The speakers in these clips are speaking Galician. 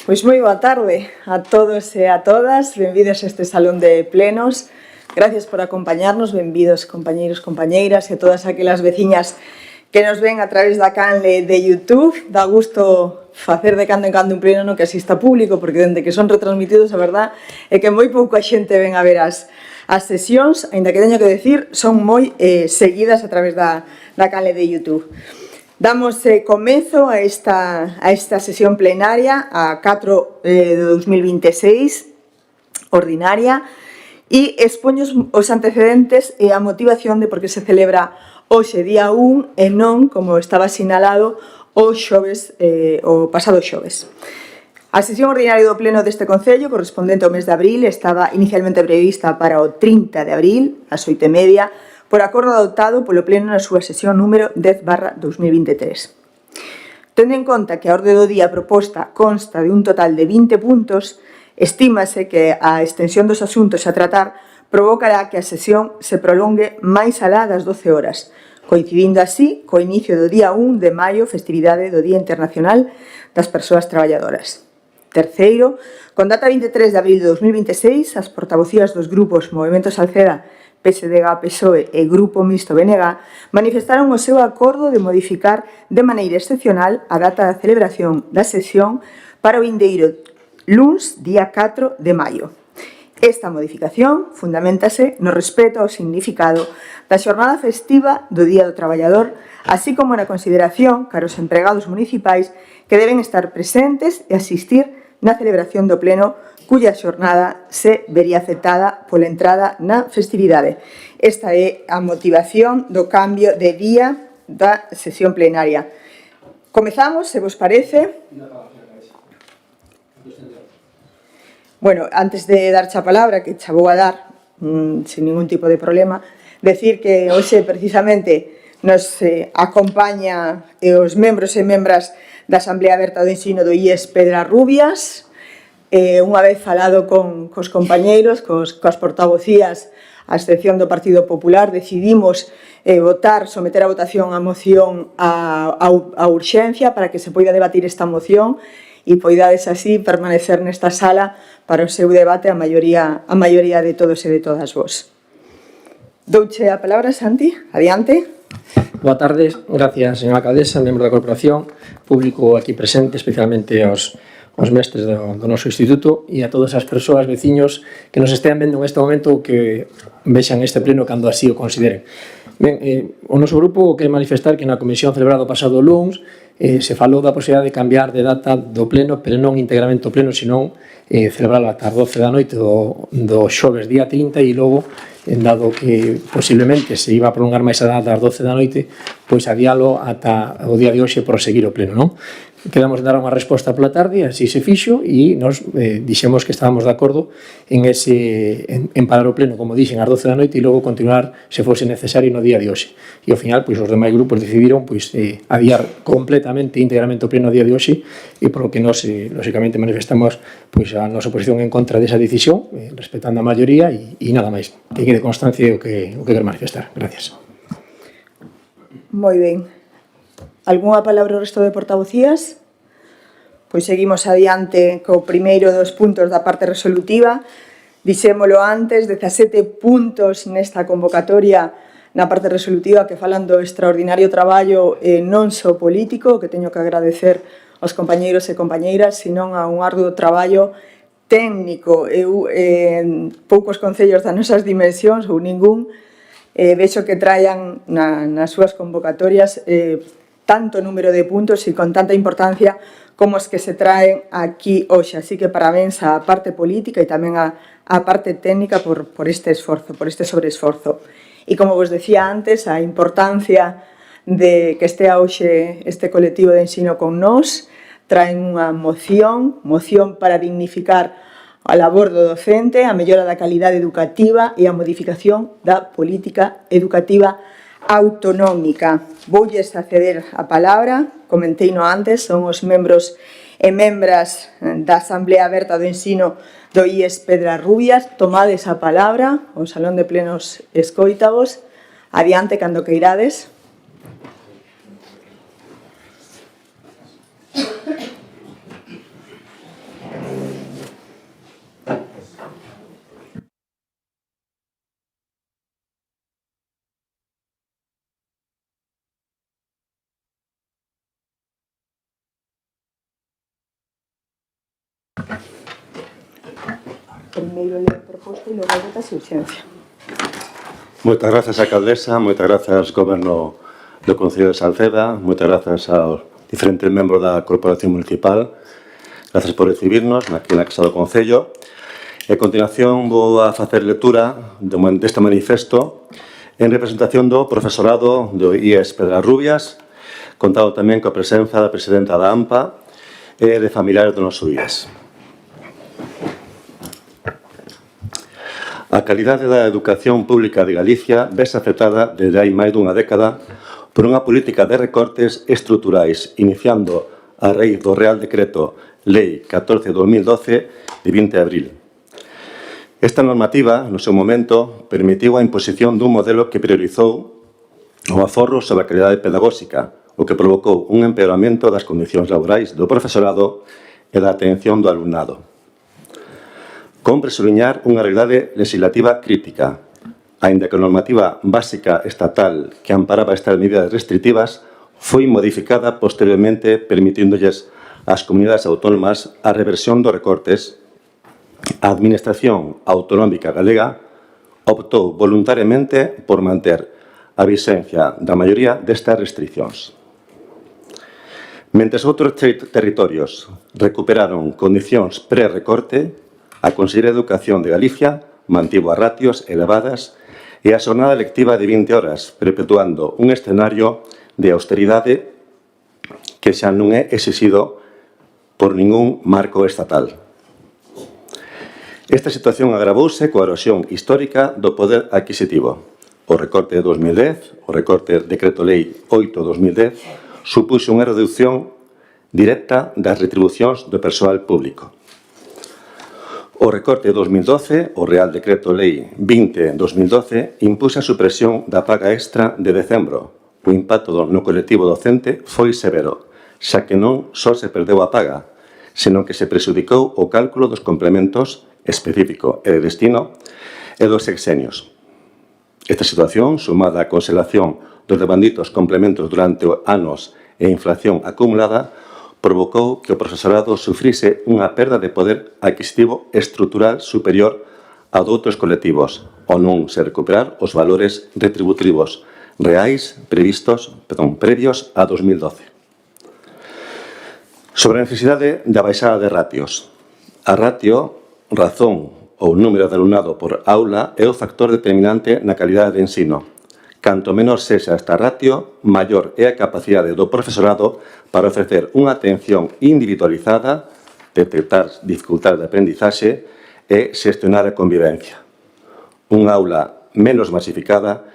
Pois moi boa tarde a todos e a todas, benvidos a este salón de plenos. Gracias por acompañarnos, benvidos compañeiros, compañeiras e todas aquelas veciñas que nos ven a través da canle de YouTube. Dá gusto facer de cando en cando un pleno no que asista público, porque dende que son retransmitidos, a verdad é que moi pouca xente ven a ver as sesións, aínda que teño que decir, son moi seguidas a través da canle de YouTube. Damos comezo a esta sesión plenaria, a 4 de 2026, ordinaria, e expoños os antecedentes e a motivación de por que se celebra hoxe día 1 e non, como estaba sinalado, o pasado xoves. A sesión ordinaria do pleno deste Concello, correspondente ao mes de abril, estaba inicialmente prevista para o 30 de abril, ás 8:30, por acordo adoptado polo pleno na súa sesión número 10/2023. Tendo en conta que a orde do día proposta consta de un total de 20 puntos, estímase que a extensión dos asuntos a tratar provocará que a sesión se prolongue máis alá das 12 horas, coincidindo así co inicio do día 1 de maio, festividade do Día Internacional das Persoas Traballadoras. Terceiro, con data 23 de abril de 2026, as portavocías dos grupos Movemento Salceda, PSDG, PSOE e Grupo Mixto BNG manifestaron o seu acordo de modificar de maneira excepcional a data da celebración da sesión para o vindeiro luns, día 4 de maio. Esta modificación fundamentase no respeto ao significado da xornada festiva do Día do Traballador, así como na consideración cara os empregados municipais que deben estar presentes e asistir na celebración do pleno cuya xornada se vería afectada pola entrada na festividade. Esta é a motivación do cambio de día da sesión plenaria. Comezamos, se vos parece. Bueno, antes de darche a palabra, que xa vou a dar sin ningún tipo de problema, decir que hoxe precisamente nos acompaña os membros e membras da Asamblea Aberta do Ensino do IES Pedrarrubias. Unha vez falado cos compañeiros, coas portavocías, a excepción do Partido Popular, decidimos someter a votación a moción a urxencia para que se poida debatir esta moción e poidades así permanecer nesta sala para o seu debate a maioría de todos e de todas vos. Douche a palabra, Santi, adiante. Boa tarde, gracias, señora alcaldesa, membro da corporación, público aquí presente, especialmente aos mestres do noso instituto e a todas as persoas, veciños que nos estean vendo en este momento que vexan este pleno cando así o consideren. Ben, o noso grupo quere manifestar que na comisión celebrada o pasado luns se falou da posibilidade de cambiar de data do pleno, pero non íntegramente o pleno, senón celebralo ata as 12 da noite do xoves día 30 e logo, dado que posiblemente se iba a prolongar máis a data das 12 da noite, pois adialo ata o día de hoxe por seguir o pleno, non? Quedamos de dar unha resposta pola tarde, así se fixo, e nos dixemos que estábamos de acordo en parar o pleno, como dixen, ás 12 da noite e logo continuar, se fose necesario, no día de hoxe. E ao final, pois, os demais grupos decidiron adiar completamente, íntegramente o pleno a día de hoxe, e polo que nos, lógicamente, manifestamos a nosa posición en contra desa decisión, respetando a maioría, e nada máis. Que quede constancia o que quero manifestar. Gracias. Moi ben. Algúnha palabra ao resto de portavocías? Pois seguimos adiante co primeiro dos puntos da parte resolutiva. Dixémolo antes, 17 puntos nesta convocatoria na parte resolutiva que falan do extraordinario traballo non só político, que teño que agradecer aos compañeiros e compañeiras, senón a un arduo traballo técnico. Poucos concellos das nosas dimensións, ou ningún, vexo que traian nas súas convocatorias tanto número de puntos e con tanta importancia como os que se traen aquí hoxe. Así que parabéns á parte política e tamén á parte técnica por este esforzo, por este sobreesforzo. E como vos decía antes, a importancia de que estea hoxe este colectivo de ensino con nós, traen unha moción para dignificar a labor do docente, a mellora da calidade educativa e a modificación da política educativa autonómica. Voulles acceder a palabra, comenteino antes, son os membros e membras da Asamblea Aberta do Ensino do IES Pedrarrubias. Tomades a palabra, o Salón de Plenos escoítavos. Adiante, cando queirades. Primeiro lei proposta e logo a votación urxencia. Moitas grazas, alcaldesa, moitas grazas, Goberno do Concello de Salceda, moitas grazas aos diferentes membros da Corporación Municipal. Gracias por recibirnos aquí na Casa do Concello. E a continuación vou a facer lectura deste manifesto en representación do profesorado do IES Pedrarrubias, contado tamén coa presenza da presidenta da AMPA e de familiares do noso IES. A calidade da educación pública de Galicia vese afectada desde hai máis dunha década por unha política de recortes estruturais, iniciando a raíz do Real Decreto Lei 14/2012 de 20 de abril. Esta normativa, no seu momento, permitiu a imposición dun modelo que priorizou o aforro sobre a calidade pedagóxica, o que provocou un empeoramento das condicións laborais do profesorado e da atención do alumnado. Compre subliñar unha realidade legislativa crítica. Aínda que a normativa básica estatal que amparaba estas medidas restrictivas foi modificada posteriormente permitindolles ás comunidades autónomas a reversión dos recortes, a Administración Autonómica Galega optou voluntariamente por manter a vixencia da maioría destas restriccións. Mentres outros territorios recuperaron condicións pré-recorte, a Consellería de Educación de Galicia mantivo as ratios elevadas e a xornada lectiva de 20 horas, perpetuando un escenario de austeridade que xa non é exixido por ningún marco estatal. Esta situación agravouse coa erosión histórica do poder adquisitivo. O recorte de 2010, o recorte do Decreto Lei 8/2010, supuxo unha reducción directa das retribucións do persoal público. O recorte de 2012, o Real Decreto Lei 20/2012, impuxo a supresión da paga extra de decembro. O impacto no colectivo docente foi severo, xa que non só se perdeu a paga, senón que se prexudicou o cálculo dos complementos específico e de destino e dos sexenios. Esta situación, sumada á conxelación dos devanditos complementos durante anos e inflación acumulada, provocou que o profesorado sufrise unha perda de poder adquisitivo estrutural superior a doutros colectivos, ao non se recuperar os valores retributivos reais previos a 2012. Sobre a necesidade da baixada de ratios. A ratio, razón ou número de alumnado por aula, é o factor determinante na calidade de ensino. Canto menor sexa esta ratio, maior é a capacidade do profesorado para ofrecer unha atención individualizada, detectar dificultades de aprendizaxe e xestionar a convivencia. Unha aula menos masificada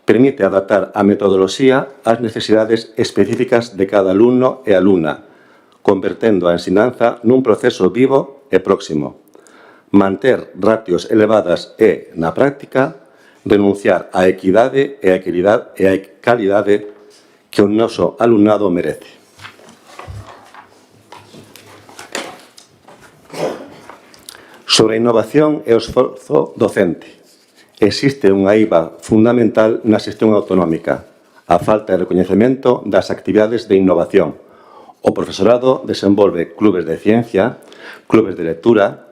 permite adaptar a metodoloxía ás necesidades específicas de cada alumno e alumna, convertendo a ensinanza nun proceso vivo e próximo. Manter ratios elevadas e, na práctica, renunciar á equidade e á calidade que o noso alumnado merece. Sobre a innovación e o esforzo docente. Existe unha eiva fundamental na xestión autonómica, a falta de recoñecemento das actividades de innovación. O profesorado desenvolve clubes de ciencia, clubes de lectura,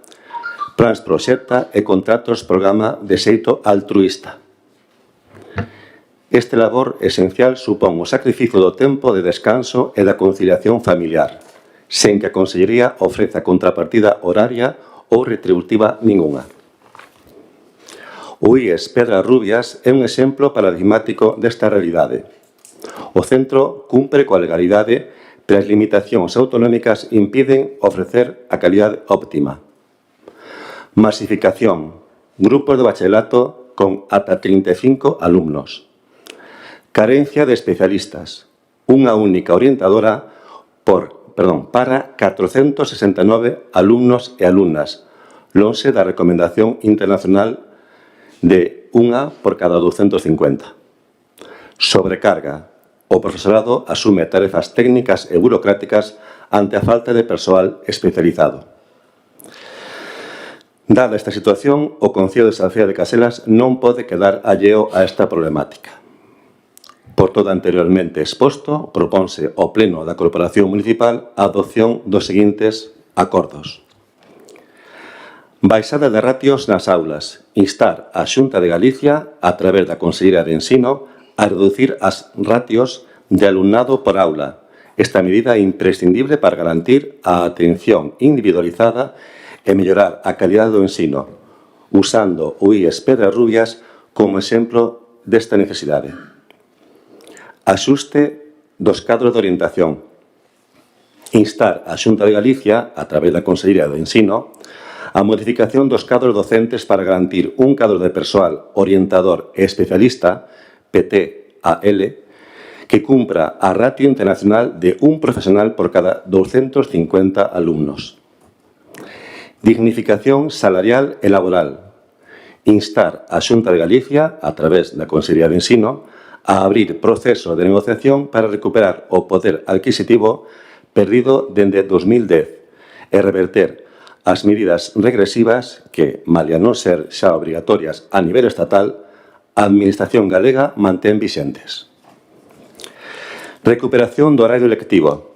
plans proxecta e contratos programa de xeito altruísta. Este labor esencial supón o sacrificio do tempo de descanso e da conciliación familiar, sen que a Consellería ofreza contrapartida horaria ou retributiva ningunha. O IES Pedrarrubias é un exemplo paradigmático desta realidade. O centro cumpre coa legalidade, pero as limitacións autonómicas impiden ofrecer a calidade óptima. Masificación. Grupos de bachelato con ata 35 alumnos. Carencia de especialistas. Unha única orientadora para 469 alumnos e alumnas, lonxe da recomendación internacional de unha por cada 250. Sobrecarga. O profesorado asume tarefas técnicas e burocráticas ante a falta de persoal especializado. Dada esta situación, o Concello de Salceda de Caselas non pode quedar alleo a esta problemática. Por todo anteriormente exposto, proponse ao Pleno da Corporación Municipal a adopción dos seguintes acordos. Baixada de ratios nas aulas. Instar a Xunta de Galicia, a través da Consellería de Ensino, a reducir as ratios de alumnado por aula. Esta medida é imprescindible para garantir a atención individualizada e mellorar a calidade do ensino, usando o IES Pedrarrubias como exemplo desta necesidade. Axuste dos cadros de orientación. Instar a Xunta de Galicia, a través da Consellería de Ensino, a modificación dos cadros docentes para garantir un cadro de persoal orientador e especialista, PT-AL, que cumpra a ratio internacional de un profesional por cada 250 alumnos. Dignificación salarial e laboral. Instar a Xunta de Galicia, a través da Consellería de Ensino, a abrir proceso de negociación para recuperar o poder adquisitivo perdido dende 2010 e reverter as medidas regresivas que, malia non ser xa obrigatorias a nivel estatal, a Administración galega mantén vixentes. Recuperación do horario lectivo.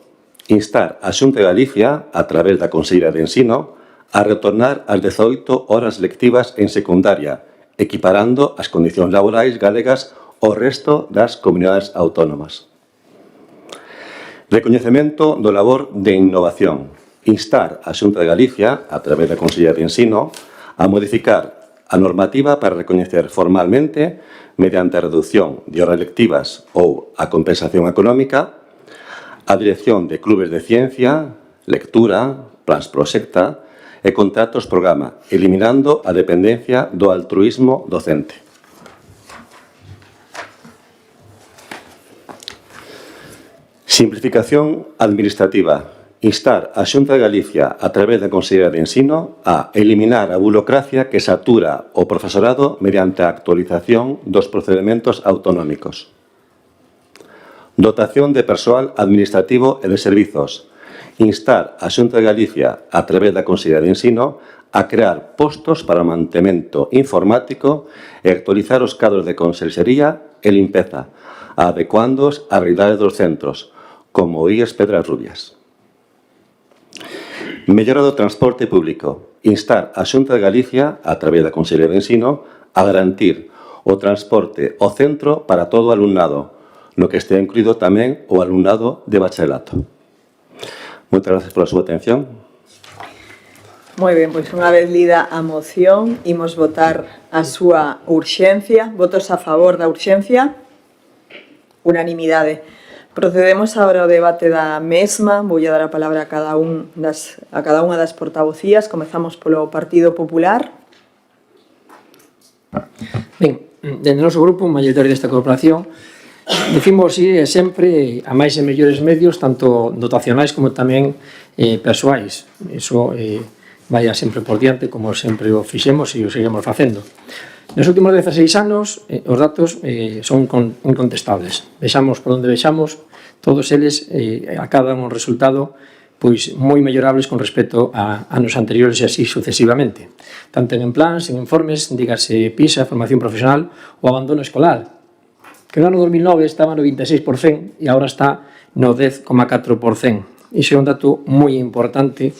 Instar a Xunta de Galicia, a través da Consellería de Ensino, a retornar ás 18 horas lectivas en secundaria, equiparando as condicións laborais galegas ao resto das comunidades autónomas. Recoñecemento do labor de innovación. Instar a Xunta de Galicia, a través da Consellería de Ensino, a modificar a normativa para recoñecer formalmente, mediante a reducción de horas lectivas ou a compensación económica, a dirección de clubes de ciencia, lectura, plans proxecta e contratos programa, eliminando a dependencia do altruísmo docente. Simplificación administrativa. Instar a Xunta de Galicia, a través da Consellería de Ensino, a eliminar a burocracia que satura o profesorado mediante a actualización dos procedementos autonómicos. Dotación de persoal administrativo e de servizos. Instar a Xunta de Galicia, a través da Consellería de Ensino, a crear postos para o mantemento informático e actualizar os cadros de consellería e limpeza, adecuándoos á realidade dos centros, como o IES Pedrarrubias. Mellora do transporte público. Instar a Xunta de Galicia, a través da Consellería de Ensino, a garantir o transporte ao centro para todo o alumnado, no que estea incluído tamén o alumnado de bacharelato. Moitas gracias pola súa atención. Moi ben, pois unha vez lida a moción, imos votar a súa urxencia. Votos a favor da urxencia? Unanimidade. Procedemos agora ao debate da mesma. Voulle dar a palabra a cada unha das portavocías. Comezamos polo Partido Popular. Ben, dentro do noso grupo, maioritario desta corporación, decimos si sempre a máis e mellores medios, tanto dotacionais como tamén persoais. Iso vai sempre por diante, como sempre o fixemos e o seguimos facendo. Nos últimos 16 anos, os datos son incontestables. Vexamos por onde vexamos, todos eles acadan un resultado pois moi mellorables con respecto a anos anteriores e así sucesivamente. Tanto en plans, en informes, dígase PISA, formación profesional ou abandono escolar, que no ano 2009 estaba no 26% e agora está no 10,4%. Iso é un dato moi importante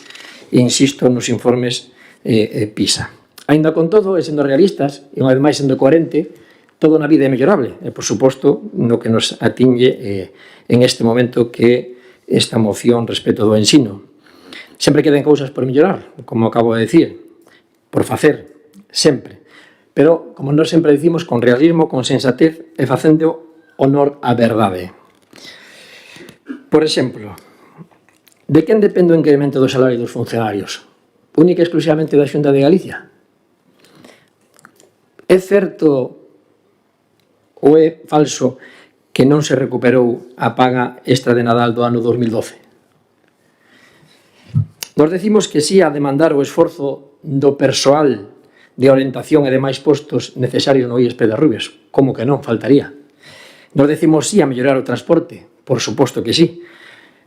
e insisto nos informes PISA. Aínda con todo, e sendo realistas, e unha vez máis sendo coherente, todo na vida é mellorable. E, por suposto, no que nos atinge en este momento que esta moción respecto do ensino. Sempre quedan cousas por mellorar, como acabo de decir, por facer, sempre. Pero, como nós sempre dicimos, con realismo, con sensatez e facendo honor á verdade. Por exemplo, de quen depende o incremento do salario dos funcionarios? Única e exclusivamente da Xunta de Galicia? É certo ou é falso que non se recuperou a paga extra de Nadal do ano 2012? Nos decimos que sí a demandar o esforzo do persoal de orientación e de máis postos necesarios no IES Pedrarrubias. Como que non? Faltaría. Nos decimos sí a mellorar o transporte? Por suposto que sí.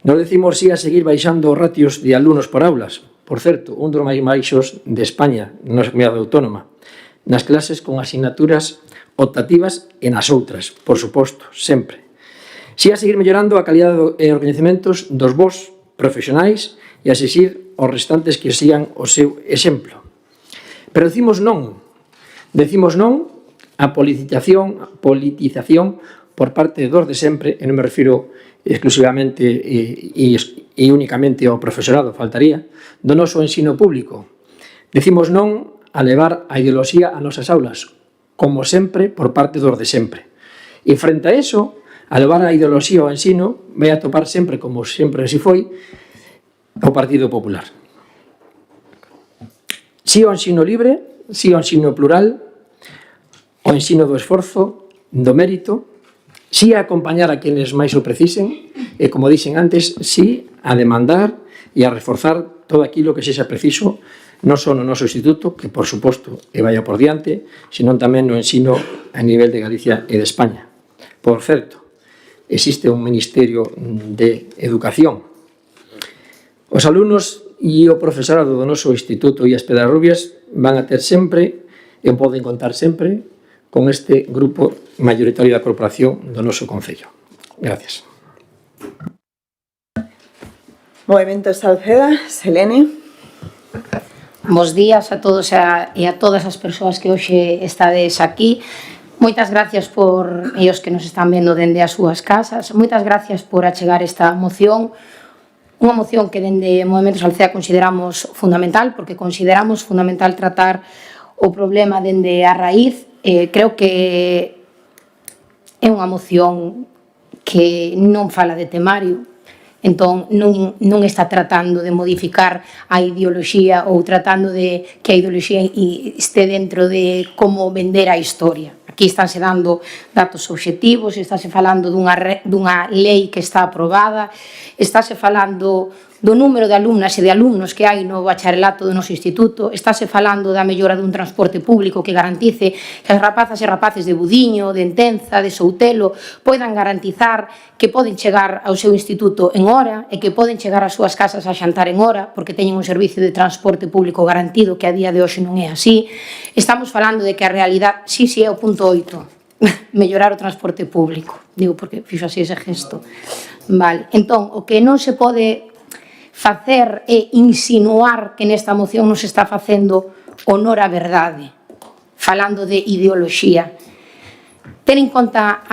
Nos decimos sí a seguir baixando os ratios de alumnos por aulas? Por certo, un dos máis baixos de España, na nosa comunidade autónoma. Nas clases con asignaturas optativas e nas outras, por suposto, sempre. Si a seguir mellorando a calidade e os coñecementos dos vos profesionais e a exixir aos restantes que sigan o seu exemplo. Pero decimos non á politización por parte dos de sempre, e non me refiro exclusivamente e únicamente ao profesorado, faltaría, do noso ensino público. Decimos non a levar a ideoloxía a nosas aulas, como sempre, por parte dos de sempre. E frente a eso, a levar a ideoloxía ao ensino, vai a topar sempre, como sempre así foi, o Partido Popular. Si ao ensino libre, si ao ensino plural, o ensino do esforzo, do mérito, si a acompañar a quenes máis o precisen, e, como dixen antes, si a demandar e a reforzar todo aquilo que sexa preciso, non só no noso instituto, que, por suposto, e vaya por diante, senón tamén no ensino a nivel de Galicia e de España. Por certo, existe un Ministerio de Educación. Os alumnos e o profesorado do noso instituto Illas Pedrarrubias van a ter sempre, e poden contar sempre, con este grupo mayoritario da corporación do noso Concello. Gracias. Movemento Salceda, Selene. Bos días a todos e a todas as persoas que hoxe estades aquí. Moitas gracias por ellos que nos están vendo dende as súas casas. Moitas gracias por achegar esta moción. Unha moción que dende Movemento Salceda consideramos fundamental, porque consideramos fundamental tratar o problema dende a raíz. Creo que é unha moción que non fala de temario, entón non está tratando de modificar a ideoloxía ou tratando de que a ideoloxía este dentro de como vender a historia. Aquí estánse dando datos obxectivos, estáse falando dunha lei que está aprobada, estáse falando do número de alumnas e de alumnos que hai no bacharelato do noso instituto, estáse falando da mellora dun transporte público que garantice que as rapazas e rapaces de Budiño, de Entenza, de Soutelo poidan garantizar que poden chegar ao seu instituto en hora e que poden chegar ás súas casas a xantar en hora porque teñen un servicio de transporte público garantido que a día de hoxe non é así. Estamos falando de que a realidade, sí, é o punto 8, mellorar o transporte público, digo porque fixo así ese gesto. Vale, entón, o que non se pode facer e insinuar que nesta moción nos está facendo honor á verdade, falando de ideoloxía. Ter en conta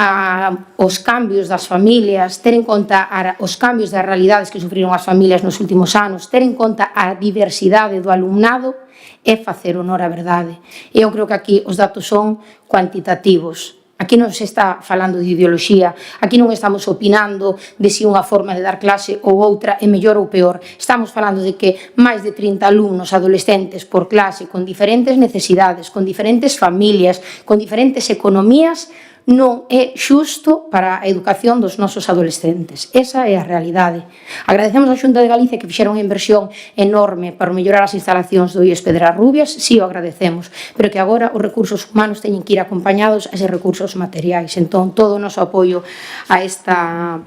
os cambios das familias, ter en conta os cambios das realidades que sufriron as familias nos últimos anos, ter en conta a diversidade do alumnado é facer honor á verdade. Eu creo que aquí os datos son cuantitativos. Aquí non se está falando de ideoloxía, aquí non estamos opinando de si unha forma de dar clase ou outra é mellor ou peor. Estamos falando de que máis de 30 alumnos adolescentes por clase con diferentes necesidades, con diferentes familias, con diferentes economías, non é xusto para a educación dos nosos adolescentes. Esa é a realidade. Agradecemos á Xunta de Galicia que fixera unha inversión enorme para mellorar as instalacións do IES Pedrarrubias, si o agradecemos, pero que agora os recursos humanos teñen que ir acompañados a eses recursos materiais. Entón, todo o noso apoio a esta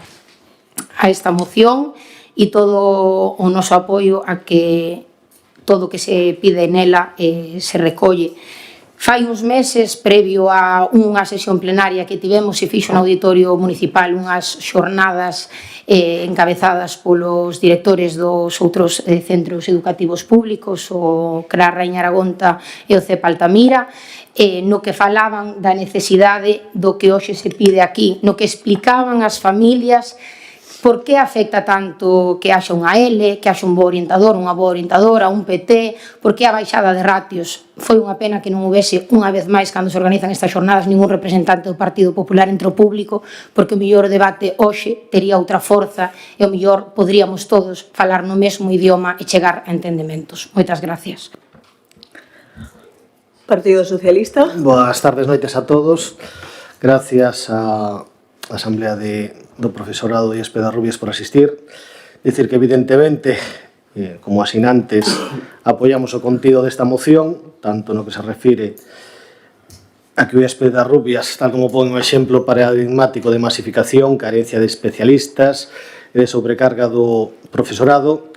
moción e todo o noso apoio a que todo o que se pide nela se recolle. Fai uns meses, previo a unha sesión plenaria que tivemos, se fixo no Auditorio Municipal unhas xornadas encabezadas polos directores dos outros centros educativos públicos, o CRA Raíña Aragonta e o CEP Altamira, no que falaban da necesidade do que hoxe se pide aquí, no que explicaban as familias por que afecta tanto que haxa unha L, que haxa un bo orientador, unha boa orientadora, un PT, por que a baixada de ratios. Foi unha pena que non houvese unha vez máis cando se organizan estas xornadas ningún representante do Partido Popular entre o público, porque o mellor debate hoxe tería outra forza e o mellor poderíamos todos falar no mesmo idioma e chegar a entendementos. Moitas gracias. Partido Socialista. Boas tardes, noites a todos. Gracias á Asamblea do Profesorado de IES Pedrarrubias por asistir. Dicir que, evidentemente, como asinantes, apoiamos o contido desta moción, tanto no que se refire a que o IES Pedrarrubias, tal como pon un exemplo paradigmático de masificación, carencia de especialistas e de sobrecarga do profesorado,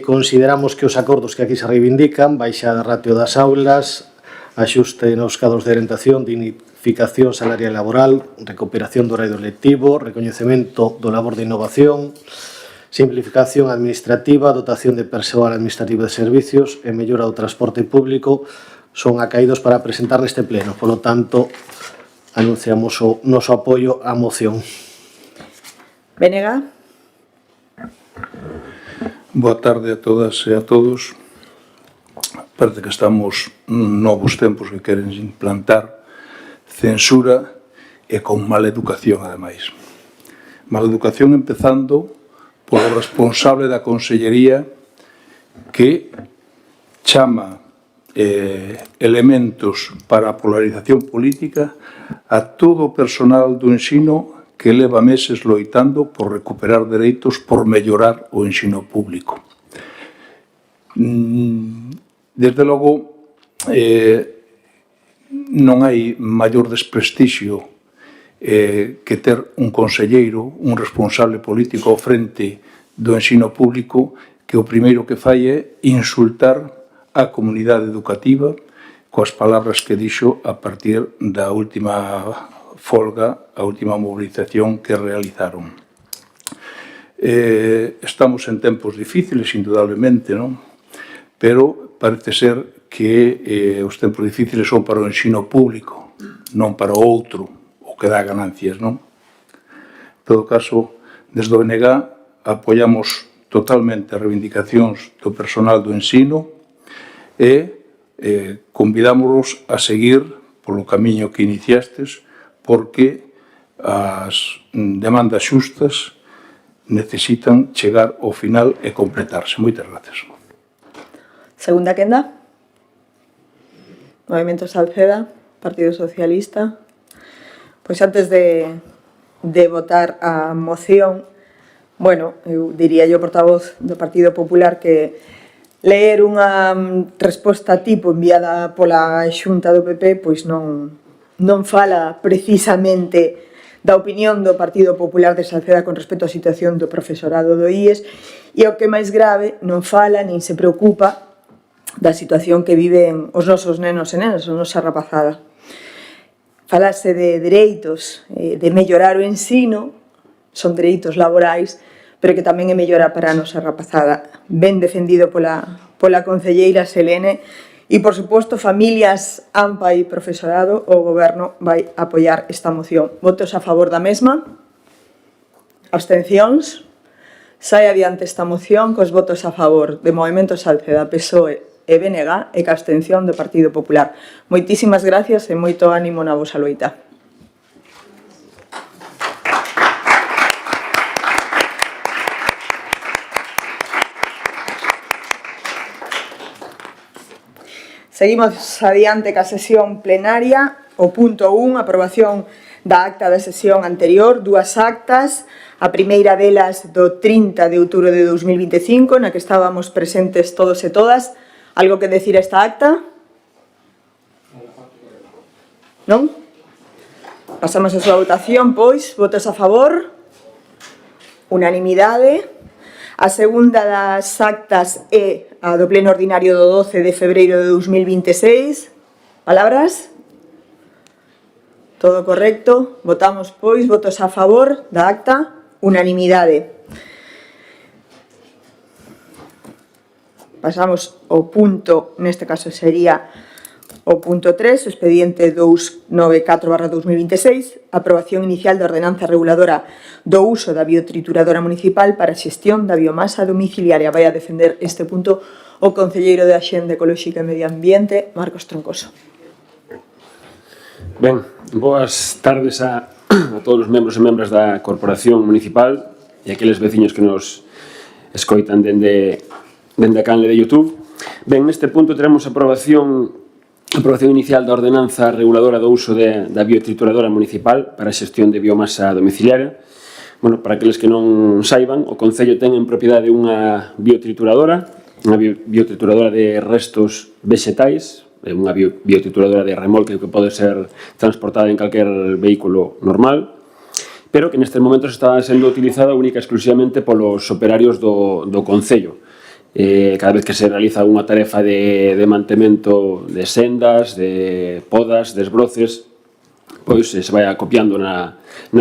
consideramos que os acordos que aquí se reivindican, baixada ratio das aulas, axuste nos cadros de orientación, dignificación salarial e laboral, recuperación do horario lectivo, recoñecemento do labor de innovación, simplificación administrativa, dotación de persoal administrativo de servicios e mellora do transporte público, son acaídos para presentar neste pleno. Por lo tanto, anunciamos o noso apoio á moción. Bénega. Boa tarde a todas e a todos. Parece que estamos en novos tempos que queren implantar censura e con mala educación, ademais. Mala educación empezando polo responsable da Consellería que chama elementos para a polarización política a todo o personal do ensino que leva meses loitando por recuperar dereitos, por mellorar o ensino público. Desde logo, non hai maior desprestixio que ter un conselleiro, un responsable político ao frente do ensino público que o primeiro que fai é insultar a comunidade educativa coas palabras que dixo a partir da última folga, a última movilización que realizaron. Estamos en tempos difíciles, indudablemente, non? Pero parece ser que os tempos difíciles son para o ensino público, non para o outro, o que dá ganancias, non? En todo caso, desde o BNG apoiamos totalmente as reivindicacións do personal do ensino e convidámonos a seguir polo camiño que iniciastes, porque as demandas xustas necesitan chegar ao final e completarse. Moitas gracias. Segunda quenda. Movimento Salceda, Partido Socialista. Pois antes de votar a moción, bueno, eu diría yo, portavoz do Partido Popular, que leer unha resposta tipo enviada pola Xunta do PP pois non fala precisamente da opinión do Partido Popular de Salceda con respecto á situación do profesorado do IES e o que máis grave, non fala nin se preocupa da situación que viven os nosos nenos e nenas, a nosa rapazada. Falase de dereitos, de mellorar o ensino, son dereitos laborais, pero que tamén é mellora para a nosa rapazada. Ben defendido pola concelleira Selene. E, por suposto, familias, AMPA e profesorado, o Goberno vai apoiar esta moción. Votos a favor da mesma? Abstencións? Sai adiante esta moción cos votos a favor de Movimento Salceda, PSOE e BNG e ca abstención do Partido Popular. Moitísimas gracias e moito ánimo na vosa loita. Seguimos adiante ca sesión plenaria. O punto 1, aprobación da acta da sesión anterior, dúas actas, a primeira delas do 30 de outubro de 2025, na que estábamos presentes todos e todas. Algo que decir a esta acta? Non? Pasamos a súa votación, pois, votos a favor, unanimidade. A segunda das actas é a do pleno ordinario do 12 de febreiro de 2026. Palabras? Todo correcto. Votamos, pois, votos a favor da acta, unanimidade. Pasamos ao punto, neste caso sería o punto 3, o expediente 294/2026, aprobación inicial da ordenanza reguladora do uso da biotrituradora municipal para a xestión da biomasa domiciliaria. Vai a defender este punto o concelleiro de Axenda Ecolóxica e Medio Ambiente, Marcos Troncoso. Ben, boas tardes a todos os membros e membras da Corporación Municipal e aqueles veciños que nos escoitan dende a canle de YouTube. Ben, neste punto teremos aprobación inicial da ordenanza reguladora do uso da biotrituradora municipal para a xestión de biomasa domiciliaria. Bueno, para aqueles que non saiban, o Concello ten en propiedade unha biotrituradora de restos vegetais, unha biotrituradora de remolque que pode ser transportada en calquer vehículo normal, pero que nestes momentos está sendo utilizada única e exclusivamente polos operarios do Concello. Cada vez que se realiza unha tarefa de mantemento de sendas, de podas, de esbroces, pois se vai acopiando na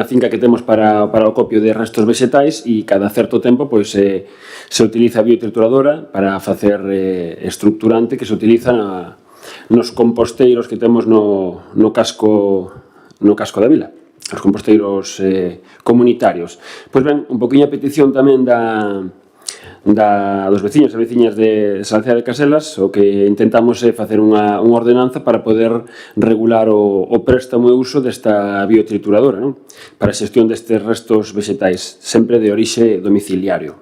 finca que temos para o copio de restos vegetais e cada certo tempo pois se utiliza a biotrituradora para facer estructurante que se utiliza nos composteiros que temos no casco da vila, os composteiros comunitarios. Pois ben, un poquinho a petición tamén dos veciños e veciñas de Salceda de Caselas, o que intentamos é facer unha ordenanza para poder regular o préstamo e uso desta biotrituradora, non? Para a xestión destes restos vegetais, sempre de orixe domiciliario.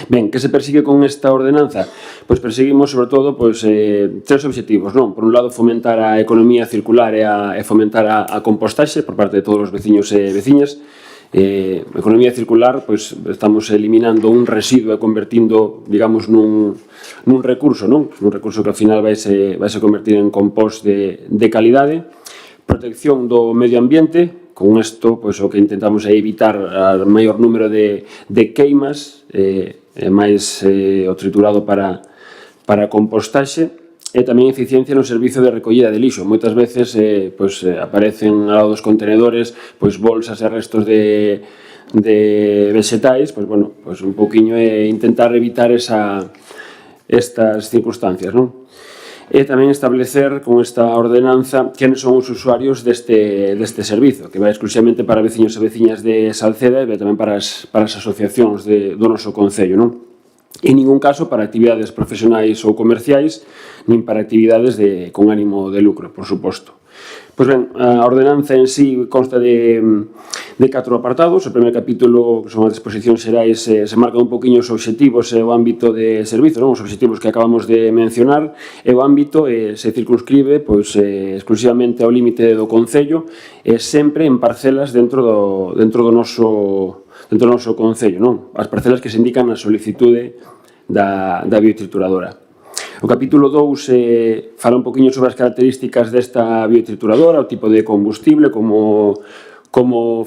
Ben, que se persigue con esta ordenanza? Pois perseguimos, sobre todo, tres obxectivos, non? Por un lado, fomentar a economía circular e fomentar a compostaxe por parte de todos os veciños e veciñas. Economía circular, pois estamos eliminando un residuo e convertindo, digamos, nun recurso, non? Un recurso que ao final vaise convertir en compost de calidade. Protección do medio ambiente. Con isto, pois, o que intentamos é evitar o maior número de queimas, máis o triturado para compostaxe, e tamén eficiencia no servizo de recollida de lixo. Moitas veces aparecen ao lado dos contenedores bolsas e restos de vegetais, un pouquiño é intentar evitar estas circunstancias, non? E tamén establecer con esta ordenanza quenes son os usuarios deste servizo, que vai exclusivamente para veciños e veciñas de Salceda e tamén para as asociacións do noso concello, non? En ningún caso para actividades profesionais ou comerciais, nin para actividades con ánimo de lucro, por suposto. Pois ben, a ordenanza en sí consta de 4 apartados. O primeiro capítulo, que son as disposicións xerais, se marcan un poquinho os obxectivos e o ámbito de servizo, non? Os obxectivos que acabamos de mencionar, e o ámbito se circunscribe exclusivamente ao límite do concello e sempre en parcelas dentro do noso concello, non? As parcelas que se indican na solicitude da biotrituradora. O capítulo 2 fala un poquinho sobre as características desta biotrituradora, o tipo de combustible, como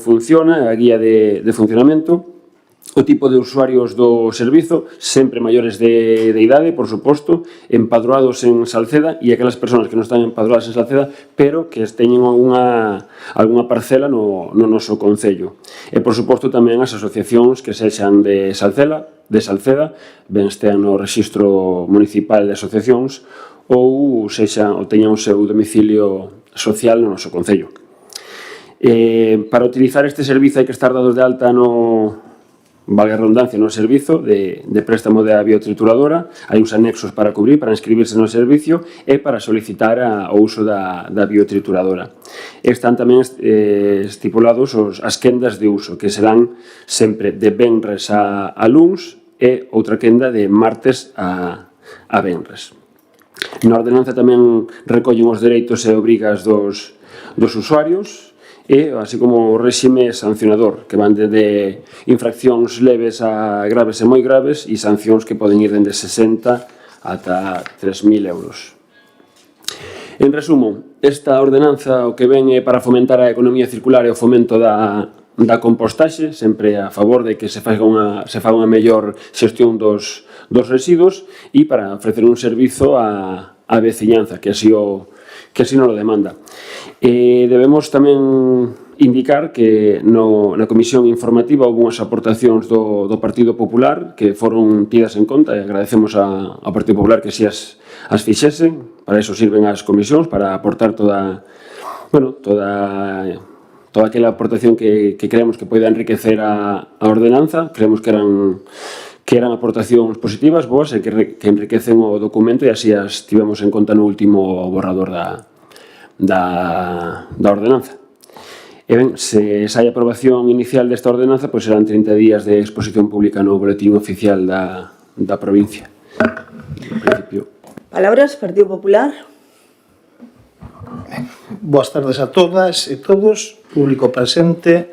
funciona, a guía de funcionamento, o tipo de usuarios do servizo, sempre maiores de idade, por suposto, empadroados en Salceda, e aquelas persoas que non están empadroadas en Salceda, pero que teñen algunha parcela no noso concello. E, por suposto, tamén as asociacións que sexan de Salceda, ben estean no Rexistro Municipal de Asociacións ou teñan o seu domicilio social no noso concello. Para utilizar este servizo hai que estar dados de alta valga a redundancia, no servizo de préstamo da biotrituradora. Hai uns anexos para cubrir, para inscribirse no servicio e para solicitar o uso da biotrituradora. Están tamén estipulados as quendas de uso, que serán sempre de venres a luns e outra quenda de martes a venres. Na ordenanza tamén recollen os dereitos e obrigas dos usuarios, e así como o réxime sancionador, que van desde infraccións leves a graves e moi graves e sancións que poden ir dende 60 ata 3.000 euros. En resumo, esta ordenanza o que ven é para fomentar a economía circular e o fomento da compostaxe, sempre a favor de que se faga unha mellor xestión dos residuos e para ofrecer un servizo á veciñanza, que así non o demanda. Debemos tamén indicar que na comisión informativa houve unhas aportacións do Partido Popular que foron tidas en conta, e agradecemos ao Partido Popular que si as fixesen. Para iso sirven as comisións, para aportar toda aquela aportación que creemos que poida enriquecer a ordenanza. Creemos que eran aportacións positivas, boas, e que enriquecen o documento, e así as tivemos en conta no último borrador da ordenanza. E ben, se hai aprobación inicial desta ordenanza, pois serán 30 días de exposición pública no boletín oficial da provincia. En principio. Palabras, Partido Popular. Boas tardes a todas e todos, público presente,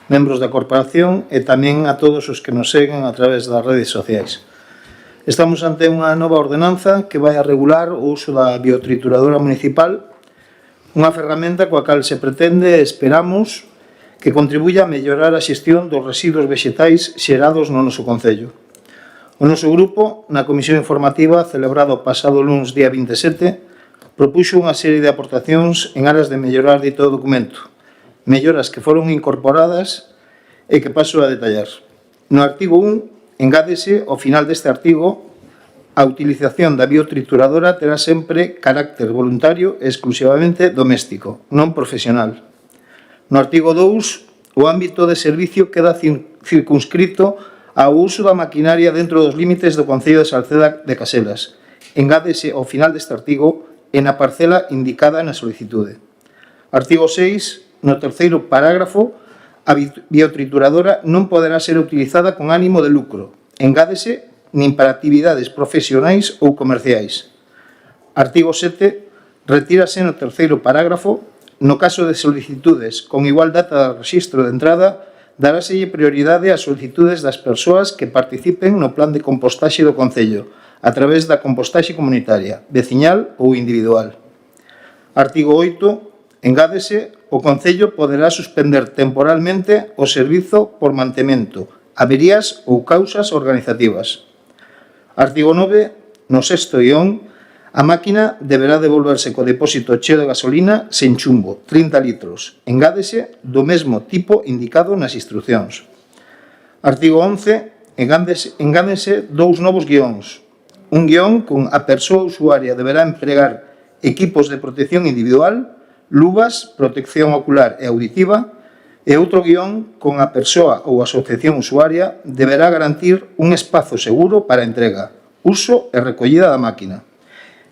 membros da corporación e tamén a todos os que nos seguen a través das redes sociais. Estamos ante unha nova ordenanza que vai a regular o uso da biotrituradora municipal, unha ferramenta coa cal se pretende, esperamos, que contribuya a mellorar a xestión dos residuos vexetais xerados no noso concello. O noso grupo, na comisión informativa celebrado o pasado luns día 27, propuxo unha serie de aportacións en aras de mellorar dito documento, melloras que foron incorporadas e que paso a detallar. No artigo 1, engádese ao final deste artigo a a utilización da biotrituradora terá sempre carácter voluntario e exclusivamente doméstico, non profesional. No artigo 2, o ámbito de servicio queda circunscrito ao uso da maquinaria dentro dos límites do Concello de Salceda de Caselas. Engádese ao final deste artigo e na parcela indicada na solicitude. Artigo 6, no terceiro parágrafo, a biotrituradora non poderá ser utilizada con ánimo de lucro. Engádese nin para actividades profesionais ou comerciais. Artigo 7, retírase no terceiro parágrafo, no caso de solicitudes con igual data de rexistro de entrada, daráselle prioridade ás solicitudes das persoas que participen no plan de compostaxe do Concello, a través da compostaxe comunitaria, veciñal ou individual. Artigo 8, engádese, o Concello poderá suspender temporalmente o servizo por mantemento, averías ou causas organizativas. Artigo 9, no sexto guión, a máquina deberá devolverse co depósito cheo de gasolina sen chumbo, 30 litros. Engádese do mesmo tipo indicado nas instruccións. Artigo 11, engádese dous novos guións. Un guión con a persoa usuaria deberá empregar equipos de protección individual, luvas, protección ocular e auditiva, e outro guión con a persoa ou asociación usuaria deberá garantir un espazo seguro para entrega, uso e recollida da máquina.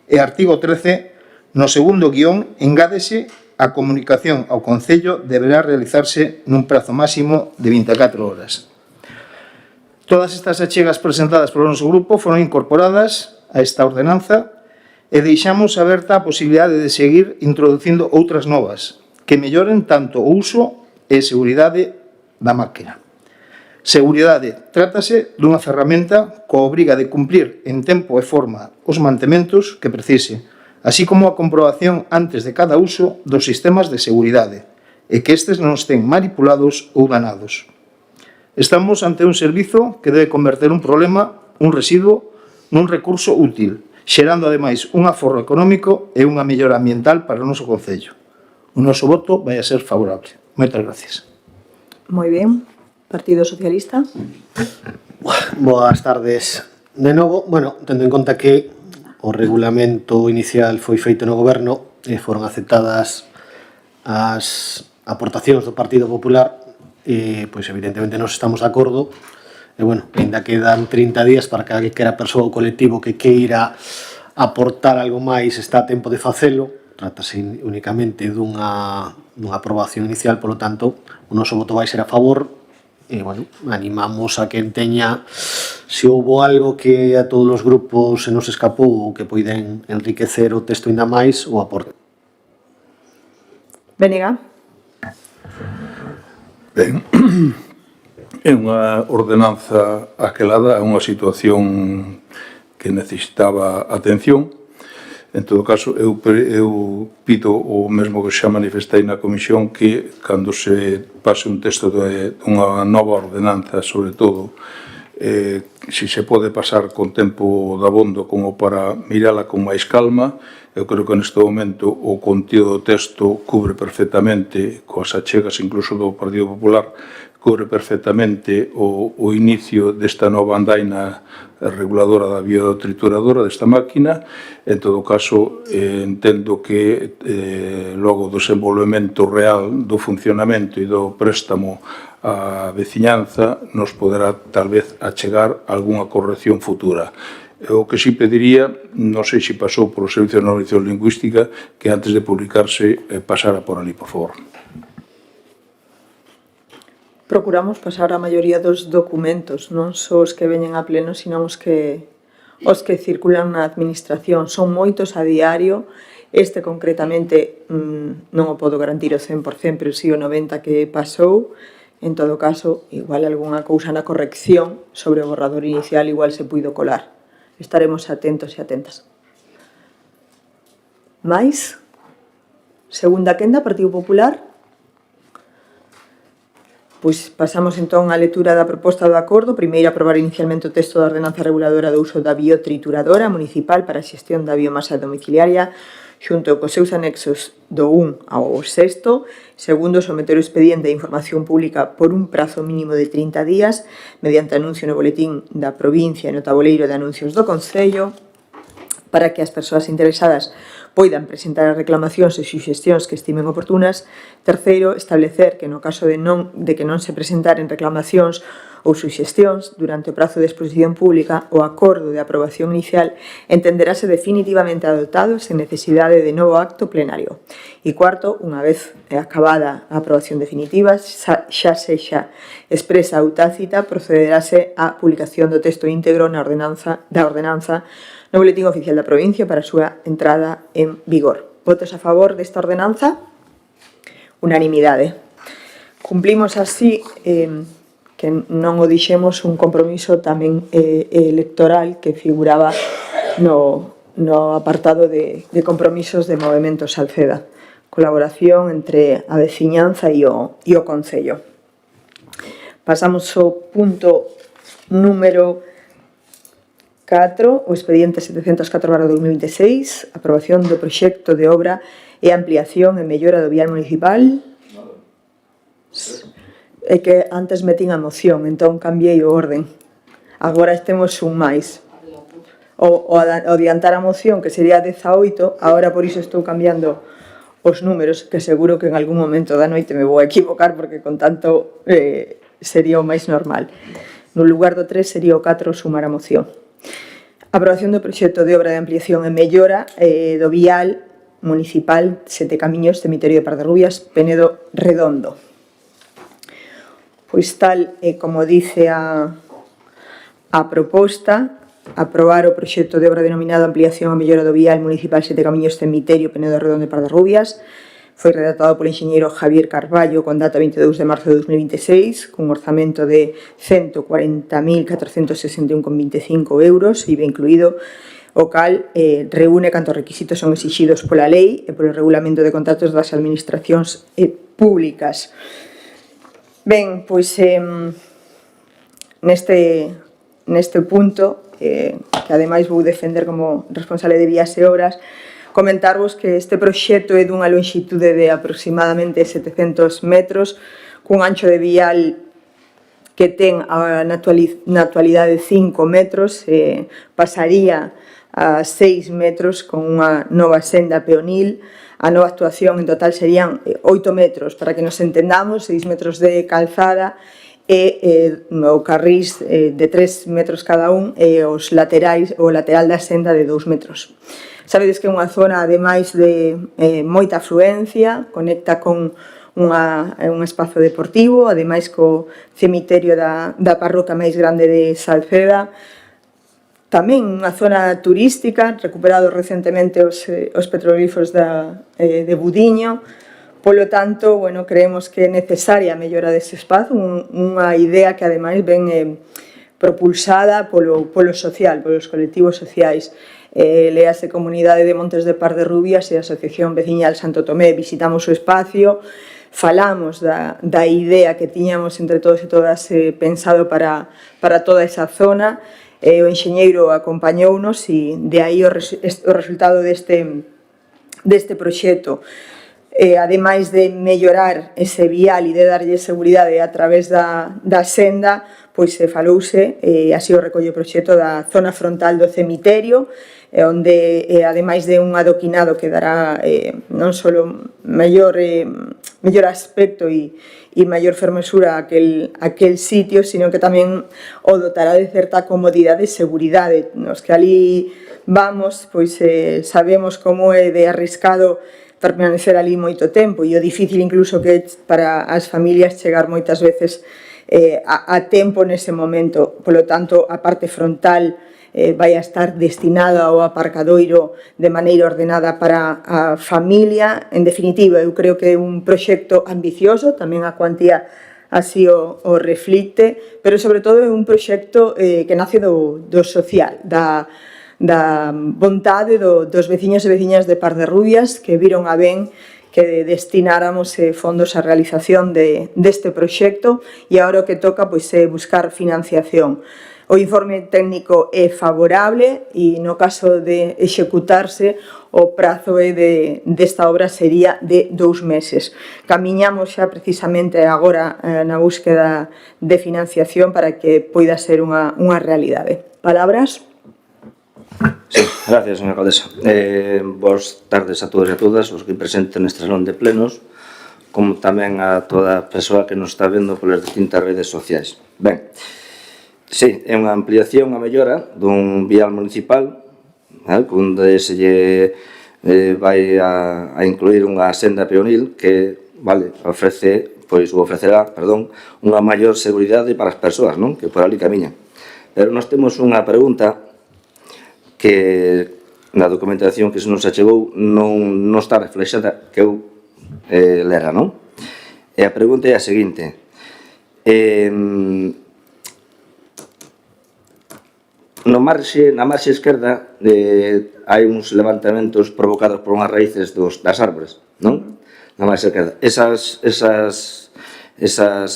E artigo 13, no segundo guión, engádese a comunicación ao Concello deberá realizarse nun prazo máximo de 24 horas. Todas estas achegas presentadas polo noso grupo foron incorporadas a esta ordenanza e deixamos aberta a posibilidade de seguir introducindo outras novas que melloren tanto o uso e seguridade da máquina. Seguridade, trátase dunha ferramenta coa obriga de cumplir en tempo e forma os mantementos que precise, así como a comprobación antes de cada uso dos sistemas de seguridade e que estes non estén manipulados ou danados. Estamos ante un servizo que debe converter un problema, un residuo, nun recurso útil, xerando ademais un aforro económico e unha mellora ambiental para o noso Concello. O noso voto vai a ser favorable. Moitas gracias. Moi ben. Partido Socialista. Boas tardes de novo. Bueno, tendo en conta que o regulamento inicial foi feito no Goberno e foron aceptadas as aportacións do Partido Popular, pois evidentemente nos estamos de acordo e, bueno, ainda quedan 30 días para que calquera persoa ou colectivo que queira aportar algo máis está a tempo de facelo. Trátase únicamente dunha aprobación inicial, polo tanto, o noso voto vai ser a favor e, bueno, animamos a quen teña, se houbo algo que a todos os grupos se nos escapou ou que poiden enriquecer o texto ainda máis, o aporte. Benega. Ben, é unha ordenanza aquelada, é unha situación que necesitaba atención. En todo caso, eu pido o mesmo que xa manifestei na comisión, que cando se pase un texto de unha nova ordenanza, sobre todo, se se pode pasar con tempo dabondo como para mirala con máis calma. Eu creo que neste momento o contido do texto cubre perfectamente, coas achegas incluso do Partido Popular, cubre perfectamente o inicio desta nova andaina reguladora da biotrituradora desta máquina. En todo caso, entendo que logo do desenvolvemento real do funcionamento e do préstamo á veciñanza nos poderá tal vez achegar algunha corrección futura. O que si pediría, non sei se pasou polo Servicio de Normalización Lingüística, que antes de publicarse pasara por ali, por favor. Procuramos pasar a maioría dos documentos, non só os que veñen a pleno, sino os que circulan na administración. Son moitos a diario. Este concretamente non o podo garantir o 100%, pero si o 90% que pasou. En todo caso, igual algunha cousa na corrección sobre o borrador inicial igual se puido colar. Estaremos atentos e atentas. Mais? Segunda quenda, Partido Popular. Pois pasamos entón á lectura da proposta do acordo. Primeiro, aprobar inicialmente o texto da ordenanza reguladora do uso da biotrituradora municipal para a xestión da biomasa domiciliaria xunto cos seus anexos do 1 ao 6º. Segundo, someter o expediente de información pública por un prazo mínimo de 30 días mediante anuncio no boletín da provincia e no tabuleiro de anuncios do Concello, para que as persoas interesadas poidan presentar as reclamacións e suxestións que estimen oportunas. Terceiro, establecer que no caso de que non se presentaren reclamacións ou suxestións durante o prazo de exposición pública, o acordo de aprobación inicial entenderase definitivamente adoptado sen necesidade de novo acto plenario. E cuarto, unha vez acabada a aprobación definitiva, xa sexa expresa ou tácita, procederase á publicación do texto íntegro da ordenanza no boletín oficial da provincia para a súa entrada en vigor. Votos a favor desta ordenanza? Unanimidade. Cumplimos así que non o dixemos un compromiso tamén electoral que figuraba no apartado de compromisos de Movemento Salceda, colaboración entre a veciñanza e o Concello. Pasamos ao punto número 4, o expediente 704/2026, aprobación do proxecto de obra e ampliación e mellora do vial municipal. É que antes metín a moción, entón cambiei o orden. Agora temos un máis. O adiantar a moción, que sería 18, agora por iso estou cambiando os números, que seguro que en algún momento da noite me vou a equivocar, porque con tanto sería o máis normal. No lugar do 3 sería o 4 sumar a moción. Aprobación do proxecto de obra de ampliación e mellora do vial municipal Sete Camiños, Cemiterio de Parderrubias, Penedo Redondo. Pois tal como dice a proposta, aprobar o proxecto de obra denominado ampliación e mellora do vial municipal Sete Camiños, Cemiterio Penedo Redondo de Parderrubias. Foi redactado polo enxeñeiro Javier Carballo con data 22 de marzo de 2026, cun orzamento de 140.461,25 euros, IVA incluído, o cal reúne cantos requisitos son exixidos pola lei e polo regulamento de contratos das administracións públicas. Ben, pois neste punto, que ademais vou defender como responsable de vías e obras, comentarvos que este proxecto é dunha longitude de aproximadamente 700 metros, cun ancho de vial que ten na actualidade 5 metros, pasaría a 6 metros con unha nova senda peonil. A nova actuación en total serían 8 metros, para que nos entendamos, 6 metros de calzada e o carrís de 3 metros cada un e os laterais, o lateral da senda de 2 metros. Sabedes que é unha zona, ademais de moita afluencia, conecta con un espazo deportivo, ademais co cemiterio da parroquia máis grande de Salceda. Tamén unha zona turística, recuperados recentemente os petroglifos de Budiño. Polo tanto, creemos que é necesaria a mellora dese espazo, unha idea que ademais ven propulsada polo social, polos colectivos sociais. Léase Comunidade de Montes de Parderrubias e a Asociación Veciñal Santo Tomé. Visitamos o espacio, falamos da idea que tiñamos entre todos e todas pensado para toda esa zona. O enxeñeiro acompañounos e de aí o resultado deste proxecto. Ademais de mellorar ese vial e de darlle seguridade a través da senda, pois se falouse, así o recolle o proxecto, da zona frontal do cemiterio, onde, ademais de un adoquinado que dará non só mellor aspecto e maior fermosura a aquel sitio, sino que tamén o dotará de certa comodidade e seguridade. Nos que ali vamos, pois sabemos como é de arriscado permanecer ali moito tempo e o difícil incluso que é para as familias chegar moitas veces a tempo nese momento. Polo tanto, a parte frontal vai a estar destinada ao aparcadoiro de maneira ordenada para a familia. En definitiva, eu creo que é un proxecto ambicioso, tamén a cuantía así o reflicte, pero sobre todo é un proxecto que nace do social, da vontade dos veciños e veciñas de Parderrubias, que viron a ben que destináramos fondos á realización deste proxecto e agora o que toca pois, é buscar financiación. O informe técnico é favorable e no caso de executarse o prazo desta obra sería de 2 meses. Camiñamos xa precisamente agora na búsqueda de financiación para que poida ser unha realidade. Palabras? Sí, gracias, señora alcaldesa. Boas tardes a todos e a todas os que presenten neste salón de plenos, como tamén a toda a persoa que nos está vendo polas distintas redes sociais. Ben, sí, é unha ampliación, unha mellora dun vial municipal, onde se lle vai a incluir unha senda peonil que ofrecerá unha maior seguridade para as persoas que por ali camiñan. Pero nós temos unha pregunta que na documentación que se nos achegou non está reflexada, que eu lera, non? E a pregunta é a seguinte: na marxe esquerda hai uns levantamentos provocados por unhas raíces das árbores, non? Na marxe esquerda. Esas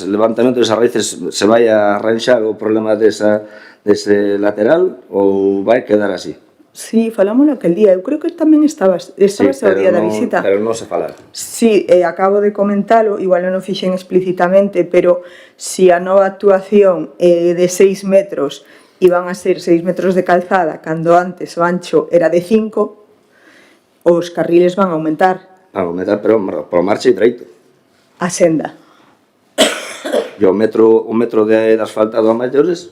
levantamentos, esas raíces, se vai a arranxar o problema dese lateral ou vai quedar así? Sí, falámoslo aquel día. Eu creo que tamén estaba o día da visita. Pero non se falar. Sí, acabo de comentalo, igual non o fixen explícitamente, pero si a nova actuación de 6 metros iban a ser 6 metros de calzada, cando antes o ancho era de 5, os carriles van a aumentar. Van a aumentar, pero por marcha e dereito. A senda. E o metro de asfaltado a maiores?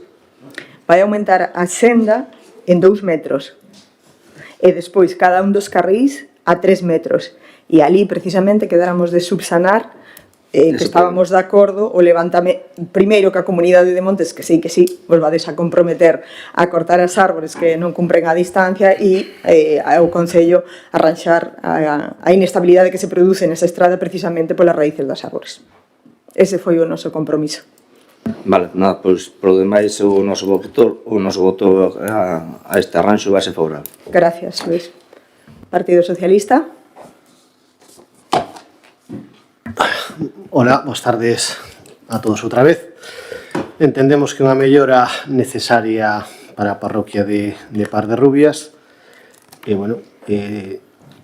Vai aumentar a senda en 2 metros. E despois cada un dos carrís a 3 metros. E ali precisamente quedáramos de subsanar que estábamos de acordo o levantamento primeiro que a comunidade de Montes, que sí, vos vades a comprometer a cortar as árbores que non cumpren a distancia e o Concello arranxar a inestabilidade que se produce nesa estrada precisamente polas raíces das árbores. Ese foi o noso compromiso. Vale, nada, pois, polo demais, o noso voto a este arranxo vai ser favorable. Gracias, Luis. Partido Socialista. Hola, boas tardes a todos outra vez. Entendemos que unha mellora necesaria para a parroquia de Par de Rubias e,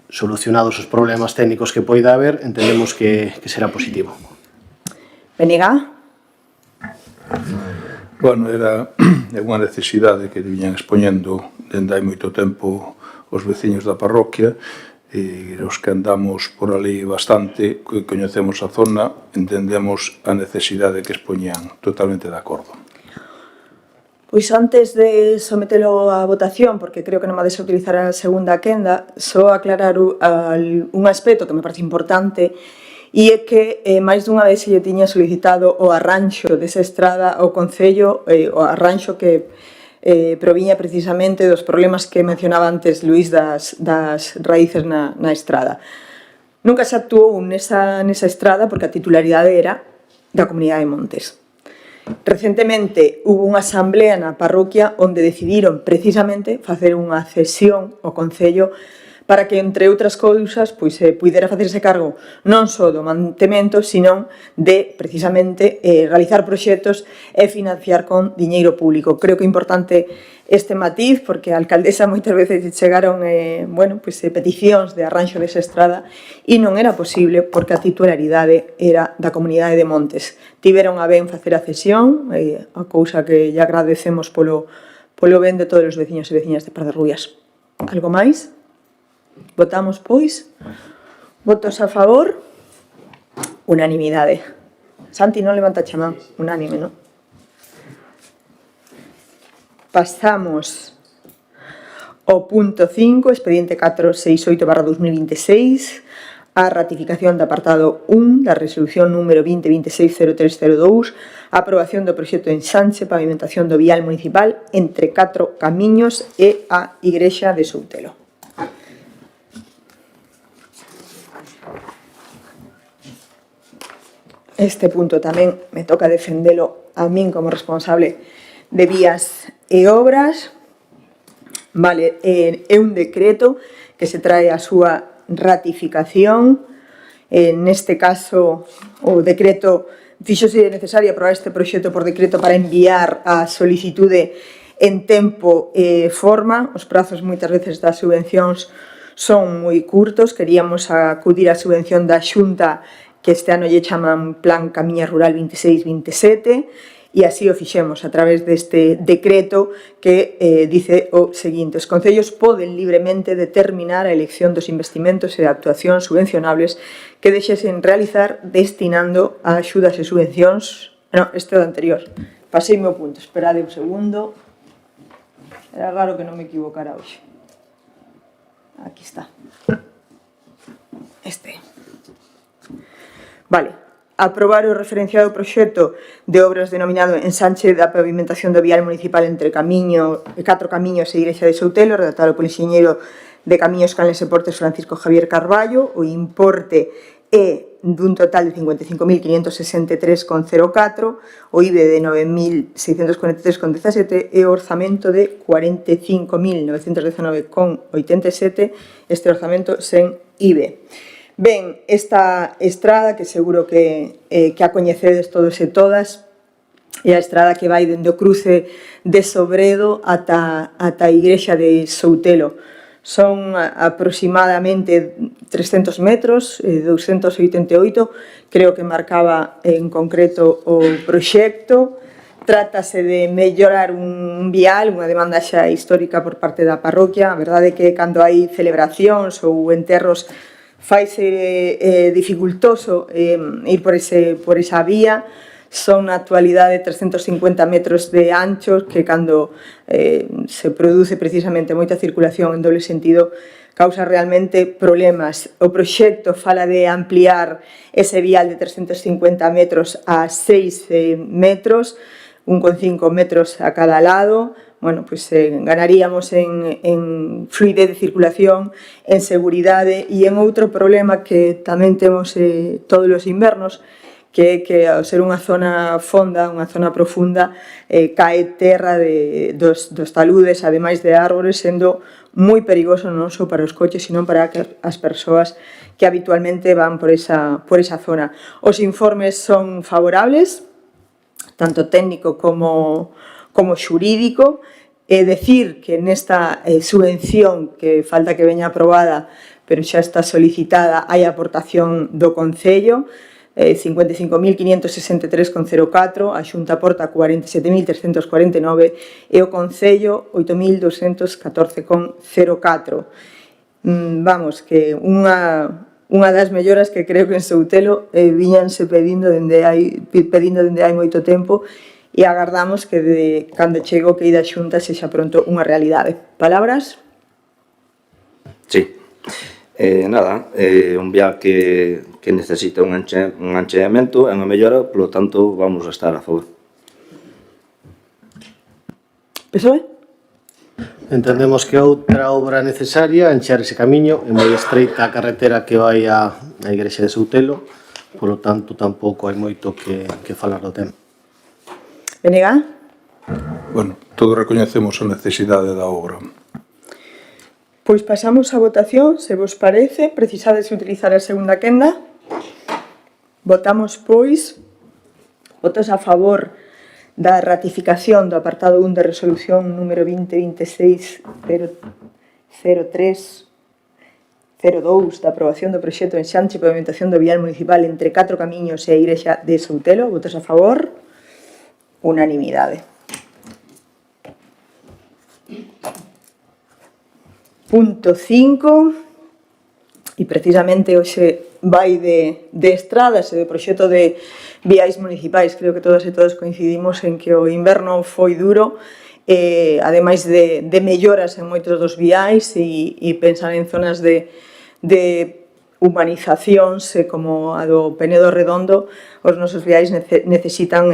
solucionados os problemas técnicos que poida haber, entendemos que será positivo. Benigá. Bueno, era unha necesidade que viñan expoñendo dende hai moito tempo os veciños da parroquia e os que andamos por ali bastante, que coñecemos a zona, entendemos a necesidade que expoñían, totalmente de acordo. Pois antes de sometelo a votación, porque creo que non vades a utilizar a segunda quenda, só aclarar un aspecto que me parece importante, e é que máis dunha vez se lle tiña solicitado o arranxo desa estrada ao Concello, o arranxo que proviña precisamente dos problemas que mencionaba antes Luís das raíces na estrada. Nunca se actuou nesa estrada porque a titularidade era da Comunidade de Montes. Recentemente hubo unha asamblea na parroquia onde decidiron precisamente facer unha cesión ao Concello para que, entre outras cousas, puidera facerse cargo non só do mantemento, sino de, precisamente, realizar proxectos e financiar con diñeiro público. Creo que é importante este matiz, porque a alcaldesa moitas veces chegaron peticións de arranxo desa estrada e non era posible porque a titularidade era da Comunidade de Montes. Tiveron a ben facer a cesión, a cousa que lle agradecemos polo ben de todos os veciños e veciñas de Par de Rubias. Algo máis? Votamos, pois. Votos a favor. Unanimidade. Santi non levanta a man. Unánime, non? Pasamos ao punto 5, expediente 468/2026, a ratificación do apartado 1 da resolución número 2026-0302, a aprobación do proxecto de ensanche pavimentación do vial municipal entre 4 camiños e a Igrexa de Soutelo. Este punto tamén me toca defendelo a min como responsable de vías e obras. Vale, é un decreto que se trae a súa ratificación neste caso, o decreto fixose necesario aprobar este proxecto por decreto para enviar a solicitude en tempo e forma. Os prazos moitas veces das subvencións son moi curtos. Queríamos acudir á subvención da Xunta, que este ano lle chaman Plan Camiña Rural 26-27, e así o fixemos a través deste decreto que dice o seguinte: os concellos poden libremente determinar a elección dos investimentos e actuacións subvencionables que deixesen realizar destinando a axudas e subvencións. No, este é o anterior. Paseime o punto, esperade un segundo. Era raro que non me equivocara hoxe. Aquí está. Este. Vale. Aprobar o referenciado proxecto de obras denominado ensanche da pavimentación do vial municipal entre 4 camiños e Igrexa de Soutelo, redactado polo enxeñeiro de Camiños, Canles e Portes Francisco Javier Carballo. O importe é dun total de 55.563,04, o IBE de 9.643,17 e o orzamento de 45.919,87, este orzamento sen IBE. Ben, esta estrada, que seguro que a coñecedes todos e todas, é a estrada que vai dende o cruce de Sobredo ata a Igrexa de Soutelo. Son aproximadamente 300 metros, 288, creo que marcaba en concreto o proxecto. Trátase de mellorar un vial, unha demanda xa histórica por parte da parroquia. A verdade é que cando hai celebracións ou enterros faise dificultoso ir por esa vía. Son na actualidade 350 metros de anchos que cando se produce precisamente moita circulación en doble sentido causa realmente problemas. O proxecto fala de ampliar ese vial de 350 metros a 6 metros, 1,5 metros a cada lado. Bueno, pues ganaríamos en fluidez de circulación, en seguridade e en outro problema que tamén temos todos os invernos, que ao ser unha zona fonda, unha zona profunda, cae terra dos taludes, ademais de árbores, sendo moi perigoso non só para os coches, sino para as persoas que habitualmente van por esa zona. Os informes son favorables, tanto técnico como xurídico. É decir que nesta subvención, que falta que veña aprobada, pero xa está solicitada, hai aportación do Concello, 55.563,04, a Xunta aporta 47.349 e o Concello 8.214,04. Vamos, que unha das melloras que creo que en Soutelo viñanse pedindo dende hai moito tempo, e agardamos que cando chegue o que da Xunta sexa pronto unha realidade. Palabras? Sí. Nada, un vial que necesita un ancheamento e unha mellora, polo tanto, vamos a estar a favor. PSOE? Entendemos que outra obra necesaria enchar ese camiño, é moi estreita a carretera que vai á Igrexa de Soutelo, polo tanto, tampouco hai moito que falar do tema. Benega? Bueno, todos recoñecemos a necesidade da obra. Pois pasamos a votación, se vos parece. Precisades utilizar a segunda quenda. Votamos, pois, votos a favor da ratificación do apartado 1 de resolución número 2026-03-02 da aprobación do proxecto ensanche e pavimentación do vial municipal entre 4 camiños e a Igrexa de Soutelo. Votos a favor. Unanimidade. Punto 5, e precisamente hoxe vai de estradas e de proxecto de viais municipais. Creo que todas e todos coincidimos en que o inverno foi duro, ademais de melloras en moitos dos viais, e pensar en zonas de humanizacións como a do Penedo Redondo. Os nosos viais necesitan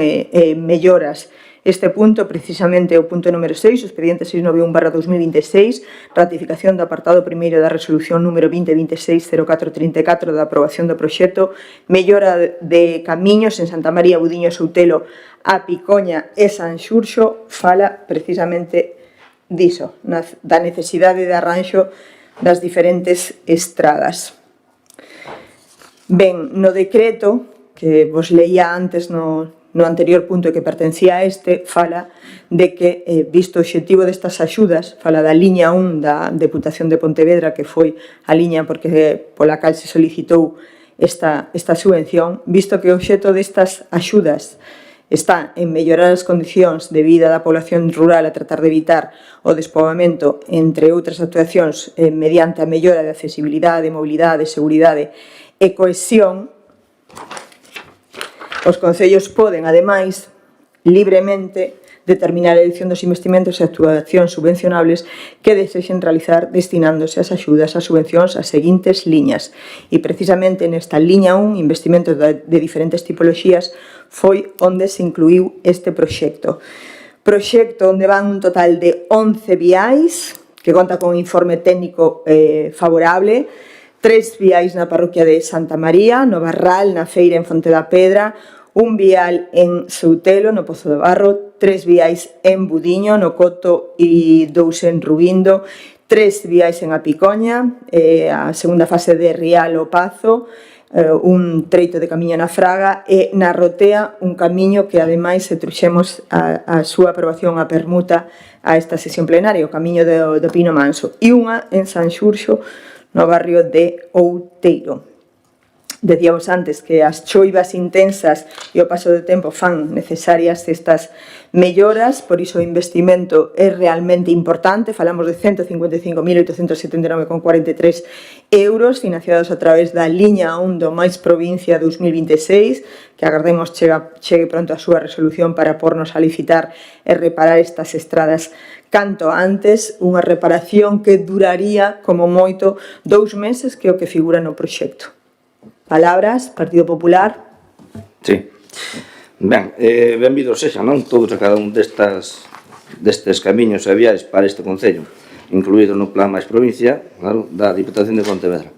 melloras. Este punto, precisamente o punto número 6, o expediente 691/2026, ratificación do apartado primeiro da resolución número 2026-0434 da aprobación do proxecto mellora de camiños en Santa María, Budiño, Soutelo, a Picoña e San Xurxo, fala precisamente diso, da necesidade de arranxo das diferentes estradas. Ben, no decreto, que vos leía antes no anterior punto que pertencía a este, fala de que, visto o obxectivo destas axudas, fala da liña 1 da Deputación de Pontevedra, que foi a liña pola cal se solicitou esta subvención, visto que o obxecto destas axudas está en mellorar as condicións de vida da población rural a tratar de evitar o despoboamento, entre outras actuacións, mediante a mellora de accesibilidade, mobilidade, seguridade e cohesión, os concellos poden, ademais, libremente determinar a elección dos investimentos e actuacións subvencionables que desexen realizar destinándose as axudas, as subvencións, as seguintes liñas. E precisamente nesta liña 1, investimentos de diferentes tipoloxías, foi onde se incluiu este proxecto. Proxecto onde van un total de 11 viais, que conta con un informe técnico favorable, 3 viais na parroquia de Santa María, no Barral, na Feira en Fonte da Pedra, un vial en Soutelo, no Pozo do Barro, 3 viais en Budiño, no Coto e 2 en Rubindo, 3 viais en Apicoña, a segunda fase de Rial o Pazo, un treito de camiño na Fraga e na Rotea un camiño que ademais se truxemos a súa aprobación a permuta a esta sesión plenaria, o camiño do Pino Manso, e unha en San Xurxo, no barrio de Outeiro. Decíamos antes que as choivas intensas e o paso do tempo fan necesarias estas melloras, por iso o investimento é realmente importante. Falamos de 155.879,43 euros financiados a través da liña 1 do Mais Provincia 2026, que agardemos chegue pronto a súa resolución para pornos a licitar e reparar estas estradas canto antes, unha reparación que duraría como moito 2 meses, que é o que figura no proxecto. Palabras, Partido Popular. Sí. Ben, benvidos sexan, non? Todos e cada un destes camiños e viais para este Concello, incluído no Plan Mais Provincia, claro, da Diputación de Pontevedra.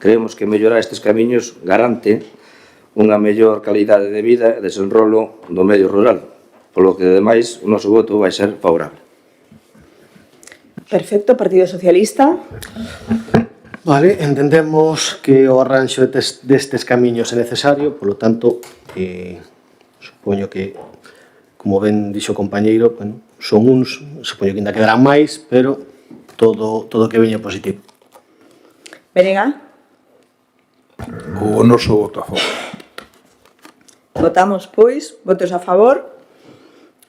Creemos que mellorar estes camiños garante unha mellor calidade de vida e desenrolo do medio rural, polo que, ademais, o noso voto vai ser favorable. Perfecto, Partido Socialista. Vale, entendemos que o arranxo destes camiños é necesario, polo tanto, supoño que, como ben dixo o compañeiro, bueno, son uns, supoño que ainda quedarán máis, pero todo que veña positivo. Benega. O noso voto a favor. Votamos, pois, votos a favor,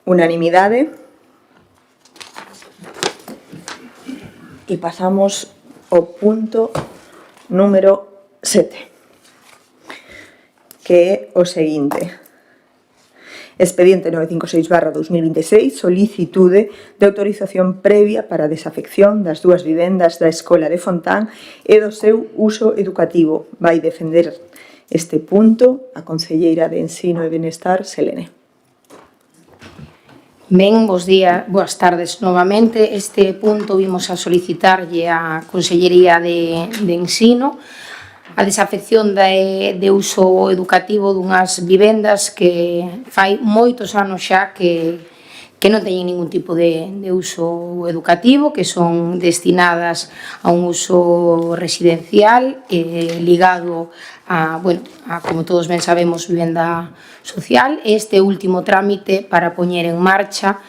unanimidade. E pasamos ao punto número 7, que é o seguinte. Expediente 956/2026, solicitude de autorización previa para a desafección das 2 vivendas da Escola de Fontán e do seu uso educativo. Vai defender este punto a concelleira de Ensino e Benestar, Selene. Ben, boas tardes novamente. Este punto vimos a solicitarlle á Consellería de Ensino a desafección de uso educativo dunhas vivendas que fai moitos anos xa que non teñen ningún tipo de uso educativo, que son destinadas a un uso residencial ligado a, como todos ben sabemos, vivenda social. Este último trámite para poñer en marcha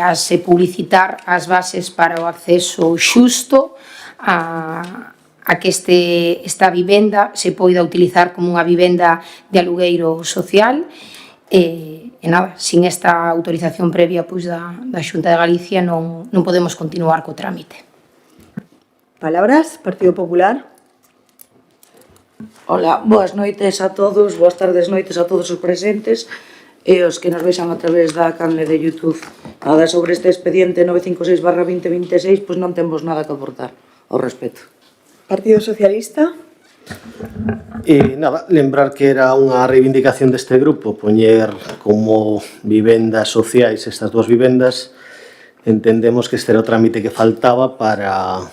a se publicitar as bases para o acceso xusto a que esta vivenda se poida utilizar como unha vivenda de alugueiro social. E nada, sin esta autorización previa da Xunta de Galicia non podemos continuar co trámite. Palabras, Partido Popular. Ola, boas noites a todos, boas tardes noites a todos os presentes e os que nos vexan a través da canle de YouTube. Nada, sobre este expediente 956/2026, pois non temos nada que aportar ao respecto. Partido Socialista. E nada, lembrar que era unha reivindicación deste grupo poñer como vivendas sociais estas 2 vivendas. Entendemos que este era o trámite que faltaba para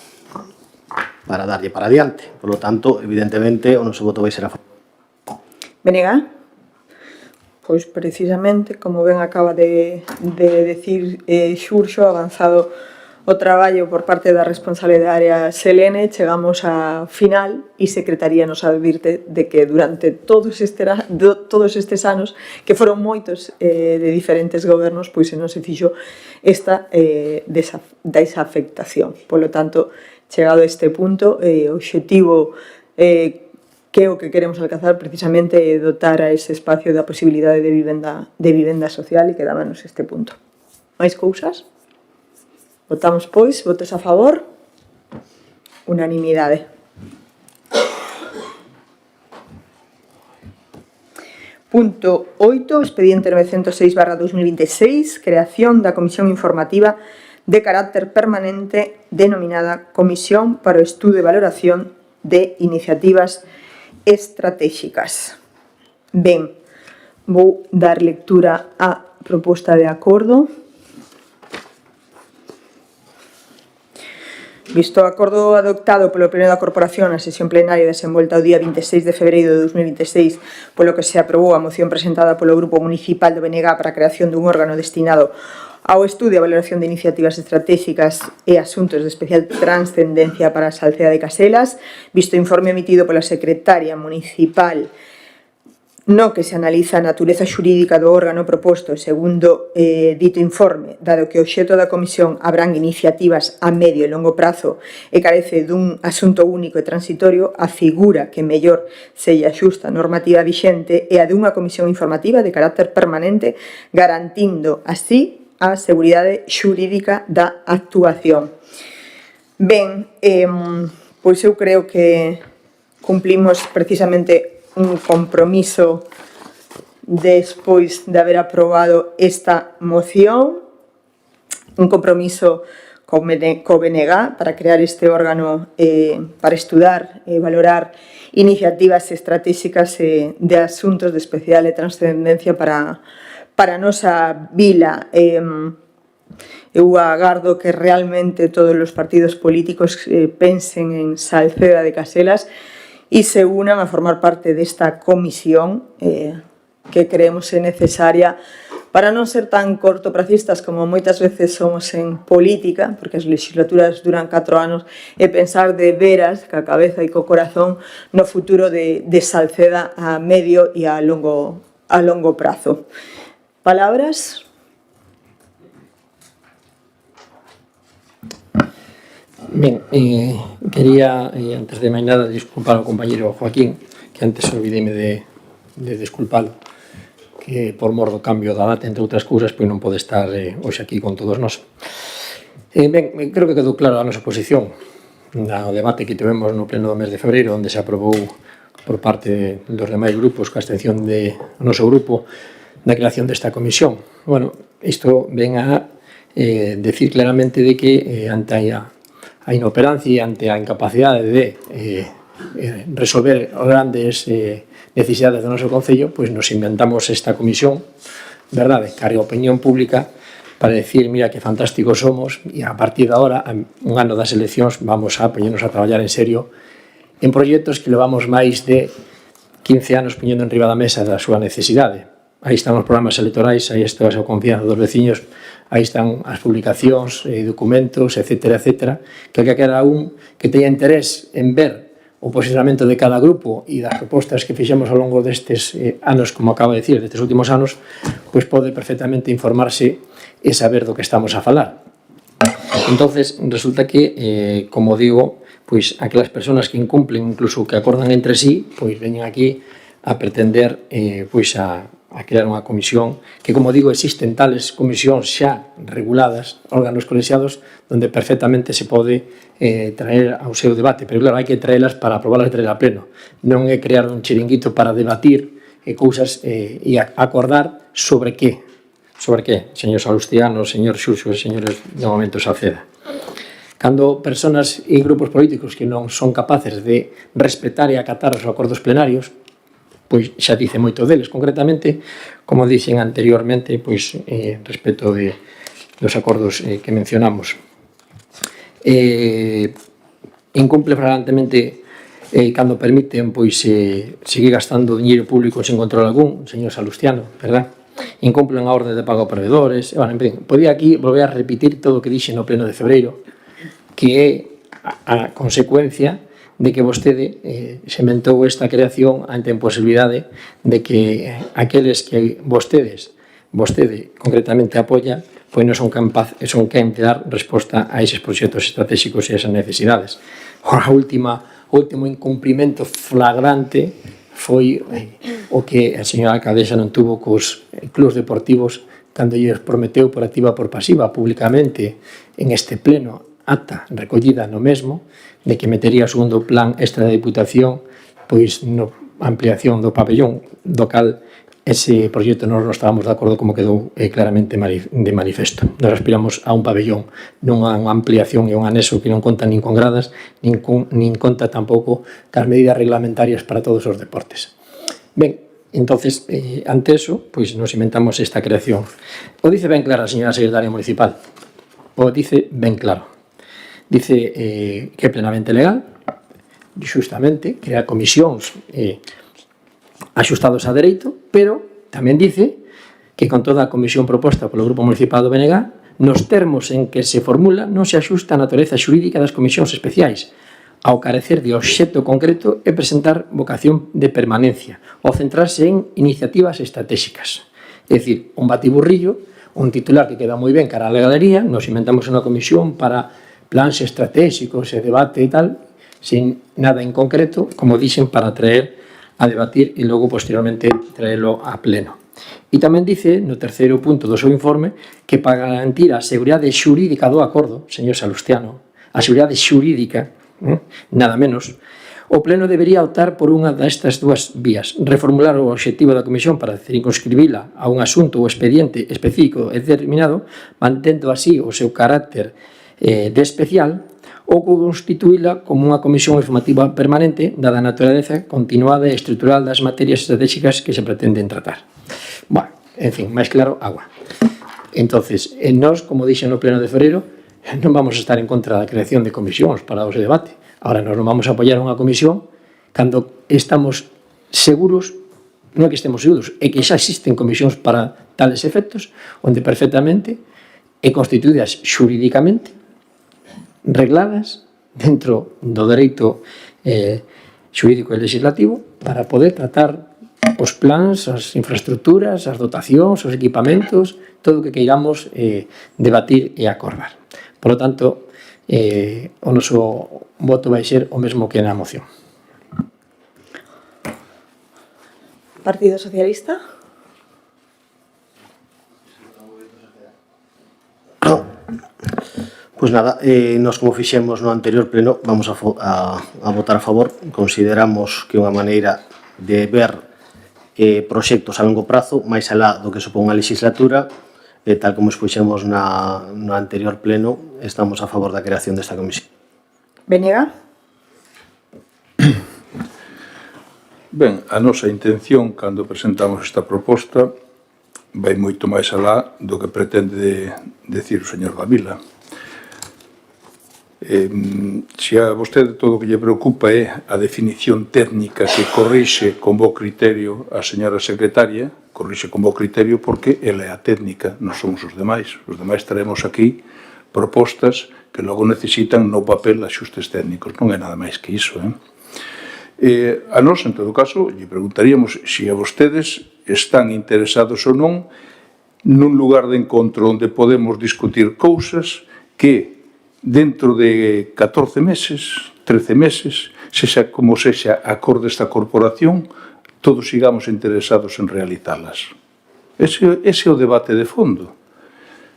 darlle para adiante. Por lo tanto, evidentemente, o noso voto vai ser a favor. Benega. Pois precisamente, como ben acaba de decir Xurxo, avanzado o traballo por parte da responsable da área Selene, chegamos a final e Secretaría nos advirte de que durante todos estes anos, que foron moitos de diferentes gobernos, pois non se fixo esta desafectación. Polo tanto, chegado a este punto, o obxectivo que é o que queremos alcanzar precisamente é dotar a ese espacio da posibilidade de vivenda social e quedábanos este punto. Mais cousas? Votamos, pois, votos a favor. Unanimidade. Punto 8, expediente 906/2026, creación da Comisión Informativa de carácter permanente denominada Comisión para o Estudo e Valoración de Iniciativas Estratégicas. Ben, vou dar lectura á proposta de acordo. Visto o acordo adoptado polo Pleno da Corporación na sesión plenaria desenvolta o día 26 de febreiro de 2026, polo que se aprobou a moción presentada polo Grupo Municipal do BNG para a creación dun órgano destinado ao estudio e valoración de iniciativas estratégicas e asuntos de especial transcendencia para a Salceda de Caselas, visto o informe emitido pola Secretaria Municipal no que se analiza a natureza xurídica do órgano proposto e segundo dito informe, dado que o obxecto da comisión abrangue iniciativas a medio e longo prazo e carece dun asunto único e transitorio, a figura que mellor se lle axusta a normativa vixente é a dunha comisión informativa de carácter permanente, garantindo así a seguridade xurídica da actuación. Ben, pois eu creo que cumplimos precisamente un compromiso despois de haber aprobado esta moción, un compromiso co BNG para crear este órgano para estudar e valorar iniciativas estratégicas de asuntos de especial e transcendencia para a nosa vila. Eu agardo que realmente todos os partidos políticos pensen en Salceda de Caselas e se unan a formar parte desta comisión que creemos é necesaria para non ser tan cortopracistas como moitas veces somos en política, porque as legislaturas duran 4 anos, e pensar de veras, ca cabeza e co corazón, no futuro de Salceda a medio e a longo prazo. Palabras? Ben, quería, antes de máis nada, disculpar ao compañero Joaquín, que antes olvidéme de disculpalo, que por mor do cambio da data, entre outras cousas, pois non pode estar hoxe aquí con todos nós. Ben, creo que quedou claro a nosa posición no debate que tivemos no pleno do mes de febreiro, onde se aprobou por parte dos demais grupos, coa abstención do noso grupo, da creación desta comisión. Bueno, isto ven a decir claramente de que ante a inoperancia e ante a incapacidade de resolver grandes necesidades do noso Concello, pois nos inventamos esta comisión, verdade, cara a opinión pública, para decir, mira que fantásticos somos, e a partir de agora, un ano das eleccións, vamos a poñernos a traballar en serio en proxectos que levamos máis de 15 anos poñendo en riba da mesa da súa necesidade. Aí están os programas electorais, aí está a confianza dos veciños, aí están as publicacións, documentos, etcétera, etcétera, que cada un que teña interés en ver o posicionamento de cada grupo e das propostas que fixemos ao longo destes anos, como acaba de decir, destes últimos anos, pois pode perfectamente informarse e saber do que estamos a falar. Entonces, resulta que, como digo, pois aquelas persoas que incumplen, incluso que acordan entre sí, pois veñen aquí a pretender pois a crear unha comisión que, como digo, existen tales comisións xa reguladas, órganos colexiados, onde perfectamente se pode traer ao seu debate, pero claro, hai que traelas para aprobalas e traer a pleno, non é crear un chiringuito para debatir cousas e acordar sobre que, señor Salustiano, señor Xuxo e señores de momento Salceda. Cando persoas e grupos políticos que non son capaces de respetar e acatar os acordos plenarios, pois xa dice moito deles, concretamente, como dixen anteriormente, pois respecto dos acordos que mencionamos. Incumple flagrantemente cando permiten pois seguir gastando diñeiro público sin control algún, señor Salustiano, verdad? incumplen a orde de pago a proveedores. Bueno, en fin, podía aquí volver a repetir todo o que dixe no pleno de febreiro, que é a consecuencia de que vostede sementou esta creación ante a imposibilidade de que aqueles que vostede concretamente apoia, pois non son quen de dar resposta a eses proxectos estratégicos e a esas necesidades. O último incumprimento flagrante foi o que a señora alcaldesa non tuvo cos clubs deportivos cando lles prometeu por activa por pasiva públicamente en este pleno acta recollida no mesmo de que metería o segundo plan extra de diputación pois no ampliación do pabellón do cal ese proxecto non estábamos de acordo como quedou claramente de manifesto. Nos aspiramos a un pabellón, non a unha ampliación e un anexo que non conta nin con gradas, nin conta tampouco cas medidas reglamentarias para todos os deportes. Ben, entonces, ante eso, pois nos inventamos esta creación. O dice ben clara a señora secretaria municipal, o dice ben claro. Dice que é plenamente legal, xustamente, crea comisións axustados a dereito, pero tamén dice que con toda a comisión proposta polo Grupo Municipal do BNG, nos termos en que se formula non se axusta a natureza xurídica das comisións especiais, ao carecer de obxecto concreto e presentar vocación de permanencia, ou centrarse en iniciativas estratégicas. É dicir, un batiburrillo, un titular que queda moi ben cara á legalería, nos inventamos unha comisión para plans estratégicos e debate e tal, sin nada en concreto, como dixen, para traer a debatir e logo posteriormente traerlo a pleno. E tamén dice, no terceiro punto do seu informe, que para garantir a seguridade xurídica do acordo, señor Salustiano, a seguridade xurídica, nada menos, o pleno debería optar por unha destas dúas vías, reformular o obxectivo da comisión para circunscribila a un asunto ou expediente específico e determinado, mantendo así o seu carácter de especial, ou constituíla como unha comisión informativa permanente dada a naturaleza continuada e estrutural das materias estratégicas que se pretenden tratar. Bueno, en fin, máis claro, agua. Entonces, nós, como dixen no pleno de febreiro, non vamos a estar en contra da creación de comisións para o debate. Ahora, nós non vamos a apoiar unha comisión cando estamos seguros, non é que estemos seguros, é que xa existen comisións para tales efectos, onde perfectamente e constituídas xurídicamente regladas dentro do dereito xurídico e legislativo para poder tratar os plans, as infraestructuras, as dotacións, os equipamentos, todo o que queiramos debatir e acordar. Por lo tanto, o noso voto vai ser o mesmo que na moción. Partido Socialista? Pois nada, nós como fixemos no anterior pleno vamos a votar a favor. Consideramos que é unha maneira de ver proxectos a longo prazo, máis alá do que supón a legislatura, e tal como expuxemos no anterior pleno, estamos a favor da creación desta comisión. Benega? Ben, a nosa intención, cando presentamos esta proposta, vai moito máis alá do que pretende decir o señor Davila. Se a vostede todo o que lle preocupa é a definición técnica que corrixe con bo criterio a señora secretaria, corrixe con bo criterio porque ela é a técnica, non somos os demais. Os demais traemos aquí propostas que logo necesitan no papel axustes técnicos, non é nada máis que iso. A nós, en todo caso, lle preguntaríamos se a vostedes están interesados ou non nun lugar de encontro onde podemos discutir cousas que dentro de 14 meses, 13 meses, sexa como sexa a cor desta corporación, todos sigamos interesados en realizalas. Ese é o debate de fondo.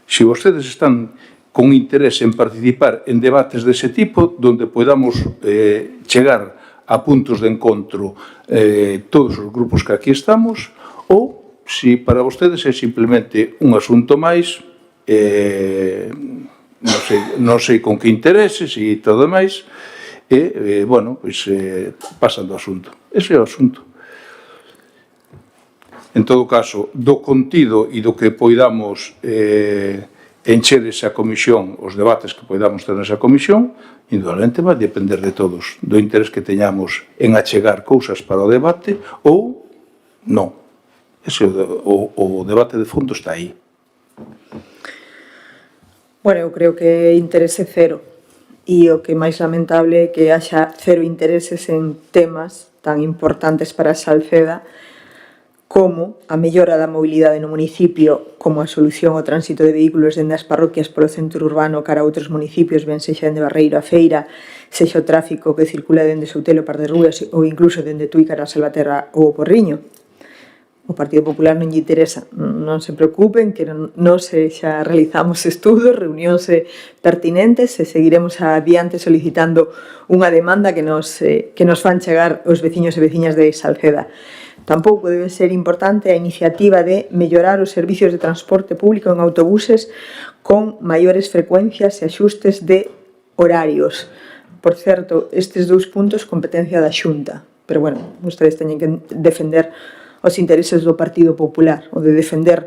Se vostedes están con interés en participar en debates dese tipo, donde podamos chegar a puntos de encontro todos os grupos que aquí estamos, ou se para vostedes é simplemente un asunto máis, non sei con que intereses e todo máis, e, bueno, pois pasan do asunto. Ese é o asunto. En todo caso, do contido e do que poidamos encher esa comisión, os debates que poidamos ter nesa comisión, indudablemente vai depender de todos, do interés que teñamos en achegar cousas para o debate ou non. o debate de fondo está aí. Bueno, eu creo que interese cero. E o que é máis lamentable é que haxa cero intereses en temas tan importantes para a Salceda como a mellora da mobilidade no municipio, como a solución ao tránsito de vehículos dende as parroquias polo centro urbano cara a outros municipios, ben sexa dende Barreiro a Feira, sexa o tráfico que circula dende Soutelo a Par de Rúas ou incluso dende Tui cara a Salvaterra ou o Porriño. O Partido Popular non lle interesa, non se preocupen que non se xa realizamos estudos, reunións pertinentes e seguiremos adiante solicitando unha demanda que nos fan chegar os veciños e veciñas de Salceda. Tampouco debe ser importante a iniciativa de mellorar os servicios de transporte público en autobuses con maiores frecuencias e axustes de horarios. Por certo, estes dous puntos competencia da Xunta, pero bueno, ustedes teñen que defender os intereses do Partido Popular, ou de defender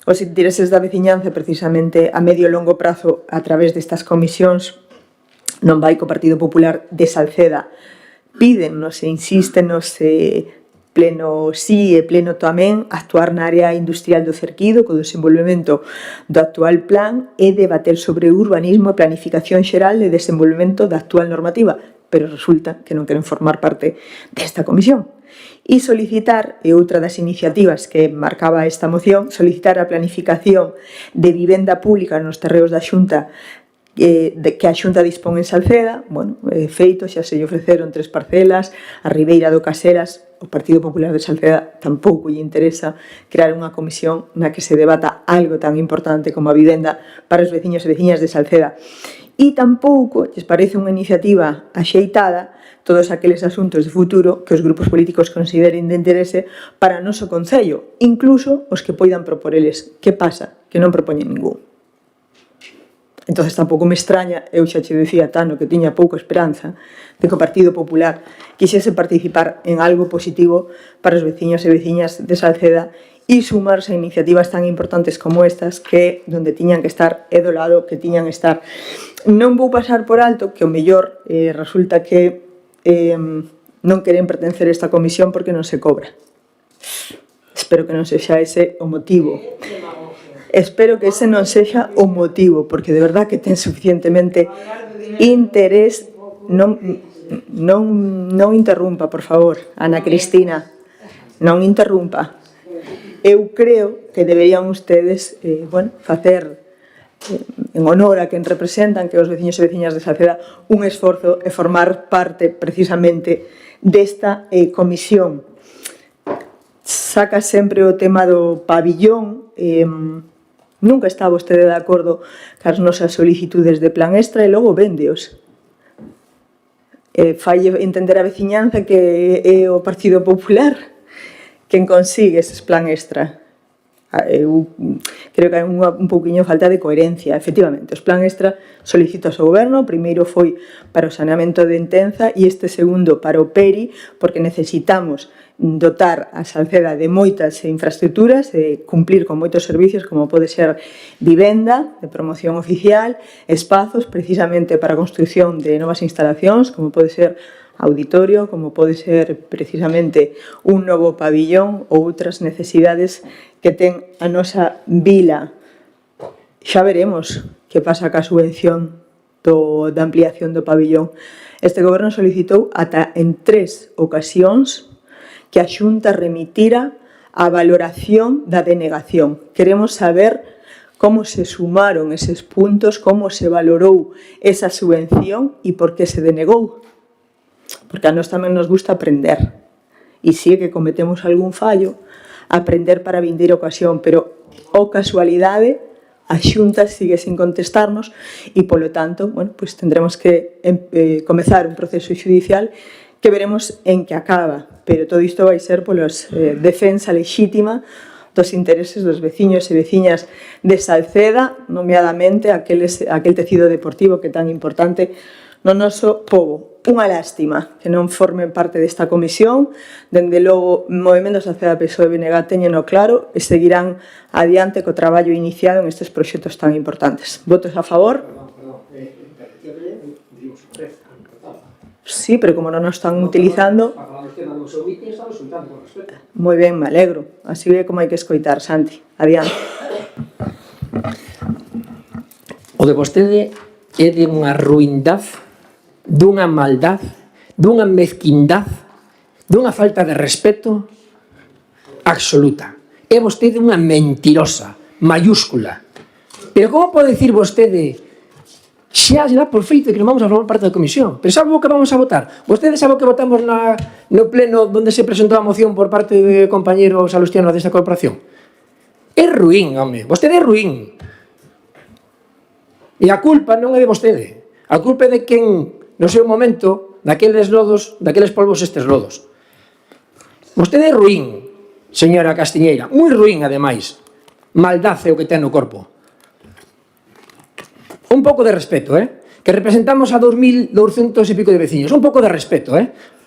os intereses da veciñanza precisamente a medio e longo prazo a través destas comisións. Non vai co Partido Popular de Salceda, pídennos e insístenos pleno sí e pleno tamén actuar na área industrial do Cerquido co desenvolvemento do actual plan e debater sobre urbanismo e planificación xeral de desenvolvemento da actual normativa, pero resulta que non queren formar parte desta comisión. E solicitar, e outra das iniciativas que marcaba esta moción, solicitar a planificación de vivenda pública nos terreos da Xunta que a Xunta dispón en Salceda. Bueno, feito, xa se lle ofreceron 3 parcelas, a Ribeira do Caseras. O Partido Popular de Salceda tampouco lle interesa crear unha comisión na que se debata algo tan importante como a vivenda para os veciños e veciñas de Salceda. E tampouco lles parece unha iniciativa axeitada todos aqueles asuntos de futuro que os grupos políticos consideren de interese para o noso concello, incluso os que poidan propor eles. Que pasa? Que non propoñen ningún. Entonces tampouco me extraña, eu xa che decía, Tano, que tiña pouca esperanza de que o Partido Popular quixese participar en algo positivo para os veciños e veciñas de Salceda e sumarse a iniciativas tan importantes como estas que donde tiñan que estar é do lado que tiñan que estar. Non vou pasar por alto que o mellor resulta que non queren pertencer a esta comisión porque non se cobra. Espero que non sexa ese o motivo. Espero que ese non sexa o motivo, porque de verdad que ten suficientemente interés. Non interrumpa, por favor, Ana Cristina. Non interrumpa. Eu creo que deberían ustedes facer en honor a quen representan, que os veciños e veciñas de Salceda, un esforzo e formar parte precisamente desta comisión. Saca sempre o tema do pabillón. Nunca está vostede de acordo cas nosas solicitudes de plan extra e logo véndeos. Fai entender a veciñanza que é o Partido Popular quen consigue eses plan extra. Eu creo que hai un pouquiño falta de coherencia. Efectivamente, os plan extra solicitos ao goberno. O primeiro foi para o saneamento de Entenza e este segundo para o PERI, porque necesitamos dotar a Salceda de moitas infraestructuras, cumplir con moitos servicios como pode ser vivenda, de promoción oficial, espazos precisamente para a construción de novas instalacións, como pode ser auditorio, como pode ser precisamente un novo pabillón ou outras necesidades que ten a nosa vila. Xa veremos que pasa ca subvención da ampliación do pabillón. Este goberno solicitou ata en 3 ocasións que a Xunta remitira a valoración da denegación. Queremos saber como se sumaron eses puntos, como se valorou esa subvención e por que se denegou. Porque a nós tamén nos gusta aprender. E si é que cometemos algún fallo, aprender para a vindeira ocasión, pero, o casualidade, a Xunta sigue sin contestarnos e, polo tanto, tendremos que comezar un proceso judicial que veremos en que acaba, pero todo isto vai ser pola defensa lexítima dos intereses dos veciños e veciñas de Salceda, nomeadamente aquel tecido deportivo que é tan importante no noso pobo. Unha lástima que non formen parte desta comisión. Dende logo, Movemento Salceda PSOE e BNG teñeno claro e seguirán adiante co traballo iniciado en estes proxectos tan importantes. Votos a favor? Sí, pero como non nos están utilizando, vostede no seu mitin estamos escoitando con respeto. Moi ben, me alegro. Así é como hai que escoitar, Santi. Adiante. O de vostede é de unha ruindad, dunha maldad, dunha mezquindad, dunha falta de respeto absoluta. É vostede unha mentirosa, mayúscula. Pero como pode dicir vostede xa se dá por feito que non vamos a formar parte da comisión? Pero sabe o que vamos a votar? Vostede sabe o que votamos no pleno onde se presentou a moción por parte de compañeros salustianos desta corporación? É ruín, home. Vostede é ruín. E a culpa non é de vostede. A culpa é de quen, no seu momento, daqueles lodos, daqueles polvos estes lodos. Vostede é ruín, señora Castiñeira. Moi ruín, ademais. Maldad é o que ten no corpo. Un pouco de respeto, que representamos a 2.200 e pico de veciños. Un pouco de respeto,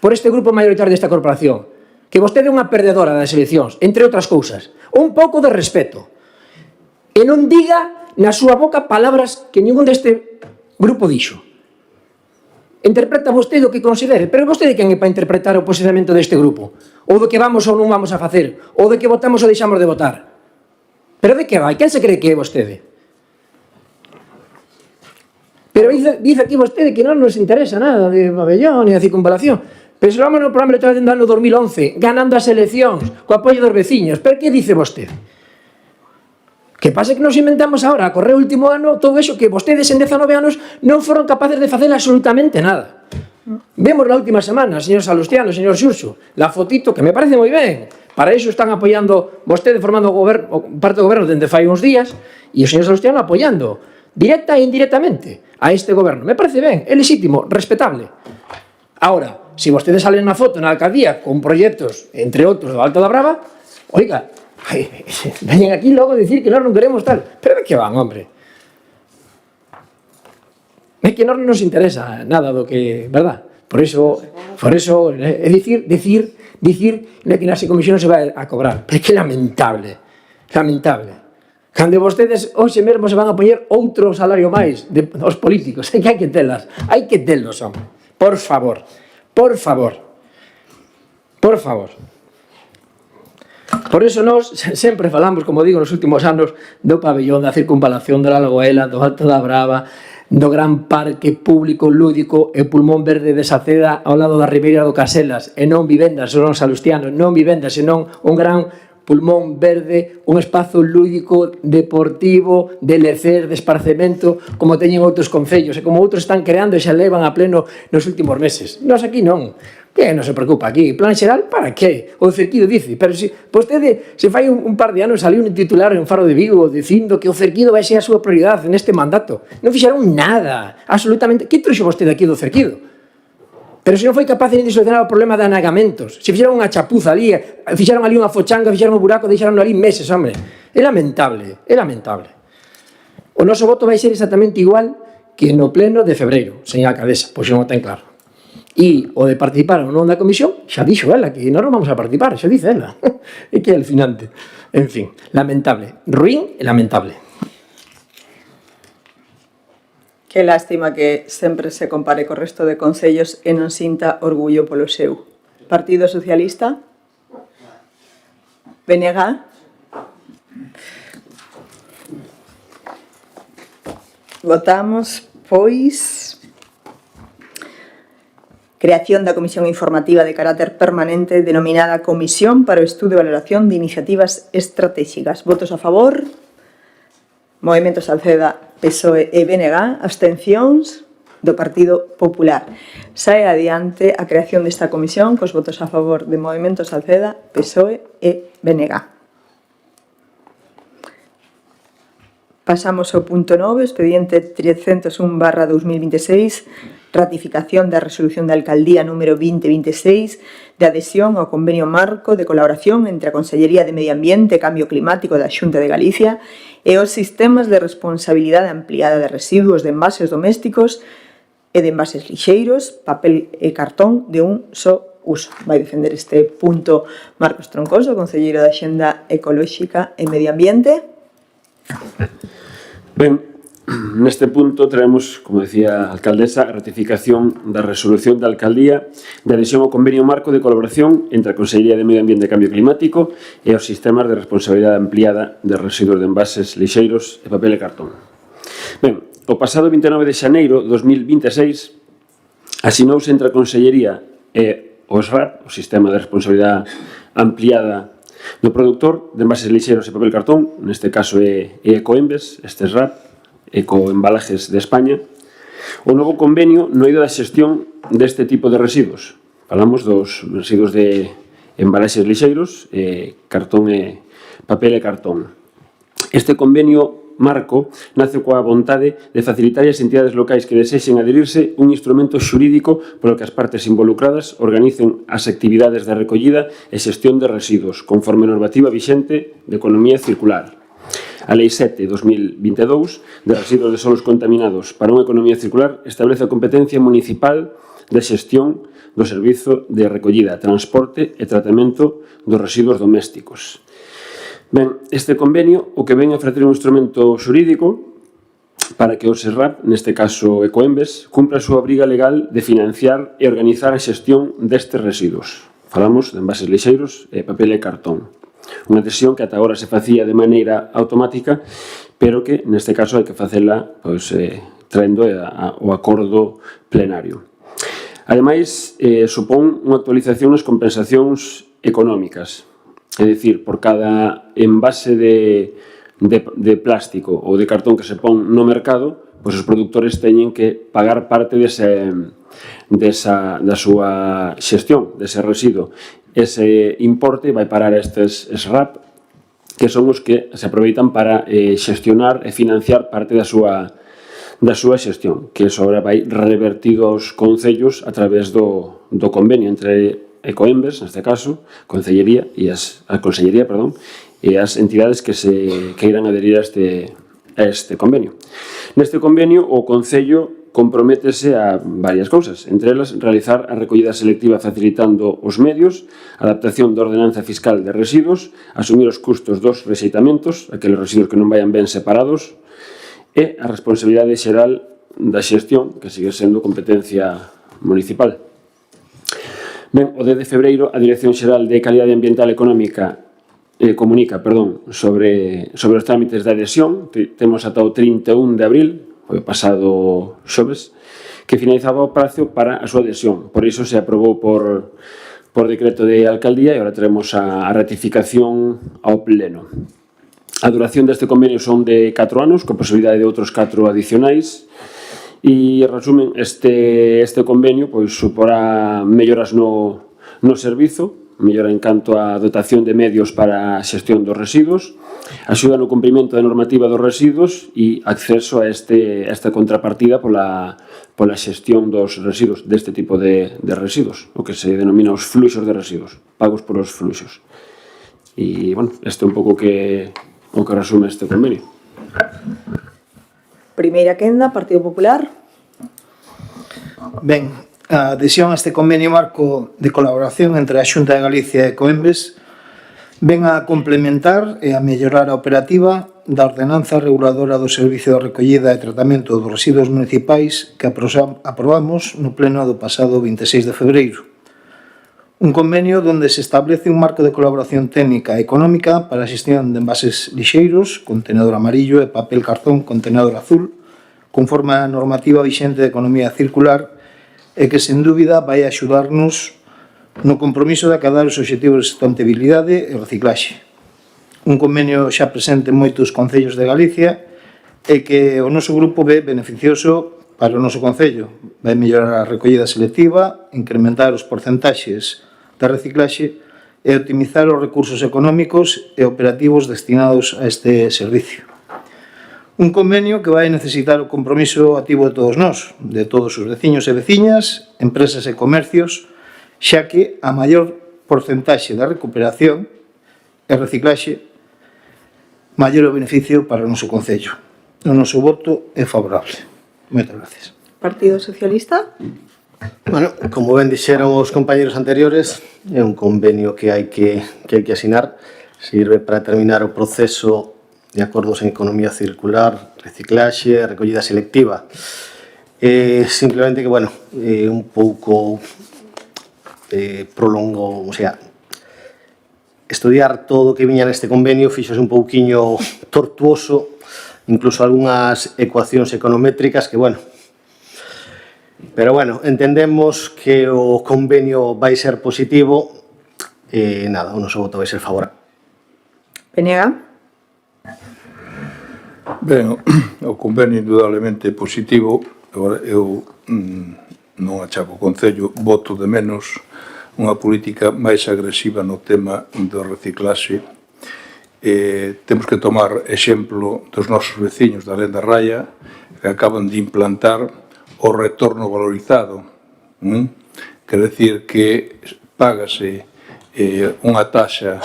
por este grupo mayoritario desta corporación. Que vostede é unha perdedora das eleccións, entre outras cousas. Un pouco de respeto. E non diga na súa boca palabras que ningún deste grupo dixo. Interpreta vostede o que considere, pero vostede quen é para interpretar o posicionamento deste grupo? Ou do que vamos ou non vamos a facer? Ou de que votamos ou deixamos de votar? Pero de que vai? Quen se cree que é vostede? Pero dice aquí vostede que non nos interesa nada de pabellón ni de circunvalación. Pero se vamos no programa electoral do ano 2011, ganando as eleccións, co apoio dos veciños. Pero que dice vostede? Que pasa que nos inventamos agora, a correr o último ano, todo eso que vostedes en 19 anos non foron capaces de facer absolutamente nada. Vemos na última semana, señor Salustiano, señor Xurxo, la fotito, que me parece moi ben. Para iso están apoiando vostedes formando parte do goberno dende fai uns días, e o señor Salustiano apoiando, directa e indirectamente, a este goberno. Me parece ben, é legítimo, respetable. Ahora, se vostedes salen na foto na alcaldía con proxectos, entre outros, do Alto da Brava, oiga, veñen aquí logo a dicir que nós non queremos tal. Pero de que van, hombre? É que non nos interesa nada do que, verdad? Por eso, é dicir que na comisión se vai a cobrar. Pero é que é lamentable, lamentable. Cando vostedes hoxe mesmo se van a poñer outro salario máis dos políticos, é que hai que telas, hai que telos, hombre. Por favor, por favor, por favor. Por iso nós sempre falamos, como digo, nos últimos anos do pabellón, da circunvalación da Lagoela, do Alto da Brava, do gran parque público lúdico e pulmón verde de Saceda ao lado da Ribeira do Caselas, e non vivendas, senón Salustiano, non vivendas, senón un gran pulmón verde, un espazo lúdico, deportivo, de lecer, de esparcemento, como teñen outros concellos, e como outros están creando e xa levan a pleno nos últimos meses. Nós aquí non. Que non se preocupa aquí, plan xeral, para que? O Cerquido dice, pero se vostede se fai un par de anos saliu un titular en Faro de Vigo dicindo que o Cerquido vai ser a súa prioridade neste mandato. Non fixeron nada, absolutamente. Que trouxo vostede aquí do Cerquido? Pero se non foi capaz de solucionar o problema de anegamentos, se fixeron unha chapuza ali, fixeron ali unha fochanga, fixeron un buraco, deixaron ali meses, hombre. É lamentable, é lamentable. O noso voto vai ser exactamente igual que no pleno de febreiro, señora alcaldesa, pois non o ten claro. E o de participar ou non da comisión, xa dixo ela que non vamos a participar, xa dice ela. É que é alucinante. En fin, lamentable. Ruín e lamentable. Que lástima que sempre se compare co resto de concellos e non sinta orgullo polo seu. Partido Socialista? BNG? Votamos, pois... Creación da Comisión Informativa de Carácter Permanente denominada Comisión para o Estudo e Valoración de Iniciativas Estratégicas. Votos a favor. Movemento Salceda, PSOE e BNG. Abstencións do Partido Popular. Sae adiante a creación desta comisión cos votos a favor de Movemento Salceda, PSOE e BNG. Pasamos ao punto 9, expediente 301/2026, ratificación da resolución da Alcaldía número 2026 de adhesión ao convenio marco de colaboración entre a Consellería de Medio Ambiente e Cambio Climático da Xunta de Galicia e os sistemas de responsabilidade ampliada de residuos de envases domésticos e de envases lixeiros, papel e cartón de un só uso. Vai defender este punto Marcos Troncoso, concelleiro da Xenda Ecolóxica e Medio Ambiente. Ben, neste punto traemos, como decía a alcaldesa, a ratificación da resolución da alcaldía de adhesión ao convenio marco de colaboración entre a Consellería de Medio Ambiente e Cambio Climático e os sistemas de responsabilidade ampliada de residuos de envases lixeiros e papel e cartón. Ben, o pasado 29 de xaneiro de 2026 asinouse entre a Consellería e o SRAP, o Sistema de Responsabilidade Ampliada do Produtor de Envases Lixeiros e Papel e Cartón, neste caso é Ecoembes, este SRAP, Ecoembalajes de España, o novo convenio no eido da xestión deste tipo de residuos. Falamos dos residuos de embalaxes lixeiros, cartón e papel e cartón. Este convenio marco nace coa vontade de facilitar as entidades locais que desexen adherirse un instrumento xurídico polo que as partes involucradas organicen as actividades de recollida e xestión de residuos conforme a normativa vixente de economía circular. A Lei 7/2022 de residuos de solos contaminados para unha economía circular establece a competencia municipal de xestión do servizo de recollida, transporte e tratamento dos residuos domésticos. Ben, este convenio o que ven a ofrecer un instrumento xurídico para que o SERRAP, neste caso Ecoembes, cumpra a súa obriga legal de financiar e organizar a xestión destes residuos. Falamos de envases lixeiros e papel e cartón. Unha adhesión que ata agora se facía de maneira automática, pero que neste caso hai que facela traendo o acordo plenario. Ademais, supón unha actualización nas compensacións económicas, é dicir, por cada envase de plástico ou de cartón que se pon no mercado, pois os produtores teñen que pagar parte da súa xestión, dese residuo. Ese importe vai parar a estes SRAP, que son os que se aproveitan para xestionar e financiar parte da súa xestión, que eso agora vai revertido aos concellos a través do convenio entre Ecoembes, neste caso, a Consellería e as entidades que se queiran adherir a este convenio. Neste convenio, o Concello comprométese a varias cousas, entre elas realizar a recollida selectiva facilitando os medios, adaptación da ordenanza fiscal de residuos, asumir os custos dos rexeitamentos, aqueles residuos que non vayan ben separados, e a responsabilidade xeral da xestión, que sigue sendo competencia municipal. Ben, o 10 de febreiro, a Dirección Xeral de Calidade Ambiental Económica comunica sobre os trámites de adhesión. Temos ata o 31 de abril, foi o pasado xoves, que finalizaba o prazo para a súa adhesión. Por iso se aprobou por decreto de alcaldía e agora teremos a ratificación ao pleno. A duración deste convenio son de 4 anos, con posibilidade de outros 4 adicionais, e, resumen, este convenio suporá melloras no servizo, mellora en canto á dotación de medios para a xestión dos residuos, axuda no cumprimento da normativa dos residuos e acceso a esta contrapartida pola xestión dos residuos, deste tipo de residuos, o que se denomina os fluxos de residuos, pagos por os fluxos. E, bueno, este é un pouco o que resume este convenio. Primeira quenda, Partido Popular. Ben, a adhesión a este convenio marco de colaboración entre a Xunta de Galicia e Ecoembes ven a complementar e a mellorar a operativa da ordenanza reguladora do Servicio de Recollida e Tratamento dos Residuos Municipais que aprobamos no pleno do pasado 26 de febreiro. Un convenio onde se establece un marco de colaboración técnica e económica para a xestión de envases lixeiros, contenedor amarillo e papel cartón, contenedor azul, conforme a normativa vixente de economía circular e que, sen dúbida, vai axudarnos no compromiso de acadar os obxectivos de sustentabilidade e reciclaxe. Un convenio xa presente en moitos concellos de Galicia e que o noso grupo ve beneficioso para o noso concello. Vai mellorar a recollida selectiva, incrementar os porcentaxes de reciclaxe e optimizar os recursos económicos e operativos destinados a este servicio. Un convenio que vai necesitar o compromiso activo de todos nós, de todos os veciños e veciñas, empresas e comercios, xa que a maior porcentaxe da recuperación e reciclaxe maior o beneficio para o noso concello. O noso voto é favorable. Moitas gracias. Partido Socialista. Bueno, como ben dixeron os compañeros anteriores, é un convenio que hai que asinar. Sirve para terminar o proceso de acordos en economía circular, reciclaxe e recollida selectiva. Simplemente que, bueno, un pouco prolongo, o sea, estudiar todo o que viña neste convenio fixose un pouquiño tortuoso, incluso algunhas ecuacións econométricas que, bueno, pero, bueno, entendemos que o convenio vai ser positivo e, nada, o noso voto vai ser favorable. Benega? Ben, o convenio indudablemente é positivo. Agora, eu non achaco o Concello, voto de menos unha política máis agresiva no tema do reciclaxe. Temos que tomar exemplo dos nosos veciños da Lenda Raya, que acaban de implantar o retorno valorizado. Quer decir que págase unha taxa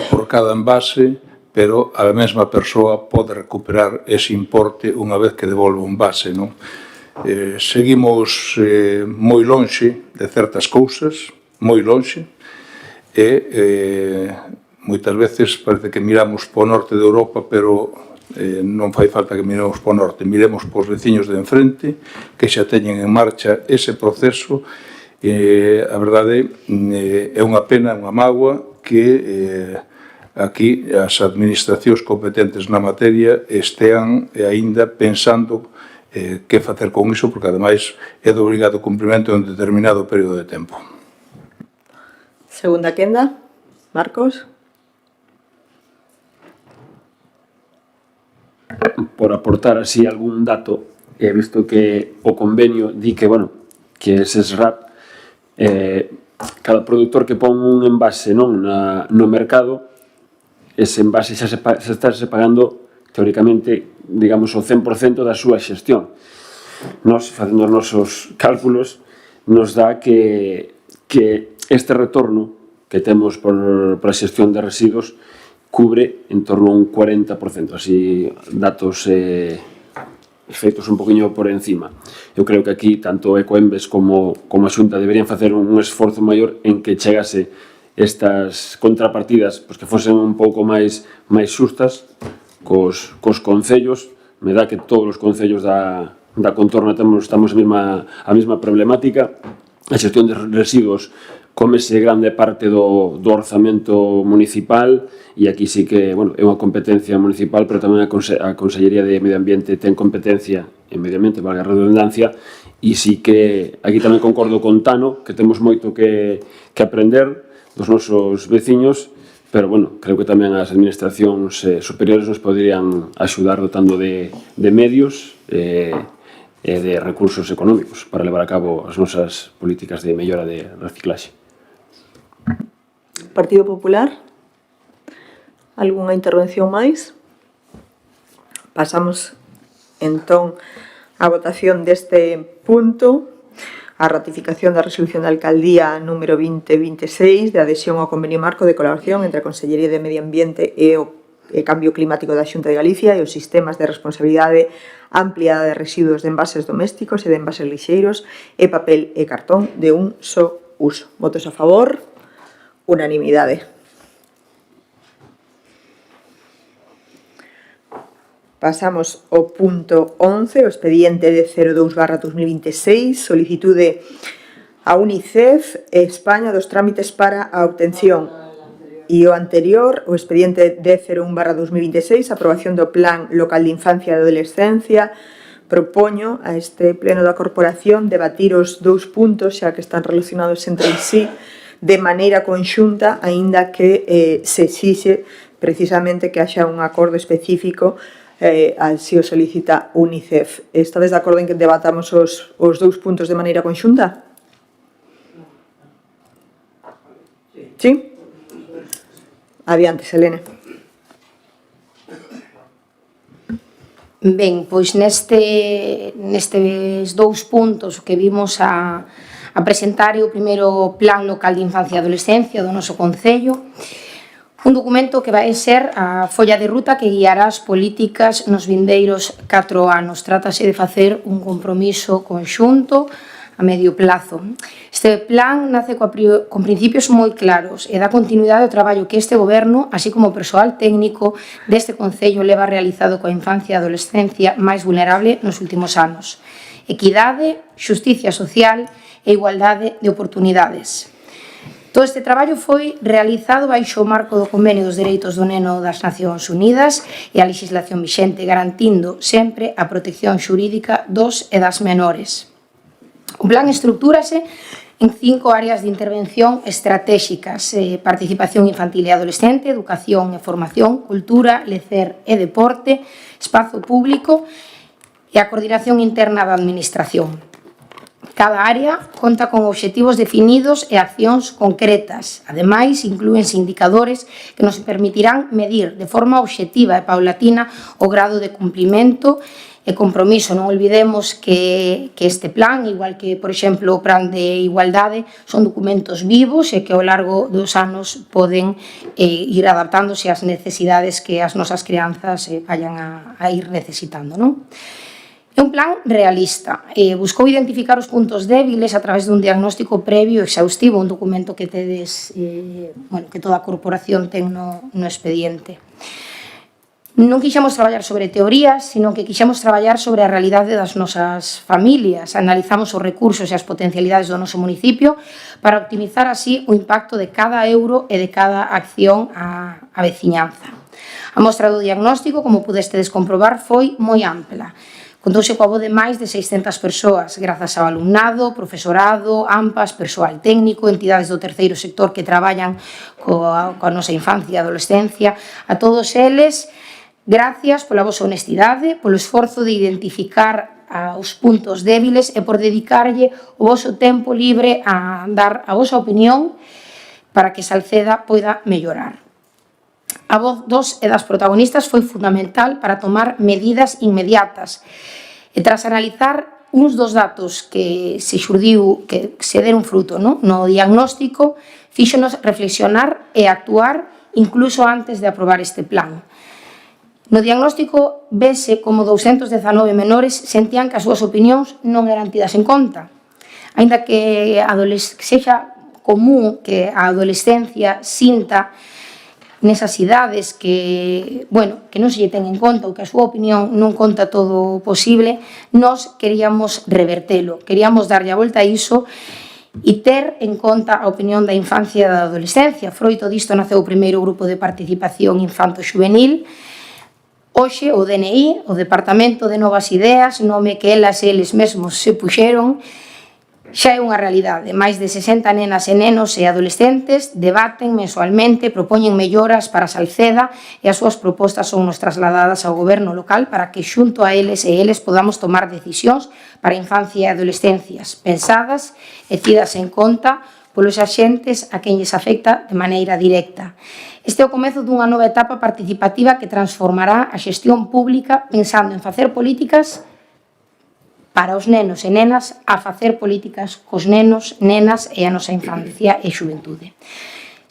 por cada envase, pero a mesma persoa pode recuperar ese importe unha vez que devolve o envase, non? Seguimos moi lonxe de certas cousas, moi lonxe, e moitas veces parece que miramos po norte de Europa, pero non fai falta que miremos po norte, miremos pos veciños de enfrente, que xa teñen en marcha ese proceso. A verdade é unha pena, unha mágoa que aquí as administracións competentes na materia estean aínda pensando que facer con iso, porque ademais é de obrigado cumprimento en un determinado período de tempo. Segunda quenda, Marcos. Por aportar así algún dato, he visto que o convenio di que, bueno, que ese SRAP, cada productor que pon un envase no mercado, ese envase xa está pagando teóricamente, digamos, o 100% da súa xestión. Nos, facendo os nosos cálculos, nos dá que este retorno que temos por a xestión de residuos cubre en torno a un 40%, así datos feitos un poquinho por encima. Eu creo que aquí tanto Ecoembes como a Xunta deberían facer un esforzo maior en que chegase estas contrapartidas que fosen un pouco máis xustas cos concellos. Me dá que todos os concellos da contorna estamos a mesma problemática. A xestión de residuos comese grande parte do orzamento municipal, e aquí sí que, bueno, é unha competencia municipal, pero tamén a Consellería de Medio Ambiente ten competencia en medio ambiente, valga a redundancia, e sí que aquí tamén concordo con Tano, que temos moito que aprender dos nosos veciños, pero, bueno, creo que tamén as administracións superiores nos poderían axudar dotando de medios e de recursos económicos para levar a cabo as nosas políticas de mellora de reciclaxe. Partido Popular. Algunha intervención máis? Pasamos, entón, á votación deste punto. A ratificación da resolución da Alcaldía número 2026 de adhesión ao convenio marco de colaboración entre a Consellería de Medio Ambiente e o Cambio Climático da Xunta de Galicia e os sistemas de responsabilidade ampliada de residuos de envases domésticos e de envases lixeiros e papel e cartón de un só uso. Votos a favor, unanimidade. Pasamos ao punto 11, o expediente de 02/2026, solicitude a UNICEF e España dos trámites para a obtención. E o anterior, o expediente de 01/2026, aprobación do Plan Local de Infancia e Adolescencia. Propoño a este pleno da corporación debatir os dous puntos, xa que están relacionados entre sí, de maneira conxunta, aínda que se exixe precisamente que haxa un acordo específico así o solicita UNICEF. Estades de acordo en que debatamos os dous puntos de maneira conxunta? Sí? Adiante, Selene. Ben, pois nestes dous puntos que vimos a presentar o primeiro Plan Local de Infancia e Adolescencia do noso Concello, un documento que vai ser a folla de ruta que guiará as políticas nos vindeiros 4 anos. Trátase de facer un compromiso conxunto a medio plazo. Este plan nace con principios moi claros e dá continuidade ao traballo que este goberno, así como o persoal técnico deste Concello, leva realizado coa infancia e adolescencia máis vulnerable nos últimos anos. Equidade, xusticia social e igualdade de oportunidades. Todo este traballo foi realizado baixo o marco do Convenio dos Dereitos do Neno das Nacións Unidas e a legislación vixente, garantindo sempre a protección xurídica dos e das menores. O plan estructúrase en 5 áreas de intervención estratégicas: participación infantil e adolescente, educación e formación, cultura, lecer e deporte, espazo público e a coordinación interna da administración. Cada área conta con obxectivos definidos e accións concretas. Ademais, inclúense indicadores que nos permitirán medir de forma obxectiva e paulatina o grado de cumprimento e compromiso. Non olvidemos que este plan, igual que, por exemplo, o plan de igualdade, son documentos vivos e que ao largo dos anos poden ir adaptándose ás necesidades que as nosas crianzas vayan a ir necesitando, non? É un plan realista. Buscou identificar os puntos débiles a través dun diagnóstico previo exhaustivo, un documento que tedes, que toda a corporación ten no expediente. Non quixemos traballar sobre teorías, sino que quixemos traballar sobre a realidade das nosas familias. Analizamos os recursos e as potencialidades do noso municipio para optimizar así o impacto de cada euro e de cada acción á veciñanza. A mostra do diagnóstico, como pudestedes comprobar, foi moi ampla. Contouse coa voz de máis de 600 persoas, grazas ao alumnado, profesorado, AMPAs, persoal técnico, entidades do terceiro sector que traballan coa nosa infancia e adolescencia. A todos eles, gracias pola vosa honestidade, polo esforzo de identificar os puntos débiles e por dedicarlle o voso tempo libre a dar a vosa opinión para que Salceda poida mellorar. A voz dos e das protagonistas foi fundamental para tomar medidas inmediatas e tras analizar uns dos datos que se xurdiu, que se deron fruto no diagnóstico, fíxonos reflexionar e actuar incluso antes de aprobar este plan. No diagnóstico vese como 219 menores sentían que as súas opinións non eran tidas en conta, aínda que sexa común que a adolescencia sinta nesas idades que non se lle ten en conta ou que a súa opinión non conta todo o posible, nós queríamos revertelo, queríamos darlle a volta a iso e ter en conta a opinión da infancia e da adolescencia. Froito disto naceu o primeiro grupo de participación infanto-xuvenil. Hoxe o DNI, o Departamento de Novas Ideas, nome que elas e eles mesmos se puxeron, xa é unha realidade. Máis de 60 nenas e nenos e adolescentes debaten mensualmente, propoñen melloras para Salceda e as súas propostas son nos trasladadas ao goberno local para que xunto a eles e eles podamos tomar decisións para a infancia e adolescencias pensadas e tidas en conta polos axentes a quen lles afecta de maneira directa. Este é o comezo dunha nova etapa participativa que transformará a xestión pública pensando en facer políticas para os nenos e nenas, a facer políticas cos nenos, nenas e a nosa infancia e xuventude.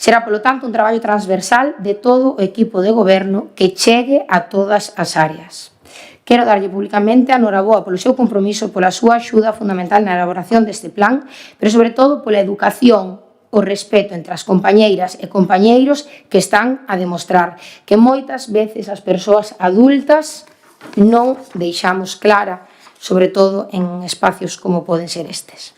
Será, polo tanto, un traballo transversal de todo o equipo de goberno que chegue a todas as áreas. Quero darlle públicamente a Noraboa polo seu compromiso, pola súa axuda fundamental na elaboración deste plan, pero sobre todo pola educación, o respeto entre as compañeiras e compañeiros que están a demostrar que moitas veces as persoas adultas non deixamos clara, sobre todo en espacios como poden ser estes.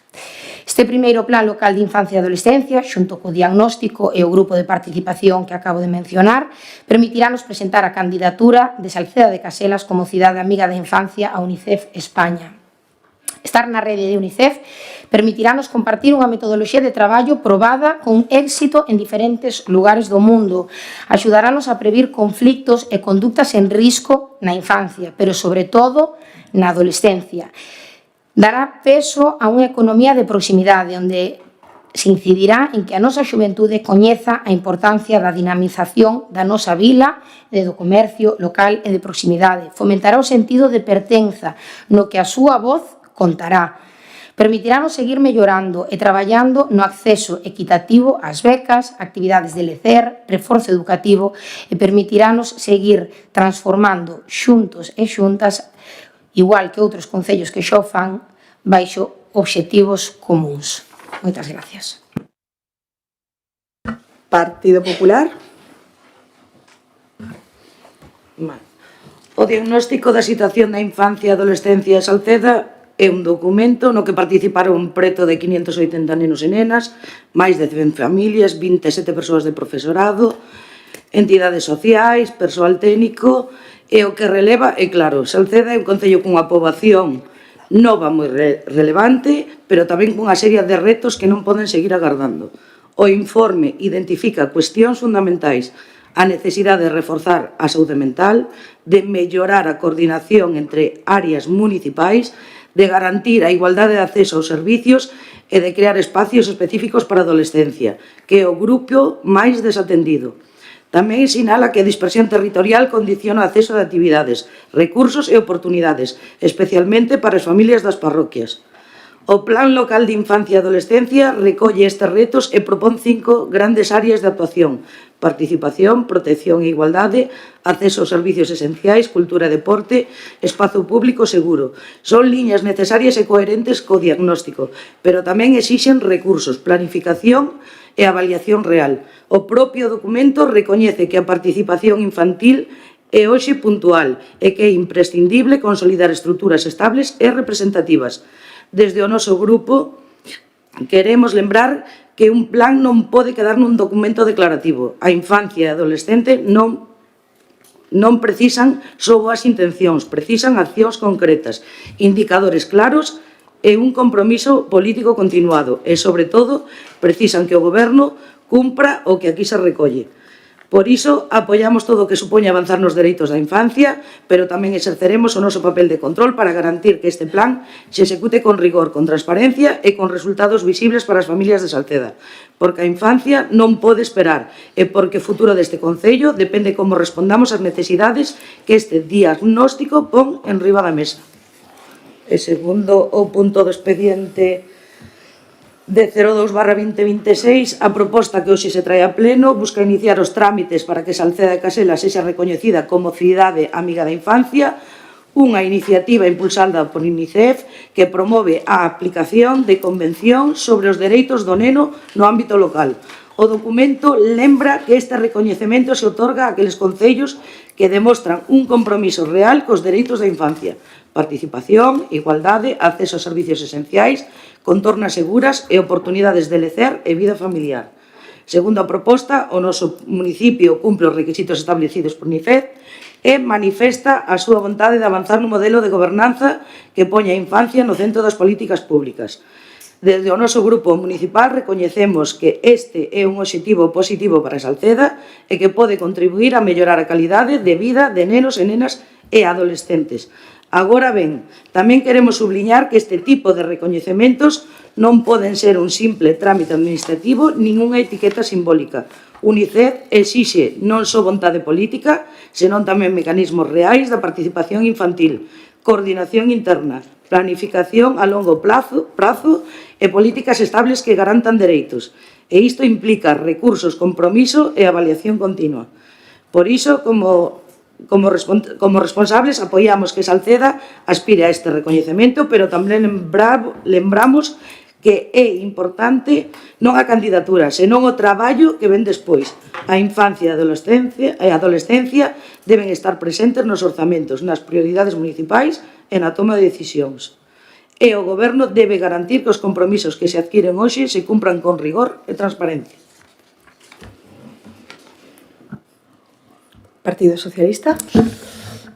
Este primeiro plan local de infancia e adolescencia, xunto co diagnóstico e o grupo de participación que acabo de mencionar, permitirános presentar a candidatura de Salceda de Caselas como cidade amiga da infancia a UNICEF España. Estar na rede de UNICEF permitirános compartir unha metodoloxía de traballo probada con éxito en diferentes lugares do mundo. Axudarános a previr conflictos e conductas en risco na infancia, pero sobre todo na adolescencia. Dará peso a unha economía de proximidade onde se incidirá en que a nosa xuventude coñeza a importancia da dinamización da nosa vila e do comercio local e de proximidade. Fomentará o sentido de pertenza no que a súa voz contará. Permitirános seguir mellorando e traballando no acceso equitativo ás becas, actividades de lecer, reforzo educativo e permitirános seguir transformando xuntos e xuntas, igual que outros concellos que xa o fan, baixo obxectivos comuns. Moitas gracias. Partido Popular. O diagnóstico da situación da infancia e adolescencia de Salceda é un documento no que participaron preto de 580 nenos e nenas, máis de 100 familias, 27 persoas de profesorado, entidades sociais, persoal técnico, e o que releva é claro, Salceda é un concello cunha poboación nova moi relevante, pero tamén cunha serie de retos que non poden seguir agardando. O informe identifica cuestións fundamentais, a necesidade de reforzar a saúde mental, de mellorar a coordinación entre áreas municipais, de garantir a igualdade de acceso aos servicios e de crear espacios específicos para a adolescencia, que é o grupo máis desatendido. Tamén sinala que a dispersión territorial condiciona o acceso de actividades, recursos e oportunidades, especialmente para as familias das parroquias. O Plan Local de Infancia e Adolescencia recolle estes retos e propón 5 grandes áreas de actuación: participación, protección e igualdade, acceso aos servicios esenciais, cultura e deporte, espazo público seguro. Son liñas necesarias e coherentes co diagnóstico, pero tamén exixen recursos, planificación e avaliación real. O propio documento recoñece que a participación infantil é hoxe puntual e que é imprescindible consolidar estruturas estables e representativas. Desde o noso grupo queremos lembrar que un plan non pode quedar nun documento declarativo. A infancia e a adolescente non precisan só boas intencións, precisan accións concretas, indicadores claros e un compromiso político continuado e, sobre todo, precisan que o Goberno cumpra o que aquí se recolle. Por iso, apoiamos todo o que supoña avanzar nos dereitos da infancia, pero tamén exerceremos o noso papel de control para garantir que este plan se execute con rigor, con transparencia e con resultados visibles para as familias de Salceda. Porque a infancia non pode esperar e porque o futuro deste concello depende como respondamos ás necesidades que este diagnóstico pon en riba da mesa. E segundo o punto do expediente de 02/2026, a proposta que hoxe se trae a pleno busca iniciar os trámites para que Salceda de Casela sexa recoñecida como cidade amiga da infancia, unha iniciativa impulsada por UNICEF que promove a aplicación de Convención sobre os dereitos do neno no ámbito local. O documento lembra que este recoñecemento se otorga a aqueles concellos que demostran un compromiso real cos dereitos da infancia, participación, igualdade, acceso aos servicios esenciais, contornas seguras e oportunidades de lecer e vida familiar. Segundo a proposta, o noso municipio cumpre os requisitos establecidos por UNICEF e manifesta a súa vontade de avanzar nun modelo de gobernanza que poña a infancia no centro das políticas públicas. Desde o noso grupo municipal recoñecemos que este é un obxectivo positivo para Salceda e que pode contribuir a mellorar a calidade de vida de nenos e nenas e adolescentes. Agora ben, tamén queremos subliñar que este tipo de recoñecementos non poden ser un simple trámite administrativo nin unha etiqueta simbólica. UNICEF exixe non só vontade política, senón tamén mecanismos reais da participación infantil, coordinación interna, planificación a longo prazo e políticas estables que garantan dereitos. E isto implica recursos, compromiso e avaliación continua. Por iso, como responsables, apoiamos que Salceda aspire a este recoñecemento, pero tamén lembramos que é importante non a candidatura, senón o traballo que ven despois. A infancia e a adolescencia deben estar presentes nos orzamentos, nas prioridades municipais e na toma de decisións. E o Goberno debe garantir que os compromisos que se adquiren hoxe se cumpran con rigor e transparencia. Partido Socialista.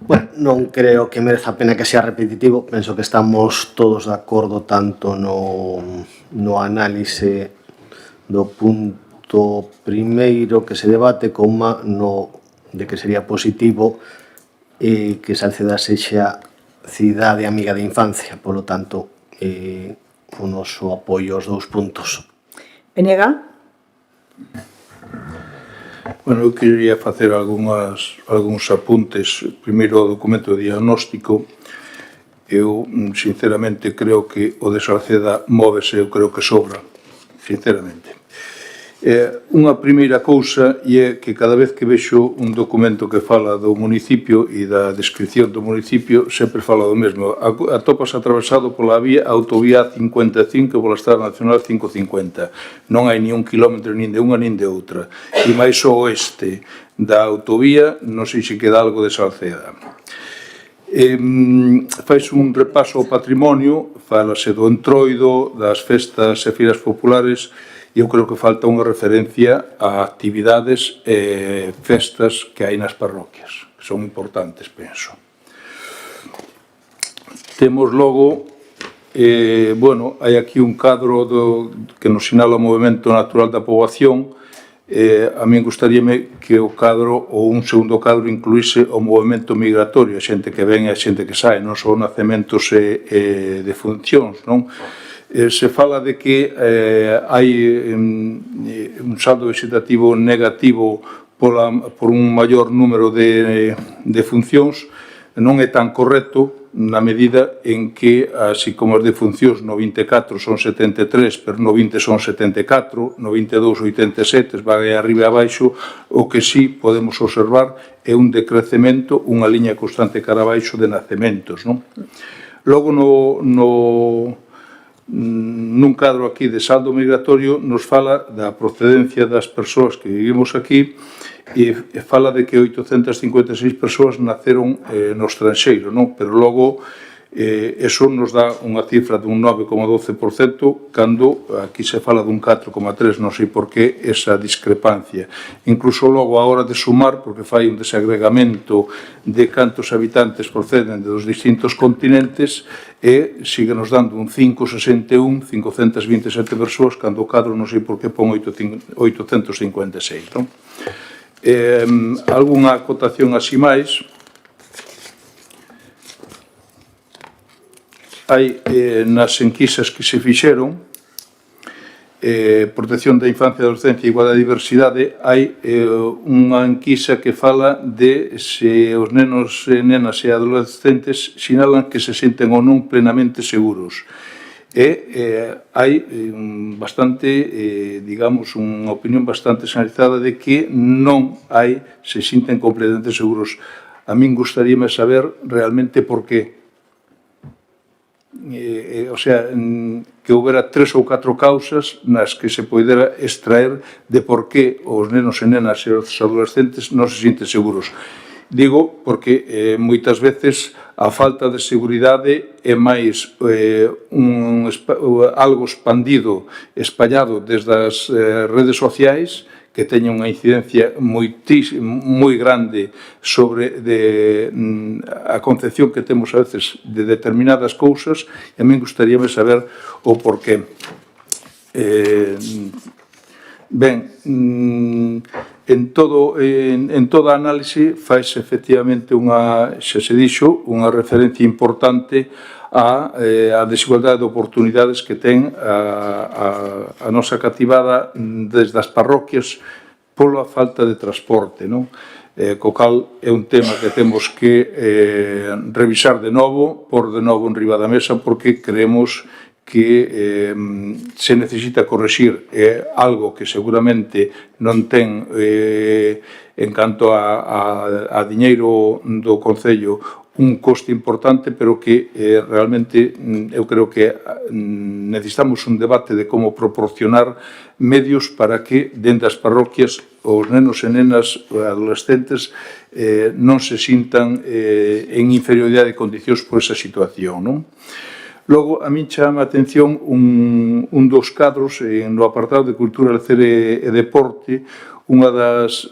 Bueno, non creo que mereza a pena que sea repetitivo. Penso que estamos todos de acordo tanto no análise do punto primeiro que se debate como no de que sería positivo que Salceda sexa cidade amiga da infancia. Polo tanto, o noso apoio aos 2 puntos. Penega. Bueno, eu quería facer algúns apuntes. Primeiro, o documento de diagnóstico. Eu, sinceramente, creo que o de Salceda móvese, eu creo que sobra, sinceramente. Unha primeira cousa é que cada vez que vexo un documento que fala do municipio e da descripción do municipio sempre fala do mesmo. Atopas atravesado pola autovía 55 e pola Estrada Nacional 550. Non hai ni un kilómetro nin de unha nin de outra. E máis ao oeste da autovía non sei se queda algo de Salceda. Fais un repaso ao patrimonio, falase do Entroido, das festas e firas populares. Eu creo que falta unha referencia a actividades e festas que hai nas parroquias, que son importantes, penso. Temos logo, hai aquí un cadro que nos sinala o movimento natural da poboación. A min gustaríame que o cadro, ou un segundo cadro, incluíse o movimento migratorio, a xente que ven e a xente que sae, non só nacementos e defuncións, non? Se fala de que hai un saldo vegetativo negativo por un maior número de funcións. Non é tan correcto na medida en que, así como as defuncións no 24 son 73, pero no 20 son 74, no 22 87, vai arriba e abaixo, o que sí podemos observar é un decrecemento, unha liña constante cara abaixo de nacementos, non? Logo, nun cadro aquí de saldo migratorio nos fala da procedencia das persoas que vivimos aquí e fala de que 856 persoas naceron no estranxeiro, non? Pero logo eso nos dá unha cifra dun 9,12% cando aquí se fala dun 4,3%, non sei por que esa discrepancia. Incluso logo a hora de sumar, porque fai un desagregamento de cantos habitantes proceden dos distintos continentes e sigue nos dando un 5,61, 527 persoas, cando o cadro non sei por que pon 856, non? Algúnha acotación así máis. Hai nas enquisas que se fixeron, protección da infancia e adolescencia e igualdade e diversidade, hai unha enquisa que fala de se os nenos, nenas e adolescentes sinalan que se senten ou non plenamente seguros. Hai bastante, digamos, unha opinión bastante generalizada de que non hai, se sinten completamente seguros. A min gustaríame saber realmente por qué. O sea, que houbera 3 ou 4 causas nas que se poidera extraer de por que os nenos e nenas e os adolescentes non se sinten seguros. Digo porque moitas veces a falta de seguridade é máis algo expandido, espallado desde as redes sociais, que teña unha incidencia moi grande sobre a concepción que temos a veces de determinadas cousas, e a min gustaríame saber o porqué. Ben, en toda análise faise efectivamente xa se dixo, unha referencia importante a desigualdade de oportunidades que ten a nosa cativada desde as parroquias pola falta de transporte, non? Co cal é un tema que temos que revisar de novo, por de novo en riba da mesa, porque creemos que se necesita correxir algo que seguramente non ten en canto a diñeiro do Concello un coste importante, pero que realmente eu creo que necesitamos un debate de como proporcionar medios para que dentro das parroquias os nenos e nenas adolescentes non se sintan en inferioridade de condicións por esa situación, non? Logo, a min chama a atención un dos cadros no apartado de Cultura, Lecer e Deporte, unha das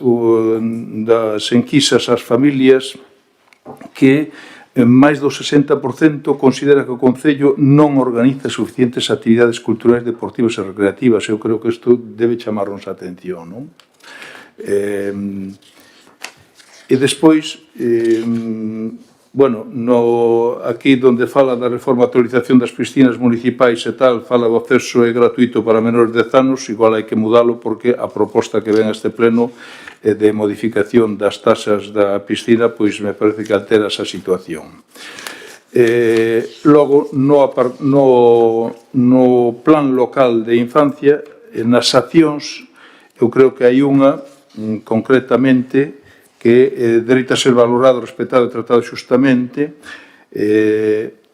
enquisas ás familias que máis do 60% considera que o Concello non organiza suficientes actividades culturais, deportivas e recreativas. Eu creo que isto debe chamarnos a atención, non? E despois, aquí onde fala da reforma e actualización das piscinas municipais e tal, fala do acceso gratuito para menores de 10 anos, igual hai que mudalo porque a proposta que ven a este pleno de modificación das taxas da piscina, pois me parece que altera esa situación. Logo, no plan local de infancia, nas accións, eu creo que hai unha, concretamente, que dereita a ser valorado, respetado e tratado xustamente,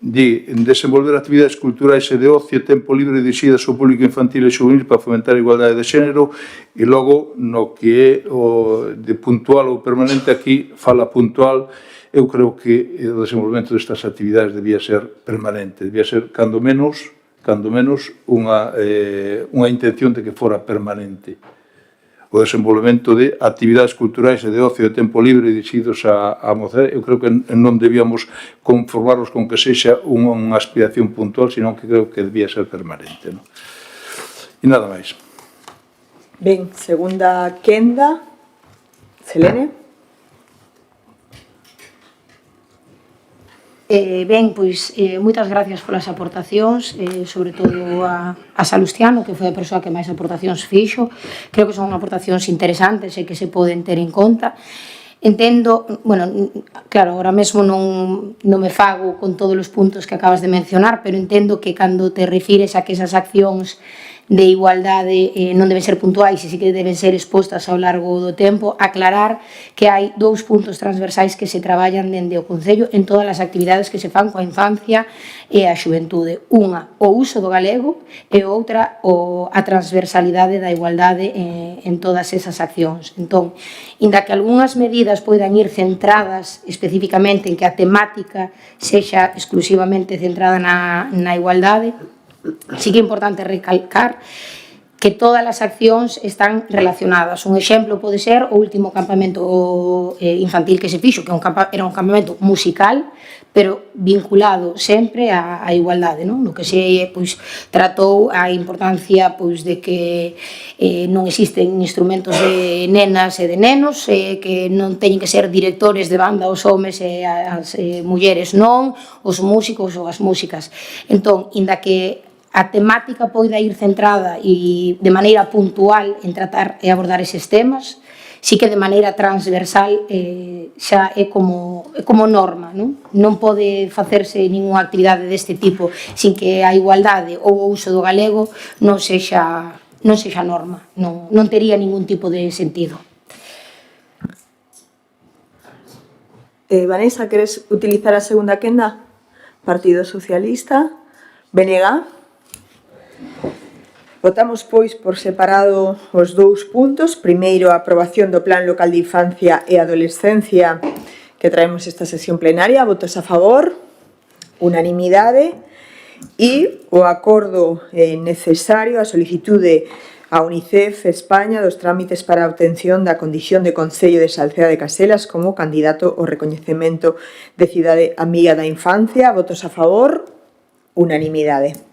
de desenvolver actividades culturais e de ocio e tempo libre dirixidas ao público infantil e juvenil para fomentar a igualdade de xénero, e logo no que é o de puntual ou permanente, aquí fala puntual. Eu creo que o desenvolvemento destas actividades debía ser permanente, debía ser, cando menos, unha intención de que fora permanente. O desenvolvemento de actividades culturais e de ocio de tempo libre dirixidos a mocidade, eu creo que non debíamos conformarnos con que sexa unha aspiración puntual, senón que creo que debía ser permanente. E nada máis. Ben, segunda quenda. Selene. Ben, pois, moitas gracias polas aportacións, sobre todo a Salustiano, que foi a persoa que máis aportacións fixo. Creo que son aportacións interesantes e que se poden ter en conta. Entendo, bueno, claro, ahora mesmo non me fago con todos os puntos que acabas de mencionar, pero entendo que cando te refires a que esas accións de igualdade non deben ser puntuais e sí que deben ser expostas ao largo do tempo, aclarar que hai dous puntos transversais que se traballan dende o Concello en todas as actividades que se fan coa infancia e a xuventude. Unha, o uso do galego, e outra, a transversalidade da igualdade en todas esas accións. Entón, inda que algunhas medidas poidan ir centradas especificamente en que a temática sexa exclusivamente centrada na igualdade, sí que é importante recalcar que todas as accións están relacionadas. Un exemplo pode ser o último campamento infantil que se fixo, que era un campamento musical, pero vinculado sempre á igualdade, non? No que se tratou a importancia de que non existen instrumentos de nenas e de nenos, que non teñen que ser directores de banda os homes e as mulleres non, os músicos ou as músicas. Entón, inda que a temática poida ir centrada e de maneira puntual en tratar e abordar eses temas, sí que de maneira transversal xa é como norma, non pode facerse ningunha actividade deste tipo sin que a igualdade ou o uso do galego non sexa norma, non tería ningún tipo de sentido. Vanessa, queres utilizar a segunda quenda? Partido Socialista. BNG. Votamos, pois, por separado os dous puntos. Primeiro, a aprobación do Plan Local de Infancia e Adolescencia que traemos esta sesión plenaria. Votos a favor, unanimidade. E o acordo necesario, a solicitude a UNICEF España dos trámites para a obtención da condición de Concello de Salceda de Caselas como candidato ao recoñecemento de cidade amiga da infancia. Votos a favor, unanimidade.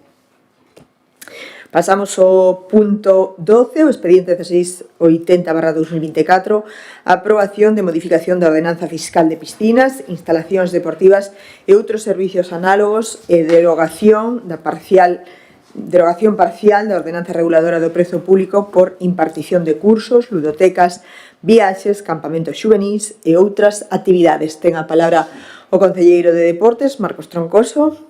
Pasamos ao punto 12, o expediente 1680/2024, a aprobación de modificación da ordenanza fiscal de piscinas, instalacións deportivas e outros servicios análogos e derogación parcial da ordenanza reguladora do prezo público por impartición de cursos, ludotecas, viaxes, campamentos xuvenís e outras actividades. Ten a palabra o concelleiro de Deportes, Marcos Troncoso.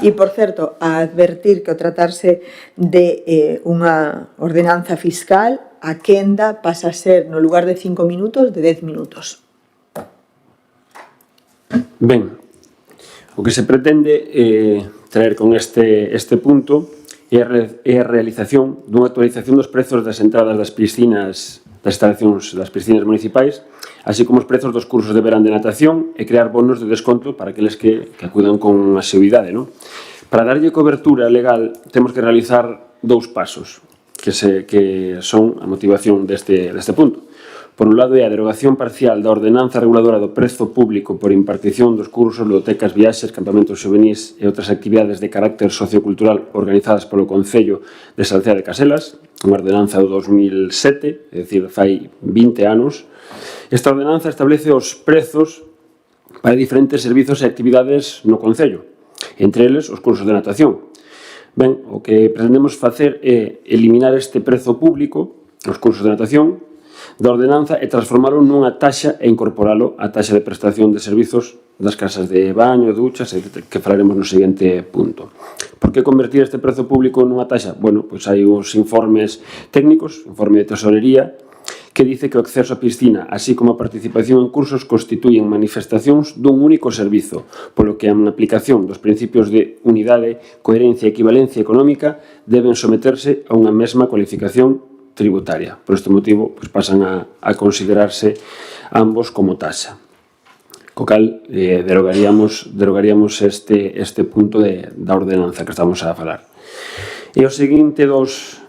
E, por certo, a advertir que ao tratarse de unha ordenanza fiscal, a quenda pasa a ser, no lugar de 5 minutos, de 10 minutos. Ben, o que se pretende traer con este punto é a realización dunha actualización dos prezos das entradas das piscinas, das instalacións das piscinas municipais, así como os prezos dos cursos de verán de natación e crear bonos de desconto para aqueles que acudan con asiduidade, non? Para darlle cobertura legal temos que realizar dous pasos que son a motivación deste punto. Por un lado é a derogación parcial da ordenanza reguladora do prezo público por impartición dos cursos, ludotecas, viaxes, campamentos xuvenís e outras actividades de carácter sociocultural organizadas polo Concello de Salceda de Caselas, unha ordenanza do 2007, é dicir, fai 20 anos. Esta ordenanza establece os prezos para diferentes servizos e actividades no Concello, entre eles os cursos de natación. Ben, o que pretendemos facer é eliminar este prezo público, os cursos de natación, da ordenanza e transformalo nunha taxa e incorporalo á taxa de prestación de servizos das casas de baño, duchas, que falaremos no seguinte punto. Por que convertir este prezo público nunha taxa? Bueno, pois hai os informes técnicos, informe de tesorería, que dice que o acceso á piscina, así como a participación en cursos, constituyen manifestacións dun único servizo, polo que a aplicación dos principios de unidade, coherencia e equivalencia económica deben someterse a unha mesma cualificación tributaria. Por este motivo, pasan a considerarse ambos como taxa. Co cal, derogaríamos este punto da ordenanza que estamos a falar. E o seguinte dos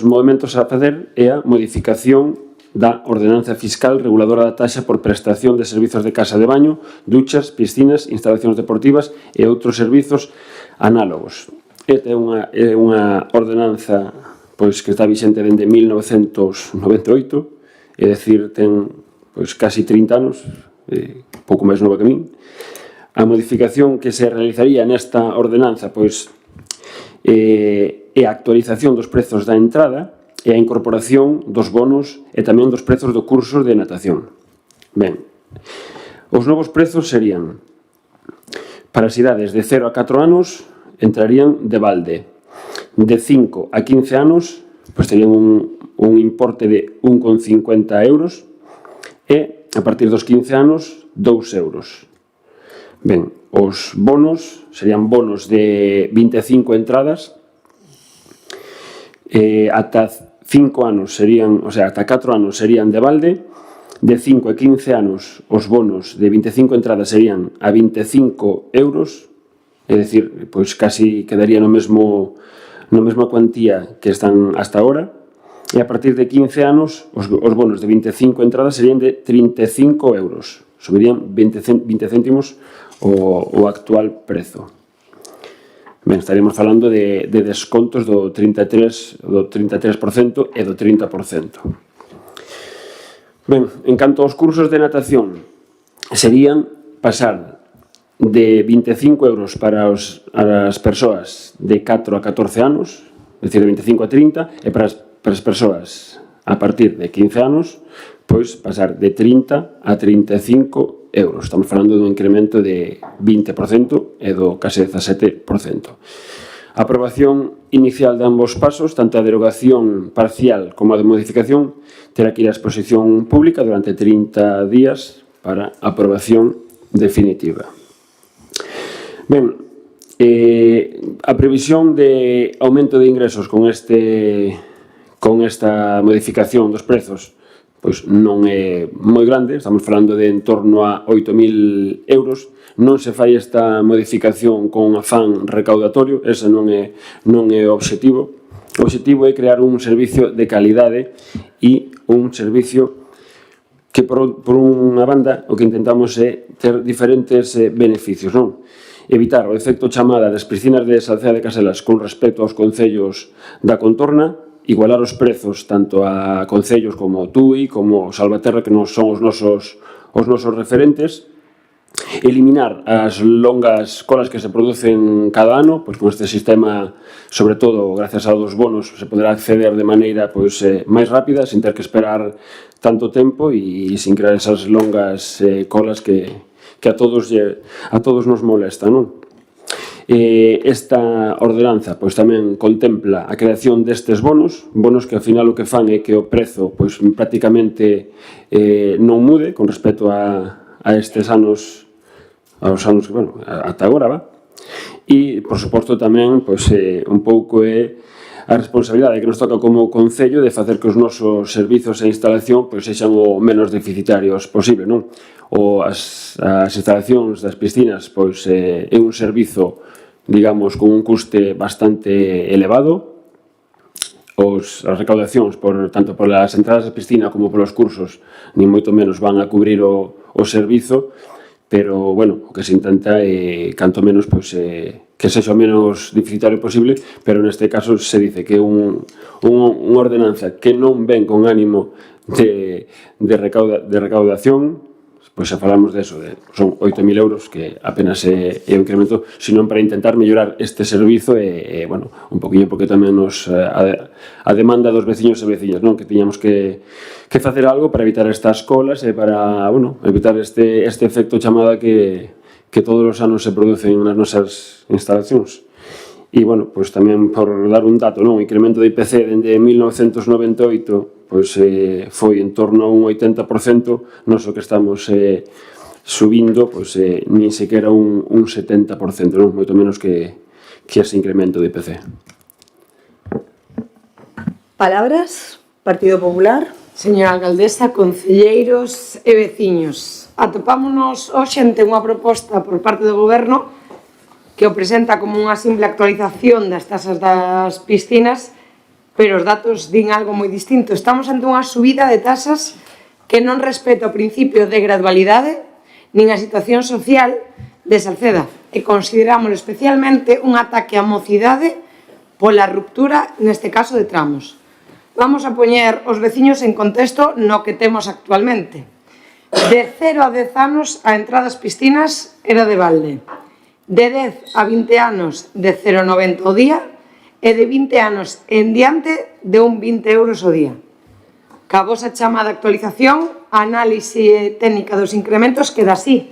movimentos a fazer é a modificación da ordenanza fiscal reguladora da taxa por prestación de servizos de casa de baño, duchas, piscinas, instalacións deportivas e outros servizos análogos. Esta é unha ordenanza que está vixente dende 1998, é dicir, ten casi 30 anos, pouco máis nova que min. A modificación que se realizaría nesta ordenanza é a actualización dos prezos da entrada e a incorporación dos bonos e tamén dos prezos do curso de natación. Ben, os novos prezos serían para as idades de 0 a 4 anos entrarían de balde. De 5 a 15 anos terían un importe de 1,50 euros e a partir dos 15 anos 2 euros. Ben, os bonos serían bonos de 25 entradas, ata 5 anos serían, ata 4 anos serían de balde, de 5 a 15 anos os bonos de 25 entradas serían a 25 euros, é dicir, casi quedaría na mesma cuantía que están hasta ahora, e a partir de 15 anos os bonos de 25 entradas serían de 35 euros, subirían 20 céntimos o actual prezo. Ben, estaríamos falando de descontos do 33% e do 30%. Ben, en canto aos cursos de natación, serían pasar de 25 euros para as persoas de 4 a 14 anos, é dicir, de 25 a 30, e para as persoas a partir de 15 anos, pasar de 30 a 35 euros. Estamos falando dun incremento de 20% e do case 17%. A aprobación inicial de ambos pasos, tanto a derogación parcial como a de modificación, terá que ir a exposición pública durante 30 días para a aprobación definitiva. Ben, a previsión de aumento de ingresos con esta modificación dos prezos non é moi grande, estamos falando de en torno a 8.000 euros. Non se fai esta modificación con afán recaudatorio, ese non é o obxectivo. O obxectivo é crear un servicio de calidade e un servicio que, por unha banda, o que intentamos é ter diferentes beneficios, non? Evitar o efecto chamada das piscinas de Salcea de Caselas con respecto aos concellos da contorna, igualar os prezos tanto a concellos como Tui, como Salvaterra, que non son os nosos referentes, eliminar as longas colas que se producen cada ano, con este sistema, sobre todo, gracias aos bonos, se poderá acceder de maneira máis rápida, sin ter que esperar tanto tempo e sin crear esas longas colas que a todos nos molesta, non? Esta ordenanza tamén contempla a creación destes bonos que ao final o que fan é que o prezo prácticamente non mude con respecto a estes anos, aos anos que, ata agora, e, por suposto, tamén un pouco é a responsabilidade que nos toca como Concello de facer que os nosos servizos e instalación sexan o menos deficitarios posible, non? As instalacións das piscinas é un servizo, digamos, con un custe bastante elevado. As recaudacións, tanto polas entradas da piscina como polos cursos, nin moito menos van a cubrir o servizo, pero, o que se intenta é, canto menos, que sexa o menos deficitario posible, pero neste caso se dice que unha ordenanza que non ven con ánimo de recaudación, pois se falamos de eso, son 8.000 euros, que apenas é un incremento, senón para intentar mellorar este servizo e bueno, un poquinho porque tamén a demanda dos veciños e veciñas, non? Que tiñamos que facer algo para evitar estas colas e para, bueno, evitar este efecto chamada que todos os anos se producen nas nosas instalacións. E, bueno, pois tamén por dar un dato, non? O incremento de IPC dende 1998 pois foi en torno a un 80%, non o que estamos subindo, pois nin sequera un 70%, non? Moito menos que ese incremento de IPC. Palabras, Partido Popular. Señora alcaldesa, concelleiros e veciños, atopámonos hoxe ante unha proposta por parte do Goberno que o presenta como unha simple actualización das tasas das piscinas, pero os datos din algo moi distinto. Estamos ante unha subida de tasas que non respeta o principio de gradualidade nin a situación social de Salceda e consideramos especialmente un ataque á mocidade pola ruptura, neste caso, de tramos. Vamos a poñer os veciños en contexto no que temos actualmente. De 0 a 10 anos a entrada ás piscinas era de balde. De 10 a 20 anos de 0,90 ao día e de 20 anos en diante de un 20 euros ao día. Ca vosa chamada actualización, a análise técnica dos incrementos queda así.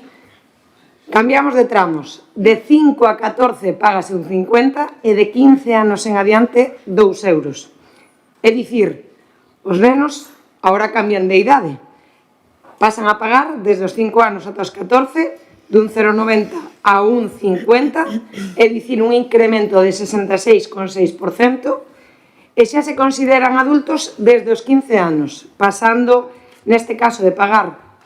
Cambiamos de tramos. De 5 a 14 págase un 50 e de 15 anos en adiante 2 euros. É dicir, os nenos agora cambian de idade. Pasan a pagar desde os 5 anos ata os 14 dun 0,90 a un 50, é dicir, un incremento de 66,6%, e xa se consideran adultos desde os 15 anos, pasando, neste caso, de pagar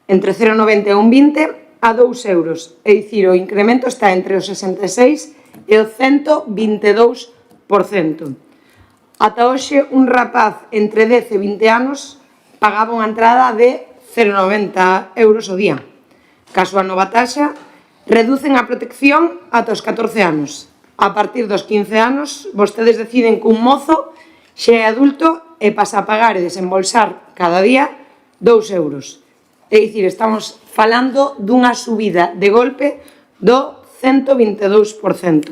entre 0,90 e un 20 a 2 euros, é dicir, o incremento está entre o 66 e o 122%. Ata hoxe, un rapaz entre 10 e 20 anos pagaba unha entrada de 0,90 euros ao día. Caso a nova taxa, reducen a protección ata os 14 anos. A partir dos 15 anos, vostedes deciden que un mozo xa é adulto e pasa a pagar e desembolsar cada día 2 euros. É dicir, estamos falando dunha subida de golpe do 122%.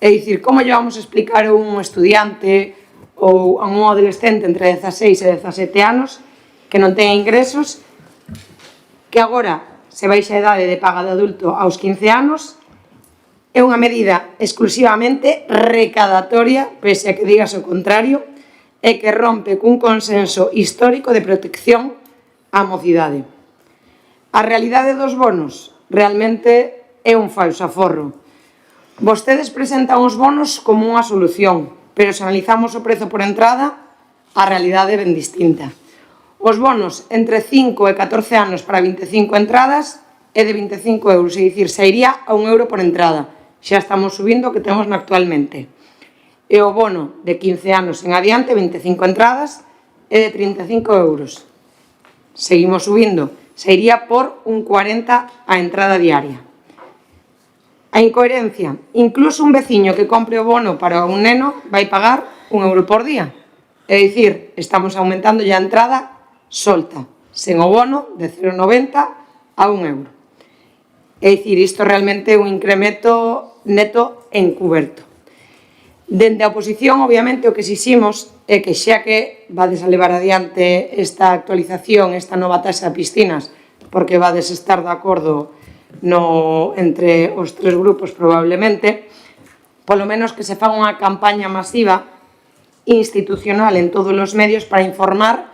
É dicir, como lle vamos a explicar a un estudiante ou a un adolescente entre 16 e 17 anos que non ten ingresos, que agora se baixa a idade de paga de adulto aos 15 anos, é unha medida exclusivamente recadatoria, pese a que digas o contrario, e que rompe cun consenso histórico de protección á mocidade. A realidade dos bonos realmente é un falso aforro. Vostedes presentan os bonos como unha solución, pero se analizamos o prezo por entrada, a realidade é ben distinta. Os bonos entre 5 e 14 anos para 25 entradas é de 25 euros, é dicir, sairía a 1 euro por entrada. Xa estamos subindo o que temos actualmente. E o bono de 15 anos en adiante, 25 entradas, é de 35 euros. Seguimos subindo, sairía por un 40 a entrada diaria. A incoherencia, incluso un veciño que compre o bono para un neno vai pagar 1 euro por día. É dicir, estamos aumentando a entrada solta, sen o bono de 0,90 a 1 euro. É dicir, isto realmente é un incremento neto encuberto. Dende a oposición, obviamente, o que exiximos é que xa que vades a levar adiante esta actualización, esta nova taxa de piscinas, porque vades estar de acordo entre os tres grupos probablemente, polo menos que se faga unha campaña masiva institucional en todos os medios para informar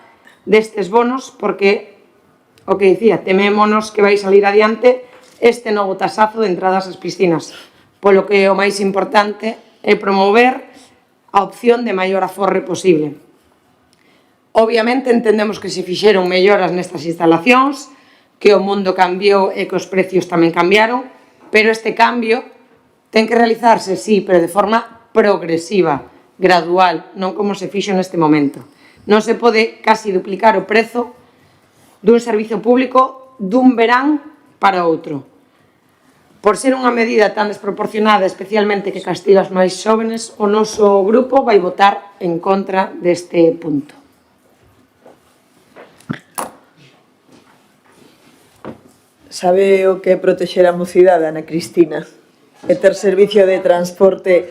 destes bonos, porque, o que dicía, temémonos que vai salir adiante este novo tasazo de entradas ás piscinas, polo que o máis importante é promover a opción de maior aforre posible. Obviamente entendemos que se fixeron melloras nestas instalacións, que o mundo cambiou e que os precios tamén cambiaron, pero este cambio ten que realizarse, sí, pero de forma progresiva, gradual, non como se fixo neste momento. Non se pode casi duplicar o prezo dun servizo público dun verán para outro. Por ser unha medida tan desproporcionada, especialmente que castiga os máis xóvenes, o noso grupo vai votar en contra deste punto. sabe o que é protexer a mocidade, Ana Cristina? É ter servicio de transporte,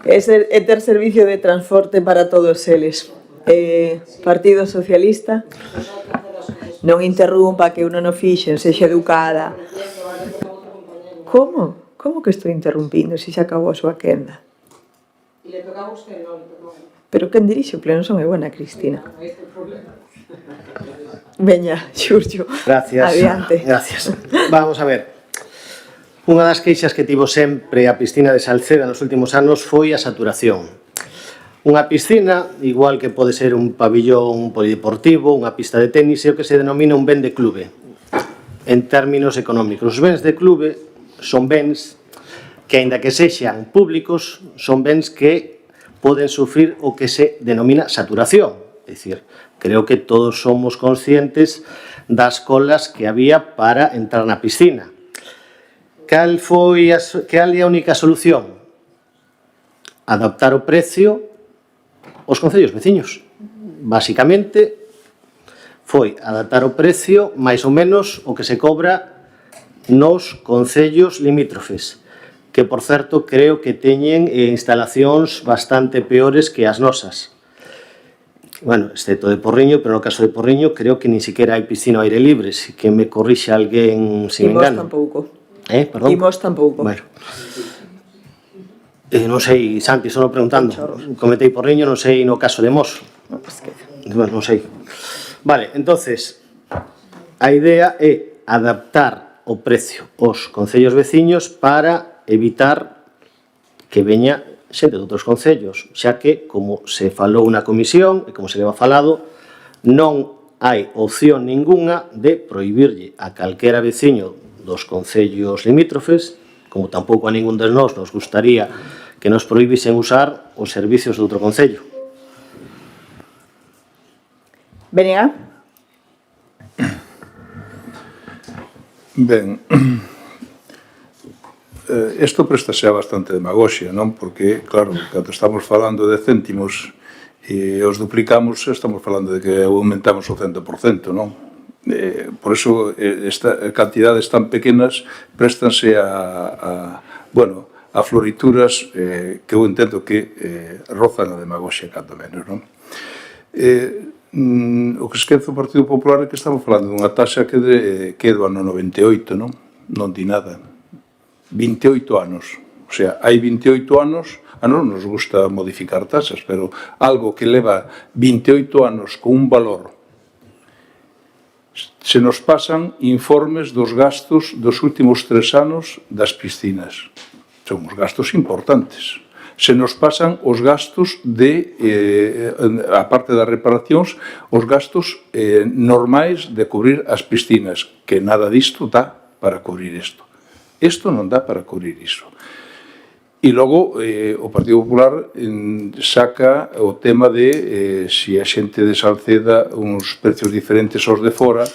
é ter servicio de transporte para todos eles. Partido Socialista, non interrumpa que uno non fixen, sexa educada. Como? Como que estou interrumpindo se xa acabou a súa quenda? Pero quen dirixe o pleno son eu, Ana Cristina. Veña, Xurxo, Gracias. adiante. Gracias. Vamos a ver. Unha das queixas que tivo sempre a piscina de Salceda nos últimos anos foi a saturación. Unha piscina, igual que pode ser un pabillón polideportivo, unha pista de tenis, é o que se denomina un ben de clube, en términos económicos. Os bens de clube son bens que, aínda que sexan públicos, son bens que poden sufrir o que se denomina saturación. É dicir, creo que todos somos conscientes das colas que había para entrar na piscina. Cal é a única solución? Adaptar o precio aos concellos veciños. Basicamente, foi adaptar o precio máis ou menos o que se cobra nos concellos limítrofes, que, por certo, creo que teñen instalacións bastante peores que as nosas. Bueno, excepto de Porriño, pero no caso de Porriño creo que ni siquiera hai piscina ao aire libre, si que me corrixe alguén se me engano. Imos tampouco. Perdón? Imos tampouco. Bueno. Non sei, Santi, só preguntando. Cometei Porriño, non sei no caso de Mos. Bueno, non sei. Vale, entonces, a idea é adaptar o precio aos concellos veciños para evitar que veña xente de outros concellos, xa que, como se falou na comisión e como se leva falado, non hai opción ninguna de prohibirlle a calquera veciño dos concellos limítrofes, como tampouco a ningún de nós nos gustaría que nos prohibisen usar os servicios de outro concello. Veña. Ben, isto prestase a bastante demagoxia, non? Porque, claro, cando estamos falando de céntimos e os duplicamos, estamos falando de que aumentamos o 100%, non? Por iso, cantidades tan pequenas prestanse a florituras que eu entendo que rozan a demagoxia cando menos, non? O que esquece o Partido Popular é que estamos falando dunha taxa que é do ano 98, non? Non di nada. 28 anos. O sea, hai 28 anos, a non nos gusta modificar taxas, pero algo que leva 28 anos con un valor, se nos pasan informes dos gastos dos últimos 3 anos das piscinas. Son os gastos importantes. Se nos pasan os gastos de, a parte das reparacións, os gastos normais de cubrir as piscinas, que nada disto dá para cubrir isto. Isto non dá para cubrir iso. E logo o Partido Popular saca o tema de se a xente de Salceda uns precios diferentes aos de fora.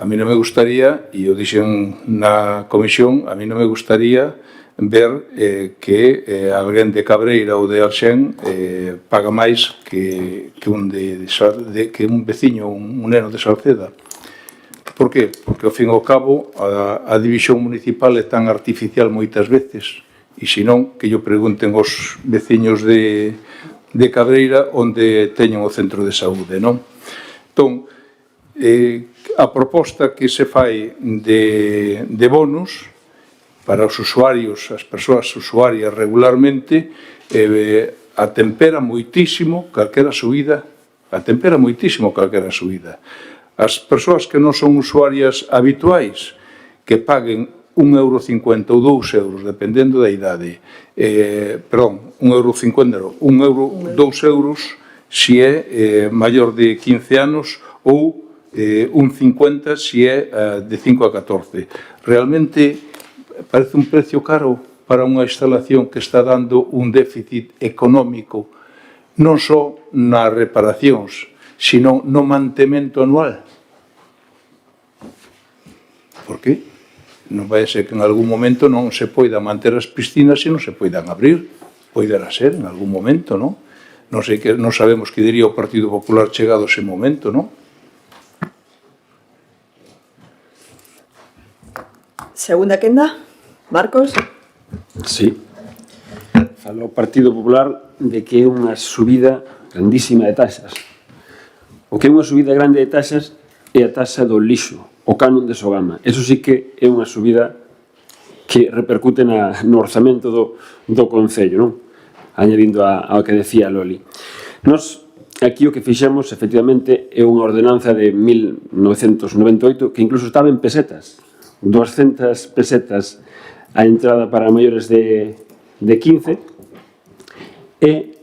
A mí non me gustaría, e eu dixen na comisión, a mí non me gustaría ver que alguén de Cabreira ou de Alxén paga máis que un veciño, un neno de Salceda. Por qué? Porque, ao fin e ao cabo, a división municipal é tan artificial moitas veces. E senón, que yo pregunten aos veciños de Cabreira onde teñen o centro de saúde, non? Entón, a proposta que se fai de bonus para os usuarios, as persoas usuarias regularmente, atempera moitísimo calquera subida, As persoas que non son usuarias habituais, que paguen 1,50 € ou 2 €, dependendo da idade, perdón, 1,50 €, 2 € se é maior de 15 anos ou 1,50 € se é de 5 a 14. Realmente parece un precio caro para unha instalación que está dando un déficit económico non só nas reparacións, sino no mantemento anual. Por qué? Non vai ser que en algún momento non se poida manter as piscinas e non se poidan abrir. Poiderá ser en algún momento, non? Non sabemos que diría o Partido Popular chegado ese momento, non? Segunda quenda, Marcos. Sí. Falou o Partido Popular de que é unha subida grandísima de taxas. O que é unha subida grande de taxas é a taxa do lixo, o canon de Sogama. Eso sí que é unha subida que repercute no orzamento do Concello, non? Añadindo ao que decía Loli. Nos, aquí o que fixemos, efectivamente, é unha ordenanza de 1998 que incluso estaba en pesetas. 200 pesetas a entrada para maiores de 15 e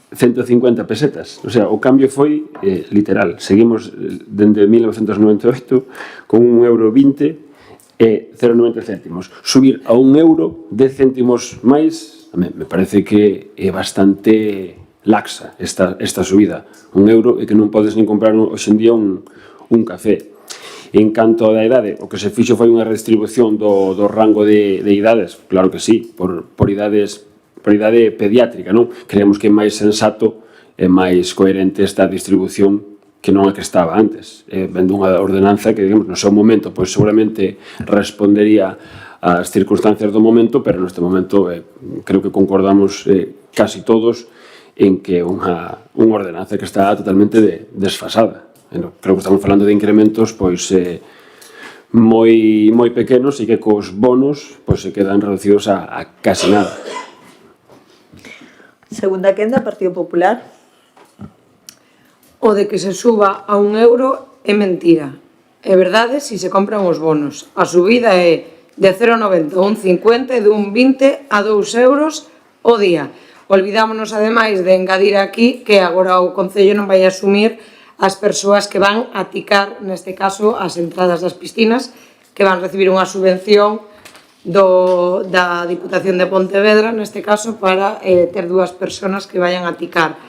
150 pesetas. O sea, o cambio foi literal. Seguimos dende 1998 con 1,20 € e 0,90 céntimos. Subir a 1 euro, 10 céntimos máis, me parece que é bastante laxa esta subida. 1 euro e que non podes nin comprar hoxe en día un café. En canto da idade, o que se fixo foi unha redistribución do rango de idades, claro que sí, por idade pediátrica, non? Creemos que é máis sensato e máis coherente esta distribución que non a que estaba antes. Vendo unha ordenanza que, digamos, no seu momento, pois seguramente respondería ás circunstancias do momento, pero neste momento creo que concordamos casi todos en que é unha ordenanza que está totalmente desfasada. Creo que estamos falando de incrementos pois moi pequenos e que cos bonos pois se quedan reducidos a casi nada. Segunda quenda, Partido Popular. O de que se suba a 1 euro é mentira. É verdade se se compran os bonos. A subida é de 0,90 a 1,50 e de 1,20 a 2 euros o día. Olvidámonos, ademais, de engadir aquí que agora o Concello non vai asumir as persoas que van a ticar, neste caso, as entradas das piscinas, que van recibir unha subvención da Diputación de Pontevedra, neste caso, para ter 2 persoas que vayan a ticar.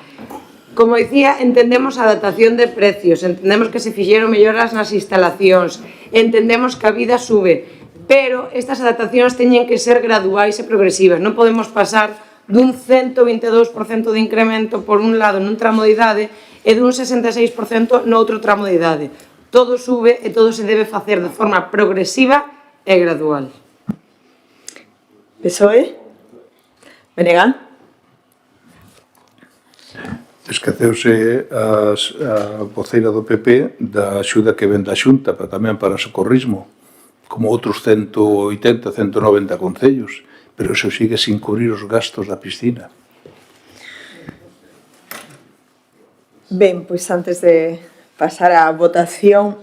Como dicía, entendemos a adaptación de precios, entendemos que se fixeron melloras nas instalacións, entendemos que a vida sube, pero estas adaptacións teñen que ser graduais e progresivas. Non podemos pasar dun 122% de incremento por un lado nun tramo de idade e dun 66% no outro tramo de idade. Todo sube e todo se debe facer de forma progresiva e gradual. PSOE. Benegán. Esqueceuse a voceira do PP da axuda que ven da Xunta, pero tamén para socorrismo, como outros 180, 190 concellos, pero iso sigue sin cubrir os gastos da piscina. Ben, pois antes de pasar á votación,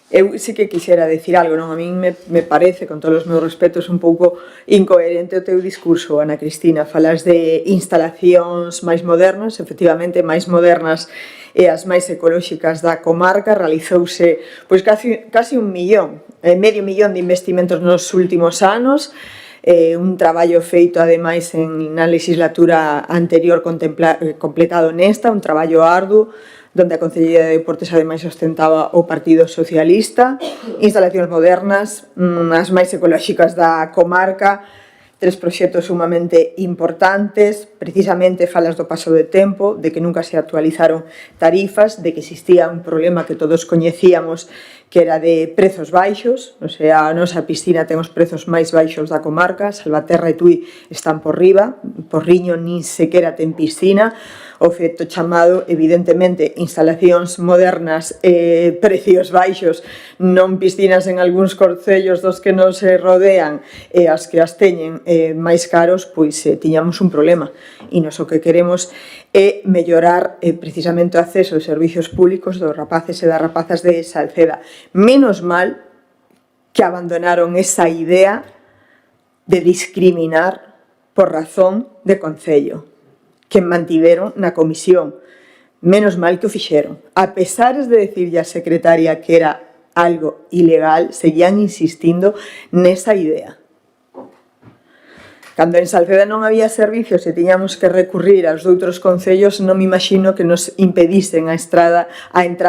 eu sí que quixera decir algo, non? A min me parece, con todos os meus respetos, un pouco incoherente o teu discurso, Ana Cristina. Falas de instalacións máis modernas, efectivamente máis modernas e as máis ecolóxicas da comarca. Realizouse pois casi 1 millón, medio millón de investimentos nos últimos anos, un traballo feito ademais na legislatura anterior completado nesta, un traballo arduo, donde a Consellería de Deportes ademais ostentaba o Partido Socialista, instalacións modernas, as máis ecolóxicas da comarca, 3 proxectos sumamente importantes. Precisamente falas do paso de tempo, de que nunca se actualizaron tarifas, de que existía un problema que todos coñecíamos, que era de prezos baixos, o sea, a nosa piscina ten os prezos máis baixos da comarca, Salvaterra e Tui están por riba, Porriño nin sequera ten piscina. O feito chamado, evidentemente, instalacións modernas e precios baixos, non piscinas en algúns concellos dos que nos rodean e as que as teñen máis caros, pois tiñamos un problema. E nos o que queremos é mellorar precisamente o acceso aos servicios públicos dos rapaces e das rapazas de Salceda. Menos mal que abandonaron esa idea de discriminar por razón de concello, que mantiveron na comisión. Menos mal que o fixeron. A pesar de decirlle a secretaria que era algo ilegal, seguían insistindo nesa idea. Cando en Salceda non había servicios e tiñamos que recurrir aos doutros concellos, non me imagino que nos impedisen a entrada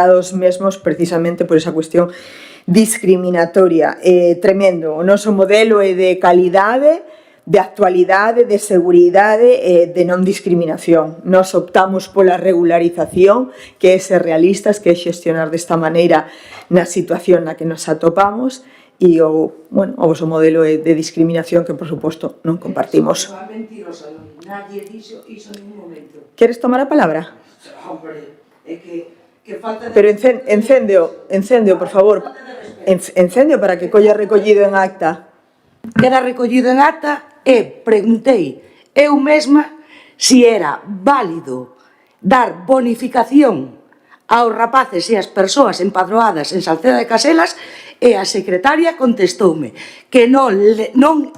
aos mesmos precisamente por esa cuestión discriminatoria. Tremendo. O noso modelo é de calidade, de actualidade, de seguridade e de non discriminación. Nos optamos pola regularización, que é ser realistas, que é xestionar desta maneira na situación na que nos atopamos, e o voso modelo de discriminación que, por suposto, non compartimos. Nadie dixo iso en ningún momento. Queres tomar a palabra? Hombre, é que falta de... Pero encéndeo, por favor. Encéndeo para que colla recollido en acta. Queda recollido en acta e preguntei eu mesma si era válido dar bonificación aos rapaces e as persoas empadroadas en Salceda de Caselas e a secretaria contestoume que non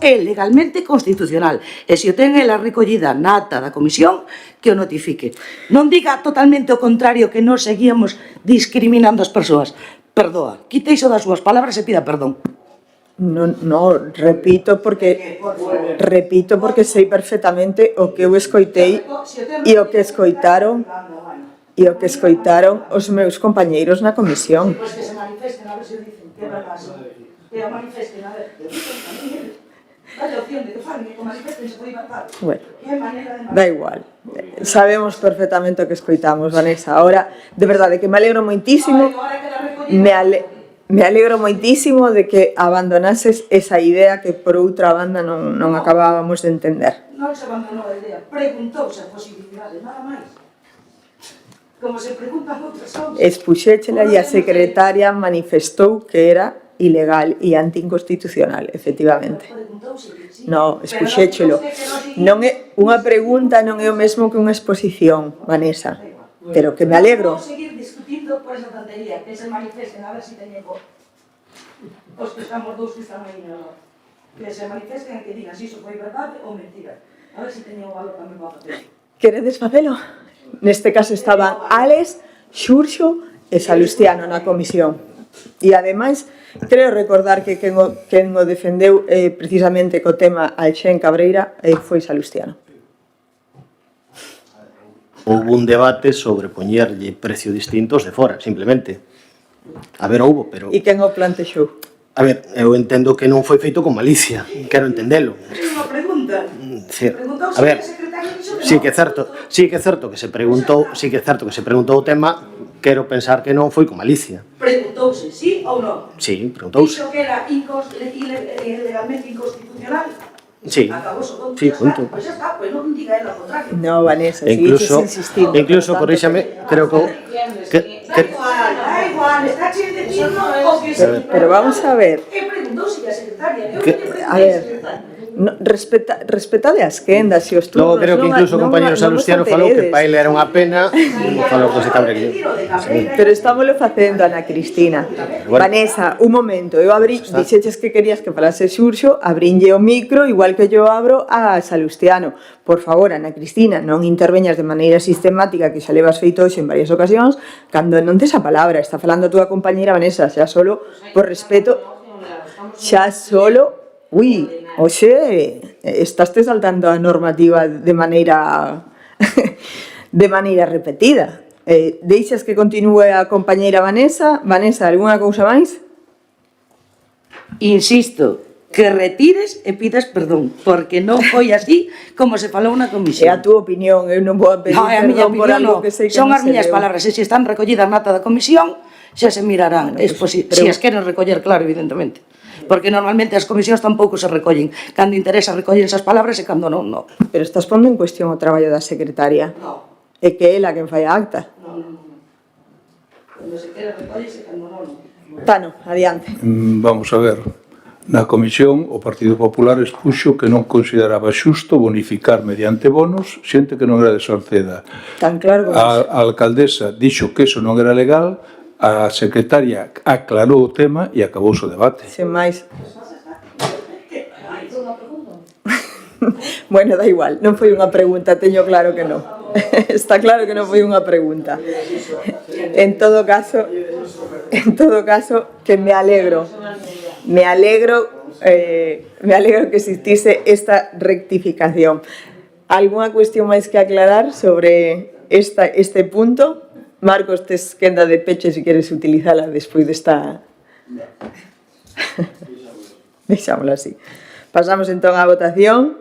é legalmente constitucional e se o ten ela recollida na acta da comisión que o notifique. Non diga totalmente o contrario, que non seguíamos discriminando as persoas. Perdoa, quite iso das súas palabras e pida perdón. Repito porque sei perfectamente o que eu escoitei e o que escoitaron os meus compañeiros na comisión. Pois que se manifesten, a ver se o dicen, que é verdade. Que o manifesten, a ver, que o dicen tamén. Dale opción de que falen, que o manifesten se pode matar. Bueno, da igual. Sabemos perfectamente o que escoitamos, Vanessa. Ahora, de verdade, que me alegro moitísimo. Me alegro moitísimo de que abandonases esa idea que, por outra banda, non acabábamos de entender. Non se abandonou a idea, preguntouse a posibilidade, nada máis. Como se preguntan outras cousas. Expuxéchela e a secretaria manifestou que era ilegal e anticonstitucional, efectivamente. No, expuxéchelo. Non é unha pregunta, non é o mesmo que unha exposición, Vanessa. Pero que me alegro. Vamos seguir discutindo por esa tontería, que se manifesten, a ver si teñen voz. Os que estamos dous que están aí, no. Que se manifesten e que digan se iso foi verdade ou mentira. A ver si teñen o valor tamén para facer. Queredes facelo? Neste caso estaban Alex, Xurxo e Salustiano na comisión. E ademais, creo recordar que quen o defendeu precisamente co tema Alxén Cabreira foi Salustiano. Houve un debate sobre poñerlle precio distintos de fora, simplemente. A ver, houve, pero... E quen o plantexou? A ver, eu entendo que non foi feito con malicia, quero entendelo. É unha pregunta. A ver, sí que é certo que se preguntou o tema, quero pensar que non foi con malicia. Preguntouse, sí ou non? Sí, preguntouse. Dixo que era ilegalmente inconstitucional. Sí, sí, punto. Pois xa está, pois non diga ela o contrario. No, Vanessa, incluso, corríxame, creo que... Da igual, está che dicindo o que se... Pero vamos a ver. E preguntouse a secretaria. A ver, respetade as quendas e os turnos. Logo creo que incluso o compañero Salustiano falou que para ele era unha pena falar dos de Cabreira. Pero estámoslo facendo, Ana Cristina. Vanessa, un momento, eu dixeches que querías que falase Xurxo, abrinlle o micro, igual que yo abro a Salustiano. Por favor, Ana Cristina, non interveñas de maneira sistemática, que xa levas feito hoxe en varias ocasións, cando non tes a palabra. Está falando a túa compañera Vanessa, xa solo por respeto, xa solo... Ui, oxe, estaste saltando a normativa de maneira repetida. Deixas que continúe a compañeira Vanessa. Vanessa, algunha cousa máis? Insisto, que retires e pidas perdón, porque non foi así como se falou na comisión. É a túa opinión, eu non vou pedir perdón por algo que sei que non se deu. Son as miñas palabras, e se están recollidas na ata da comisión, xa se mirarán, se as queren recoller, claro, evidentemente. Porque normalmente as comisións tampouco se recollen. Cando interesa recoller esas palabras e cando non, non. Pero estás pondo en cuestión o traballo da secretaria. Non. É que é ela quen fai a acta. Non. Cando se quere recollese, cando non. Tano, adiante. Vamos a ver. Na comisión, o Partido Popular expuxo que non consideraba xusto bonificar mediante bonos xente que non era de Salceda. Tan claro como a alcaldesa dixo que eso non era legal, a secretaria aclarou o tema e acabouse o debate. Sen máis. Bueno, da igual, non foi unha pregunta, teño claro que non. Está claro que non foi unha pregunta. En todo caso, que me alegro que existise esta rectificación. Algúna cuestión máis que aclarar sobre este punto? Marcos, tes quenda de peche se queres utilizala despois desta... Deixámoslo así. Pasamos entón á votación.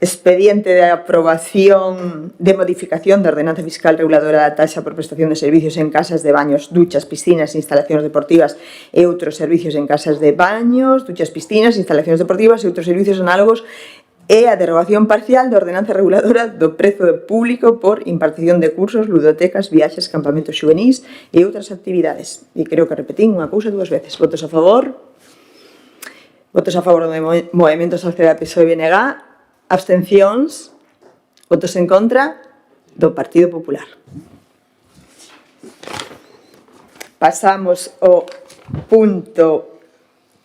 expediente de aprobación de modificación da ordenanza fiscal reguladora da taxa por prestación de servicios en casas de baños, duchas, piscinas, instalacións deportivas e outros servicios en casas de baños, duchas, piscinas, instalacións deportivas e outros servicios análogos e a derogación parcial da ordenanza reguladora do prezo público por impartición de cursos, ludotecas, viaxes, campamentos xuvenís e outras actividades. E creo que repetín unha cousa dúas veces. Votos a favor? Votos a favor do Movemento Social PSOE e BNG. Abstencións, votos en contra do Partido Popular. Pasamos ao punto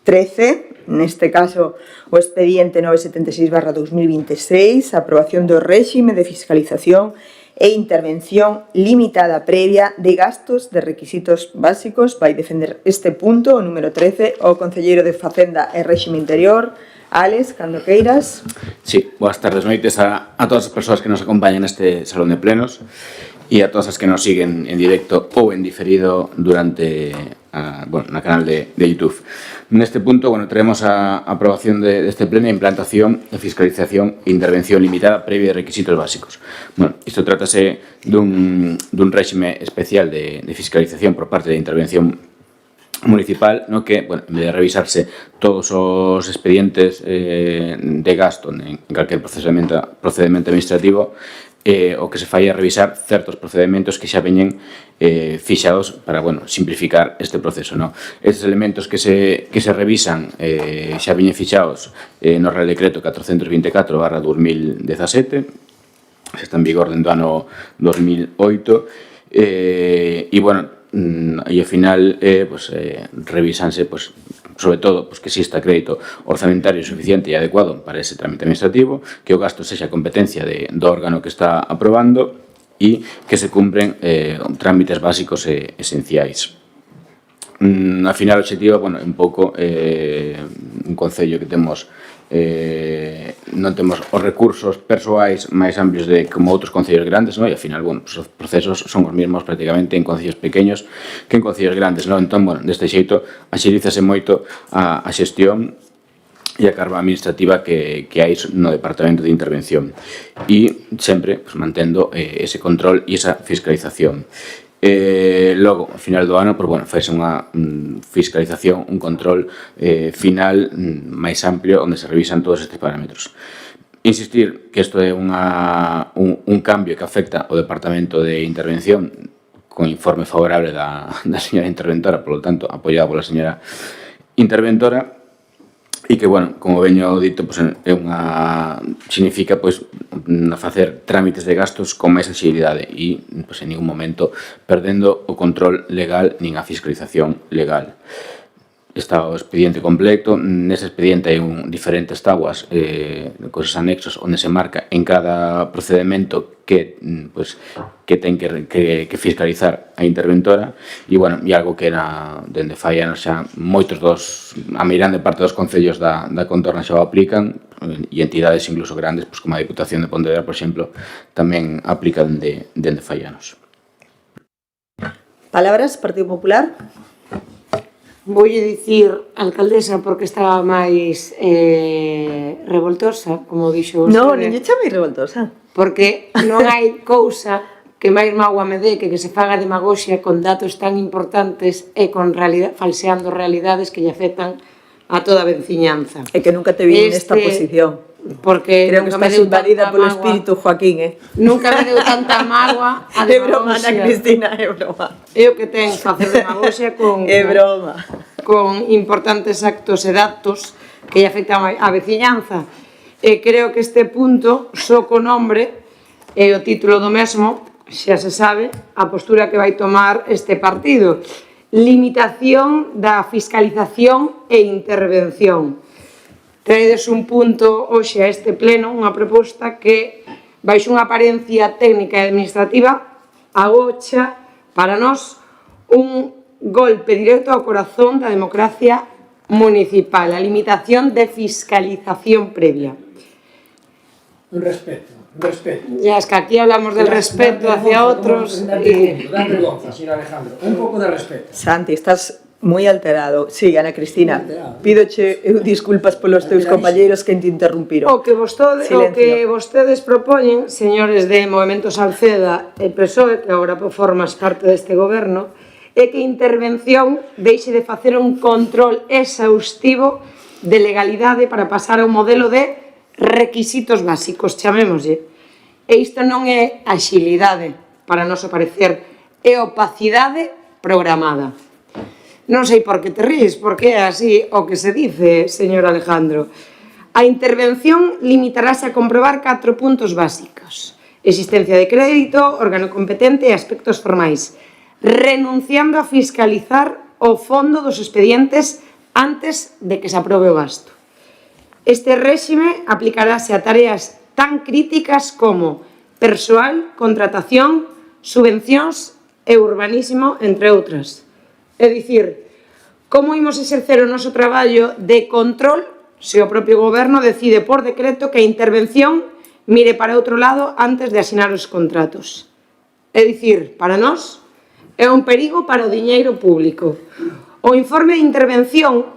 13, neste caso o expediente 976/2026, aprobación do réxime de fiscalización e intervención limitada previa de gastos de requisitos básicos. Vai defender este punto, o número 13, o concelleiro de Facenda e Réxime Interior, Alex, cando queiras. Sí, boas tardes, noites a todas as persoas que nos acompañan neste salón de plenos e a todas as que nos siguen en directo ou en diferido durante na canal de YouTube. Neste punto, traemos a aprobación deste pleno e implantación de fiscalización e intervención limitada previa de requisitos básicos. Isto trátase dun réxime especial de fiscalización por parte de intervención municipal, no que, en vez de revisarse todos os expedientes de gasto en calquer procedimento administrativo, o que se fai é revisar certos procedimentos que xa veñen fixados para, simplificar este proceso. Estes elementos que se revisan xa veñen fixados no Real Decreto 424/2017, que está en vigor dentro do ano 2008, e, e ao final revisanse sobre todo que exista crédito orzamentario suficiente e adecuado para ese trámite administrativo, que o gasto sexa competencia do órgano que está aprobando e que se cumpren trámites básicos e esenciais. A final, o objetivo é un pouco un concello que temos non temos os recursos persoais máis amplios como outros concellos grandes, e ao final os procesos son os mesmos prácticamente en concellos pequenos que en concellos grandes. Entón, deste xeito, axilízase moito a xestión e a carga administrativa que hai no Departamento de Intervención e sempre mantendo ese control e esa fiscalización. Logo, ao final do ano, faise unha fiscalización, un control final máis amplio onde se revisan todos estes parámetros. Insistir que isto é un cambio que afecta ao Departamento de Intervención con informe favorable da señora interventora, polo tanto, apoiado pola señora interventora, e que, como veño dito, significa facer trámites de gastos con máis axilidade e en ningún momento perdendo o control legal nin a fiscalización legal. Está o expediente completo, nese expediente hai diferentes tabuas, cosas anexos, onde se marca en cada procedimento que ten que fiscalizar a interventora e algo que dende fai anos xa moitos a meirande parte dos concellos da contorna xa o aplican e entidades incluso grandes como a Diputación de Pontevedra, por exemplo, tamén aplican dende fai anos. Palabras, Partido Popular. Voulle dicir, alcaldesa, porque estaba máis revoltosa, como dixo usted. Non, lle chamei revoltosa. Porque non hai cousa que máis mágoa me dé que se faga demagoxia con datos tan importantes e falseando realidades que lle afectan a toda a veciñanza. E que nunca te vi nesta posición. Porque creo que estás invadida polo espírito Joaquín, Nunca me deu tanta mágoa a demagoxia. É broma, Ana Cristina, é broma. É o que ten facer demagoxia con importantes actos e datos que lle afectan a veciñanza. E creo que este punto, só co nombre e o título do mesmo, xa se sabe a postura que vai tomar este partido. Limitación da fiscalización e intervención. Traedes un punto hoxe a este pleno, unha proposta que, baixo unha apariencia técnica e administrativa, agocha para nós un golpe directo ao corazón da democracia municipal, a limitación de fiscalización previa. Un respeto. Ya, es que aquí hablamos del respeto hacia otros. Da vergonza, señor Alejandro. Un pouco de respeto. Santi, estás Moi alterado. Sí, Ana Cristina, pídoche disculpas polos teus compañeiros que te interrumpiron. O que vostedes propoñen, señores de Movemento Salceda e PSOE, que agora formas parte deste goberno, é que a intervención deixe de facer un control exhaustivo de legalidade para pasar a un modelo de requisitos básicos, chamémoslle. E isto non é axilidade, para noso parecer, é opacidade programada. Non sei por que te ríes, porque é así o que se dice, señor Alejandro. A intervención limitarase a comprobar 4 puntos básicos: existencia de crédito, órgano competente e aspectos formais, renunciando a fiscalizar o fondo dos expedientes antes de que se aprobe o gasto. Este réxime aplicarase a tareas tan críticas como persoal, contratación, subvencións e urbanismo, entre outras. É dicir, como imos exercer o noso traballo de control se o propio goberno decide por decreto que a intervención mire para outro lado antes de asinar os contratos? É dicir, para nós, é un perigo para o diñeiro público. O informe de intervención,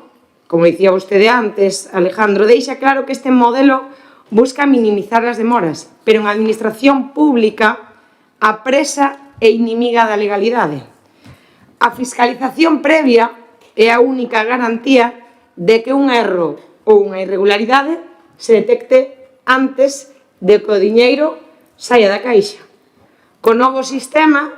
como dicía vostede antes, Alejandro, deixa claro que este modelo busca minimizar as demoras, pero en administración pública apresa e inimiga da legalidade. A fiscalización previa é a única garantía de que un erro ou unha irregularidade se detecte antes de que o diñeiro saia da caixa. Co novo sistema,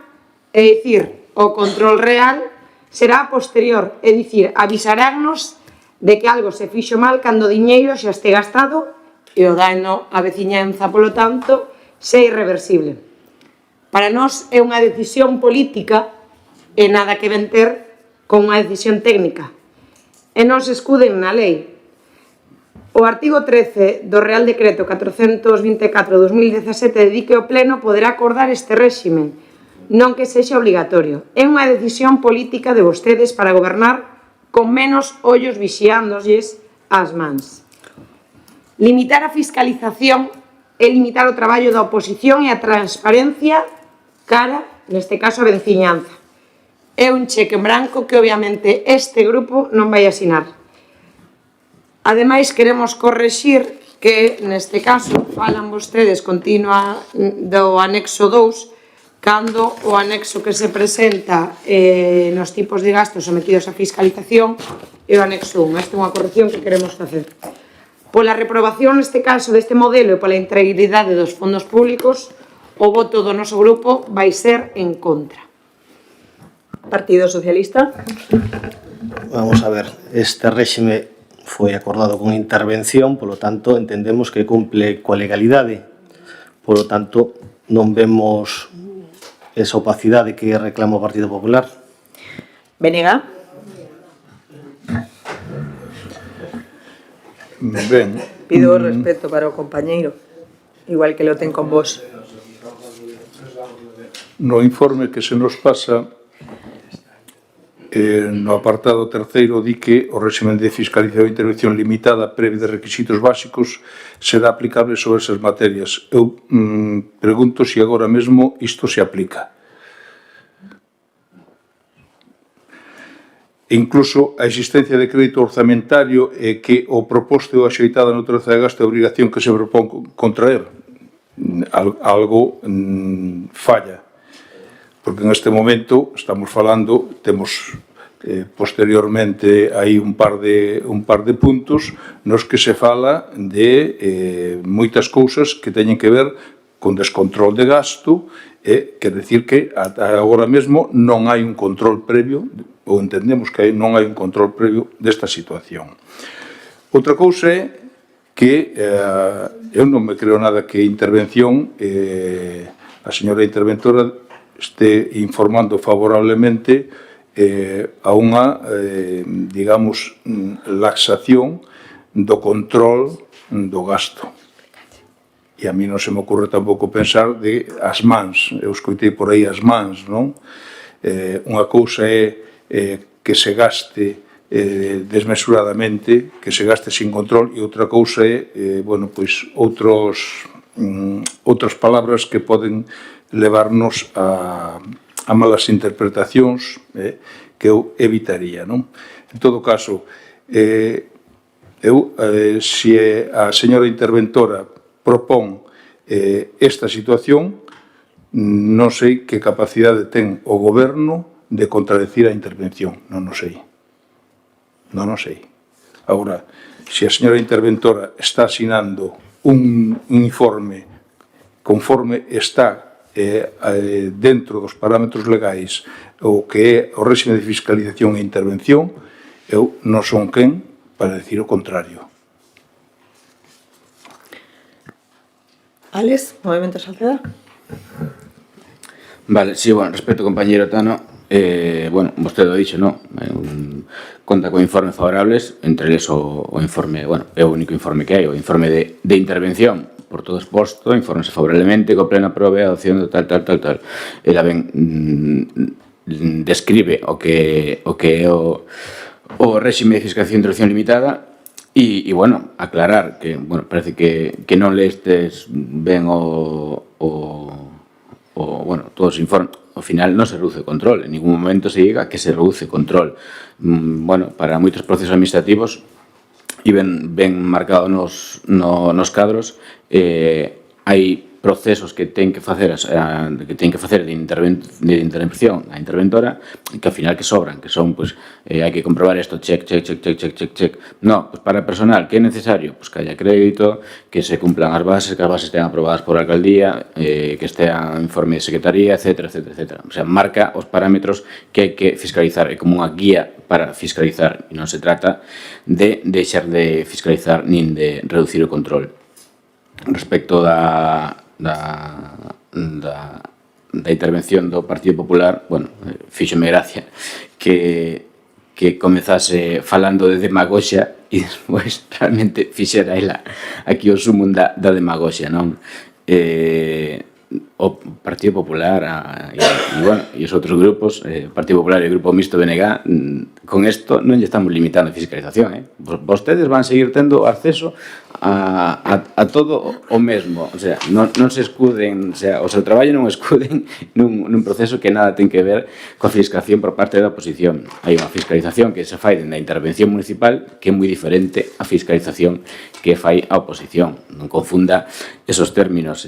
é dicir, o control real será posterior, é dicir, avisaránnos de que algo se fixo mal cando o diñeiro xa este gastado e o dano á veciñanza, polo tanto, se irreversible. Para nós é unha decisión política e nada que ven ter con unha decisión técnica. E non se escuden na lei. O artigo 13 do Real Decreto 424/2017 di que o Pleno poderá acordar este réxime, non que sexa obligatorio. É unha decisión política de vostedes para gobernar con menos ollos vixiándolles as mans. Limitar a fiscalización é limitar o traballo da oposición e a transparencia cara, neste caso, a veciñanza. É un cheque en branco que, obviamente, este grupo non vai asinar. Ademais, queremos correxir que, neste caso, falan vostedes continua do anexo 2, cando o anexo que se presenta nos tipos de gastos sometidos a fiscalización é o anexo 1. Esta é unha corrección que queremos facer. Pola reprobación, neste caso, deste modelo e pola integridade dos fondos públicos, o voto do noso grupo vai ser en contra. Partido Socialista. Vamos a ver, este réxime foi acordado con intervención, polo tanto, entendemos que cumple coa legalidade. Polo tanto, non vemos esa opacidade que reclama o Partido Popular. Benega. Ben. Pido respeto para o compañeiro, igual que lo ten con vos. No informe que se nos pasa, no apartado terceiro di que o réxime de fiscalización e intervención limitada previa de requisitos básicos será aplicable sobre esas materias. Eu pregunto se agora mesmo isto se aplica. Incluso a existencia de crédito orzamentario e que o proposto ou axeitada na natureza de gasto é a obrigación que se propón contraer. Algo falla. Porque en este momento estamos falando, temos posteriormente aí un par de puntos nos que se fala de moitas cousas que teñen que ver con descontrol de gasto e quer decir que agora mesmo non hai un control previo, ou entendemos que non hai un control previo desta situación. Outra cousa é que eu non me creo nada que a intervención, a señora interventora este informando favorablemente a unha, digamos, laxación do control do gasto. E a mí non se me ocurre tampouco pensar de as mans, eu escoitei por aí as mans, non? Unha cousa é que se gaste desmesuradamente, que se gaste sin control, e outra cousa é, bueno, pois, outras palabras que poden levarnos a malas interpretacións que eu evitaría, non? En todo caso, se a señora interventora propón esta situación, non sei que capacidade ten o goberno de contradecir a intervención, non o sei. Non o sei. Agora, se a señora interventora está asinando un informe conforme está dentro dos parámetros legais o que é o réxime de fiscalización e intervención, eu non son quen para decir o contrario. Alex, Movimento Sociedad. Vale, sí, bueno, respecto ao compañeiro Tano, bueno, vostede o dixo, non? Conta con informes favorables, entre eles o informe, bueno, é o único informe que hai, o informe de intervención, por todo exposto, informes favorablemente, co plena aprobe, adopción de tal. Ela ben describe o que é o réxime de fiscalización e intervención limitada e, bueno, aclarar que, bueno, parece que non leestes ben bueno, todos os informes, ao final non se reduce o control, en ningún momento se diga que se reduce o control. Bueno, para moitos procesos administrativos e ben marcado nos cadros, hai procesos que ten que facer de intervención a interventora que ao final que sobran, que son, pois, hai que comprobar isto, check. No, pois para personal, que é necesario? Pois que haya crédito, que se cumplan as bases, que as bases estean aprobadas por a alcaldía, que estean informe de secretaría, etc. O sea, marca os parámetros que hai que fiscalizar, é como unha guía para fiscalizar, e non se trata de deixar de fiscalizar nin de reducir o control. Respecto da intervención do Partido Popular, bueno, fíxome gracia que comezase falando de demagoxia e despois realmente fixera ela aquí o sumum da demagoxia, non? O Partido Popular e os outros grupos, o Partido Popular e o Grupo Mixto BNG, con isto non lle estamos limitando a fiscalización, vostedes van seguir tendo acceso a todo o mesmo, o sea, non se escuden, o sea, o seu traballo non escuden nun proceso que nada ten que ver coa fiscalización por parte da oposición. Hai unha fiscalización que se fai dende a intervención municipal que é moi diferente á fiscalización que fai a oposición. Non confunda esos términos,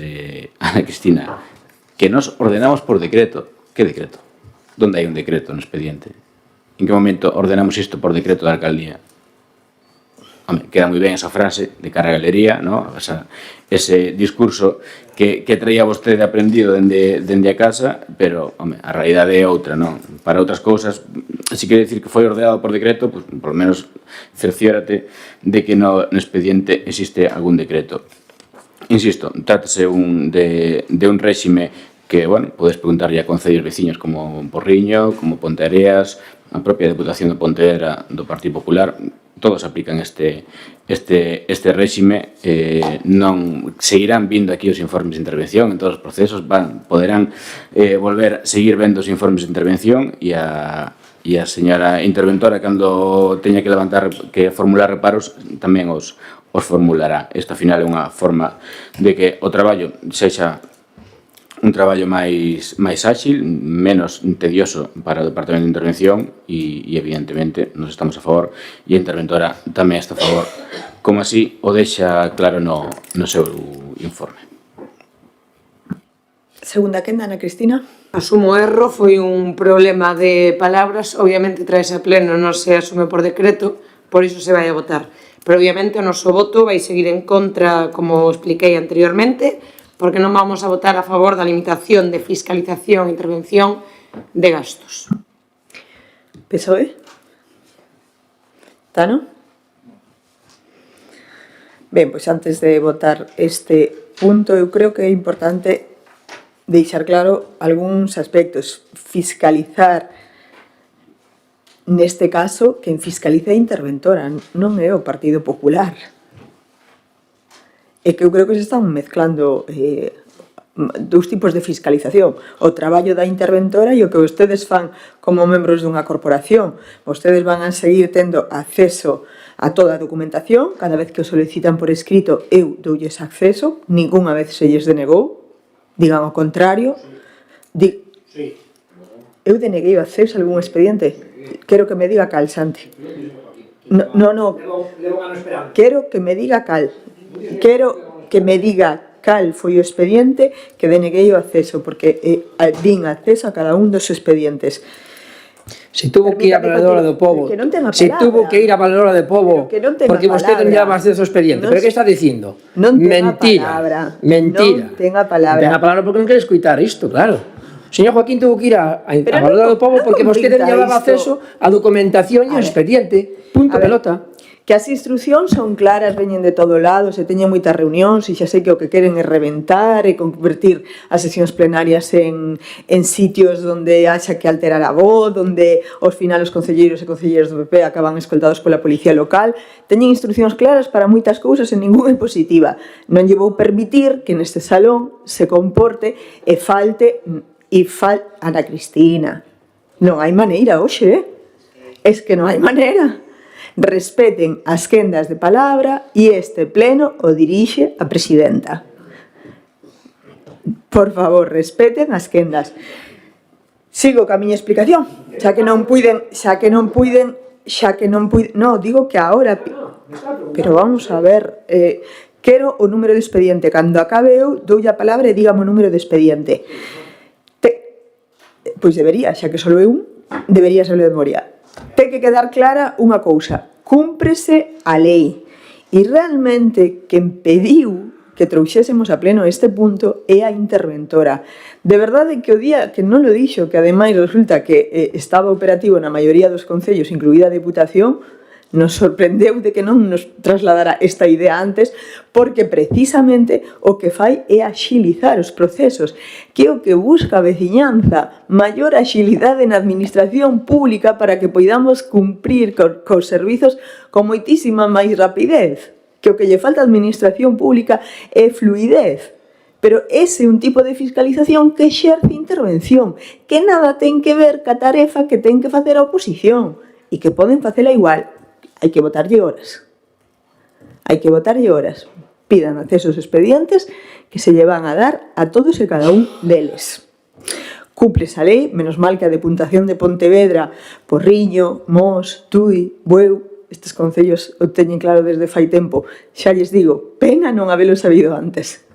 Ana Cristina, que nos ordenamos por decreto. Que decreto? Donde hai un decreto no expediente? En que momento ordenamos isto por decreto da alcaldía? Home, queda moi ben esa frase de cara a galería, ¿no? Ese discurso que traía vostede aprendido dende a casa, pero, home, a realidade é outra, non? Para outras cousas, se quere dicir que foi ordenado por decreto, pues, por lo menos cerciórate de que no expediente existe algún decreto. Insisto, trátase de un réxime que, bueno, podes preguntarlle a concellos veciños como Porriño, como Ponteareas, a propia Deputación de Pontevedra do Partido Popular, todos aplican este réxime, non seguirán vindo aquí os informes de intervención en todos os procesos, poderán seguir vendo os informes de intervención e a señora interventora, cando teña que formular reparos, tamén os formulará. Isto, ao final, é unha forma de que o traballo sexa un traballo máis áxil, menos tedioso para o Departamento de Intervención e, evidentemente, nos estamos a favor e a interventora tamén está a favor, como así o deixa claro no seu informe. Segunda quenda, Ana Cristina. Asumo erro, foi un problema de palabras, obviamente traes a pleno, non se asume por decreto, por iso se vai a votar. Pero obviamente o noso voto vai seguir en contra, como expliquei anteriormente, porque non vamos a votar a favor da limitación de fiscalización e intervención de gastos. PSOE? Tano? Ben, pois antes de votar este punto, eu creo que é importante deixar claro algúns aspectos. Fiscalizar, neste caso, quen fiscaliza a interventora, non é o Partido Popular. É que eu creo que se están mezclando dous tipos de fiscalización, o traballo da interventora e o que vostedes fan como membros dunha corporación. Vostedes van a seguir tendo acceso a toda a documentación, cada vez que o solicitan por escrito eu doulles acceso, ningunha vez se lles denegou, digan o contrario. Eu deneguei o acceso a algún expediente? Quero que me diga cal, Santi. No. Quero que me diga cal. Quero que me diga cal foi o expediente que deneguei o acceso, porque din acceso a cada un dos expedientes. Se tuvo que ir a Valedora do Pobo, se tuvo que ir a Valedora do Pobo, porque vostede non lleva acceso ao expediente. Pero que está dicindo? Mentira. Mentira. Non ten a palabra. Non ten a palabra porque non quere escutar isto, claro. O señor Joaquín tuvo que ir a Valedora do Pobo porque vostede non llevaba acceso á documentación e ao expediente. Punto, pelota. Que as instruccións son claras, veñen de todo lado, se teñen moitas reunións e xa sei que o que queren é reventar e convertir as sesións plenarias en sitios onde haxa que alterar a voz, onde aos final os concelleiros e concelleiras do PP acaban escoltados pola policía local. Teñen instruccións claras para moitas cousas e ningunha é positiva. Non lle vou permitir que neste salón se comporte e falte Ana Cristina. Non hai maneira hoxe, Es que non hai maneira. Respeten as quendas de palabra e este pleno o dirixe a presidenta. Por favor, respeten as quendas. Sigo ca miña explicación, xa que non puiden, no, digo que agora, pero vamos a ver, quero o número de expediente, cando acabe eu, doulle a palabra e dígame o número de expediente. Pois debería, xa que só é un, debería saber de memoria. Ten que quedar clara unha cousa, cúmprese a lei, e realmente quen pediu que trouxésemos a pleno este punto é a interventora. De verdade que o día que non lo dixo, que ademais resulta que estaba operativo na maioría dos concellos, incluída a Deputación, nos sorprendeu de que non nos trasladara esta idea antes, porque precisamente o que fai é axilizar os procesos, que é o que busca a veciñanza, maior axilidade na administración pública para que poidamos cumprir cos servizos con moitísima máis rapidez, que o que lle falta á administración pública é fluidez. Pero ese é un tipo de fiscalización que exerce intervención, que nada ten que ver ca tarefa que ten que facer a oposición, e que poden facela igual. Hai que botarlle horas. Hai que botarlle horas. Pidan acceso aos expedientes que se lle van a dar a todos e cada un deles. Cúmplese a lei, menos mal que a Deputación de Pontevedra, Porriño, Mos, Tui, Bueu, estes concellos o teñen claro desde fai tempo. Xa lles digo, pena non habelo sabido antes.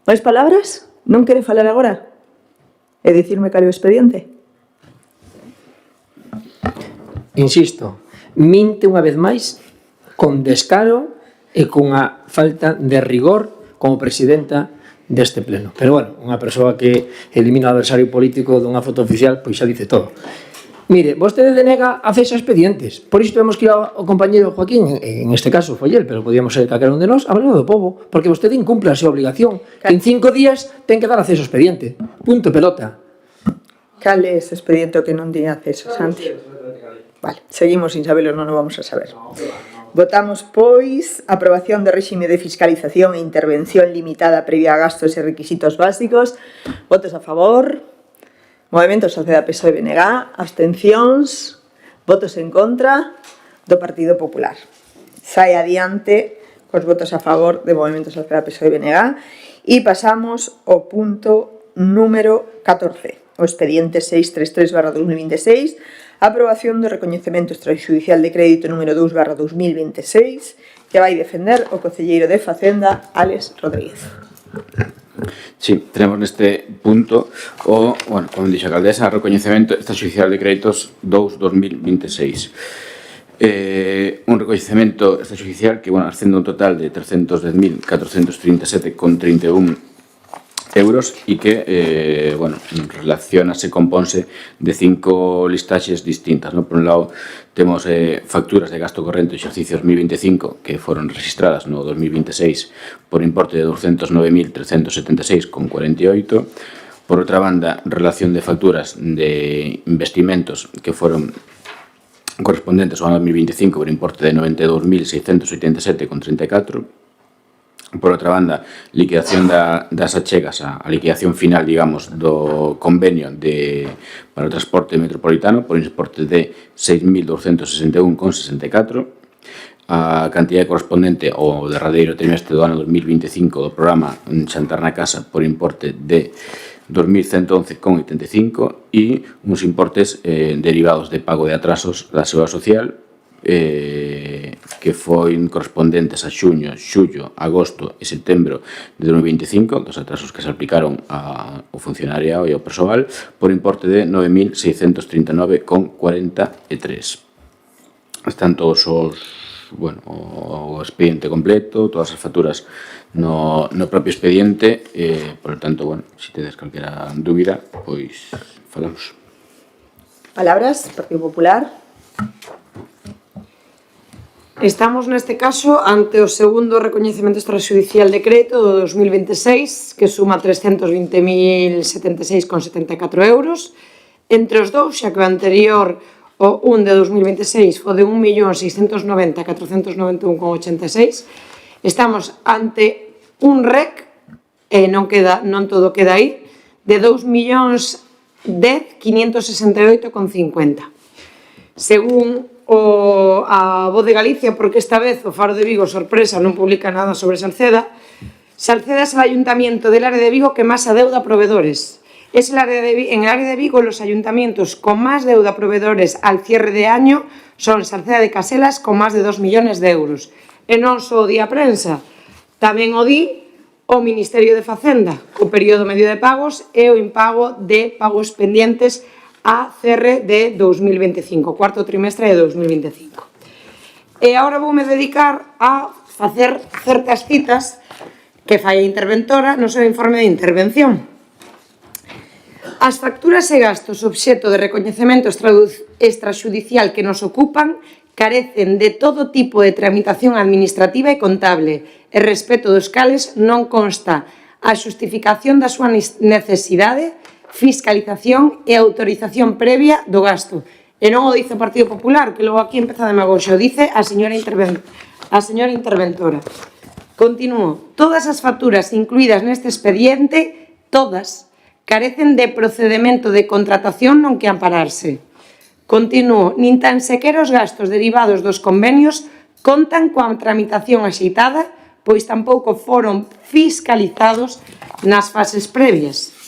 Máis palabras? Non quere falar agora? E dicirme cal é o expediente? Insisto, minte unha vez máis con descaro e con a falta de rigor como presidenta deste pleno. Pero, bueno, unha persoa que elimina o adversario político dunha foto oficial, pois xa dice todo. Mire, vostede denega acceso a expedientes. Por isto temos que ir ao compañeiro Joaquín, en este caso foi el, pero podíamos ser calquera un de nós, a Valedora do Pobo, porque vostede incumpre a súa obligación, que en 5 días ten que dar acceso ao expediente. Punto, pelota. Cal é ese expediente que non tiña acceso, Santi? Vale, seguimos sin saberlo, non o vamos a saber. Votamos, pois, aprobación do réxime de fiscalización e intervención limitada previa a gastos e requisitos básicos. Votos a favor. Movemento Sociedade PSOE BNG. Abstencións. Votos en contra do Partido Popular. Sai adiante cos votos a favor de Movemento Sociedade PSOE BNG. E pasamos ao punto número 14. O expediente 633/2026, aprobación do recoñecemento extrajudicial de crédito número 2/2026, que vai defender o concelleiro de Facenda, Álex Rodríguez. Sí, tenemos neste punto o, bueno, como dixo a alcaldesa, recoñecemento extrajudicial de créditos 2/2026. Un recoñecemento extrajudicial que, bueno, ascende un total de 310.437,31 euros e que, bueno, relacionase, compónse de 5 listaxes distintas, ¿no? Por un lado, temos facturas de gasto corrente do exercicio 2025 que foron registradas no 2026 por importe de 209.376,48. Por outra banda, relación de facturas de investimentos que foron correspondentes ao ano 2025 por importe de 92.687,34. Por outra banda, liquidación das achegas a liquidación final, digamos, do convenio para o transporte metropolitano por importe de 6.261,64. A cantidad correspondente ao derradeiro trimestre do ano 2025 do programa Xantar na Casa por importe de 2.111,85 e uns importes derivados de pago de atrasos da Seguridade Social que foron correspondentes a xuño, xullo, agosto e setembro de 2025, dos atrasos que se aplicaron ao funcionariado e ao persoal, por importe de 9.639,43. Están todos o expediente completo, todas as facturas no propio expediente, por lo tanto, se tedes calquera dúbida, pois falamos. Palabras, Partido Popular. Estamos neste caso ante o segundo recoñecemento extrajudicial de crédito do 2026 que suma 320.076,74 euros. Entre os dous, xa que o anterior, o un de 2026, foi de 1.690.491,86, estamos ante un REC, e non todo queda aí, de 2.010.568,50. Según a Voz de Galicia, porque esta vez o Faro de Vigo, sorpresa, non publica nada sobre Salceda. Salceda es el ayuntamiento del área de Vigo que más adeuda a proveedores. En el área de Vigo, los ayuntamientos con más deuda a proveedores al cierre de año son Salceda de Caselas, con más de 2 millones de euros. E non só o di a prensa, tamén o di o Ministerio de Facenda, co período medio de pagos e o impago de pagos pendientes a cierre de 2025, cuarto trimestre de 2025. E agora voume dedicar a facer certas citas que fai a interventora no seu informe de intervención. As facturas e gastos obxeto de recoñecemento extrajudicial que nos ocupan carecen de todo tipo de tramitación administrativa e contable e respecto dos cales non consta a xustificación da súa necesidade, fiscalización e autorización previa do gasto. E non o dice o Partido Popular, que logo aquí empeza a demagoxia, o dice a señora interventora. Continúo. Todas as facturas incluídas neste expediente, todas, carecen de procedemento de contratación non que ampararse. Continúo. Nin tan sequera os gastos derivados dos convenios contan coa tramitación axeitada, pois tampouco foron fiscalizados nas fases previas.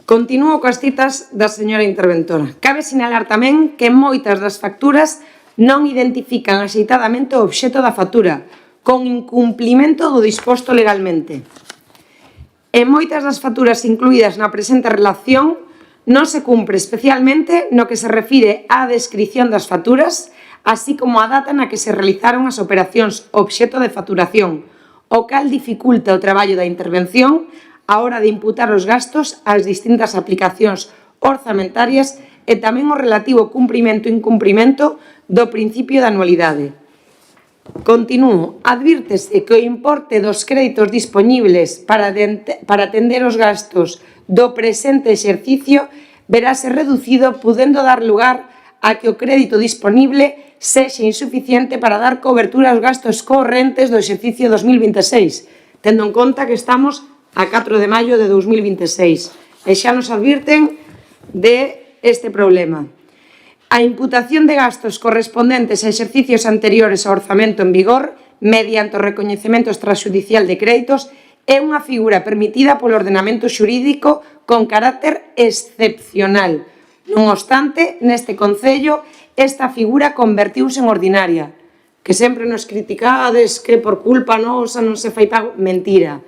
Continúo coas citas da señora interventora. Cabe sinalar tamén que moitas das facturas non identifican axeitadamente o obxeto da factura, con incumplimento do disposto legalmente. En moitas das facturas incluídas na presente relación non se cumpre especialmente no que se refire á descrición das facturas, así como a data na que se realizaron as operacións obxeto de facturación, o cal dificulta o traballo da intervención a hora de imputar os gastos ás distintas aplicacións orzamentarias e tamén o relativo cumprimento e incumprimento do principio de anualidade. Continúo. Advírtese que o importe dos créditos dispoñibles para atender os gastos do presente exercicio verase reducido, podendo dar lugar a que o crédito disponible sexa insuficiente para dar cobertura aos gastos correntes do exercicio 2026, tendo en conta que estamos a 4 de maio de 2026. E xa nos advirten de este problema. A imputación de gastos correspondentes a exercicios anteriores ao orzamento en vigor mediante o recoñecemento extrajudicial de créditos é unha figura permitida polo ordenamento xurídico con carácter excepcional. Non obstante, neste Concello, esta figura convertiuse en ordinaria, que sempre nos criticades que por culpa nosa non se fai pago. Mentira.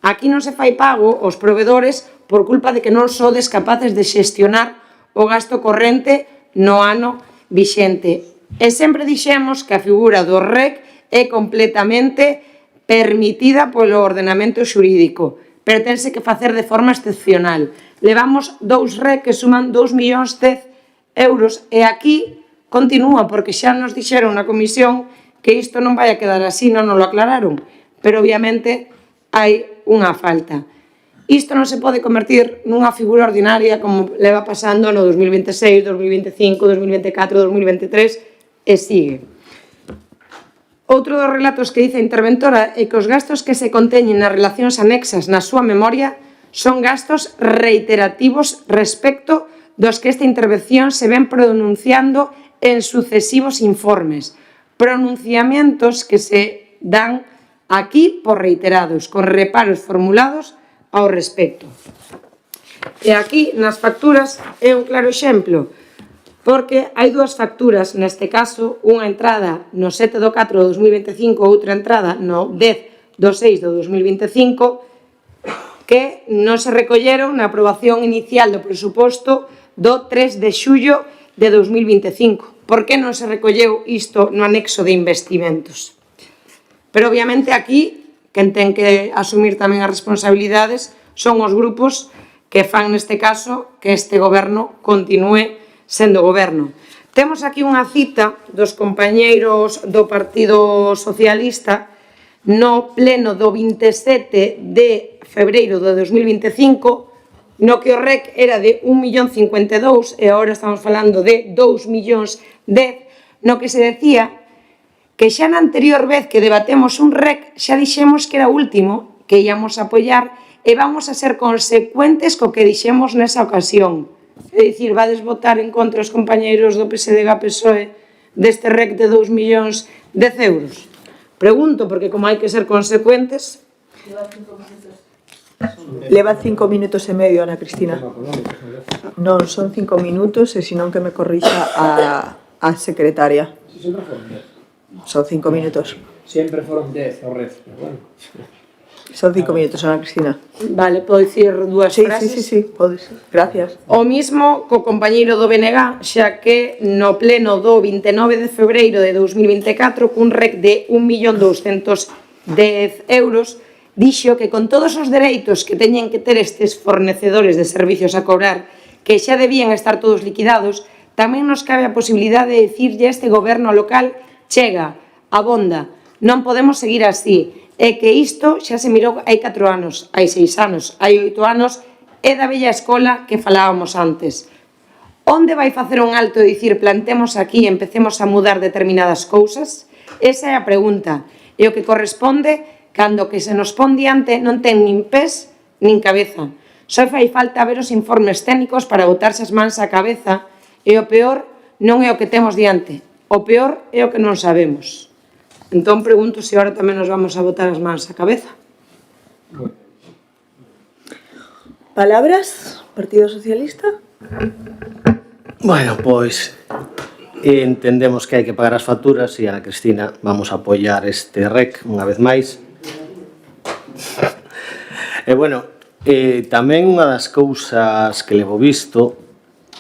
Aquí non se fai pago aos proveedores por culpa de que non sodes capaces de xestionar o gasto corrente no ano vixente. E sempre dixemos que a figura do REC é completamente permitida polo ordenamento xurídico, pero tense que facer de forma excepcional. Levamos 2 REC que suman 2.010.000 euros e aquí continúa, porque xa nos dixeron na comisión que isto non vai a quedar así, non nos lo aclararon, pero obviamente hai unha falta. Isto non se pode convertir nunha figura ordinaria como leva pasando no 2026, 2025, 2024, 2023 e sigue. Outro dos relatos que dice a interventora é que os gastos que se conteñen nas relacións anexas na súa memoria son gastos reiterativos respecto dos que esta intervención se ven pronunciando en sucesivos informes. Pronunciamientos que se dan aquí por reiterados, con reparos formulados ao respecto. E aquí, nas facturas, é un claro exemplo, porque hai dúas facturas, neste caso, unha entrada no 7 do 4 do 2025, outra entrada no 10 do 6 do 2025, que non se recolleron na aprobación inicial do presuposto do 3 de xullo de 2025. Por que non se recolleu isto no anexo de investimentos? Pero, obviamente, aquí, quen ten que asumir tamén as responsabilidades son os grupos que fan, neste caso, que este goberno continúe sendo goberno. Temos aquí unha cita dos compañeiros do Partido Socialista no pleno do 27 de febreiro de 2025, no que o REC era de 1.052.000 e agora estamos falando de 2.010.000, no que se decía que xa na anterior vez que debatemos un REC xa dixemos que era o último, que íamos a apoiar e vamos a ser consecuentes co que dixemos nesa ocasión. É dicir, vades votar en contra os compañeiros do PSDG-PSOE deste REC de 2.010.000 euros. Pregunto, porque como hai que ser consecuentes... Leva 5 minutos e medio, Ana Cristina. Non, son 5 minutos e senón que me corrixa a secretaria. Son 5 minutos. Sempre foron 10 o REC, pero bueno. Son 5 minutos, Ana Cristina. Vale, podo dicir dúas frases? Sí, podes. Gracias. O mismo co compañeiro do BNG, xa que no pleno do 29 de febreiro de 2024, cun REC de 1.210.000 euros, dixo que con todos os dereitos que teñen que ter estes fornecedores de servicios a cobrar, que xa debían estar todos liquidados, tamén nos cabe a posibilidade de dicirlle a este goberno local: chega, abonda, non podemos seguir así, e que isto xa se mirou hai 4 anos, hai 6 anos, hai 8 anos, é da bella escola que falábamos antes. Onde vai facer un alto e dicir plantemos aquí e empecemos a mudar determinadas cousas? Esa é a pregunta, e o que corresponde cando que se nos pon diante non ten nin pés nin cabeza. Só fai falta ver os informes técnicos para botarse as mans á cabeza, e o peor non é o que temos diante, o peor é o que non sabemos. Entón, pregunto se agora tamén nos vamos a botar as mans á cabeza. Palabras, Partido Socialista? Bueno, pois entendemos que hai que pagar as facturas e, Ana Cristina, vamos a apoiar este REC unha vez máis. E, bueno, tamén unha das cousas que levo visto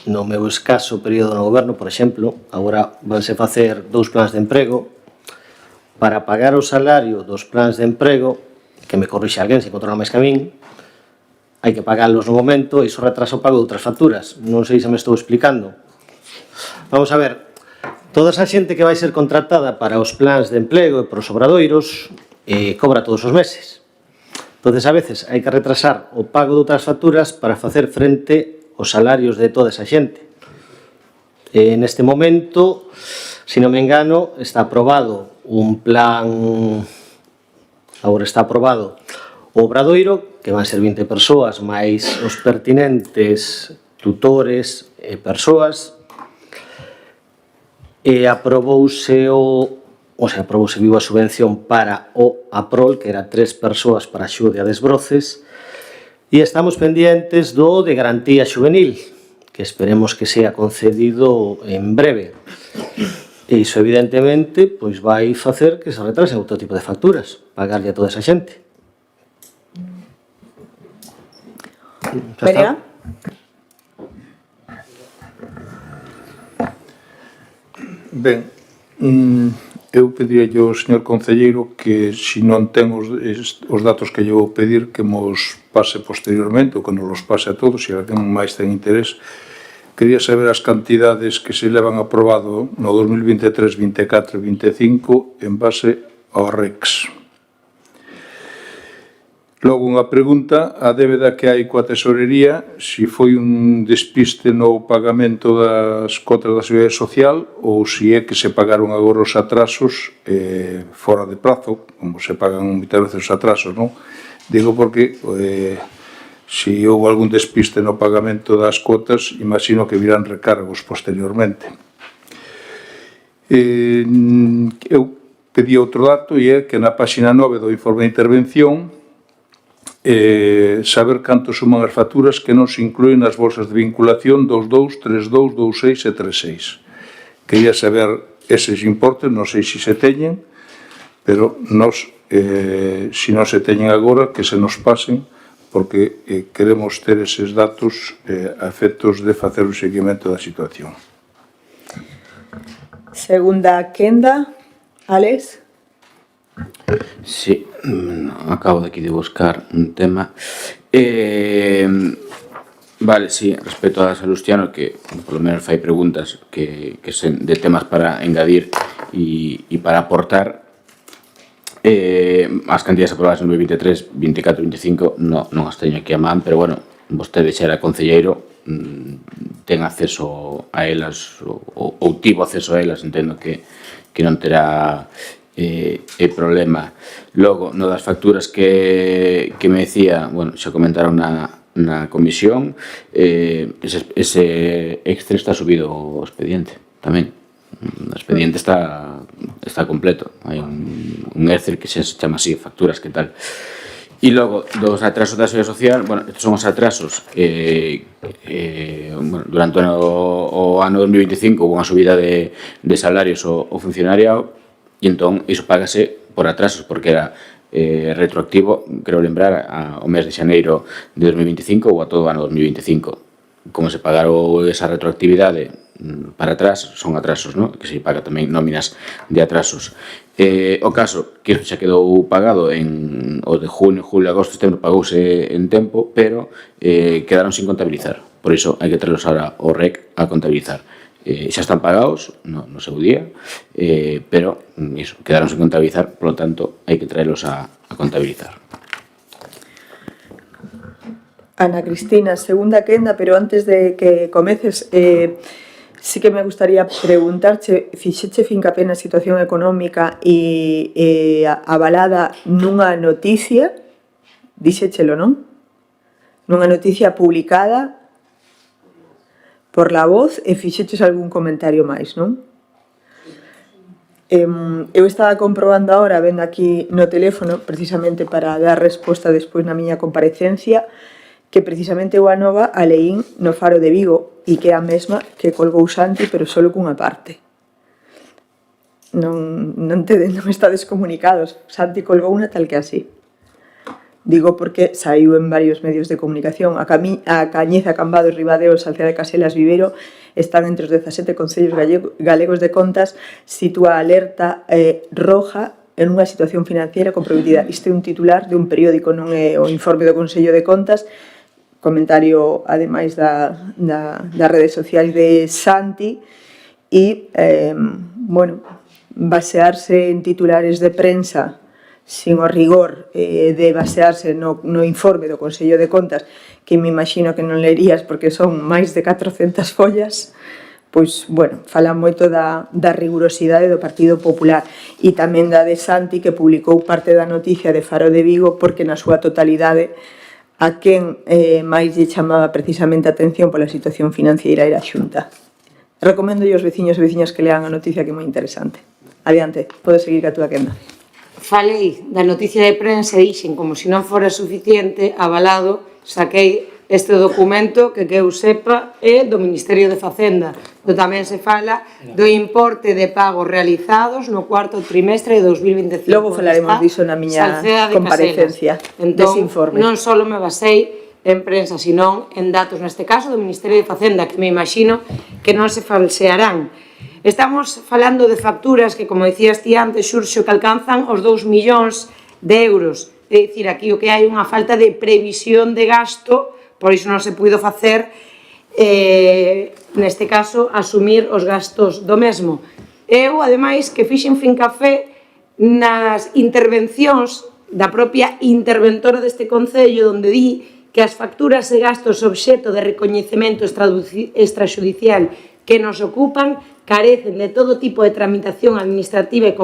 no meu escaso período no goberno, por exemplo, agora vanse facer 2 plans de emprego. Para pagar o salario dos plans de emprego, que me corrixe alguén se controla máis que a min, hai que pagalos no momento e iso retrasa o pago de outras facturas. Non sei se me estou explicando. Vamos a ver, toda esa xente que vai ser contratada para os plans de emprego e para os obradoiros cobra todos os meses. Entón, a veces, hai que retrasar o pago de outras facturas para facer frente aos salarios de toda esa xente. Neste momento, se non me engano, está aprobado un plan, agora está aprobado o obradoiro, que van ser 20 persoas, máis os pertinentes tutores e persoas, e aprobouse viu a subvención para o APROL, que era 3 persoas para a axuda a desbroces, e estamos pendientes do de garantía xuvenil, que esperemos que sea concedido en breve. E iso, evidentemente, pois vai facer que se retrasen outro tipo de facturas, pagarlle a toda esa xente. Perea? Ben, eu pediría ao señor concelleiro que, se non ten os datos que lle vou pedir, que mos pase posteriormente, ou que nos los pase a todos, se alguén máis ten interés. Quería saber as cantidades que se levan aprobado no 2023, 24 e 25 en base ao REX. Logo, unha pregunta: a débeda que hai coa tesorería, se foi un despiste no pagamento das cotas da Seguridade Social ou se é que se pagaron agora os atrasos fora de prazo, como se pagan moitas veces os atrasos, non? Digo porque se houve algún despiste no pagamento das cotas, imagino que virán recargos posteriormente. Eu pedía outro dato e é que na páxina 9 do informe de intervención saber canto suman as facturas que non se incluen nas bolsas de vinculación 22, 32, 26 e 36. Quería saber eses importes, non sei se se teñen, pero nos, se non se teñen agora, que se nos pasen, porque queremos ter eses datos a efectos de facer o seguimento da situación. Segunda quenda, Alex. Sí, acabo de aquí de buscar un tema. Vale, sí, respecto a Salustiano, que por lo menos fai preguntas que sen de temas para engadir e para aportar. As cantidades aprobadas en 2023, 24 e 25 non as teño aquí a man, pero bueno, vostede xa era concelleiro, ten acceso a elas ou tivo acceso a elas, entendo que non terá problema. Logo, no das facturas que me decía, bueno, xa comentaron na comisión, ese extra está subido ao expediente tamén. O expediente está completo, hai un Excel que se chama así, facturas que tal. E logo, dos atrasos da Seguridade Social, bueno, estes son os atrasos durante o ano 2025 houve unha subida de salarios ao funcionariado e entón iso págase por atrasos porque era retroactivo, creo lembrar, ao mes de xaneiro de 2025 ou a todo o ano 2025. Como se pagaron esa retroactividade para atrás, son atrasos, ¿no? Que se paga tamén nóminas de atrasos. O caso, que isto xa quedou pagado en o de junio, julio, agosto, setembro, pagouse en tempo, pero quedaron sin contabilizar. Por iso hai que traerlos ahora ao REC a contabilizar. Xa están pagados no seu día, pero iso, quedaron sin contabilizar, por lo tanto, hai que traerlos a contabilizar. Ana Cristina, segunda quenda, pero antes de que comeces, sí que me gustaría preguntarche, fixeche fincapié na situación económica e avalada nunha noticia, díxechelo, non? Nunha noticia publicada por La Voz e fixeches algún comentario máis, non? Eu estaba comprobando agora, vendo aquí no teléfono, precisamente para dar resposta despois na miña comparecencia, que precisamente o Anova a leín no Faro de Vigo e que é a mesma que colgou Santi, pero só cunha parte. Non estades comunicados. Santi colgou unha tal que así. Digo porque saiu en varios medios de comunicación. A Cañiza, Cambados, Ribadeo, Salceda de Caselas, Viveiro están entre os 17 concellos galegos de contas, sitúa alerta roja en unha situación financiera comprometida. Isto é un titular de un periódico, non é o informe do Consello de Contas, comentario, ademais, das redes sociais de Santi, e, bueno, basearse en titulares de prensa sin o rigor de basearse no informe do Consello de Contas, que me imagino que non lerías porque son máis de 400 follas, pois, bueno, fala moito da rigurosidade do Partido Popular e tamén da de Santi, que publicou parte da noticia de Faro de Vigo, porque na súa totalidade a quen máis lle chamaba precisamente a atención pola situación financiera era a Xunta. Recomendo aos veciños e veciñas que lean a noticia, que é moi interesante. Adiante, podes seguir ca túa quenda. Falei da noticia de prensa e dixen, como se non fora suficiente, avalado, saquei este documento que eu sepa é do Ministerio de Facenda, do tamén se fala do importe de pagos realizados no cuarto trimestre de 2025. Logo falaremos diso na miña comparecencia dese informe. Non só me basei en prensa, sino en datos, neste caso, do Ministerio de Facenda, que me imagino que non se falsearán. Estamos falando de facturas que, como dicías ti antes, Xurxo, que alcanzan os 2 millóns de euros. É dicir, aquí o que hai unha falta de previsión de gasto, por iso non se puido facer, neste caso, asumir os gastos do mesmo. Eu, ademais, que fixen fincafé nas intervencións da propia interventora deste Concello, onde di que as facturas e gastos obxecto de recoñecemento extraxudicial que nos ocupan carecen de todo tipo de tramitación administrativa e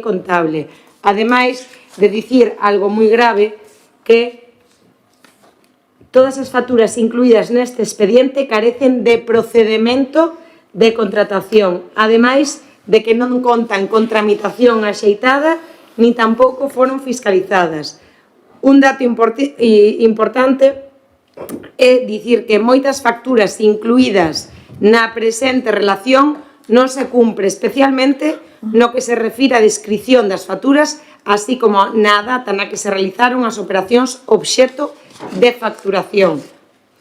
contable. Ademais de dicir algo moi grave, que todas as facturas incluídas neste expediente carecen de procedemento de contratación. Ademais, de que non contan con tramitación axeitada ni tampouco foron fiscalizadas. Un dato importante é dicir que moitas facturas incluídas na presente relación non se cumpre, especialmente no que se refire á descripción das facturas, así como na data na que se realizaron as operacións obxecto de facturación.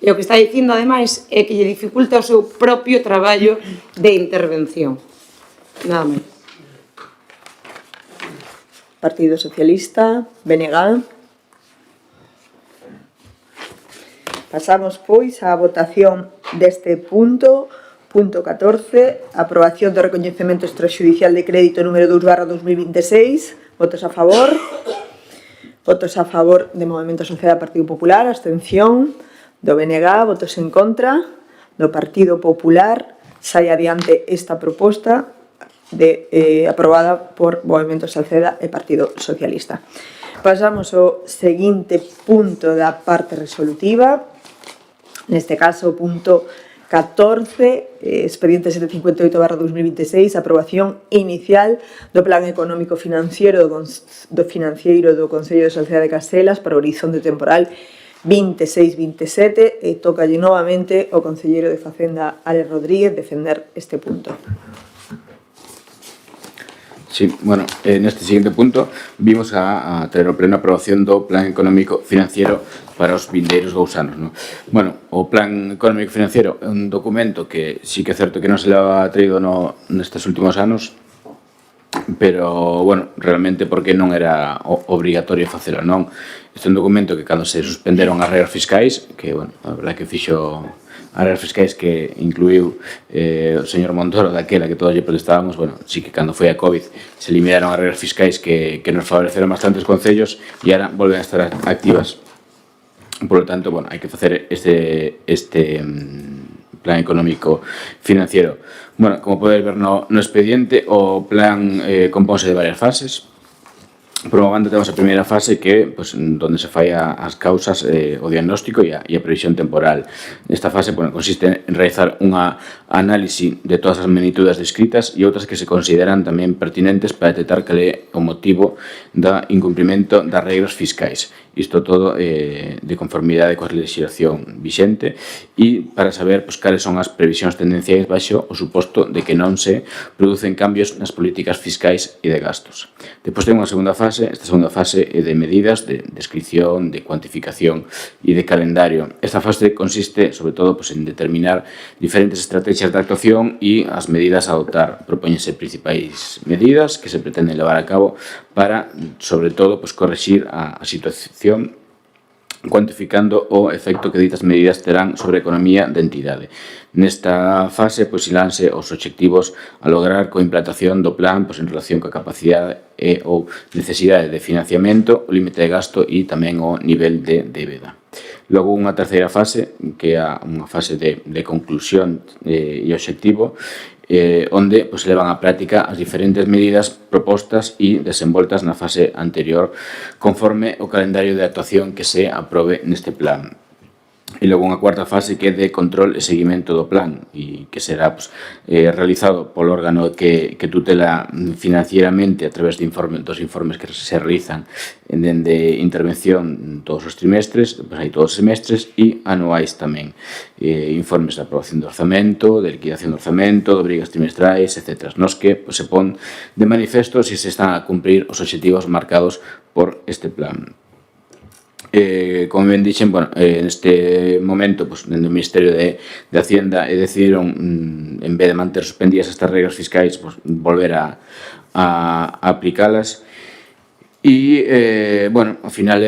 E o que está dicindo, ademais, é que lle dificulta o seu propio traballo de intervención. Nada máis. Partido Socialista, BNG. Pasamos, pois, á votación deste punto. Punto 14, aprobación do recoñecemento extrajudicial de crédito número 2/2026. Votos a favor. Votos a favor de Movemento Social e Partido Popular. Abstención do BNG. Votos en contra do Partido Popular. Sai adiante esta proposta aprobada por Movemento Social e Partido Socialista. Pasamos ao seguinte punto da parte resolutiva. Neste caso, punto 14, expediente 758/2026, aprobación inicial do Plan Económico Financiero do Concello de Salceda de Caselas para o horizonte temporal 26-27 e tócalle novamente ao concelleiro de Facenda, Alex Rodríguez, defender este punto. Sí, bueno, neste seguinte punto vimos a ter o pleno aprobación do Plan Económico Financiero para os vindeiros 2 anos, non? Bueno, o Plan Económico Financiero é un documento que sí que é certo que non se le ha traído nestes últimos anos, pero, bueno, realmente porque non era obrigatorio facelo, non? Este é un documento que cando se suspenderon as regras fiscais, que, bueno, a verdade que fixo as regras fiscais que incluiu o señor Montoro daquela que todos lle protestábamos, bueno, sí que cando foi a COVID se eliminaron as regras fiscais que nos favoreceron bastantes concellos e agora volven a estar activas. Por lo tanto, bueno, hai que facer este plan económico financiero. Bueno, como podedes ver no expediente, o plan compónse de varias fases. Por unha banda temos a primeira fase que, donde se fai as causas, o diagnóstico e a previsión temporal. Nesta fase consiste en realizar unha análise de todas as magnitudes descritas e outras que se consideran tamén pertinentes para detectar cal é o motivo do incumprimento das regras fiscais. Isto todo de conformidade coa legislación vixente e para saber cales son as previsións tendenciais baixo o suposto de que non se producen cambios nas políticas fiscais e de gastos. Depois ten unha segunda fase. Esta segunda fase é de medidas, de descripción, de cuantificación e de calendario. Esta fase consiste, sobre todo, en determinar diferentes estrategias de actuación e as medidas a adoptar. Propóñense principais medidas que se pretenden levar a cabo para, sobre todo, corrixir a situación cuantificando o efecto que ditas medidas terán sobre a economía da entidade. Nesta fase, silanse os obxectivos a lograr coa implantación do plan en relación coa capacidade e ou necesidade de financiamento, o límite de gasto e tamén o nivel de débeda. Logo, unha terceira fase, que é unha fase de conclusión e obxectivo, onde se levan á práctica as diferentes medidas propostas e desenvoltas na fase anterior conforme o calendario de actuación que se aprobe neste plan. E logo unha cuarta fase que é de control e seguimento do plan e que será realizado polo órgano que tutela financieramente a través dos informes que se realizan dende intervención todos os trimestres, hai todos os semestres e anuais tamén. Informes de aprobación do orzamento, de liquidación do orzamento, de obrigas trimestrais, etc. Nos que se pon de manifesto se están a cumprir os obxectivos marcados por este plan. Como ben dixen, neste momento, dentro do Ministerio de Hacienda decidiron, en vez de manter suspendidas estas regras fiscais, volver a aplicalas e, ao final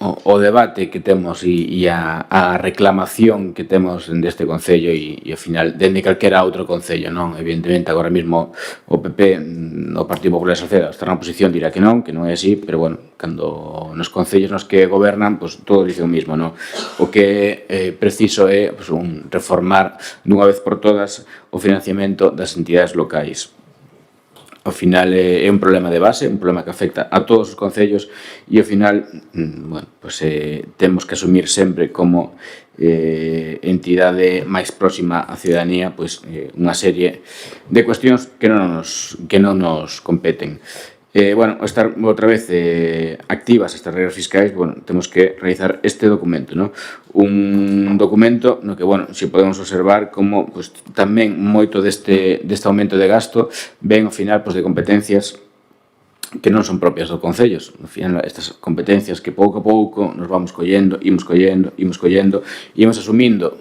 o debate que temos e a reclamación que temos deste Concello e ao final, dende calquera outro Concello, non? Evidentemente, agora mesmo o PP, o Partido Popular de Salceda, está na oposición, dirá que non é así, pero, cando nos Concellos nos que gobernan, todos dicen o mismo, non? O que é preciso é reformar dunha vez por todas o financiamento das entidades locais. ao final é un problema de base, un problema que afecta a todos os concellos e ao final bueno, pues, temos que asumir sempre como entidade máis próxima á ciudadanía pues, unha serie de cuestións que non nos competen. Bueno, estar outra vez activas estas regras fiscais, bueno, temos que realizar este documento, ¿no? Un documento no que, bueno, si podemos observar como pues, tamén moito deste aumento de gasto ven ao final pues, de competencias que non son propias do Concellos. Ao final, estas competencias que pouco a pouco nos vamos collendo, imos asumindo,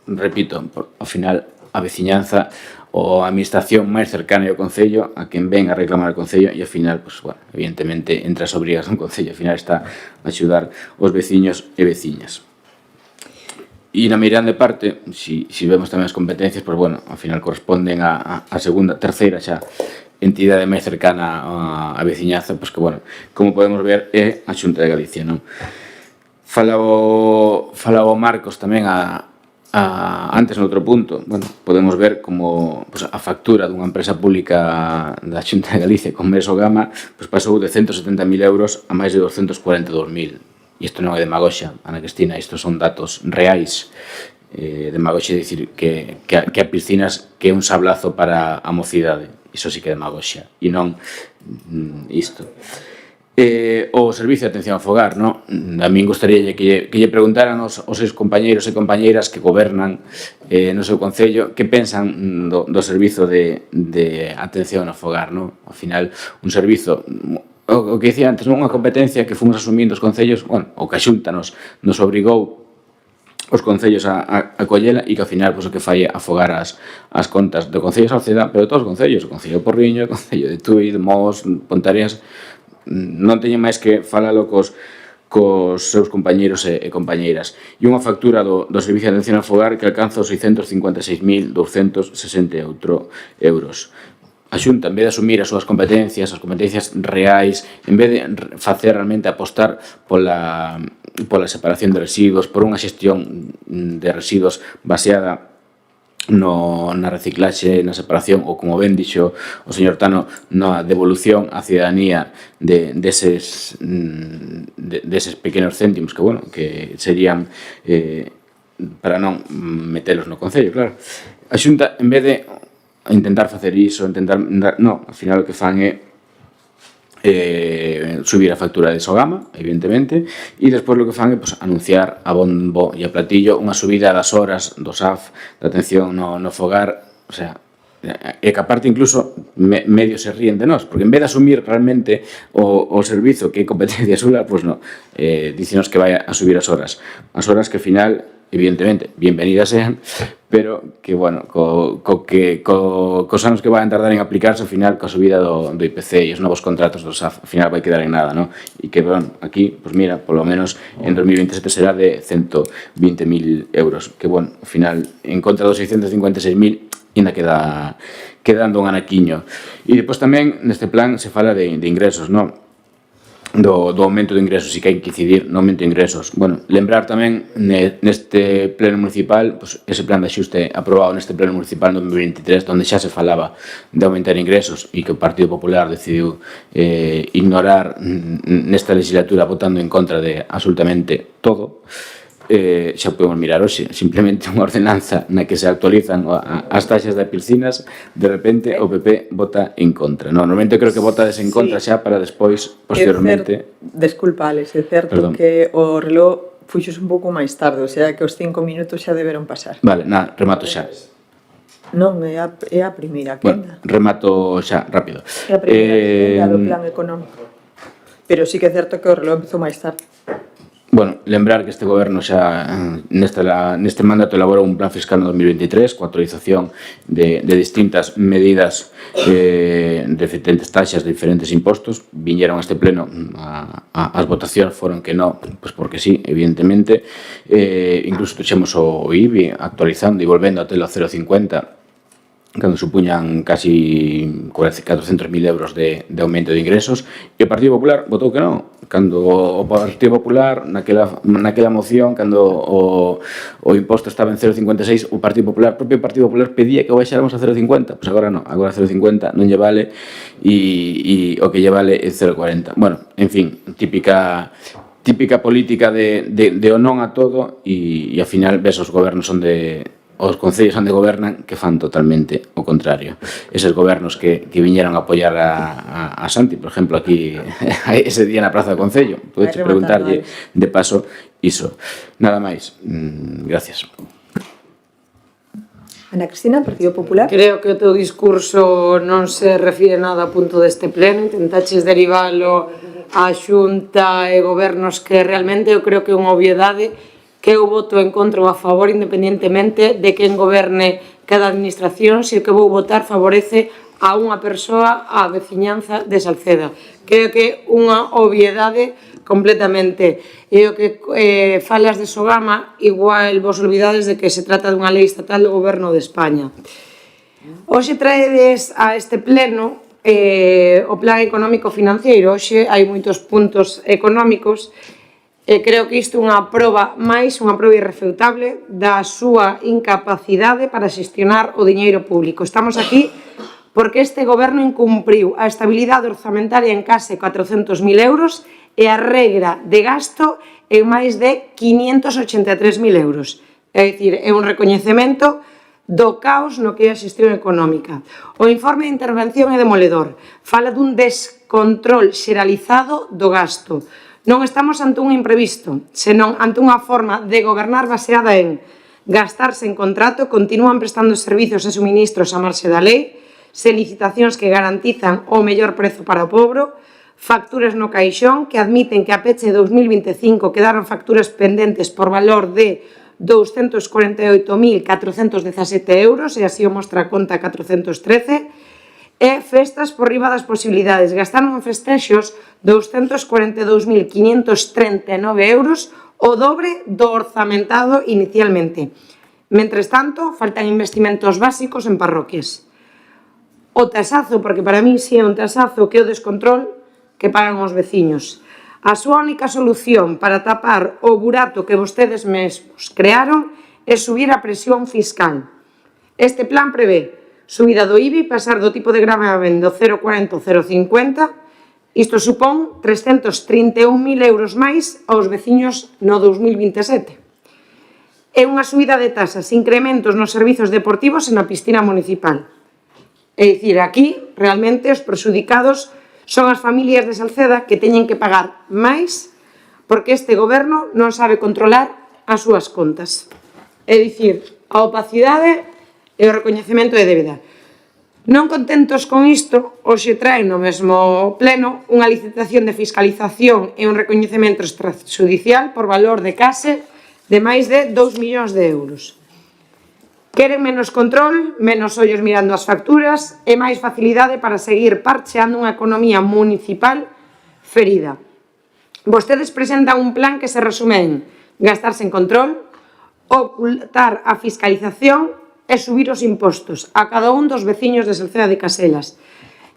repito, ao final a veciñanza ou a administración máis cercana ao Concello a quen ven a reclamar ao Concello e ao final, pues, bueno, evidentemente, entre as obrigas do Concello, ao final está a axudar os veciños e veciñas. E na mirande parte, si vemos tamén as competencias, pues, bueno, ao final corresponden a segunda, terceira xa entidade máis cercana á veciñanza, pues que, bueno, como podemos ver, é a Xunta de Galicia, non? Falaba o Marcos tamén antes no outro punto, bueno, podemos ver como pues, a factura dunha empresa pública da Xunta de Galicia con Mesogama pues, pasou de 170.000 euros a máis de 242.000. E isto non é demagoxia, Ana Cristina, isto son datos reais. Demagoxia é dicir que a piscinas que é un sablazo para a mocidade. Iso sí que é demagoxia, e non isto. O servicio de atención ao fogar, no? A min gostaría que lle preguntaran aos seus compañeiros e compañeiras que gobernan no seu concello que pensan do servizo de atención ao fogar, no? Ao final, un servizo, o que dicía antes, unha competencia que fomos asumindo os concellos, bueno, o que a Xunta nos obrigou os concellos a collela e que ao final pues, o que fai é afogar as contas do Concello de Salceda, pero de todos os concellos, o Concello de Porriño, o Concello de Tui, de Mos, Ponteareas. Non teñen máis que falalo cos seus compañeiros e compañeiras. E unha factura do Servicio de Atención ao Fogar que alcanza os 656.260 euros. A Xunta, en vez de asumir as súas competencias, as competencias reais, en vez de facer realmente apostar pola separación de residuos, por unha xestión de residuos baseada na reciclaxe, na separación ou, como ben dixo o señor Tano, na devolución á ciudadanía deses pequenos céntimos que, bueno, que serían para non metelos no Concello, claro. A Xunta, en vez de intentar facer iso, non, ao final o que fan é subir a factura de Sogama, evidentemente, e despois o que fan é pues, anunciar a bombo e a platillo unha subida das horas do SAF, da atención no fogar, o sea, e que aparte incluso medio se ríen de nós, porque en vez de asumir realmente o servizo que é competencia súa, pues no, dícenos que vai a subir as horas que ao final, evidentemente, bienvenidas sean, pero que, bueno, cos anos que van tardar en aplicarse, ao final, coa subida do IPC e os novos contratos do SAF, ao final vai quedar en nada, non? E que, bueno, aquí, pues mira, polo menos en 2027 será de 120.000 euros, que, bueno, ao final, en contra dos 656.000, ainda quedando un anaquiño. E depois tamén, neste plan, se fala de ingresos, non? Do aumento de ingresos, e que hai que incidir no aumento de ingresos. Bueno, lembrar tamén neste pleno municipal, pues, ese plan de axuste aprobado neste pleno municipal en 2023, onde xa se falaba de aumentar ingresos e que o Partido Popular decidiu ignorar nesta legislatura votando en contra de absolutamente todo. Xa podemos mirar hoxe, simplemente unha ordenanza na que se actualizan as taxas de piscinas, de repente o PP vota en contra. Normalmente creo que votades en contra xa para despois, posteriormente... Desculpa, Alex, é certo que o reloj fuxos un pouco máis tarde, o sea que os 5 minutos xa deberon pasar. Vale, nada, remato xa. Non, é a primeira quenda. Bueno, remato xa, rápido. É a primeira quenda do plan económico. Pero sí que é certo que o reloj empezou máis tarde. Bueno, lembrar que este goberno xa neste mandato elaborou un plan fiscal no 2023 coa actualización de distintas medidas de diferentes taxas, de diferentes impostos. Viñeron a este pleno, as votacións foron que non, pois porque sí, evidentemente. Incluso tuxemos o IBI actualizando e volvendo a telo 0,50 cando supuñan casi 400.000 euros de aumento de ingresos, e o Partido Popular votou que non. Cando o Partido Popular, naquela moción, cando o imposto estaba en 0,56, o propio Partido Popular pedía que o baixáramos a 0,50, pois agora non, agora 0,50 non lle vale, e o que lle vale é 0,40. Bueno, en fin, típica política de o non a todo, e ao final ves os gobernos os concellos onde gobernan que fan totalmente o contrario. Eses gobernos que viñeron a apoiar a Santi, por exemplo, aquí ese día na Praza do Concello, podes preguntarlle de paso iso. Nada máis. Gracias. Ana Cristina, Partido Popular. Creo que o teu discurso non se refire nada ao punto deste pleno, intentaches derivalo á Xunta e gobernos que realmente eu creo que é unha obviedade que eu voto en contra ou a favor independentemente de quen goberne cada administración, se o que vou votar favorece a unha persoa, a veciñanza de Salceda. Creo que é unha obviedade completamente. E o que falas de Sogama, igual vos olvidades de que se trata dunha lei estatal do goberno de España. Hoxe traedes a este pleno o plan económico financiero. Hoxe hai moitos puntos económicos e creo que isto é unha proba máis, unha proba irrefutable da súa incapacidade para xestionar o diñeiro público. Estamos aquí porque este goberno incumpriu a estabilidade orzamentaria en case 400.000 euros e a regra de gasto en máis de 583.000 euros. É dicir, é un recoñecemento do caos no que é a xestión económica. O informe de intervención é demoledor. Fala dun descontrol xeralizado do gasto. Non estamos ante un imprevisto, senón ante unha forma de gobernar baseada en gastarse en contrato, continúan prestando servizos e suministros a marxe da lei, sen licitacións que garantizan o mellor prezo para o pobre, facturas no caixón que admiten que a peche de 2025 quedaron facturas pendentes por valor de 248.417 euros, e así o mostra a conta 413, e festas por riba das posibilidades. Gastaron en festexos 242.539 euros, o dobre do orzamentado inicialmente. Mentres tanto, faltan investimentos básicos en parroquias. O tasazo, porque para mí si é un tasazo, que é o descontrol que pagan os veciños. A súa única solución para tapar o burato que vostedes mesmos crearon é subir a presión fiscal. Este plan prevé subida do IBI, pasar do tipo de gravamen do 0,40 ao 0,50. Isto supón 331.000 euros máis aos veciños no 2027. É unha subida de tasas, incrementos nos servizos deportivos e na piscina municipal. É dicir, aquí realmente os perxudicados son as familias de Salceda que teñen que pagar máis porque este goberno non sabe controlar as súas contas. É dicir, a opacidade e o recoñecemento de débeda. Non contentos con isto, hoxe traen no mesmo pleno unha licitación de fiscalización e un recoñecemento extrajudicial por valor de case de máis de 2 millóns de euros. Queren menos control, menos ollos mirando as facturas e máis facilidade para seguir parcheando unha economía municipal ferida. Vostedes presentan un plan que se resume en gastarse en control, ocultar a fiscalización e subir os impostos a cada un dos veciños de Salceda de Caselas.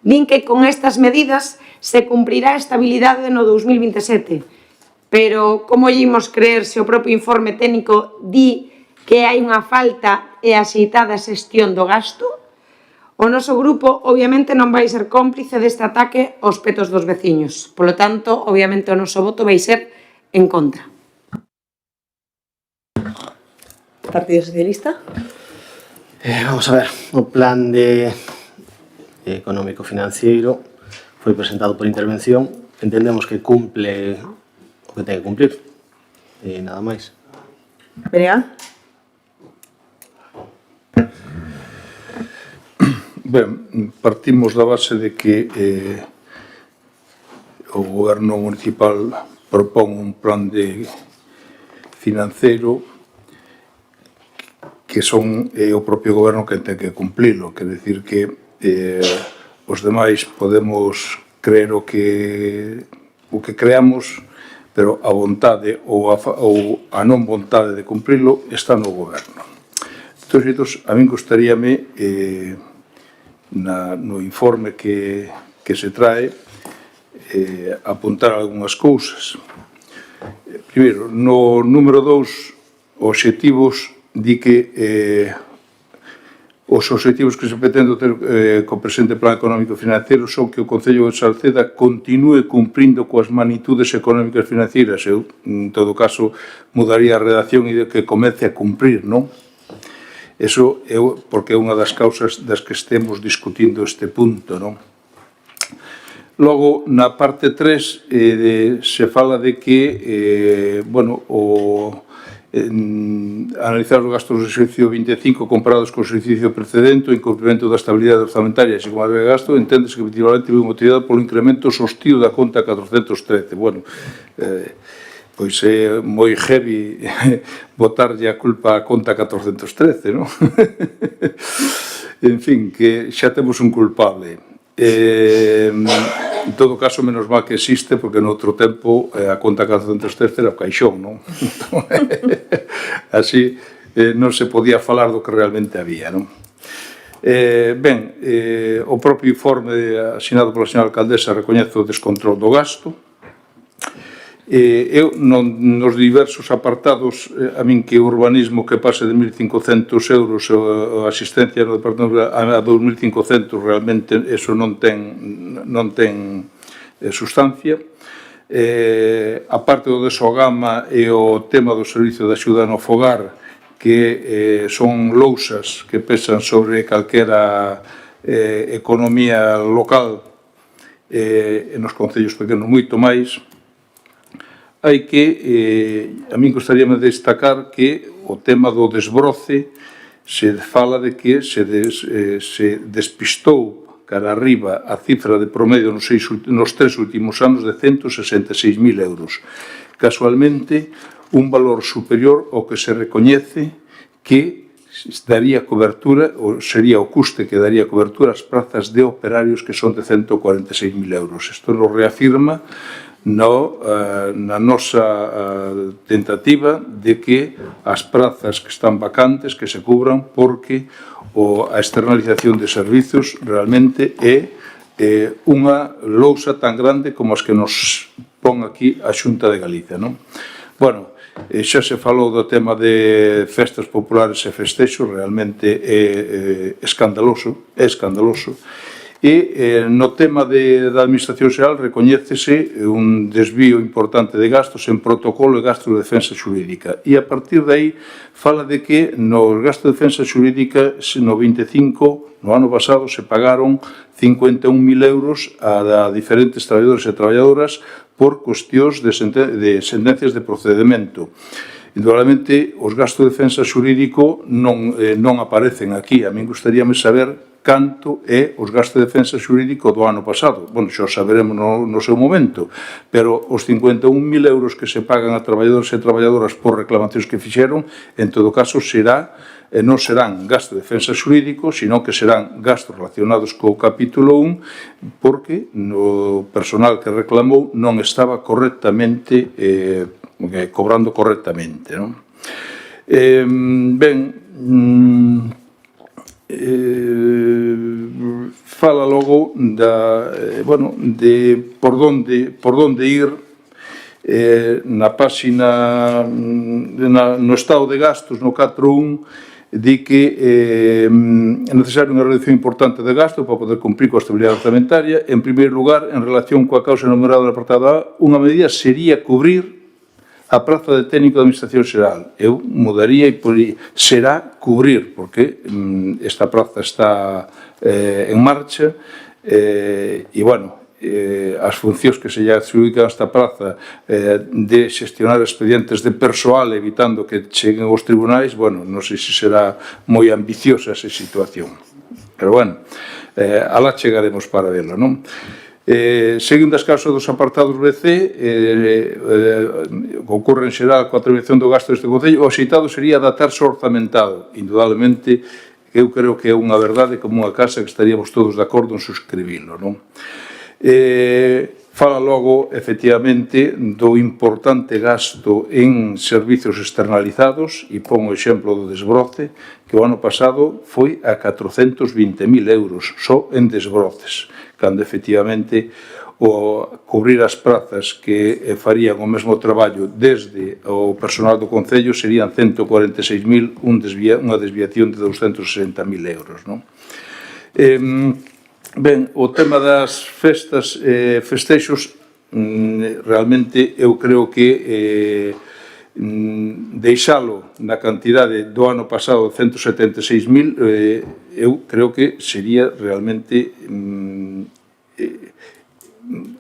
Din que con estas medidas se cumprirá a estabilidade no 2027, pero como lle imos creer se o propio informe técnico di que hai unha falta e axeitada xestión do gasto? O noso grupo, obviamente, non vai ser cómplice deste ataque aos petos dos veciños. Polo tanto, obviamente, o noso voto vai ser en contra. Partido Socialista. Vamos a ver, o plan económico financiero foi presentado por intervención. Entendemos que cumple o que ten que cumplir. Nada máis. Venga. Ben, partimos da base de que o goberno municipal propón un plan financeiro que son o propio goberno que ten que cumplilo, quer decir que os demais podemos creer o que creamos, pero a vontade ou a non vontade de cumprilo está no goberno. Entón, a min gustaríame no informe que se trae apuntar algunhas cousas. Primeiro, no número 2, obxectivos, di que os obxectivos que se pretende ter co presente plan económico financiero son que o Concello de Salceda continúe cumprindo coas magnitudes económicas financeiras. Eu, en todo caso, mudaría a redacción e que comece a cumprir, non? Eso é porque é unha das causas das que estemos discutindo este punto, non? Logo, na parte 3, se fala de que, analizar os gastos do exercicio 25 comparados co exercicio precedente, o incumprimento da estabilidade orzamentaria, así como a de gasto, enténdese que efectivamente foi motivado polo incremento sostido da conta 413. Bueno, pois é moi heavy botarlle a culpa a conta 413, non? En fin, que xa temos un culpable. En todo caso, menos mal que existe, porque no outro tempo a conta 413 era o caixón, non? Así non se podía falar do que realmente había, non? Ben, o propio informe asinado pola señora alcaldesa recoñece o descontrol do gasto. Eu, nos diversos apartados, a min que o urbanismo que pase de 1.500 euros a asistencia no departamento a 2.500, realmente eso non ten sustancia. A parte do desogama e o tema do servicio de axuda no fogar, que son lousas que pesan sobre calquera economía local e nos concellos pequenos moito máis. Hai que, a min gostaríame destacar que o tema do desbroce se fala de que se despistou cara arriba a cifra de promedio nos 3 últimos anos de 166.000 euros. Casualmente, un valor superior ao que se recoñece que daría cobertura, ou sería o custe que daría cobertura ás prazas de operarios que son de 146.000 euros. Isto nos reafirma na nosa tentativa de que as prazas que están vacantes que se cubran, porque a externalización de servizos realmente é unha lousa tan grande como as que nos pon aquí a Xunta de Galicia, non? Bueno, xa se falou do tema de festas populares e festexos, realmente é escandaloso, E no tema da Administración Xeral recoñécese un desvío importante de gastos en protocolo e gastos de defensa xurídica. E a partir de aí fala de que no gasto de defensa xurídica no 25, no ano pasado, se pagaron 51.000 euros a diferentes traballadores e traballadoras por cuestións de sentencias de procedimento. Indudablemente, os gastos de defensa xurídico non aparecen aquí. A min gustaríame saber canto é os gastos de defensa xurídico do ano pasado. Bueno, xa o saberemos no seu momento, pero os 51.000 euros que se pagan a traballadores e traballadoras por reclamacións que fixeron, en todo caso, non serán gastos de defensa xurídico, sino que serán gastos relacionados co capítulo 1, porque o personal que reclamou non estaba correctamente cobrando correctamente, non? Fala logo de por onde ir na páxina no estado de gastos no 4.1 di que é necesaria unha reducción importante de gasto para poder cumprir coa estabilidade orzamentaria. En primeiro lugar, en relación coa causa enumerada no apartado A, unha medida sería cubrir a praza de técnico de Administración Xeral. Eu mudaría e será cubrir, porque esta praza está en marcha e, bueno, as funcións que se lle adxudican a esta praza de xestionar expedientes de persoal evitando que cheguen aos tribunais, bueno, non sei se será moi ambiciosa esa situación. Pero, bueno, alá chegaremos para verlo, non? Seguindo as causas dos apartados B, C, ocorre en xeral coa atribución do gasto deste Concello, o axeitado sería datarse orzamentado. Indudablemente, eu creo que é unha verdade como unha casa que estaríamos todos de acordo en suscribilo, non? Fala logo, efectivamente, do importante gasto en servicios externalizados, e pon o exemplo do desbroce, que o ano pasado foi a 420.000 euros só en desbroces, cando efectivamente cubrir as prazas que farían o mesmo traballo desde o personal do Concello serían 146.000, unha desviación de 260.000 euros, non? Ben, o tema das festas e festeixos, realmente eu creo que deixalo na cantidade do ano pasado 176.000, eu creo que sería realmente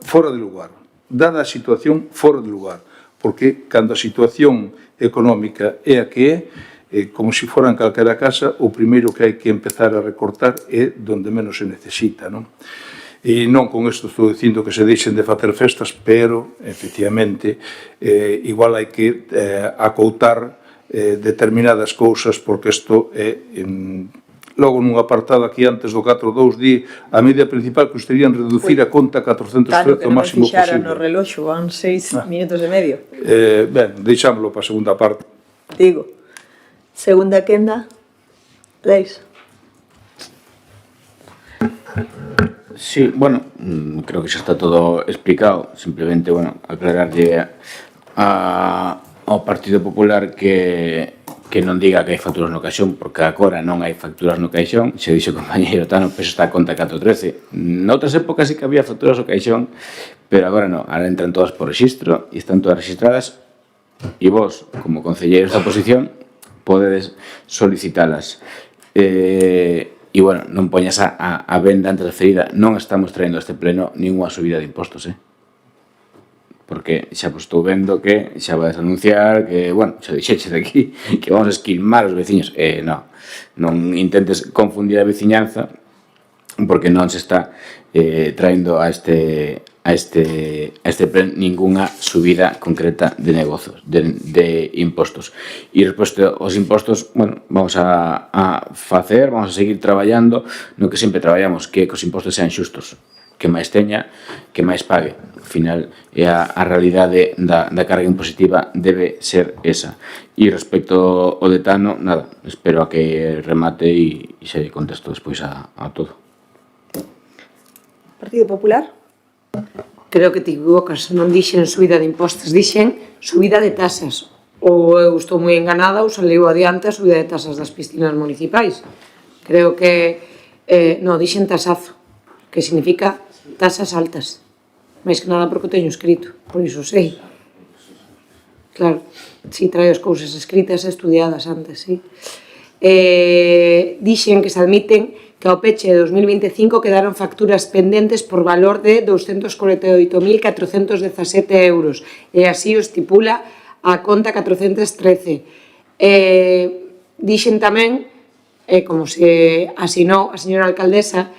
fora de lugar, dada a situación fora de lugar, porque cando a situación económica é a que é, como se fora en calquera casa, o primeiro que hai que empezar a recortar é donde menos se necesita, non? E non con isto estou dicindo que se deixen de facer festas, pero, efectivamente, igual hai que acoutar determinadas cousas, porque isto é, logo nun apartado aquí antes do 4.2, di a media principal que usterían reducir a conta 413 o máximo posible. Claro que non me fixaron no reloxo, van 6 minutos e medio. Ben, deixámoslo para a segunda parte. Digo. Segunda quenda, leis. Sí, bueno, creo que xa está todo explicado. Simplemente, bueno, aclararlle ao Partido Popular que non diga que hai facturas no caixón, porque agora non hai facturas no caixón. Xe dixo o compañeiro Tano, pois está a conta 413. Noutras épocas sí que había facturas no caixón, pero agora non. Agora entran todas por rexistro e están todas registradas, e vos, como concelleiros da oposición, podedes solicitalas. E, bueno, non poñas a venda antes da ferida. Non estamos traendo a este pleno ninguna subida de impostos, porque xa vos estou vendo que xa vais a anunciar que, bueno, xa dixeche de aquí que vamos a esquilmar os veciños. Non intentes confundir a veciñanza, porque non se está traendo a este pleno ninguna subida concreta de negocios, de impostos. E respecto aos impostos, bueno, vamos a vamos a seguir traballando no que sempre traballamos, que os impostos sean xustos, que máis teña, que máis pague. Ao final, a realidade da carga impositiva debe ser esa. E respecto ao de Tano, nada, espero a que remate e xa lle contesto despois a todo. Partido Popular? Creo que te equivocas, non dixen subida de impostos, dixen subida de tasas. Ou eu estou moi enganada ou saleu adiante a subida de tasas das piscinas municipais. Creo que, non, dixen tasazo, que significa tasas altas. Mais que nada porque o teño escrito, por iso sei. Claro, si traio as cousas escritas e estudiadas antes, sí. Dixen que se admiten que ao peche de 2025 quedaron facturas pendentes por valor de 248.417 euros, e así o estipula a conta 413. Dixen tamén, como se asinou a señora alcaldesa,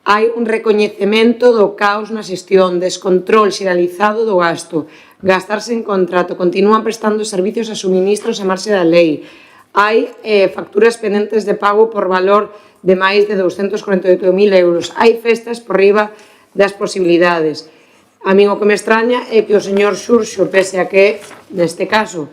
hai un recoñecemento do caos na xestión, descontrol xeralizado do gasto, gastarse en contrato, continúan prestando servicios a suministros a marxe da lei, hai facturas pendentes de pago por valor de máis de 248.000 euros, hai festas por riba das posibilidades. A min o que me extraña é que o señor Xurxo, pese a que, neste caso,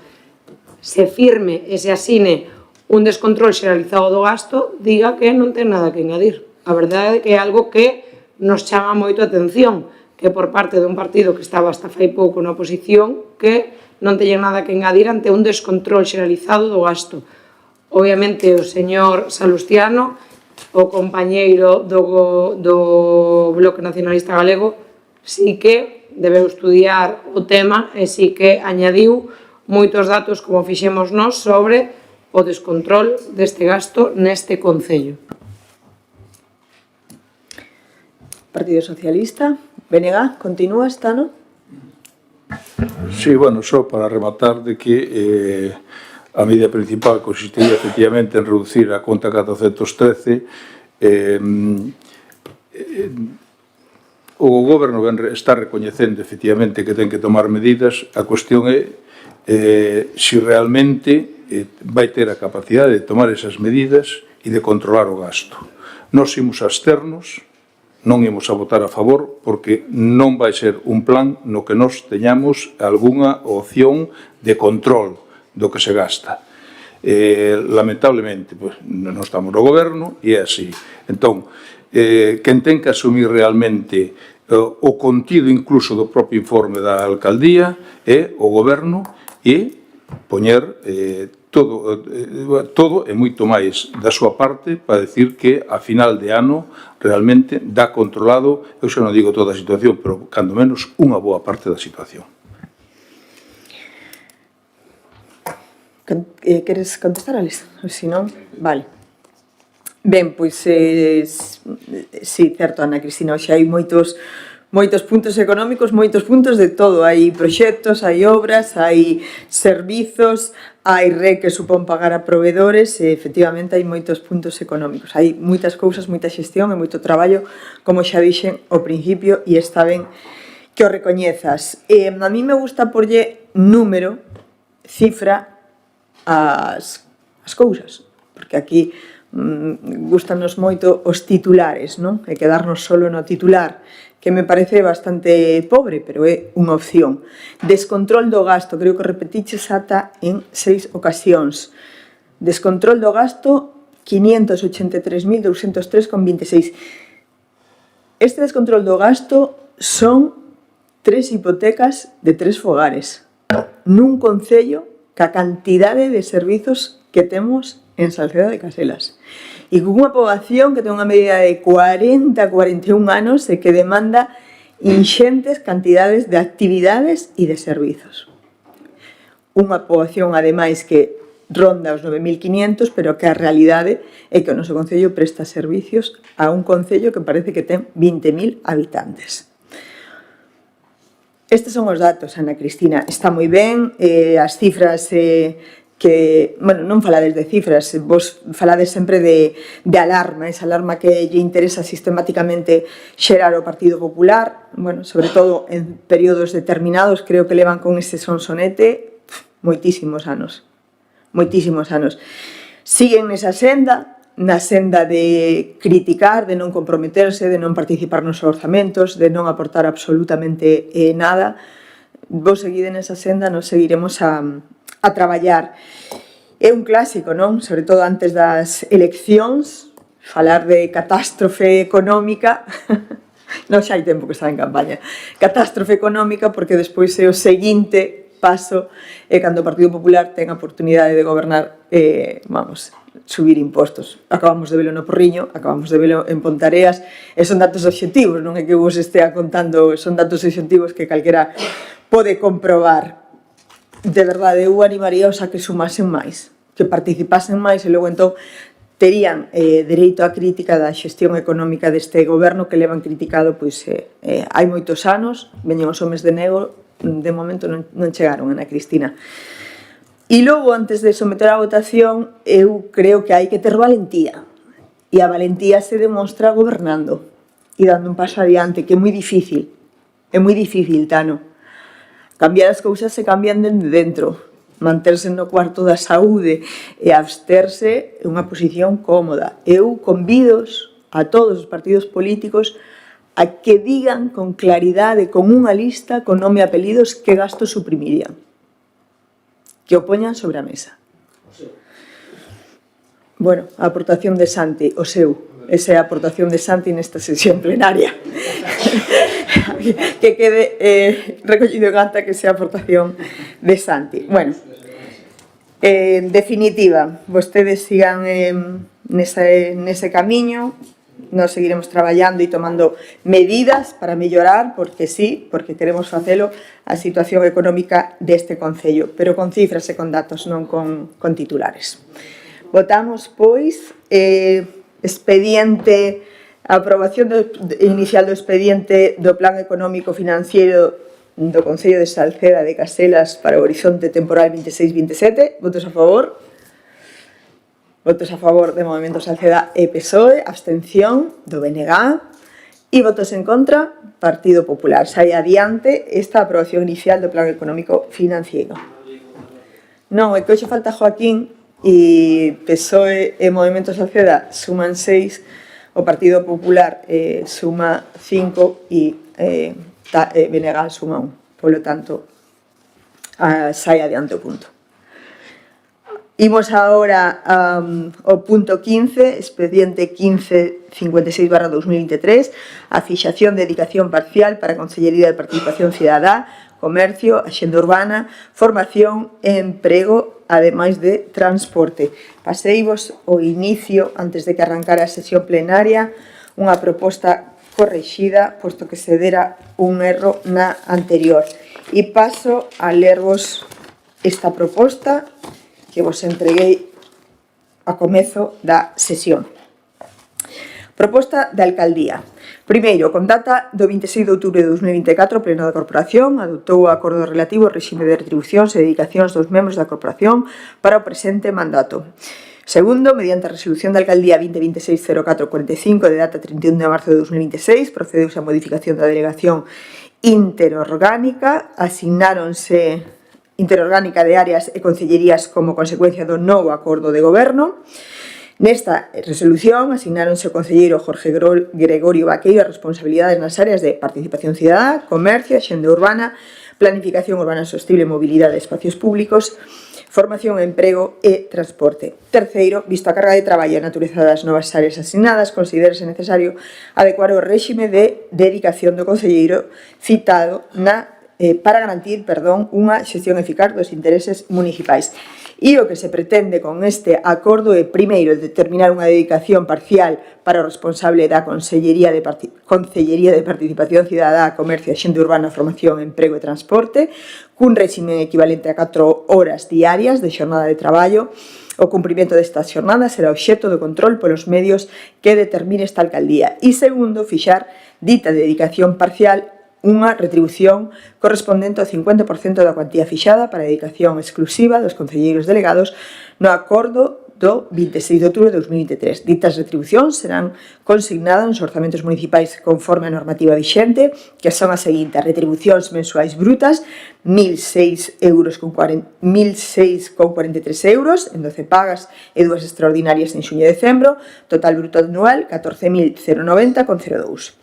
se firme e se asine un descontrol xeralizado do gasto, diga que non ten nada que engadir. A verdade é que é algo que nos chama moito a atención, que por parte dun partido que estaba hasta fai pouco na oposición, que non teñen nada que engadir ante un descontrol xeralizado do gasto. Obviamente, o señor Salustiano, o compañeiro do Bloque Nacionalista Galego, sí que debeu estudiar o tema e sí que añadiu moitos datos, como fixemos nós, sobre o descontrol deste gasto neste Concello. Partido Socialista. BNG, continúa, Tano? Sí, bueno, só para rematar de que a medida principal consistiría efectivamente en reducir a conta 413. O Goberno está recoñecendo efectivamente que ten que tomar medidas. A cuestión é se realmente vai ter a capacidade de tomar esas medidas e de controlar o gasto. Nós imos absternos non imos a votar a favor porque non vai ser un plan no que nos teñamos algunha opción de control do que se gasta. Lamentablemente, pues, non estamos no goberno e é así. Entón, quen ten que asumir realmente o contido incluso do propio informe da alcaldía é o goberno e poñer todo e moito máis da súa parte para decir que a final de ano realmente dá controlado, eu xa non digo toda a situación, pero cando menos unha boa parte da situación. Queres contestar, Alex? Se non, vale. Ben, pois, sí, certo, Ana Cristina, xa hai moitos puntos económicos, moitos puntos de todo. Hai proxectos, hai obras, hai servizos, hai que supón pagar a proveedores e, efectivamente, hai moitos puntos económicos. Hai moitas cousas, moita xestión e moito traballo, como xa dixen ao principio, e está ben que o recoñezas. A mí me gusta porlle número, cifra, as cousas, porque aquí gustanos moito os titulares, non? E quedarnos solo no titular, que me parece bastante pobre, pero é unha opción. Descontrol do gasto, creo que repetiches ata en 6 ocasións. Descontrol do gasto, 583.203,26. Este descontrol do gasto son 3 hipotecas de 3 fogares, nun concello ca cantidade de servizos que temos en Salceda de Caselas. E con unha poboación que ten unha medida de 40-41 anos e que demanda inxentes cantidades de actividades e de servizos. Unha poboación, ademais, que ronda os 9.500, pero que a realidade é que o noso concello presta servicios a un concello que parece que ten 20.000 habitantes. Estes son os datos, Ana Cristina. Está moi ben, as cifras que, bueno, non falades de cifras, vos falades sempre de alarma, esa alarma que lle interesa sistemáticamente xerar o Partido Popular, bueno, sobre todo en períodos determinados, creo que levan con ese sonsonete moitísimos anos. Moitísimos anos. Siguen nesa senda, na senda de criticar, de non comprometerse, de non participar nos orzamentos, de non aportar absolutamente nada. Vos seguide nesa senda, nos seguiremos a traballar. É un clásico, non? Sobre todo antes das eleccións, falar de catástrofe económica, non xa hai tempo que está en campaña, catástrofe económica porque despois é o seguinte paso é cando o Partido Popular ten a oportunidade de gobernar, vamos, subir impostos. Acabamos de velo no Porriño, acabamos de velo en Pontareas, e son datos obxectivos, non é que vos estea contando, son datos obxectivos que calquera pode comprobar. De verdade, eu animaríaos a que sumasen máis, que participasen máis e logo entón terían dereito á crítica da xestión económica deste goberno que levan criticado pois hai moitos anos, veñen os homes de negro, de momento non chegaron, Ana Cristina. E logo, antes de someter a votación, eu creo que hai que ter valentía. E a valentía se demostra gobernando e dando un paso adiante, que é moi difícil. É moi difícil, Tano. Cambiar as cousas se cambian dende dentro. Manterse no cuarto da saúde e absterse é unha posición cómoda. Eu convidos a todos os partidos políticos a que digan con claridade, con unha lista, con nome e apelidos, que gastos suprimirían. Que o poñan sobre a mesa. Bueno, a aportación de Santi, o seu. Esa é a aportación de Santi nesta sesión plenaria. Que quede recollido en acta que sea a aportación de Santi. Bueno, en definitiva, vostedes sigan nese camiño, nos seguiremos traballando e tomando medidas para mellorar, porque sí, porque queremos facelo, a situación económica deste concello, pero con cifras e con datos, non con titulares. Votamos, pois, expediente, aprobación inicial do expediente do Plan Económico Financiero do Concello de Salceda de Caselas para o horizonte temporal 26-27. Votos a favor. Votos a favor de Movemento Salceda e PSOE, abstención do BNG e votos en contra, Partido Popular. Sai adiante esta aprobación inicial do Plan Económico Financiero. Non, é que hoxe falta Joaquín e PSOE e Movemento Salceda suman 6, o Partido Popular suma 5 e BNG suma 1. Polo tanto, sai adiante o punto. Imos agora ao punto 15, expediente 1556/2023, a fixación de dedicación parcial para a Consellería de Participación Cidadá, Comercio, Axenda Urbana, Formación e Emprego, ademais de Transporte. Paseivos o inicio, antes de que arrancara a sesión plenaria, unha proposta corrixida, posto que se dera un erro na anterior. E paso a lervos esta proposta que vos entreguei a comezo da sesión. Proposta de alcaldía. Primeiro, con data do 26 de outubro de 2024, o Pleno da Corporación adoptou o acordo relativo ao regime de retribucións e dedicacións dos membros da Corporación para o presente mandato. Segundo, mediante a resolución da Alcaldía 2026-0445 de data 31 de marzo de 2026, procedeuse a modificación da delegación interorgánica, asignáronse interorgánica de áreas e concellerías como consecuencia do novo acordo de goberno. Nesta resolución asignáronse ao concelleiro Jorge Gregorio Vaqueiro as responsabilidades nas áreas de participación cidadá, comercio, axenda urbana, planificación urbana sostible, mobilidade de espacios públicos, formación, emprego e transporte. Terceiro, visto a carga de traballo e a natureza das novas áreas asignadas, considérase necesario adecuar o réxime de dedicación do concelleiro citado para garantir unha xestión eficaz dos intereses municipais. E o que se pretende con este acordo é, primeiro, determinar unha dedicación parcial para o responsable da Consellería de Participación Cidadá, Comercio, Axenda Urbana, Formación, Emprego e Transporte, cun réxime equivalente a 4 horas diarias de xornada de traballo. O cumprimento destas xornadas será obxecto do control polos medios que determine esta alcaldía. E segundo, fixar dita dedicación parcial unha retribución correspondente ao 50% da cuantía fixada para a dedicación exclusiva dos concelleiros delegados no acordo do 26 de outubro de 2023. Ditas retribucións serán consignadas nos orzamentos municipais conforme a normativa vixente, que son as seguintes: retribucións mensuais brutas, 1.006,43 euros en 12 pagas e 2 extraordinarias en xuño e decembro, total bruto anual 14.090,02.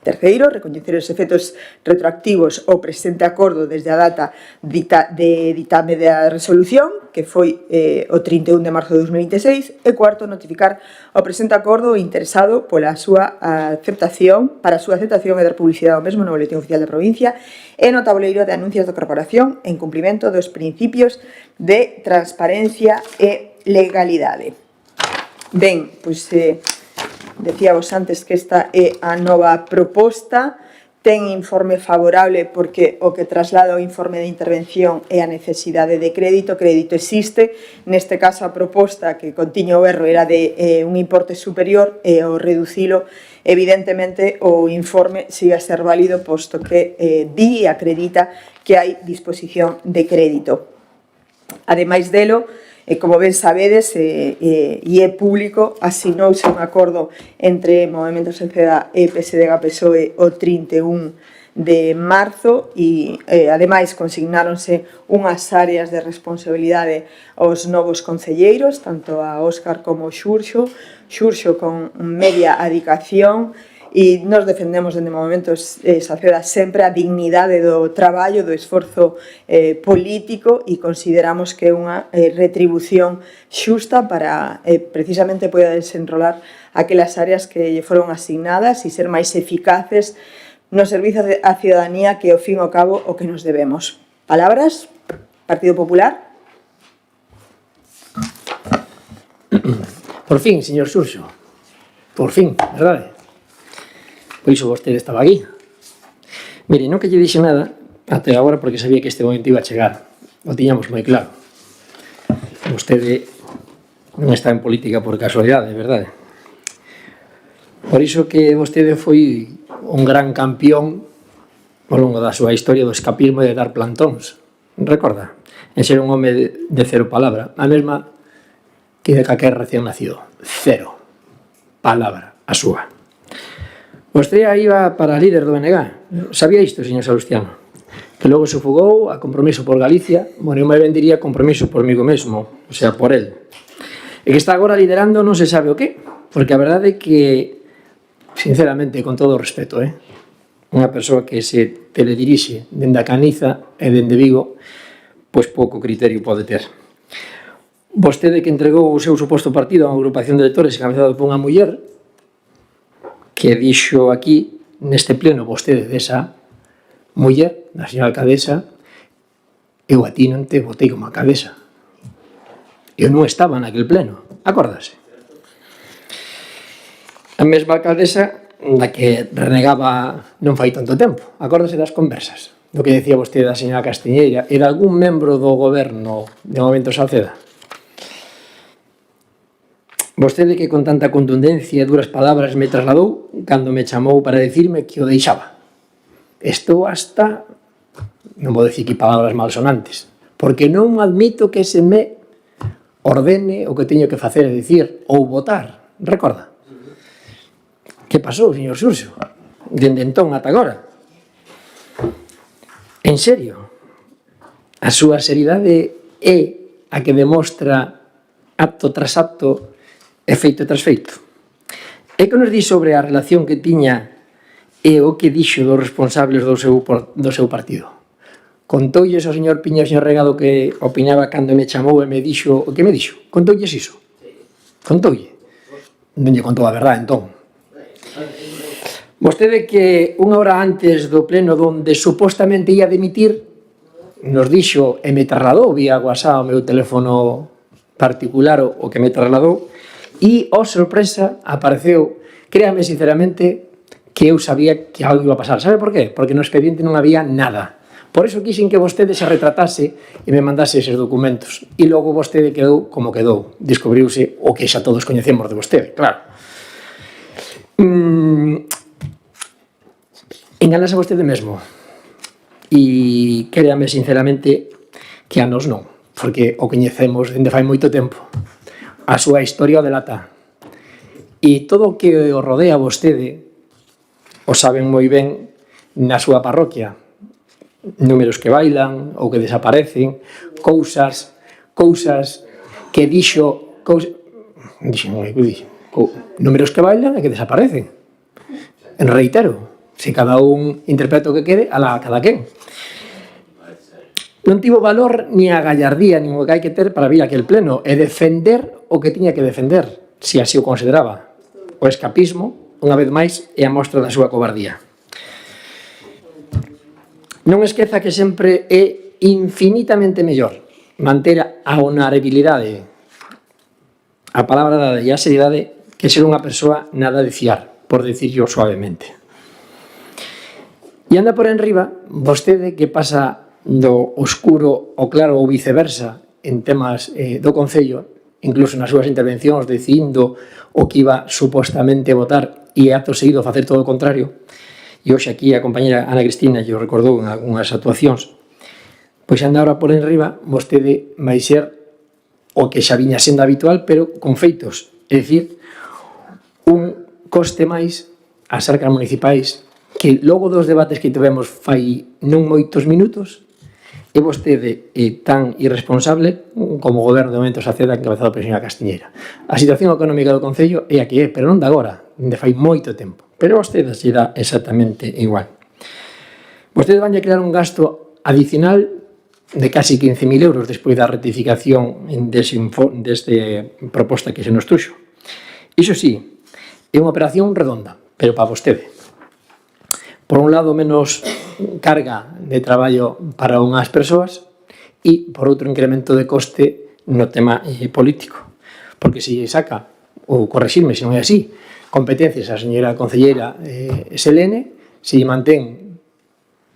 Terceiro, recoñecer os efectos retroactivos ao presente acordo desde a data de ditame da resolución, que foi o 31 de marzo de 2026, e cuarto, notificar o presente acordo interesado para a súa aceptación e dar publicidade ao mesmo no Boletín Oficial da Provincia e no tabuleiro de anuncios da Corporación en cumprimento dos principios de transparencia e legalidade. Ben, pois decíamos antes que esta é a nova proposta, ten informe favorable porque o que traslada o informe de intervención é a necesidade de crédito existe, neste caso a proposta que contiña o erro era de un importe superior e ao reducilo, evidentemente o informe sigue a ser válido posto que di e acredita que hai disposición de crédito. Ademais delo, como ben sabedes, e é público, asinouse un acordo entre Movemento Sociedade e PSDG-PSOE o 31 de marzo e, ademais, consignáronse unhas áreas de responsabilidade aos novos concelleiros, tanto a Óscar como a Xurxo con media adicación, e nos defendemos dende Movementos Sociedade sempre a dignidade do traballo, do esforzo político, e consideramos que é unha retribución xusta para precisamente poder desenrolar aquelas áreas que lle foron asignadas e ser máis eficaces no servizo á cidadanía, que ao fin e ao cabo o que nos debemos. Palabras, Partido Popular. Por fin, señor Xurxo. Por fin, verdade? Por iso vostede estaba aquí. Mire, non que lle dixe nada até agora porque sabía que este momento iba a chegar. O tiñamos moi claro. Vostede non está en política por casualidade, verdade? Por iso que vostede foi un gran campeón ao longo da súa historia do escapismo e de dar plantóns. Recorda? En ser un home de cero palabra. A mesma que de calquer recién nacido. Cero palabra a súa. Vostede iba para líder do BNG. Sabía isto, señor Salustiano? Que logo se fugou a Compromiso por Galicia, bueno, eu me ben diría Compromiso por migo mesmo, o sea, por él. E que está agora liderando non se sabe o qué, porque a verdade é que sinceramente, con todo o respeto, unha persoa que se teledirixe dende a Caniza e dende Vigo, pois pouco criterio pode ter. Vostede que entregou o seu suposto partido a unha agrupación de electores encabezado por unha muller que dixo aquí, neste pleno, vostede desa muller, da señora alcaldesa, eu a ti non te votei como alcaldesa. Eu non estaba naquele pleno, acórdase? A mesma alcaldesa da que renegaba non fai tanto tempo, acórdase das conversas, do que decía vostede da señora Castiñeira e de algún membro do goberno de momento Salceda. Vostede que con tanta contundencia e duras palabras me trasladou cando me chamou para decirme que o deixaba. Estou hasta, non vou decir que palabras malsonantes, porque non admito que se me ordene o que teño que facer e dicir ou votar, recorda? Que pasou, señor Xurxo? Dende entón ata agora. En serio, a súa seriedade é a que demostra acto tras acto e feito tras feito. E que nos di sobre a relación que tiña e o que dixo dos responsables do seu partido? Contoulles ao señor Piña e ao señor Regado que opinaba cando me chamou e me dixo o que me dixo? Contoulles iso? Contoulle? Non lle contou a verdade, entón. Vostede que unha hora antes do pleno donde supostamente ia dimitir nos dixo e me trasladou vía WhatsApp ao meu teléfono particular o que me trasladou e, oh sorpresa, apareceu, créame sinceramente, que eu sabía que algo iba a pasar. Sabe por qué? Porque no expediente non había nada. Por iso quixen que vostede se retratase e me mandase eses documentos. E logo vostede quedou como quedou. Descubriuse o que xa todos coñecemos de vostede, claro. Enganase vostede mesmo. E créame sinceramente que a nos non, porque o coñecemos dende fai moito tempo. A súa historia o delata. E todo o que o rodea a vostede o saben moi ben na súa parroquia. Números que bailan ou que desaparecen, cousas que dixo, números que bailan e que desaparecen. Reitero, se cada un interpreta o que quere, alá cada quen. Non tivo valor ni a gallardía nin o que hai que ter para vir a aquel pleno e defender o que tiña que defender, se así o consideraba. O escapismo, unha vez máis, é a mostra da súa cobardía. Non esqueza que sempre é infinitamente mellor manter a honorabilidade, a palabra dada e a seriedade que ser unha persoa nada de fiar, por decirlo suavemente. E anda por enriba, vostede que pasa do oscuro ao claro ou viceversa en temas do Concello, incluso nas súas intervencións dicindo o que iba supostamente votar e acto seguido facer todo o contrario, e hoxe aquí a compañera Ana Cristina lle recordou en algunhas actuacións, pois anda ahora por enriba, vostede vai ser o que xa viña sendo habitual, pero con feitos, é dicir, un coste máis ás arcas municipais que logo dos debates que tivemos fai non moitos minutos, e vostede é tan irresponsable como o goberno de momento Salceda encabezado por a señora Castiñeira. A situación económica do Concello é a que é, pero non de agora, de fai moito tempo. Pero a vostede se dá exactamente igual. Vostede van a crear un gasto adicional de casi 15.000 euros despois da rectificación deste proposta que se nos truxo. Iso sí, é unha operación redonda, pero para vostede. Por un lado, menos carga de traballo para unhas persoas e, por outro, incremento de coste no tema político. Porque se saca, ou correxirme se non é así, competencias a señora concelleira Selene, se lle mantén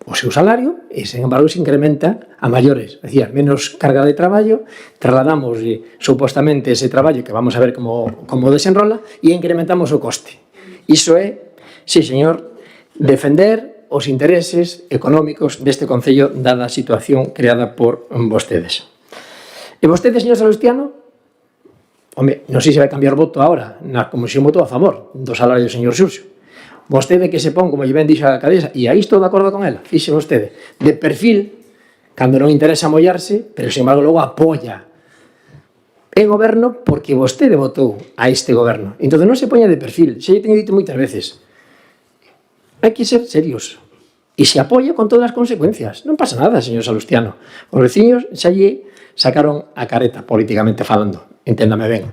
o seu salario e, sen embargo, se incrementa a maiores. É dicir, menos carga de traballo, trasladamos supostamente ese traballo que vamos a ver como desenrola e incrementamos o coste. Iso é, sí, señor, defender os intereses económicos deste Concello dada a situación creada por vostedes. E vostede, señor Salustiano, home, non sei se vai cambiar voto agora, na comisión votou a favor do salario do señor Xurxo. Vostede que se pon, como lle ben dixo a alcaldesa, e aí estou de acordo con ela, fixe vostede, de perfil, cando non interesa mollarse, pero sin embargo logo apoia en goberno porque vostede votou a este goberno. Entón non se poña de perfil, xa lle teño dito moitas veces, hai que ser serios. E se apoia con todas as consecuencias. Non pasa nada, señor Salustiano. Os veciños xa lle sacaron a careta, políticamente falando. Enténdame ben.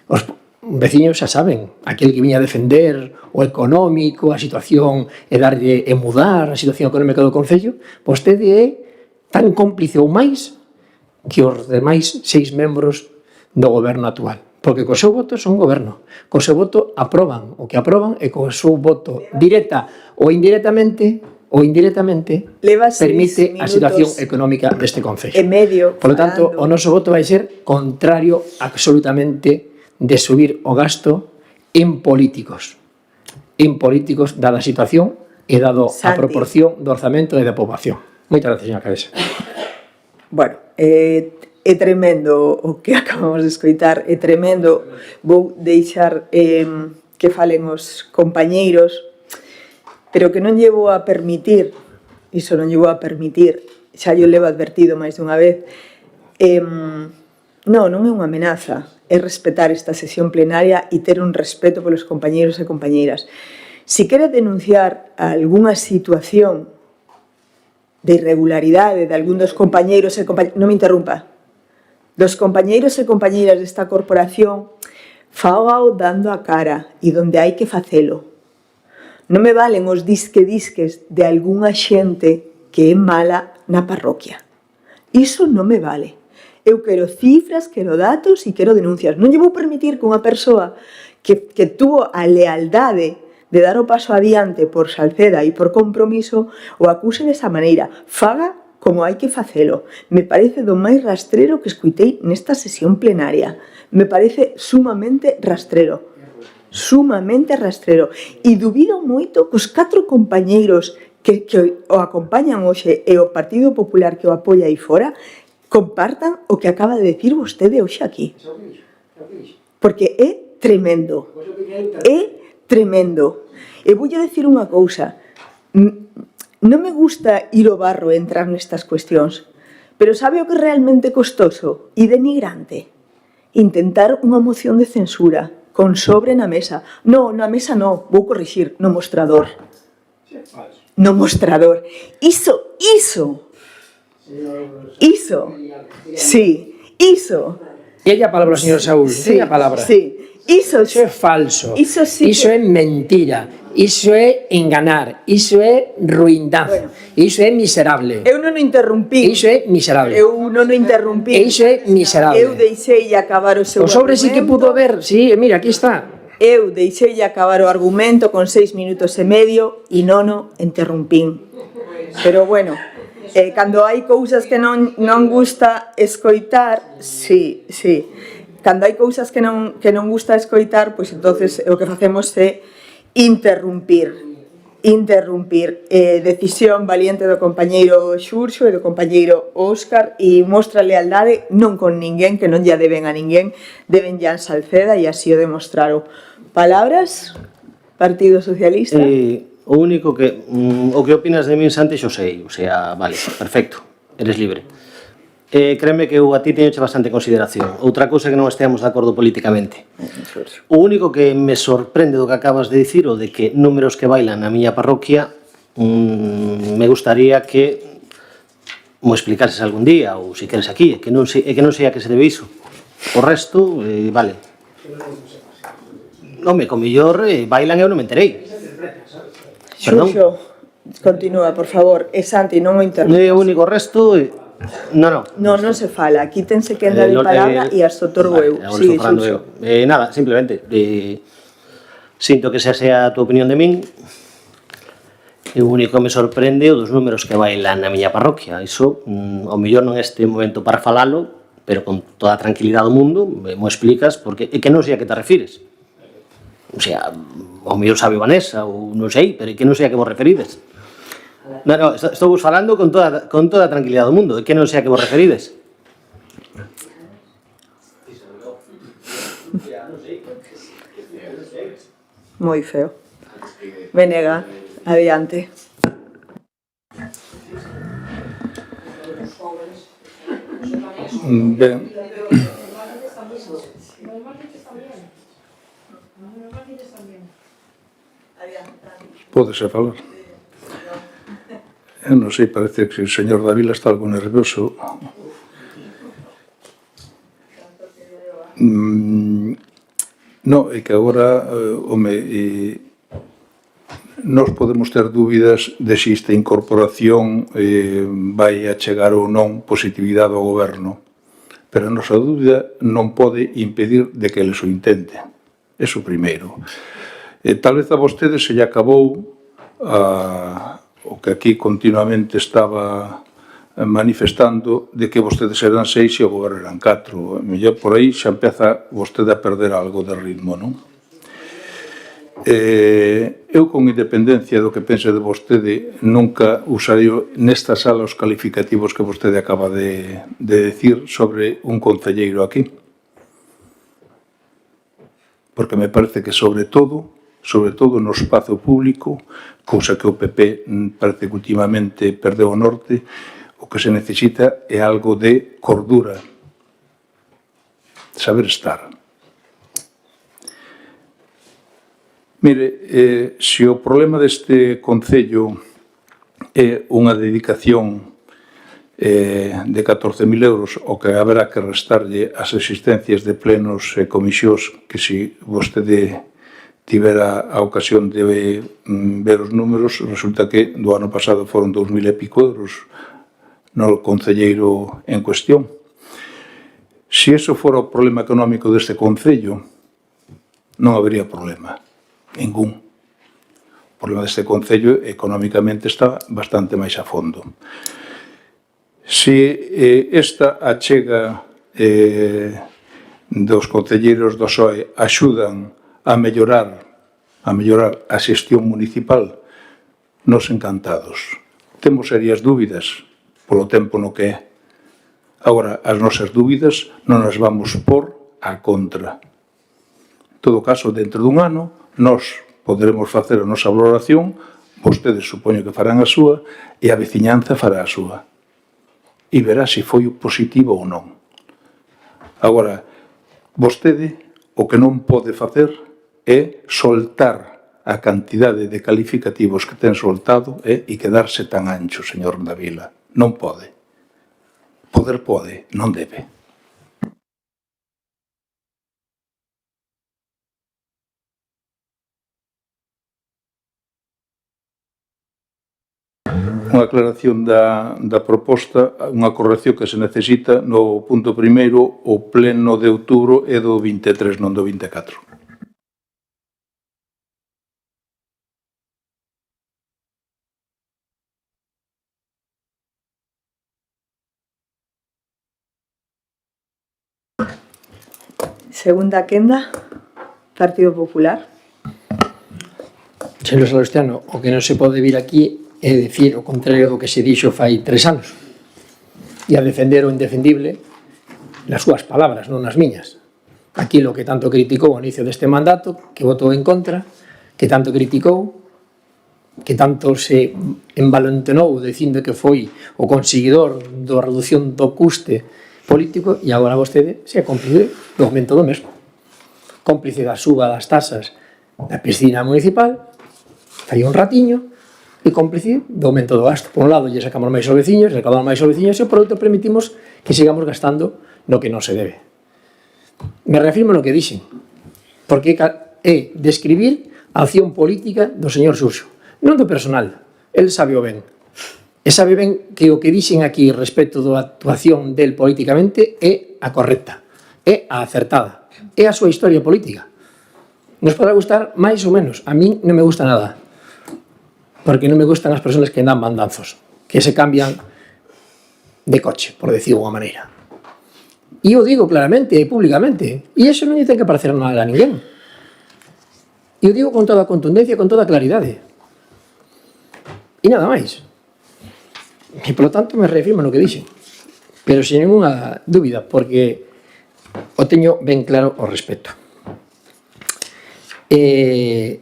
Os veciños xa saben, aquel que viña a defender o económico, a situación e mudar a situación económica do Concello, vostede é tan cómplice ou máis que os demais 6 membros do goberno actual. Porque co seu voto son goberno. Co seu voto aproban o que aproban e co seu voto directa ou indirectamente permite a situación económica deste Concello. Por lo tanto, o noso voto vai ser contrario absolutamente de subir o gasto en políticos, dada a situación e dado a proporción do orzamento e da poboación. Moitas gracias, señora alcaldesa. Bueno, é tremendo o que acabamos de escoitar, é tremendo. Vou deixar que falen os compañeiros, pero que non llevo a permitir, iso non llevo a permitir, xa yo levo advertido máis dunha vez, non é unha amenaza, é respetar esta sesión plenaria e ter un respeto polos compañeiros e compañeiras. Si quere denunciar algunha situación de irregularidade de algún dos compañeiros e compañeiras, non me interrumpa, dos compañeiros e compañeiras desta corporación, fágao dando a cara e donde hai que facelo. Non me valen os disques de algunha xente que é mala na parroquia. Iso non me vale. Eu quero cifras, quero datos e quero denuncias. Non lle vou permitir que unha persoa que tuvo a lealdade de dar o paso adiante por Salceda e por compromiso o acuse desa maneira. Faga como hai que facelo. Me parece do máis rastrero que escuitei nesta sesión plenaria. Me parece sumamente rastrero. Sumamente rastrero. E dubido moito que os 4 compañeiros que o acompañan hoxe e o Partido Popular que o apoia aí fora compartan o que acaba de decir vostede hoxe aquí. Porque é tremendo. É tremendo. E voulle decir unha cousa. Non me gusta ir ao barro e entrar nestas cuestións, pero sabe o que é realmente costoso e denigrante? Intentar unha moción de censura con sobre na mesa. No, na mesa no, vou corrixir, no mostrador. No mostrador. Iso. Sí, iso. E a palabra, señor Saúl, sí, a palabra. Sí, iso é falso, iso é mentira, iso é enganar, iso é ruindade, iso é miserable. Eu non o interrumpí. Iso é miserable. Eu non o interrumpí. Iso é miserable. Eu deixei acabar o seu argumento. O sobre sí que pudo ver, sí, mira, aquí está. Eu deixei acabar o argumento con 6 minutos e medio e non o interrumpín. Pero bueno, cando hai cousas que non gusta escoitar, sí. Cando hai cousas que non gusta escoitar, pois entonces o que facemos é interrumpir. Decisión valiente do compañeiro Xurxo e do compañeiro Óscar e mostra lealdade non con ninguén, que non lla deben a ninguén, deben ya en Salceda e así o demostraron. Palabras? Partido Socialista? O único que o que opinas de min, Santi, xo sei, o sea, vale, perfecto, eres libre. Créeme que eu a ti teñoche bastante consideración. Outra cousa que non esteamos de acordo políticamente. O único que me sorprende do que acabas de dicir, o de que números que bailan na miña parroquia, me gustaría que mo explicases algún día, ou se queres aquí, que non sei a que se debe iso. O resto, vale. Home, con millor bailan e eu non me enterei. Xurxo, continúa, por favor. Santi, non o interrumpas. O único resto... Non se fala, aquí tense que andar de palabra e as otorgo eu. Sigue, Xurxo. Nada, simplemente sinto que xa sea a tua opinión de min. E o único que me sorprende o dos números que bailan na miña parroquia. Iso, ao mellor non é este momento para falalo, pero con toda a tranquilidade do mundo mo explicas, porque é que non sei a que te refires. O sea, ao mellor sabe Vanessa, ou non sei, pero é que non sei a que vos referides. Non, estou vos falando con toda a tranquilidade do mundo, é que non sei a que vos referides. Moi feo. Venega, adiante. Ben. Pódese falar. Eu non sei, parece que o señor Davila está algo nervioso. Non, é que agora, nós podemos ter dúbidas de se esta incorporación vai a chegar ou non positividade ao goberno, pero a nosa dúbida non pode impedir de que eles o intenten. Eso primeiro. Tal vez a vostede se lle acabou o que aquí continuamente estaba manifestando de que vostedes eran 6 e o goberno eran 4. Mellor por aí xa empeza vostede a perder algo de ritmo, non? Eu, con independencia do que pense de vostede, nunca usarei nesta sala os calificativos que vostede acaba de decir sobre un concelleiro aquí. Porque me parece que, sobre todo no espazo público, cousa que o PP parece que últimamente perdeu o norte, o que se necesita é algo de cordura, saber estar. Mire, se o problema deste concello é unha dedicación de 14.000 euros, o que haberá que restarlle as existencias de plenos e comisións, que se vostede tivera a ocasión de ver os números, resulta que do ano pasado foron 2.000 e pico euros no concelleiro en cuestión. Se eso fora o problema económico deste concello, non habería problema, ningún. O problema deste concello económicamente está bastante máis a fondo. Se esta achega dos concelleiros do PSOE axudan a mellorar a xestión municipal, nos encantados. Temos serias dúbidas polo tempo no que é. Agora, as nosas dúbidas non as vamos por a contra. En todo caso, dentro dun ano, nós poderemos facer a nosa valoración, vostedes supoño que farán a súa, e a veciñanza fará a súa. E verá se foi positivo ou non. Agora, vostede o que non pode facer é soltar a cantidade de calificativos que ten soltado e quedarse tan ancho, señor Davila. Non pode. Poder pode, non debe. Unha aclaración da proposta, unha corrección que se necesita no punto primeiro, o pleno de outubro é do 23, non do 24. Segunda quenda, Partido Popular. Señor Salustiano, o que non se pode vir aquí é dicir o contrario do que se dixo fai 3 anos e a defender o indefendible nas súas palabras, non nas miñas. Aquilo que tanto criticou ao inicio deste mandato, que votou en contra, que tanto criticou, que tanto se envalentonou dicindo que foi o conseguidor da reducción do custe político, e agora vostede se é cómplice do aumento do mesmo. Cómplice da suba das tasas da piscina municipal, fai un ratiño, e cómplice do aumento do gasto. Por un lado, lle sacamos máis aos veciños, recaudamos máis aos veciños, e por outro, permitimos que sigamos gastando no que non se debe. Me reafirmo no que dixen, porque é describir a acción política do señor Xurxo, non do personal. El sabe o ben. E sabe ben que o que dixen aquí respecto da actuación del políticamente é a correcta, é a acertada, é a súa historia política. Nos podrá gustar máis ou menos, a min non me gusta nada, porque non me gustan as persoas que dan bandanzos, que se cambian de coche, por decir unha maneira. E eu digo claramente e públicamente, e iso non lle ten que parecer nada a ninguén. E eu digo con toda contundencia, con toda claridade. E nada máis. E, polo tanto, me reafirmo no que dixen. Pero sen ninguna dúbida, porque o teño ben claro o respecto. E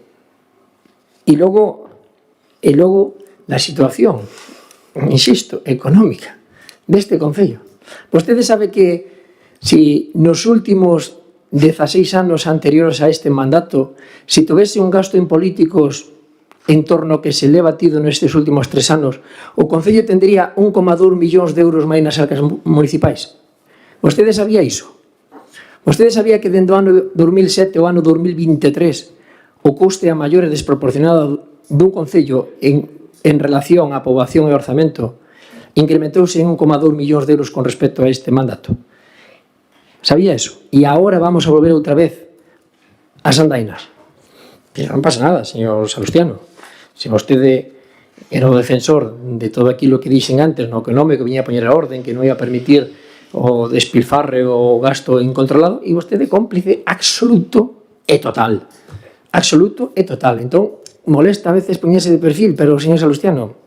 logo da situación, insisto, económica deste concello. Vostede sabe que se nos últimos 16 anos anteriores a este mandato, se tivese un gasto en políticos en torno ao que se leva tido nestes últimos 3 anos, o Concello tendría 1,2 millóns de euros máis nas arcas municipais. Vostede sabía iso? Vostede sabía que dende o ano 2007 ao ano 2023 o custe a maior e desproporcionado dun Concello en relación á poboación e orzamento incrementouse en 1,2 millóns de euros con respecto a este mandato? Sabía eso? E agora vamos a volver outra vez ás andainas. Pero non pasa nada, señor Salustiano. Se vostede era o defensor de todo aquilo que dixen antes, no económico, que viña a poñer a orden, que non ia permitir o despilfarre o gasto incontrolado, e vostede cómplice absoluto e total. Absoluto e total. Entón, molesta a veces poñerse de perfil, pero, señor Salustiano,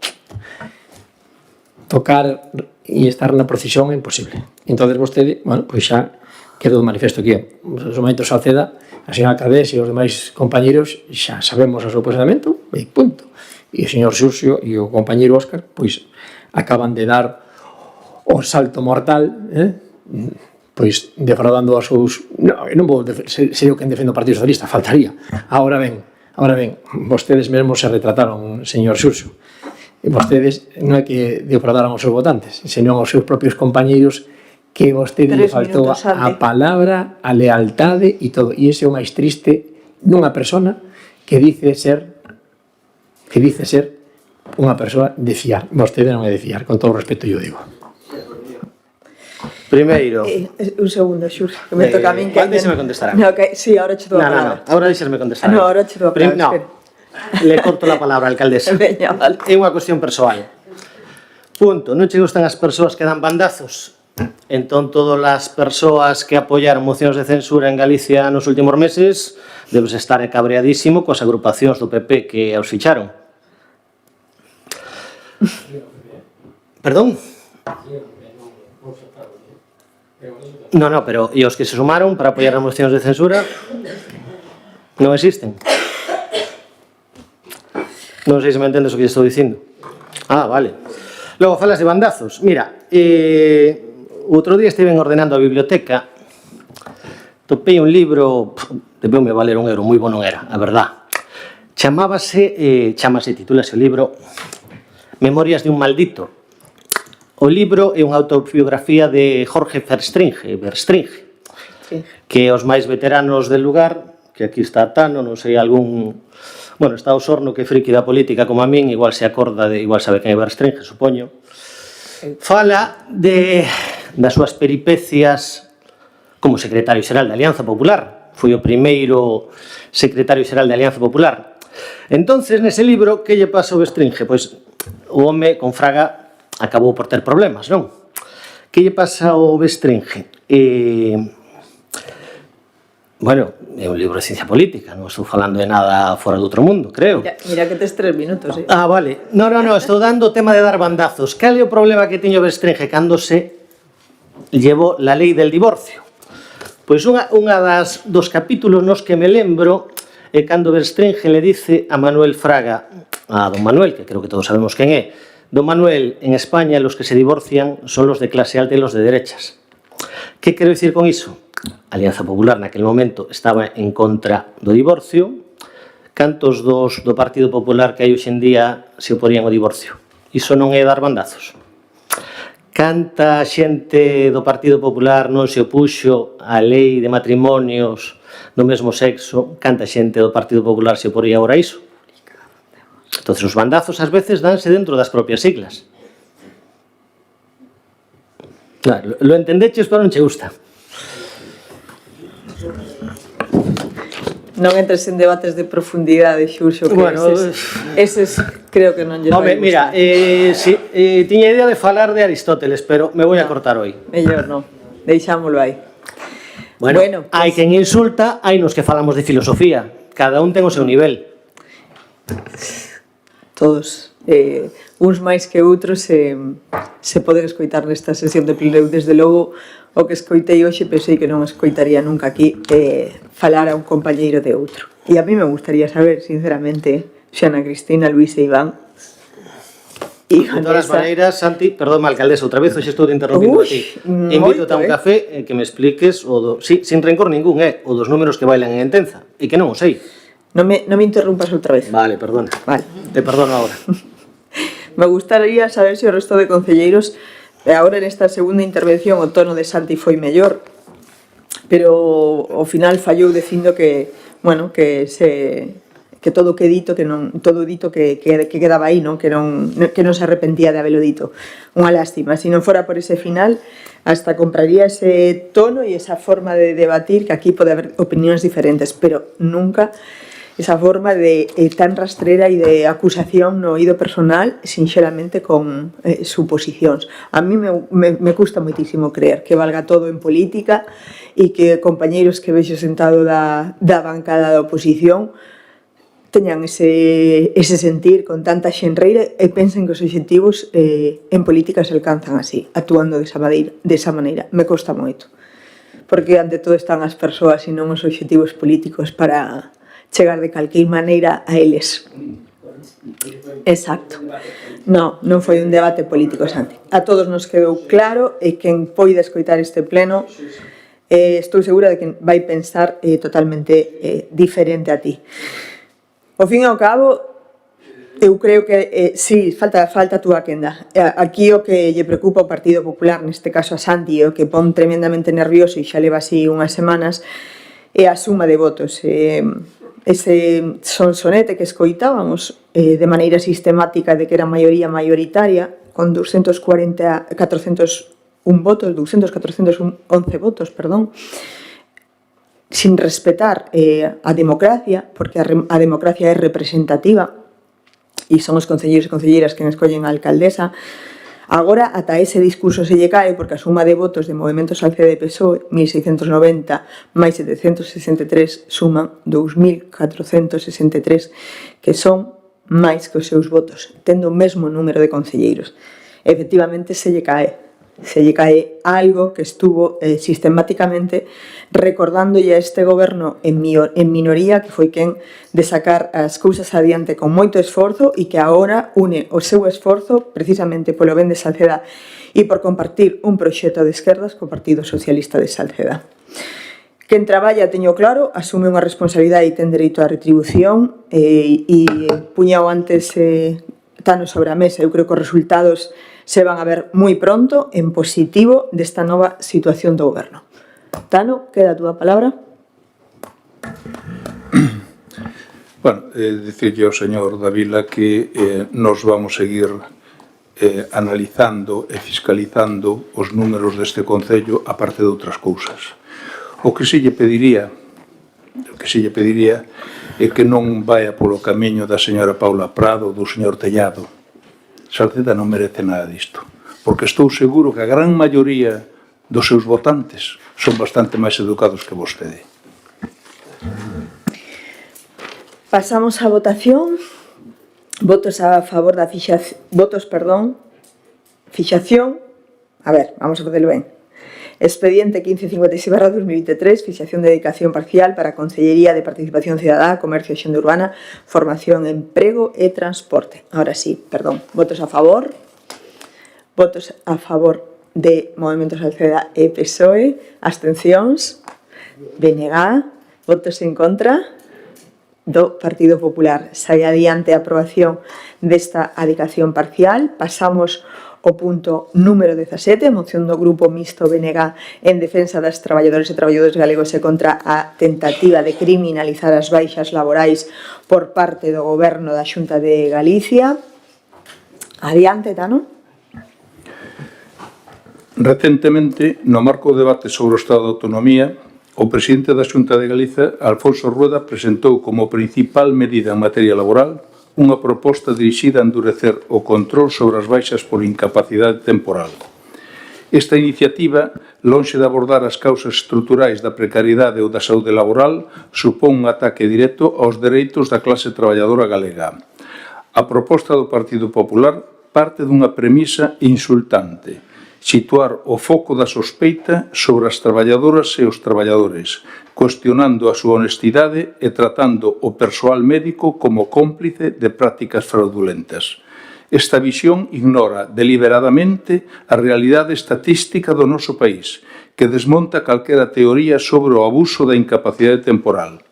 tocar e estar na procesión é imposible. Entón, vostede, bueno, pois xa quedou manifesto aquí. Os momentos Salceda, a señora Cadés e os demais compañeros xa sabemos o seu posicionamento e punto. E o señor Xurxo e o compañeiro Óscar pois acaban de dar o salto mortal, pois defraudando aos seus... Non vou ser eu quen defendo o Partido Socialista, faltaría. Ahora ben, vostedes mesmos se retrataron, señor Xurxo. E vostedes non é que defraudaran os seus votantes, senón aos seus propios compañeiros que vostede lle faltou a palabra, a lealtade e todo. E ese é o máis triste dunha persona que dice ser unha persoa de fiar. Vostede non é de fiar, con todo o respeto eu digo. Primeiro... Un segundo, Xurxo, que me toca a min. Déxame contestar a mí. Sí, ahora che dou a palabra. Ahora deixasme contestar. No, ahora che dou a palabra. Le corto la palabra, alcaldesa. Veña, vale. É unha cuestión persoal. Punto. Non che gustan as persoas que dan bandazos? Entón, todas as persoas que apoiaron mocións de censura en Galicia nos últimos meses debes estar cabreadísimo coas agrupacións do PP que os ficharon. Perdón? No, pero e os que se sumaron para apoiar as mocións de censura non existen. Non sei se me entendes o que estou dicindo. Ah, vale. Logo, falas de bandazos. Mira, outro día estive ordenando a biblioteca, topei un libro, debeume valer €1, moi bo non era, a verdad. Titúlase o libro Memorias de un maldito. O libro é unha autobiografía de Jorge Verstringe, que os máis veteranos del lugar, que aquí está Tano, non sei, algún... Bueno, está o Sorno, que é friki da política como a min, igual se acorda, igual sabe quen é Verstringe, supoño. Fala das súas peripecias como secretario xeral da Alianza Popular. Foi o primeiro secretario xeral da Alianza Popular. Entonces, nese libro, que lle pasa ao Verstringe? Pois o home con Fraga acabou por ter problemas, non? Que lle pasa ao Verstringe? Bueno, é un libro de ciencia política, non estou falando de nada fora do outro mundo, creo. Mira que tes 3 minutos, Ah, vale. No, estou dando o tema de dar bandazos. Cal é o problema que tiño Verstringe cando se llevou la lei del divorcio? Pois unha dos capítulos nos que me lembro é cando Verstringe le dice a Manuel Fraga, a don Manuel, que creo que todos sabemos quen é, don Manuel, en España los que se divorcian son los de clase alta e los de derechas. Que quero dicir con iso? A Alianza Popular naquele momento estaba en contra do divorcio. Cantos dos do Partido Popular que hai hoxe en día se oporían ao divorcio? Iso non é dar bandazos. Canta xente do Partido Popular non se opuxo á lei de matrimonios do mesmo sexo? Canta xente do Partido Popular se oporía agora a iso? Entón, os bandazos ás veces danse dentro das propias siglas. Claro, lo entendeches, pero non che gusta. Non entres en debates de profundidade, Xurxo, que Bueno, eses creo que non lle vai Mira, tiña idea de falar de Aristóteles, pero me voy a cortar hoy. Mellor non, deixámoslo aí. Bueno, hai quen insulta, hai nos que falamos de filosofía. Cada un ten o seu nivel. Todos, uns máis que outros, se poden escoitar nesta sesión de pleno. Desde logo, o que escoitei hoxe pensei que non escoitaría nunca aquí falar a un compañeiro de outro. E a mí me gustaría saber, sinceramente, Xana Cristina, Luis e Iván, E De todas as maneiras, Santi, perdón, alcaldesa, outra vez hoxe estou interrompindo a ti. Invito a un café que me expliques, sin rencor ningún, o dos números que bailan en Entenza, e que non o sei. Non me interrumpas outra vez. Vale, perdona. Vale. Te perdono agora. Me gustaría saber se o resto de concelleiros, agora nesta segunda intervención o tono de Santi foi mellor, pero ao final fallou dicindo que, bueno, que todo que dito, que non todo dito que quedaba aí, non? Que non se arrepentía de habelo dito. Unha lástima, se non fora por ese final, hasta compraría ese tono e esa forma de debatir, que aquí pode haber opinións diferentes, pero nunca esa forma de tan rastrera e de acusación no oído personal, sinxeramente con suposicións. A mí me custa moitísimo creer que valga todo en política e que compañeiros que vexo sentado da bancada da oposición teñan ese sentir con tanta xenreira e pensen que os obxectivos en política se alcanzan así, actuando desa maneira. Me costa moito. Porque ante todo están as persoas e non os obxectivos políticos para chegar de calquer maneira a eles. Exacto. Non foi un debate político, Santi. A todos nos quedou claro e quen poida escoitar este pleno estou segura de que vai pensar totalmente diferente a ti. Ao fin e ao cabo, eu creo que sí, falta a túa quenda. Aquí o que lle preocupa ao Partido Popular, neste caso a Santi, o que pon tremendamente nervioso e xa leva así unhas semanas, é a suma de votos. Ese sonsonete que escoitábamos de maneira sistemática de que era maioría maioritaria, con 401 votos, sin respetar a democracia, porque a democracia é representativa e son os concelleiros e concelleiras que escollen a alcaldesa. Agora, ata ese discurso se lle cae, porque a suma de votos de Movementos Salceda e PSOE, 1.690 máis 763, suman 2.463, que son máis que os seus votos, tendo o mesmo número de concelleiros. Efectivamente, se lle cae algo que estuvo sistemáticamente recordándolle a este goberno en minoría, que foi quen de sacar as cousas adiante con moito esforzo e que agora une o seu esforzo precisamente polo ben de Salceda e por compartir un proxecto de esquerdas co Partido Socialista de Salceda. Quen traballa, teño claro, asume unha responsabilidade e ten dereito á retribución e puñao antes Tano sobre a mesa. Eu creo que os resultados se van a ver moi pronto en positivo desta nova situación do goberno. Tano, queda a túa palabra. Bueno, dicirlle ao señor Davila que nos vamos seguir analizando e fiscalizando os números deste Concello a parte de outras cousas. O que si lle pediría é que non vaya polo camiño da señora Paula Prado ou do señor Tellado. Salceda non merece nada disto, porque estou seguro que a gran maioría dos seus votantes son bastante máis educados que vostede. Pasamos á votación. Votos a favor da fixación. A ver, vamos a facelo ben. Expediente 1556/2023, fixación de dedicación parcial para a Consellería de Participación Cidadá, Comercio e Xenda Urbana, Formación, Emprego e Transporte. Ahora sí, perdón. Votos a favor. Votos a favor de Movementos Salceda e PSOE. Abstencións. BNG. Votos en contra do Partido Popular. Sai adiante a aprobación desta adicación parcial. Pasamos o punto número 17, moción do Grupo Mixto BNG en defensa das traballadores e traballadores galegos e contra a tentativa de criminalizar as baixas laborais por parte do Goberno da Xunta de Galicia. Adiante, Tano. Recentemente, no marco do debate sobre o Estado de Autonomía, o presidente da Xunta de Galicia, Alfonso Rueda, presentou como principal medida en materia laboral unha proposta dirixida a endurecer o control sobre as baixas por incapacidade temporal. Esta iniciativa, lonxe de abordar as causas estruturais da precariedade ou da saúde laboral, supón un ataque directo aos dereitos da clase traballadora galega. A proposta do Partido Popular parte dunha premisa insultante: situar o foco da sospeita sobre as traballadoras e os traballadores, cuestionando a súa honestidade e tratando o persoal médico como cómplice de prácticas fraudulentas. Esta visión ignora deliberadamente a realidade estatística do noso país, que desmonta calquera teoría sobre o abuso da incapacidade temporal.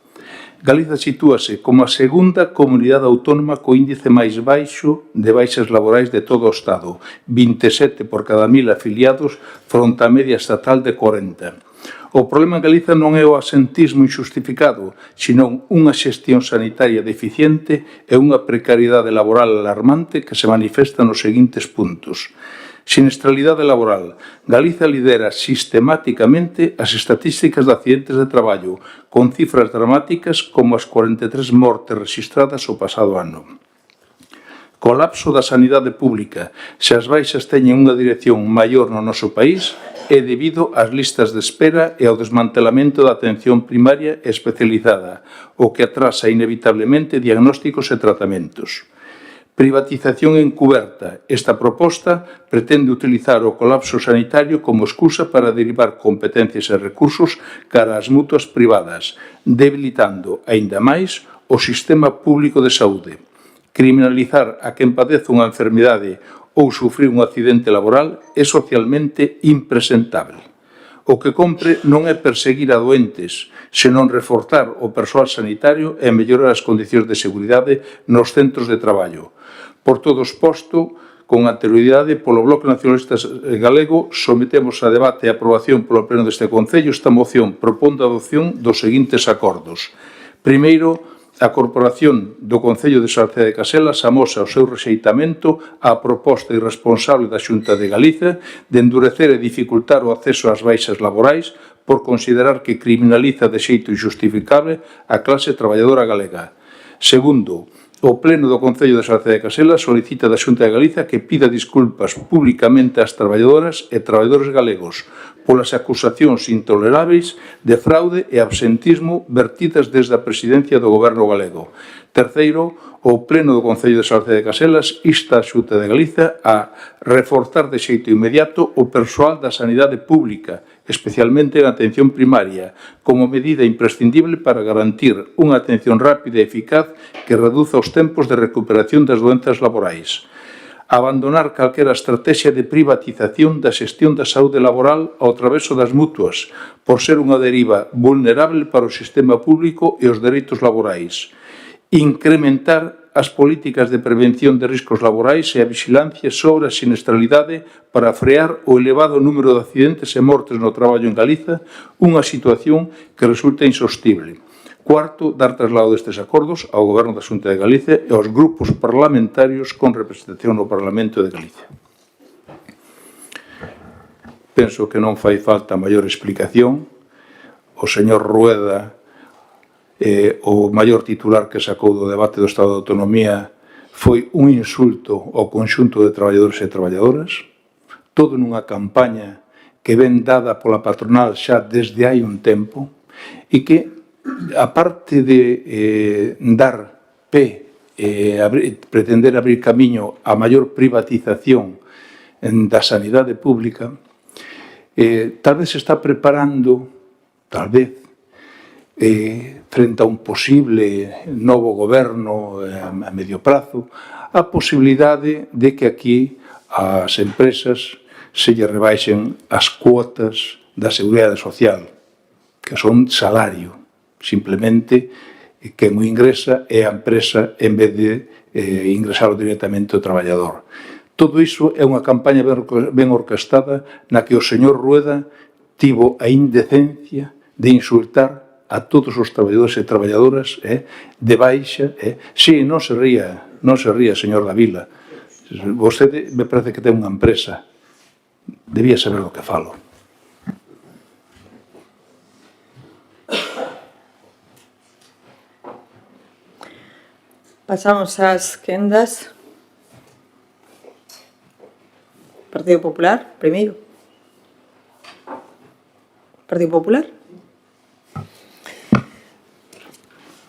Galiza sitúase como a segunda comunidade autónoma co índice máis baixo de baixas laborais de todo o Estado, 27 por cada 1000 afiliados, fronte á media estatal de 40. O problema en Galiza non é o asentismo injustificado, senón unha xestión sanitaria deficiente e unha precariedade laboral alarmante que se manifesta nos seguintes puntos. Siniestralidade laboral. Galiza lidera sistemáticamente as estatísticas de accidentes de traballo, con cifras dramáticas como as 43 mortes registradas o pasado ano. Colapso da sanidade pública. Se as baixas teñen unha dirección maior no noso país, é debido ás listas de espera e ao desmantelamento da atención primaria e especializada, o que atrasa inevitablemente diagnósticos e tratamentos. Privatización encuberta. Esta proposta pretende utilizar o colapso sanitario como excusa para derivar competencias e recursos cara ás mutuas privadas, debilitando aínda máis o sistema público de saúde. Criminalizar a quen padece unha enfermidade ou sufrir un accidente laboral é socialmente impresentable. O que compre non é perseguir a doentes, senón reforzar o persoal sanitario e mellorar as condicións de seguridade nos centros de traballo. Por todo exposto, con anterioridade, polo Bloque Nacionalista Galego, sometemos a debate e aprobación polo Pleno deste Concello esta moción propondo a adopción dos seguintes acordos. Primeiro, a Corporación do Concello de Sarceda de Caselas amosa o seu rexeitamento á proposta irresponsable da Xunta de Galiza de endurecer e dificultar o acceso ás baixas laborais por considerar que criminaliza de xeito injustificable a clase traballadora galega. Segundo, o Pleno do Concello de Sarceda de Caselas solicita da Xunta de Galiza que pida disculpas públicamente ás traballadoras e traballadores galegos polas acusacións intoleráveis de fraude e absentismo vertidas desde a presidencia do Goberno galego. Terceiro, o Pleno do Concello de Sarceda de Caselas insta a Xunta de Galiza a reforzar de xeito inmediato o persoal da sanidade pública, especialmente en atención primaria, como medida imprescindible para garantir unha atención rápida e eficaz que reduza os tempos de recuperación das doenzas laborais. Abandonar calquera estrategia de privatización da xestión da saúde laboral ao traveso das mutuas, por ser unha deriva vulnerable para o sistema público e os dereitos laborais. Incrementar as políticas de prevención de riscos laborais e a vigilancia sobre a siniestralidade para frear o elevado número de accidentes e mortes no traballo en Galiza, unha situación que resulta insostible. Cuarto, dar traslado destes acordos ao Goberno da Xunta de Galicia e aos grupos parlamentarios con representación no Parlamento de Galicia. Penso que non fai falta maior explicación. O señor Rueda, o maior titular que sacou do debate do Estado de Autonomía, foi un insulto ao conxunto de traballadores e traballadoras, todo nunha campaña que ven dada pola patronal xa desde hai un tempo e que, aparte de dar pé pretender abrir camiño a maior privatización da sanidade pública, tal vez se está preparando, tal vez, frente a un posible novo goberno a medio prazo, a posibilidade de que aquí as empresas se lle rebaixen as cuotas da Seguridade Social, que son salario. Simplemente, quen o ingresa é a empresa en vez de ingresar directamente o traballador. Todo iso é unha campaña ben orquestada na que o señor Rueda tivo a indecencia de insultar a todos os traballadores e traballadoras de baixa. Si, non se ría, señor Davila. Vostede me parece que ten unha empresa. Debía saber do que falo. Pasamos ás quendas. Partido Popular, primeiro. Partido Popular.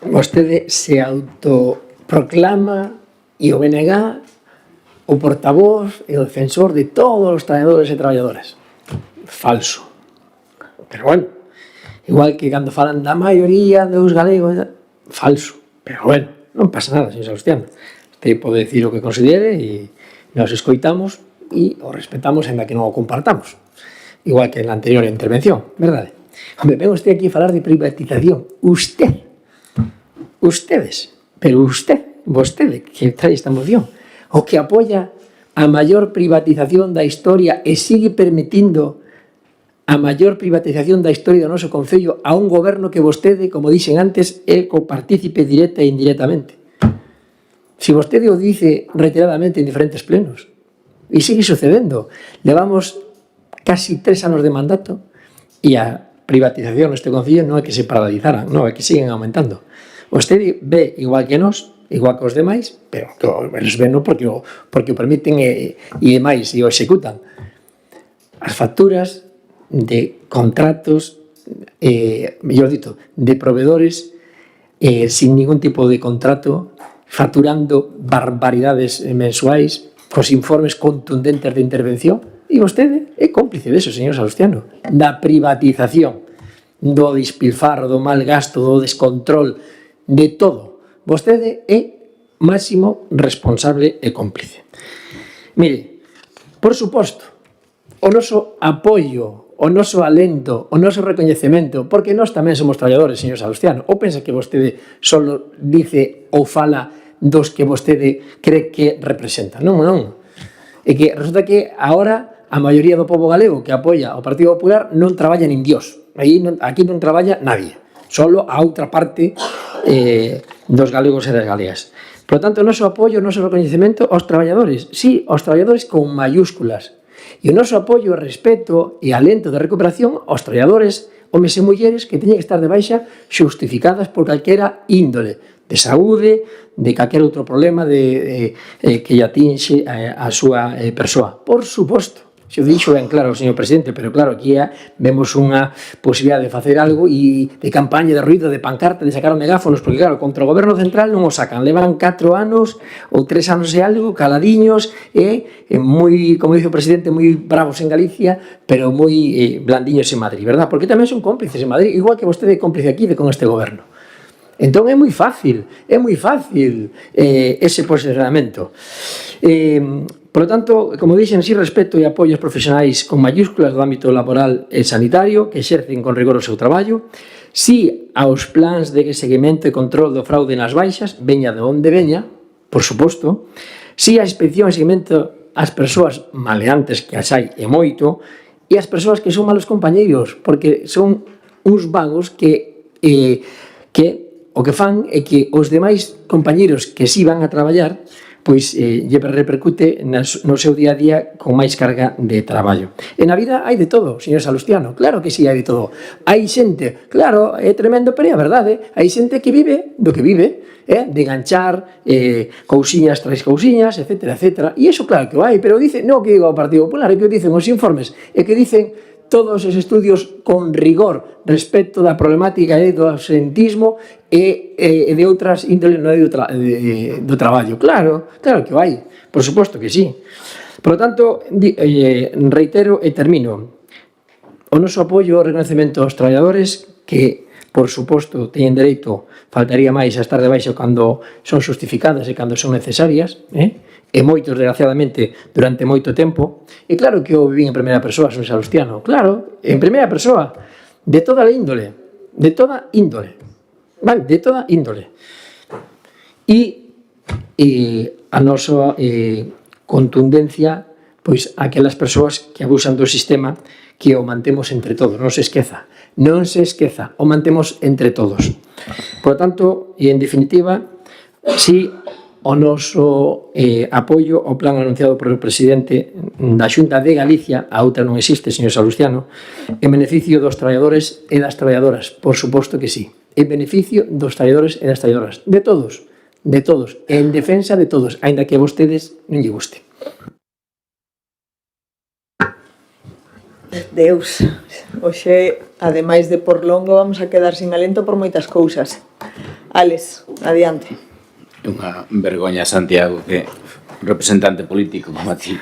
Vostede se autoproclama e o BNG o portavoz e o defensor de todos os traballadores e traballadoras. Falso. Pero bueno, igual que cando falan da maioría dos galegos, falso. Pero bueno, non pasa nada, señor Salustiano. Usted pode decir o que considere e nos escoitamos e o respetamos en la que non o compartamos. Igual que en la anterior intervención, verdade? Hombre, ven usted aquí a falar de privatización. Ustedes, pero vostede, que trae esta moción, o que apoia a maior privatización da historia e sigue permitindo a maior privatización da historia do noso Concello a un goberno que vostede, como dixen antes, é copartícipe directa e indirectamente. Si vostede o dice reiteradamente en diferentes plenos, e sigue sucedendo, levamos casi 3 anos de mandato e a privatización neste Concello non é que se paralizaran, non, é que siguen aumentando. Vostede ve igual que nós, igual que os demais, pero que eles ven porque o permiten e demais, e o executan. As facturas de contratos, mellor dito, de proveedores sin ningún tipo de contrato, facturando barbaridades mensuais, cos informes contundentes de intervención, e vostede é cómplice deso, señor Salustiano, da privatización, do despilfarro, do mal gasto, do descontrol, de todo. Vostede é máximo responsable e cómplice. Mire, por suposto, o noso apoio, o noso alento, o noso recoñecemento, porque nós tamén somos traballadores, señor Salustiano, ou pensa que vostede só dice ou fala dos que vostede cree que representa? Non. É que resulta que agora a maioría do pobo galego que apoia o Partido Popular non traballa nin Dios. Aquí non traballa nadie, solo a outra parte dos galegos e das galegas. Por tanto, o noso apoio, o noso recoñecemento aos traballadores, sí, aos traballadores con mayúsculas, e o noso apoio, respeto e alento de recuperación aos traballadores, homes e mulleres que teñen que estar de baixa xustificadas por calquera índole, de saúde, de calquer outro problema que lle atinxe a súa persoa. Por suposto, se o dixo ben claro o señor presidente, pero claro, aquí vemos unha posibilidade de facer algo e de campaña, de ruido, de pancarta, de sacar os megáfonos, porque claro, contra o goberno central non o sacan, levan 4 anos ou 3 anos e algo, caladiños, moi, como dice o presidente, moi bravos en Galicia, pero moi blandiños en Madrid, verdad? Porque tamén son cómplices en Madrid, igual que vostede é cómplice aquí con este goberno. Entón é moi fácil ese posicionamento. Por lo tanto, como dixen, si respeto e apoio aos profesionais con mayúsculas do ámbito laboral e sanitario que exercen con rigor o seu traballo, si aos plans de seguimento e control do fraude nas baixas, veña de onde veña, por suposto, si a inspección e seguimento ás persoas maleantes que as hai e moito, e as persoas que son malos compañeiros, porque son uns vagos que o que fan é que os demais compañeiros que si van a traballar pois lle repercute no seu día a día con máis carga de traballo. E na vida hai de todo, señor Salustiano, claro que si hai de todo. Hai xente, claro, é tremendo, pero é a verdade, hai xente que vive do que vive, de enganchar cousiñas tras cousiñas, etcétera, etcétera. E iso claro que hai, pero dice, non que diga o Partido Popular, é que dicen os informes, é que dicen todos os estudios con rigor respecto da problemática do absentismo e de outras índoles do traballo. Claro que o hai, por suposto que sí. Por lo tanto, reitero e termino. O noso apoio ao reconhecemento aos traballadores que, por suposto, teñen dereito, faltaría máis a estar de baixo cando son justificadas e cando son necesarias, e moitos, desgraciadamente, durante moito tempo. E claro que eu viví en primeira persoa, señor Salustiano, claro, en primeira persoa, de toda a índole, vale, de toda índole. E a nosa contundencia, pois, aquelas persoas que abusan do sistema, que o mantemos entre todos, non se esqueza, o mantemos entre todos. Por lo tanto, e en definitiva, si o noso apoio ao plan anunciado por o presidente da Xunta de Galicia, a outra non existe, señor Salustiano, en beneficio dos traballadores e das traballadoras, por suposto que sí, en beneficio dos traballadores e das traballadoras, de todos, en defensa de todos, aínda que a vostedes non lle guste. Deus, hoxe, ademais de por longo, vamos a quedar sin alento por moitas cousas. Álex, adiante. É unha vergoña, Santiago, que representante político como a ti,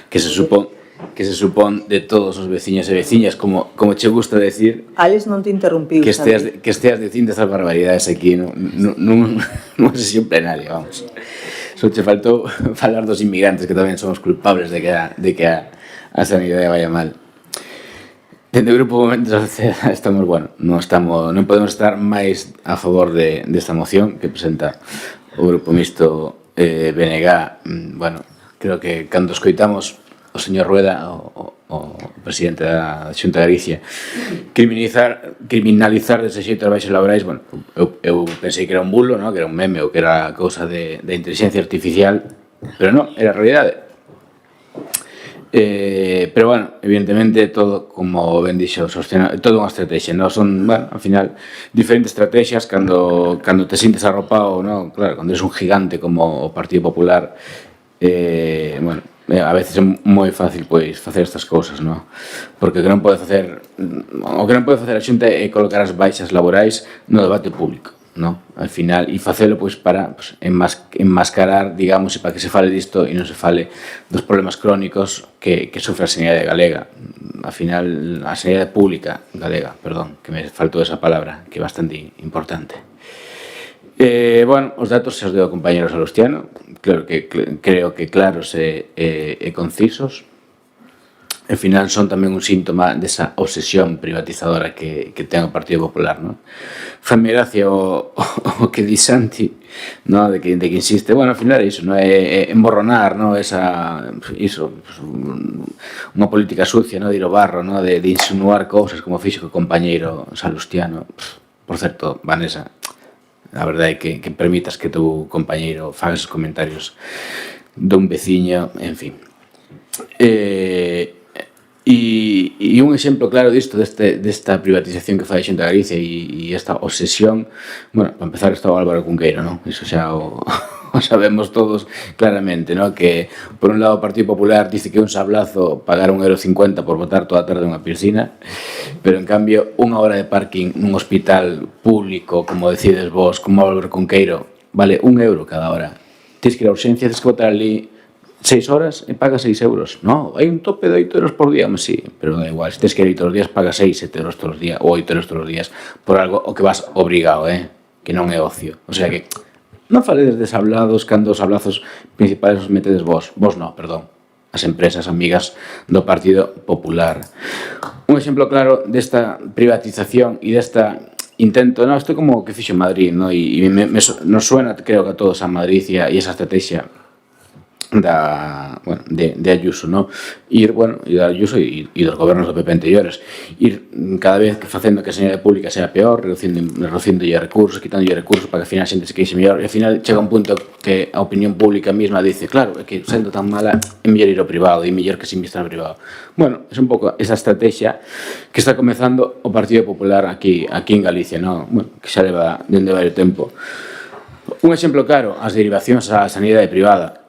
que se supón de todos os veciños e veciñas, como che gusta decir, Álex non te interrumpiu, que esteas dicindo esas barbaridades aquí nunha sesión plenaria, vamos. Só che faltou falar dos inmigrantes, que tamén somos culpables de que a sanidade vaya mal. Dende o Grupo Momentos da Sociedade estamos, non podemos estar máis a favor desta moción que presenta o Grupo Mixto BNG. Creo que cando escoitamos o señor Rueda, o presidente da Xunta de Galicia, criminalizar dese xeito as baixas laborais, eu pensei que era un bulo, que era un meme ou que era cousa de inteligencia artificial, pero non, era a realidade. Pero, evidentemente, todo, como ben dixo, todo unha estrategia, son, ao final, diferentes estrategias cando te sintes arropado, claro, cando eres un gigante como o Partido Popular, a veces é moi fácil facer estas cousas, porque o que non pode facer a Xunta é colocar as baixas laborais no debate público, al final, e facelo para enmascarar, digamos, e para que se fale disto e non se fale dos problemas crónicos que sofre a sanidade galega, al final a sanidade pública galega, que me faltou esa palabra, que é bastante importante. Os datos se os deu o compañero Salustiano, creo que claros e concisos. Ao final son tamén un síntoma desa obsesión privatizadora que ten o Partido Popular. Fanme gracia o que di Santi, de que insiste, ao final é iso, é emborronar, unha política sucia, de ir ao barro, de insinuar cousas como fixo o compañeiro Salustiano. Por certo, Vanessa, a verdade é que permitas que teu compañeiro faga esos comentarios dun veciño, en fin. E un exemplo claro disto, desta privatización que fai a Xunta de Galicia e esta obsesión, para empezar está o Álvaro Cunqueiro, iso xa o sabemos todos claramente, que por un lado o Partido Popular dice que é un sablazo pagar €1,50 por botar toda a tarde unha piscina, pero en cambio unha hora de parking nun hospital público, como decides vos, como Álvaro Cunqueiro, vale €1 cada hora. Tens que ir a urxencia, tens que botar ali 6 horas e pagas €6. Hai un tope de €8 por día, sí, pero da igual, se tens que ir todos os días, pagas 6, €7 todos os días, ou €8 todos os días, por algo o que vas obrigado, que non é ocio. O sea que non faledes de sablados cando os sablazos principais os metedes vos non, perdón, as empresas amigas do Partido Popular. Un exemplo claro desta privatización e desta intento, isto é como o que fixo Madrid, e nos suena, creo que a todos, a Madrid e esa estrategia de Ayuso, ir de Ayuso e dos gobernos do PP anteriores, ir cada vez facendo que a sanidade pública sea peor, reducindo recursos, quitando recursos para que ao final a xente se queixe mellor, e ao final chega un punto que a opinión pública mesma dice, claro, é que sendo tan mala é mellor ir ao privado, e mellor que se invista no privado. É un pouco esa estrategia que está comezando o Partido Popular aquí en Galicia, que xa leva dende varios tempo. Un exemplo claro, as derivacións á sanidade privada,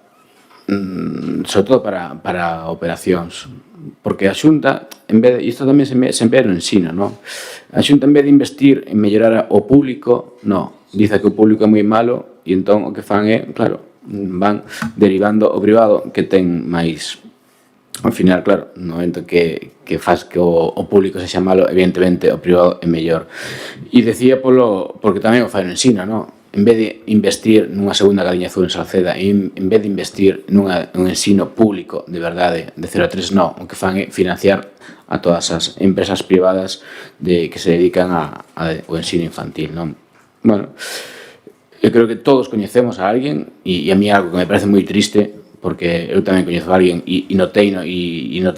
sobre todo para operacións, porque a Xunta, isto tamén se ve no ensino, a Xunta, en vez de investir en mellorar o público, dice que o público é moi malo, e entón o que fan é, claro, van derivando o privado, que ten máis, ao final, claro, no momento que faz que o público sexa malo, evidentemente o privado é mellor. E decía porque tamén o fai no ensino, en vez de investir nunha segunda Galiña Azul en Salceda, en vez de investir nun ensino público de verdade, de 0 a 3, o que fan é financiar a todas as empresas privadas que se dedican ao ensino infantil. Eu creo que todos coñecemos a alguén, e a mí é algo que me parece moi triste, porque eu tamén coñezo a alguén e notei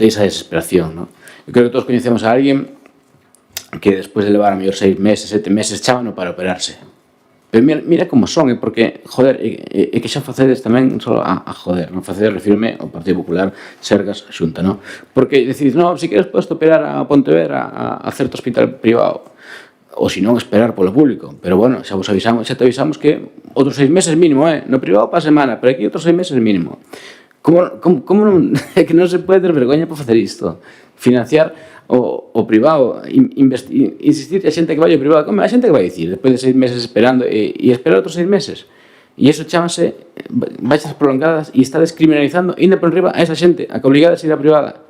esa desesperación. Eu creo que todos coñecemos a alguén que despois de levar a mellor 6 meses, 7 meses, chábano para operarse. Pero mira como son, porque, joder, é que xa facedes tamén só a joder, facedes, refirme ao Partido Popular, Sergas, Xunta, porque decides, se queres podes operar a Pontevedra a certo hospital privado, ou se non esperar polo público, pero xa te avisamos que outros 6 meses mínimo, no privado para a semana, pero aquí outros 6 meses mínimo. Como non, é que non se pode ter vergoña por facer isto, financiar o privado, insistir a xente que vai ao privado, como a xente que vai dicir, despois de 6 meses esperando e esperar outros 6 meses, e iso chamase baixas prolongadas e está descriminalizando ainda por enriba a esa xente a que obligada a ir á privada.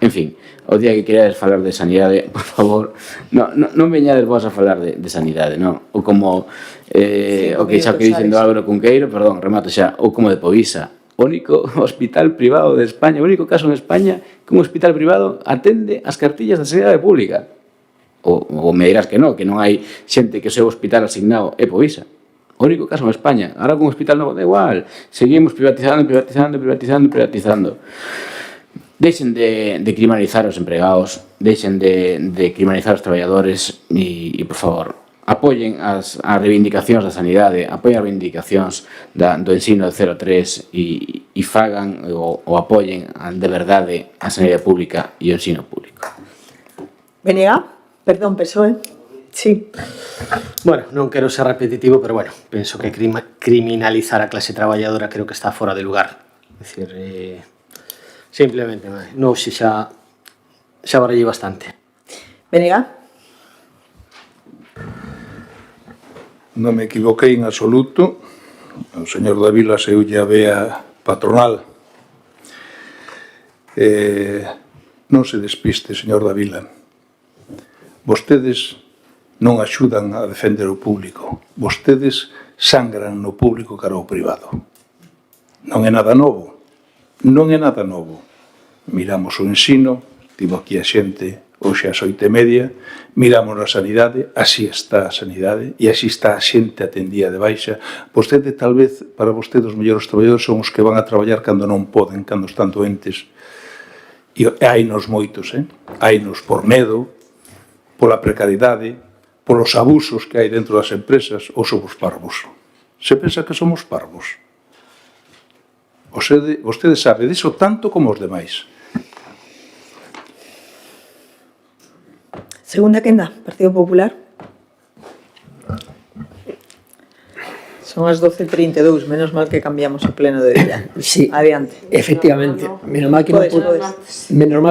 En fin, o día que queredes falar de sanidade, por favor, non veñades vos a falar de sanidade, non? Ou como, o que xa que dicen do Álvaro Cunqueiro, perdón, remato xa, ou como de Povisa, o único hospital privado de España, o único caso en España que un hospital privado atende as cartillas da sanidade pública. Ou me dirás que non hai xente que o seu hospital asignado é Povisa. O único caso en España. Ahora con un hospital novo da igual. Seguimos privatizando. Deixen de criminalizar os empregados, deixen de criminalizar os traballadores e por favor, apoyen as reivindicacións da sanidade, apoyen as reivindicacións do ensino de 0-3 e fagan ou apoyen de verdade a sanidade pública e o ensino público. Venega, perdón, PSOE. Sí. Bueno, non quero ser repetitivo, pero bueno, penso que criminalizar a clase traballadora creo que está fora de lugar. É dicir, simplemente, non, xa barallei bastante. Venega. Non me equivoquei en absoluto. O señor Davila seulle a vea patronal. Non se despiste, señor Davila. Vostedes non axudan a defender o público. Vostedes sangran no público cara ao privado. Non é nada novo. Non é nada novo. Miramos o ensino, tivo aquí a xente hoxe ás 8:30, miramos a sanidade, así está a sanidade, e así está a xente atendida de baixa. Vostede, tal vez, para vostede, os mellores traballadores son os que van a traballar cando non poden, cando están doentes. E hainos moitos, hainos por medo, pola precariedade, polos abusos que hai dentro das empresas, ou somos parvos. Se pensa que somos parvos. Vostede sabe diso tanto como os demais. Segunda quenda, Partido Popular. Son as 12:32, menos mal que cambiamos o pleno de día. Sí, adiante. Efectivamente, menos mal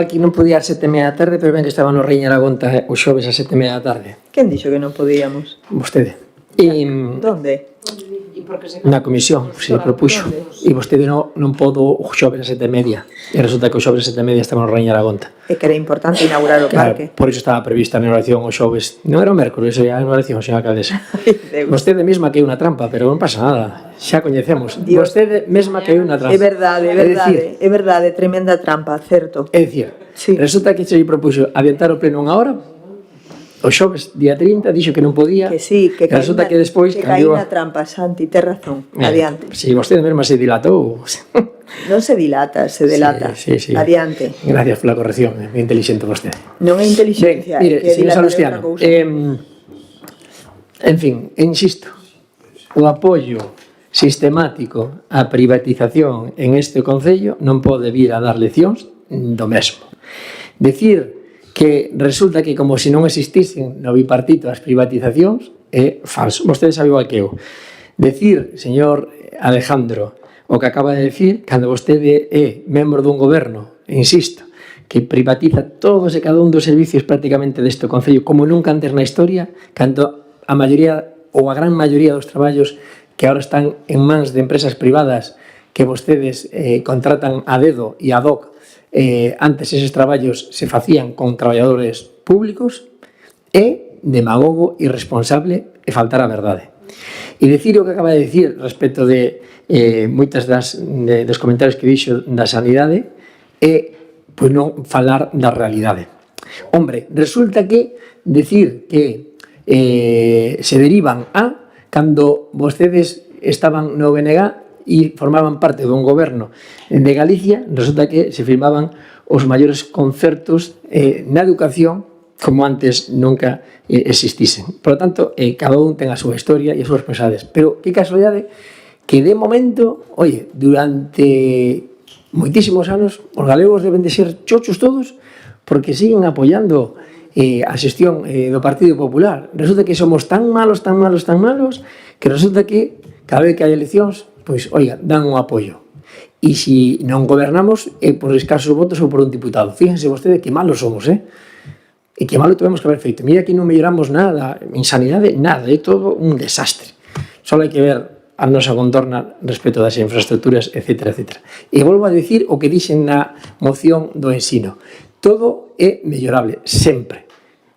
que non podía ás 7:30 da tarde, pero ben que estaba no Reina Aragonta o xoves ás 7:30 da tarde. Quen dixo que non podíamos? Vostede. Donde? Na comisión se propuxo e vostede non podo o xoves ás 7:30 e resulta que o xoves ás 7:30 estaba no Reina Aragonta. É que era importante inaugurar o parque. Por iso estaba prevista a inauguración o xoves. Non era o mércoles, era a inauguración, señora alcaldesa. Vostede mesma que é unha trampa, pero non pasa nada. Xa coñecemos. Vostede mesma que é unha trampa. É verdade, tremenda trampa, certo. É dicir, resulta que se lle propuxo adiantar o pleno unha hora. O xoves, día 30, dixo que non podía. Que sí, que resulta que despois caí na trampa, Santi, tes razón. Adiante. Si vostede mesma se dilatou. Non se dilata, se delata. Sí. Adiante. Gracias pola corrección, é inteligente vostede. Non é inteligencia, mire, que señor dilata Salustiano, de outra cousa. en fin, insisto, o apoio sistemático á privatización en este Concello non pode vir a dar leccións do mesmo. Decir que resulta que como se non existisen no bipartito as privatizacións é falso. Vostede sabe igual que eu. Decir, señor Alejandro, o que acaba de decir, cando vostede é membro dun goberno, insisto, que privatiza todos e cada un dos servicios prácticamente deste Concello como nunca antes na historia, cando a maioría ou a gran maioría dos traballos que agora están en mans de empresas privadas que vostedes contratan a dedo e ad hoc. Antes eses traballos se facían con traballadores públicos, é demagogo, irresponsable e faltar a verdade. E dicir o que acaba de dicir respecto de moitas dos comentarios que dixo da sanidade é pois non falar da realidade. Hombre, resulta que decir que se derivan a cando vostedes estaban no BNG e formaban parte dun goberno de Galicia, resulta que se firmaban os maiores concertos na educación como antes nunca existisen. Por lo tanto, cada un ten a súa historia e as súas responsabilidades. Pero que casualidade que de momento, oye, durante moitísimos anos os galegos deben de ser chochos todos porque siguen apoiando a xestión do Partido Popular. Resulta que somos tan malos que resulta que cada vez que hai eleccións pois, oiga, dan un apoio. E se non gobernamos é por escasos votos ou por un diputado. Fíjense vostede que malos somos, E que malo tuvemos que haber feito. Mira que non melloramos nada, en sanidade, nada, é todo un desastre. Só hai que ver a nosa contorna respecto das infraestructuras, etc. E volvo a dicir o que dixen na moción do ensino. todo é mellorable, sempre,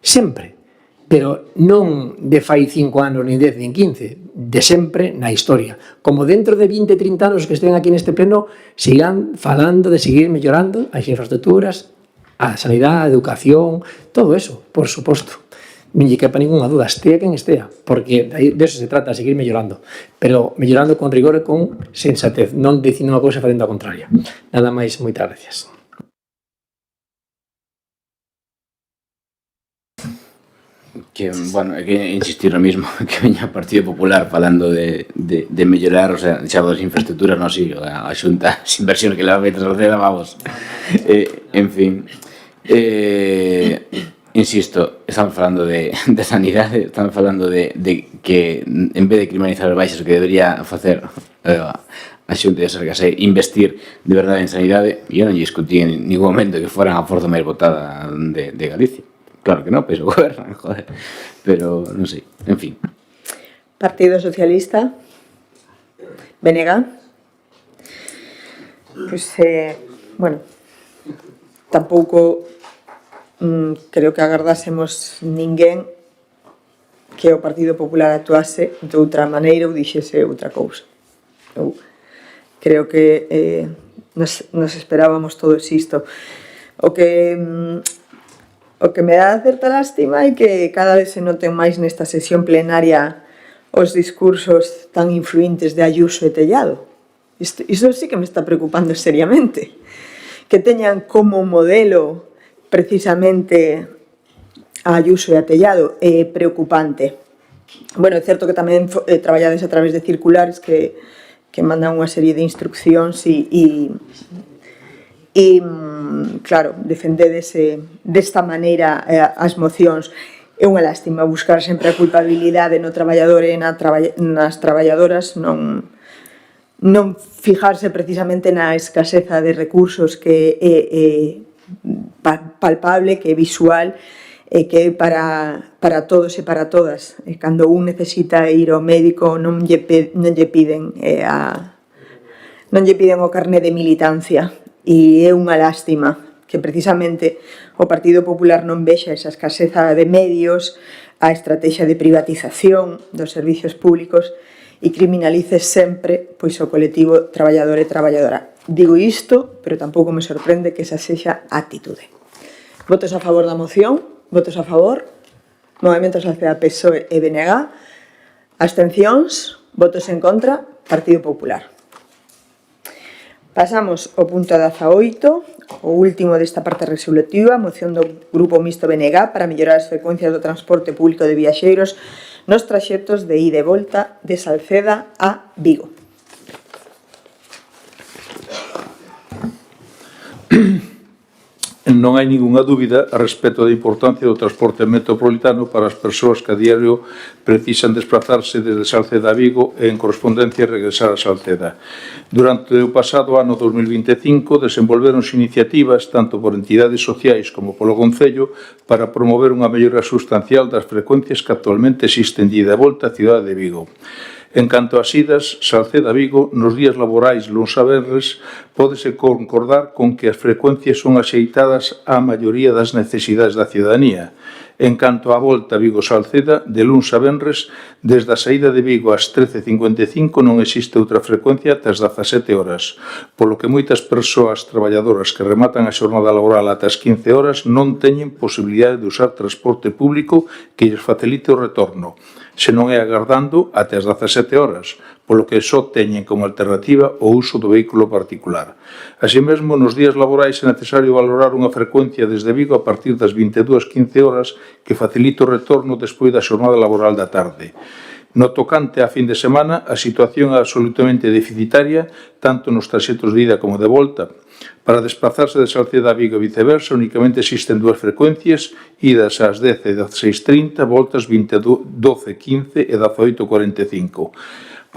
sempre, pero non de fai 5 anos, nin 10, nin 15, de sempre na historia. Como dentro de 20, 30 anos que estén aquí neste pleno, sigan falando de seguir mellorando as infraestructuras, a sanidade, a educación, todo eso, por suposto. Non lle quepa ninguna duda, estea quen estea, porque de eso se trata, seguir mellorando, pero mellorando con rigor e con sensatez, non dicindo unha cousa e facendo a contraria. Nada máis, moitas gracias. Que, bueno, hai que insistir no mismo, que veña o Partido Popular falando de mellorar, o sea, xa das infraestructuras, non, si, a xunta, as inversións que leva a Salceda, vamos. En fin, insisto, estamos falando de sanidade, estamos falando de que en vez de criminalizar as baixas, o que debería facer a xunta de Sergas é investir de verdade en sanidade, e eu non lle discutí en ningún momento que foran a forza máis votada de Galicia. Claro que non, pois o gobernan, joder, pero non sei, en fin. Partido Socialista, BNG. Pois, bueno, tampouco creo que agardásemos ninguén que o Partido Popular actuase de outra maneira ou dixese outra cousa. Eu creo que nos esperábamos todo isto. O que me dá certa lástima é que cada vez se noten máis nesta sesión plenaria os discursos tan influentes de Ayuso e Tellado. Isto sí que me está preocupando seriamente. Que teñan como modelo precisamente a Ayuso e a Tellado é preocupante. Bueno, é certo que tamén traballades a través de circulares que mandan unha serie de instruccións e claro, defendedes desta maneira as mocións. É unha lástima buscar sempre a culpabilidade no traballador e nas traballadoras, non fijarse precisamente na escaseza de recursos que é palpable, que é visual e que é para todos e para todas. E cando un necesita ir ao médico non lle piden o carné de militancia. E é unha lástima que precisamente o Partido Popular non vexa esa escaseza de medios, a estrategia de privatización dos servicios públicos e criminalice sempre pois o colectivo traballador e traballadora. Digo isto, pero tampouco me sorprende que esa sexa a actitude. Votos a favor da moción, votos a favor, Movemento Social PSOE e BNG, abstencións, votos en contra, Partido Popular. Pasamos ao punto 18, o último desta parte resolutiva, moción do Grupo Mixto BNG para mellorar as frecuencias do transporte público de viaxeiros nos traxectos de ida e volta de Salceda a Vigo. Non hai ningunha dúbida a respecto da importancia do transporte metropolitano para as persoas que a diario precisan desplazarse desde Salceda a Vigo e en correspondencia regresar a Salceda. Durante o pasado ano 2025 desenvolveronse iniciativas tanto por entidades sociais como polo Concello para promover unha mellora sustancial das frecuencias que actualmente existen de ida e volta á cidade de Vigo. En canto ás idas, Salceda-Vigo, nos días laborais luns a venres, pódese concordar con que as frecuencias son axeitadas á maioría das necesidades da ciudadanía. En canto á volta Vigo-Salceda, de luns a venres, desde a saída de Vigo ás 13:55 non existe outra frecuencia ata as 17 horas, polo que moitas persoas traballadoras que rematan a xornada laboral ata as 15 horas non teñen posibilidade de usar transporte público que lles facilite o retorno, se non é agardando até as 17 horas, polo que só teñen como alternativa o uso do vehículo particular. Así mesmo, nos días laborais é necesario valorar unha frecuencia desde Vigo a partir das 22:15 horas que facilite o retorno despois da xornada laboral da tarde. No tocante a fin de semana, a situación é absolutamente deficitaria, tanto nos traxectos de ida como de volta. Para desplazarse de Salceda a Vigo e viceversa, únicamente existen dúas frecuencias, idas ás 10 e 16:30, voltas 12:15 e 18:45.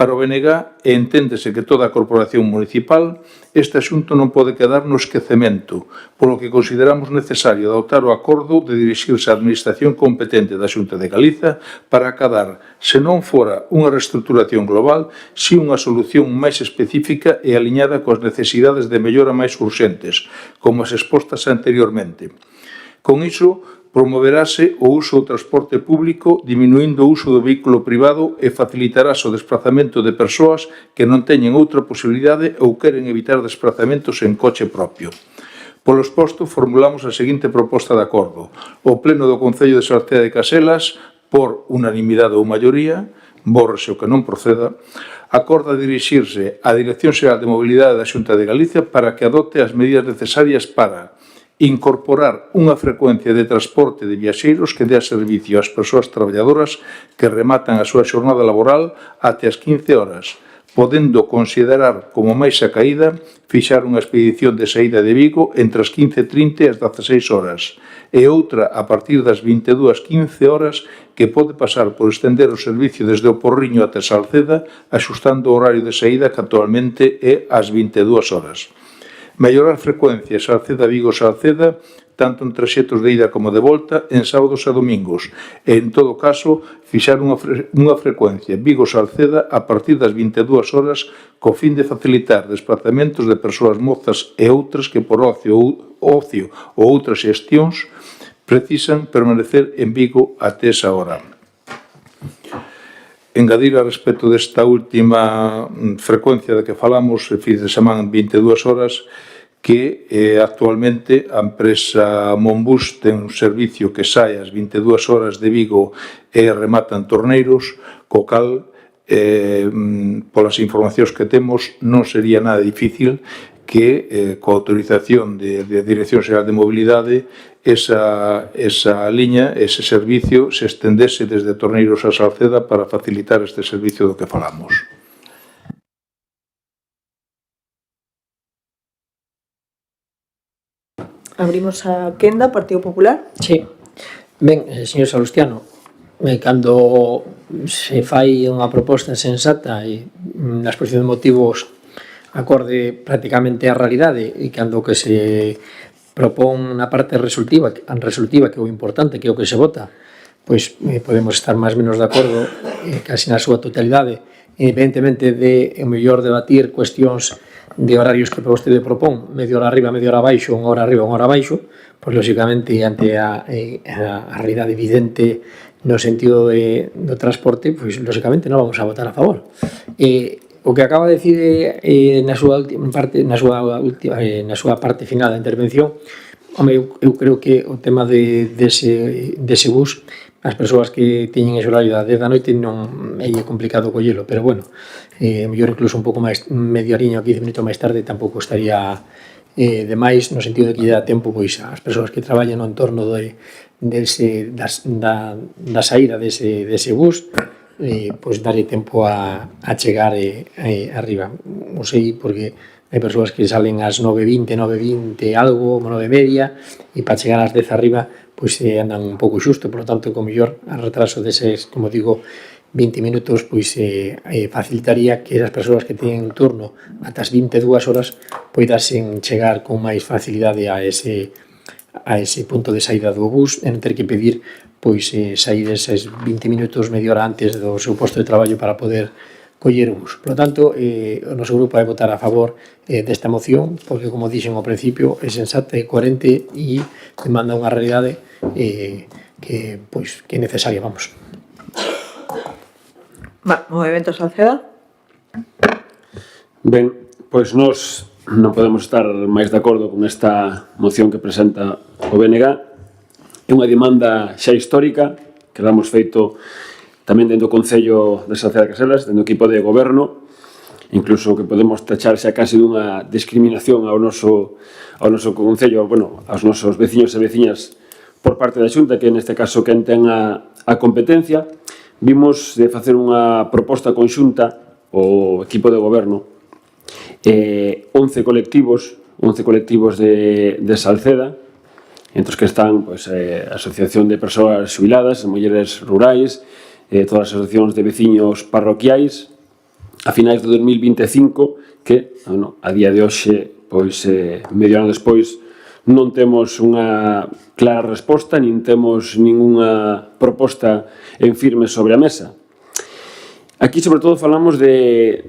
Para o BNG, e enténdese que toda a corporación municipal, este asunto non pode quedar no esquecemento, polo que consideramos necesario adoptar o acordo de dirixirse á administración competente da Xunta de Galiza para acadar, se non fora unha reestruturación global, si unha solución máis específica e aliñada coas necesidades de mellora máis urxentes, como as expostas anteriormente. Con iso, promoverase o uso do transporte público, diminuindo o uso do vehículo privado e facilitarase o desplazamento de persoas que non teñen outra posibilidade ou queren evitar desplazamentos en coche propio. Polo exposto, formulamos a seguinte proposta de acordo. O Pleno do Concello de Sarceda de Caselas, por unanimidade ou maioría, bórrese o que non proceda, acorda dirixirse á Dirección Xeral de Mobilidade da Xunta de Galicia para que adopte as medidas necesarias para incorporar unha frecuencia de transporte de viaxeiros que dea servicio ás persoas traballadoras que rematan a súa xornada laboral até as 15 horas, podendo considerar como máis acaída fixar unha expedición de saída de Vigo entre as 15:30 e as 16 horas e outra a partir das 22:15 horas que pode pasar por estender o servicio desde o Porriño até Salceda axustando o horario de saída que actualmente é ás 22 horas. Mellorar frecuencias Salceda-Vigo-Salceda, tanto en traxetos de ida como de volta, en sábados e domingos, e, en todo caso, fixar unha frecuencia Vigo-Salceda a partir das 22 horas co fin de facilitar desplazamentos de persoas mozas e outras que por ocio ou outras xestións precisan permanecer en Vigo até esa hora. Engadir a respecto desta última frecuencia de que falamos, fin de semana en 22 horas, que actualmente a empresa Monbus ten un servicio que sae ás 22 horas de Vigo e remata en Torneiros, co cal, polas informacións que temos, non sería nada difícil que, coa autorización de Dirección Xeral de Mobilidade, esa liña, ese servicio, se estendese desde Torneiros a Salceda para facilitar este servicio do que falamos. Abrimos a quenda, Partido Popular. Sí. Ben, señor Salustiano, cando se fai unha proposta sensata e na exposición de motivos acorde prácticamente á realidade e cando que se propón na parte resolutiva que é o importante, que é o que se vota, pois podemos estar máis ou menos de acordo casi na súa totalidade, independentemente de o mellor debatir cuestións de horarios que vostede propón, media hora arriba, media hora abaixo, unha hora arriba, unha hora abaixo, pois lógicamente ante a realidade evidente no sentido do transporte, pois lógicamente non vamos a votar a favor. O que acaba de dicir na súa parte final da intervención, eu creo que o tema dese bus, as persoas que teñen ese horario da 10 da noite non é complicado collelo, pero bueno, mellor incluso un pouco máis, media horiña ou 15 minutos máis tarde tampouco estaría demais, no sentido de que lle dá tempo pois as persoas que traballan no entorno da saída dese bus, pois darlle tempo a chegar arriba. Non sei, porque hai persoas que salen ás 9:20, 9:20 algo, 9:30, e para chegar ás 10 arriba pois andan un pouco xusto, por lo tanto, con mellor a retraso deses, como digo, 20 minutos, pois facilitaría que as persoas que teñen turno ata as 22 horas poidasen chegar con máis facilidade a ese punto de saída do bus, e non ter que pedir pois sair eses 20 minutos, media hora antes do seu posto de traballo para poder coller o bus. Por lo tanto, o noso grupo vai votar a favor desta moción, porque, como dixen ao principio, é sensata e coherente e demanda unha realidade que é necesaria, vamos. Movemento Salceda. Ben, pois nós non podemos estar máis de acordo con esta moción que presenta o BNG. É unha demanda xa histórica que damos feito tamén dentro do Concello de Sarceda de Caselas, dentro do equipo de goberno, incluso que podemos tachar xa casi dunha discriminación ao noso Concello, bueno, aos nosos veciños e veciñas por parte da Xunta, que neste caso quen ten a competencia. Vimos de facer unha proposta conxunta o equipo de goberno, 11 colectivos de Salceda, entre os que están a Asociación de Persoas Xubiladas, Mulleres Rurais, todas as asociacións de veciños parroquiais, a finais de 2025, que a día de hoxe, pois medio ano despois, non temos unha clara resposta, nin temos ningunha proposta en firme sobre a mesa. Aquí, sobre todo, falamos de,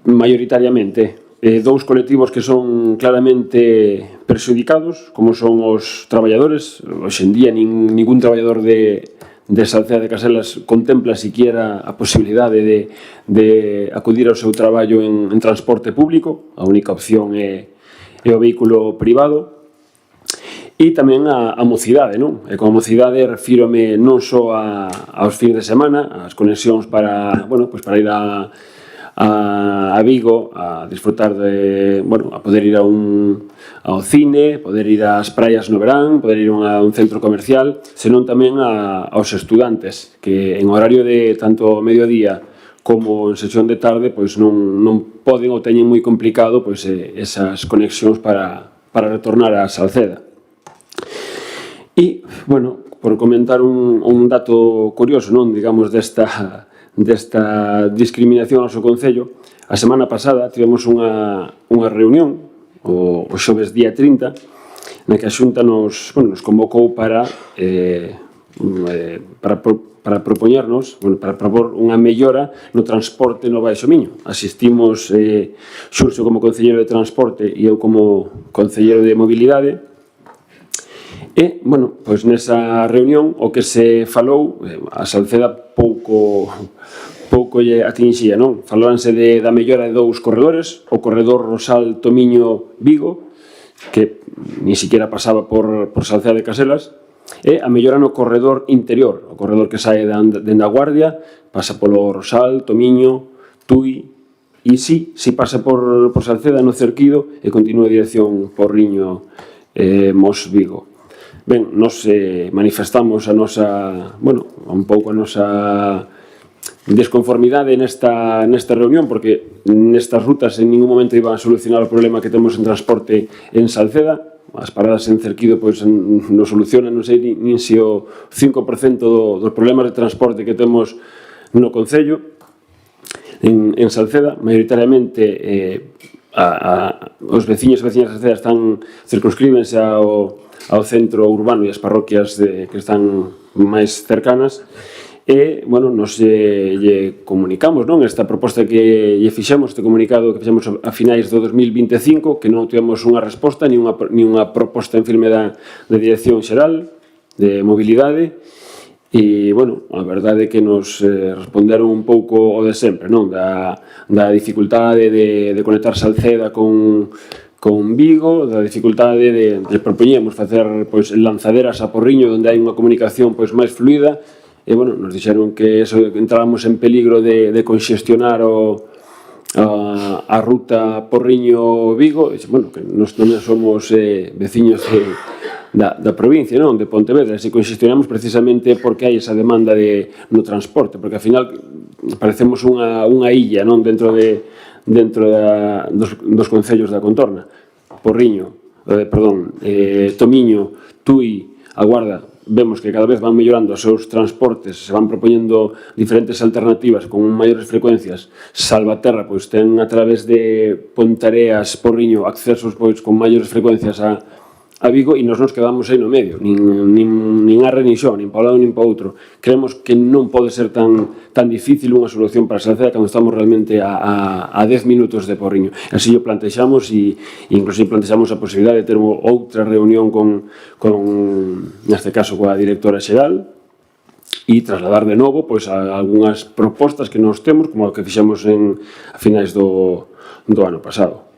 maioritariamente, dous colectivos que son claramente perxudicados, como son os traballadores. Hoxe en día, ningún traballador de Salceda de Caselas contempla siquiera a posibilidade de acudir ao seu traballo en transporte público. A única opción é o vehículo privado. E tamén a mocidade, non? E con a mocidade refírome non só aos fins de semana, as conexións para ir a Vigo a disfrutar a poder ir ao cine, poder ir ás praias no verán, poder ir a un centro comercial, senón tamén aos estudantes, que en horario de tanto mediodía como en sesión de tarde pois non poden ou teñen moi complicado pois esas conexións para retornar a Salceda. E, bueno, por comentar un dato curioso, non, digamos, desta discriminación ao seu Concello, a semana pasada tivemos unha reunión, o xoves día 30, na que a Xunta nos convocou para propoñernos, para propor unha mellora no transporte no Baixo Miño. Asistimos Xurxo como concelleiro de transporte e eu como concelleiro de mobilidade. E, bueno, pois nesa reunión o que se falou, a Salceda pouco lle atinxía, non? Falábanse da mellora de dous corredores, o corredor Rosal-Tomiño-Vigo, que ni siquiera pasaba por Salceda de Caselas, e a mellora no corredor interior, o corredor que sae dende a Guardia, pasa polo Rosal, Tomiño, Tui, e si pasa por Salceda no Cerquido e continúa a dirección Porriño, Mos, Vigo. Ben, nos manifestamos a nosa, un pouco a nosa desconformidade nesta reunión, porque nestas rutas en ningún momento iban a solucionar o problema que temos en transporte en Salceda. As paradas en Cerquido pois non solucionan, non sei nin se o 5% dos problemas de transporte que temos no Concello. En Salceda, maioritariamente os veciños e veciñas de Salceda circunscríbense ao centro urbano e as parroquias que están máis cercanas. E, nos lle comunicamos, non? Esta proposta que lle fixemos, este comunicado que fixemos a finais do 2025, que non tivemos unha resposta, ni unha proposta en firme da Dirección Xeral de Mobilidade. E, a verdade é que nos responderon un pouco o de sempre, non? Da dificultade de conectar Salceda con Vigo, da dificultade de propoñemos facer lanzaderas a Porriño, onde hai unha comunicación máis fluida. E, nos dixeron que entrábamos en peligro de conxestionar a ruta Porriño-Vigo. E, que nós tamén somos veciños da provincia, non? De Pontevedra. Se conxestionamos precisamente porque hai esa demanda no transporte, porque, ao final, parecemos unha illa, non? Dentro dos concellos da contorna. Tomiño, Tui, a Guarda, vemos que cada vez van mellorando os seus transportes, se van propoñendo diferentes alternativas con maiores frecuencias. Salvaterra ten a través de Pontareas, Porriño, accesos con maiores frecuencias a Vigo, e nos quedamos aí no medio, nin arre nin xo, nin pa un lado nin pa outro. Creemos que non pode ser tan difícil unha solución para Salceda cando estamos realmente a 10 minutos de Porriño. Así o plantexamos, e inclusive plantexamos a posibilidade de ter outra reunión neste caso coa directora xeral, e trasladar de novo algunhas propostas que nos temos, como a que fixemos a finais do ano pasado.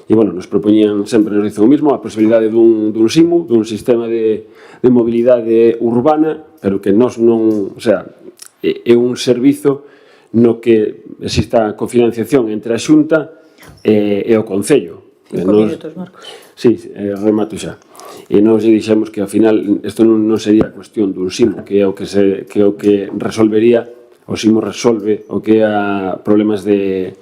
E, nos propoñían sempre, nos dicen o mismo, a posibilidade dun SIMU, dun sistema de mobilidade urbana, pero que nós non, é un servizo no que exista cofinanciación entre a Xunta e o Concello. 5 minutos, Marcos. Sí, remato xa. E nós dixemos que, ao final, isto non sería cuestión dun SIMU, que é o que resolvería, o SIMU resolve o que é problemas de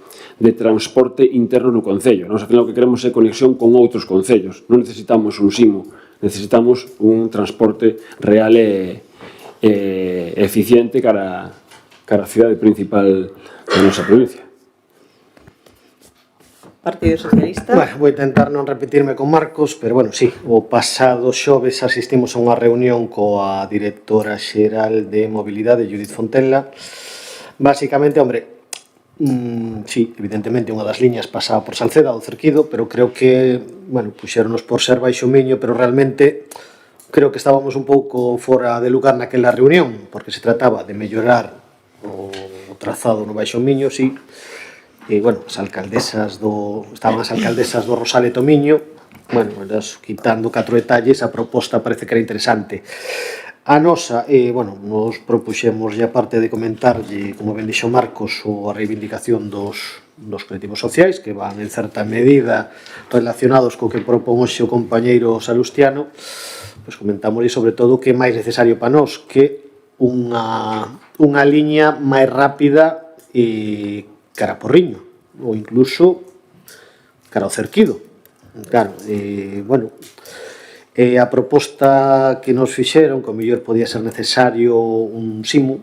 transporte interno no Concello. Nós, ao final, o que queremos é conexión con outros concellos. Non necesitamos un SIMU, necesitamos un transporte real e eficiente cara a cidade principal da nosa provincia. Partido Socialista. Bueno, vou intentar non repetirme con Marcos, pero bueno, sí, o pasado xoves asistimos a unha reunión coa directora xeral de Mobilidade, Judith Fontella. Básicamente, hombre, sí, evidentemente unha das liñas pasaba por Salceda, do Cerquido, pero creo que, bueno, puxéronos por ser Baixo Miño, pero realmente creo que estábamos un pouco fora de lugar naquela reunión, porque se trataba de mellorar o trazado no Baixo Miño, sí. E, bueno, estaban as alcaldesas do Rosal e Tomiño, bueno, quitando 4 detalles, a proposta parece que era interesante. A nosa, bueno, nos propuxemos ya parte de comentarlle, como ben dixo Marcos, a reivindicación dos colectivos sociais, que van en certa medida relacionados co que propón hoxe o compañeiro Salustiano. Pois comentámoslle sobre todo que é máis necesario para nós que unha liña máis rápida e cara a Porriño, ou incluso cara ao Cerquido. Claro, bueno, a proposta que nos fixeron, que ao mellor podía ser necesario un SIMU,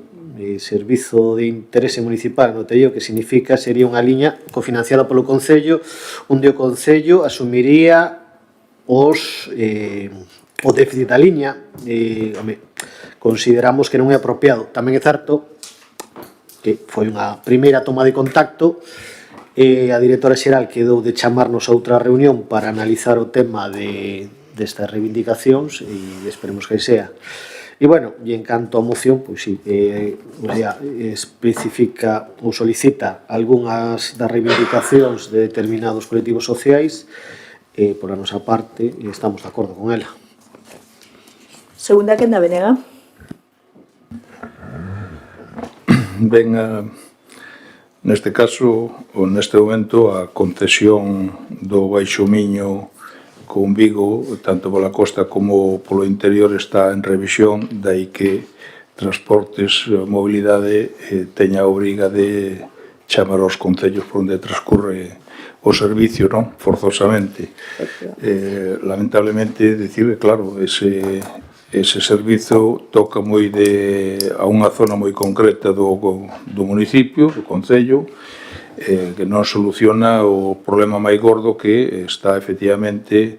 Servizo de Interese Municipal no Tello, que significa sería unha liña cofinanciada polo Concello, onde o Concello asumiría o déficit da liña. Consideramos que non é apropiado. Tamén é certo que foi unha primeira toma de contacto e a directora xeral quedou de chamarnos a outra reunión para analizar o tema destas reivindicacións e esperemos que sea. E, bueno, e en canto a moción, pois sí, especifica ou solicita algunhas das reivindicacións de determinados colectivos sociais e, por a nosa parte, estamos de acordo con ela. Segunda quenda, Venega. Ben, neste caso, ou neste momento, a concesión do Baixo Miño con Vigo, tanto pola costa como polo interior, está en revisión, dai que Transportes, Mobilidade teña a obriga de chamar aos concellos por onde transcurre o servicio, non? Forzosamente. Lamentablemente, dicir que, claro, ese servizo toca moi a unha zona moi concreta do municipio, do concello, que non soluciona o problema máis gordo que está efectivamente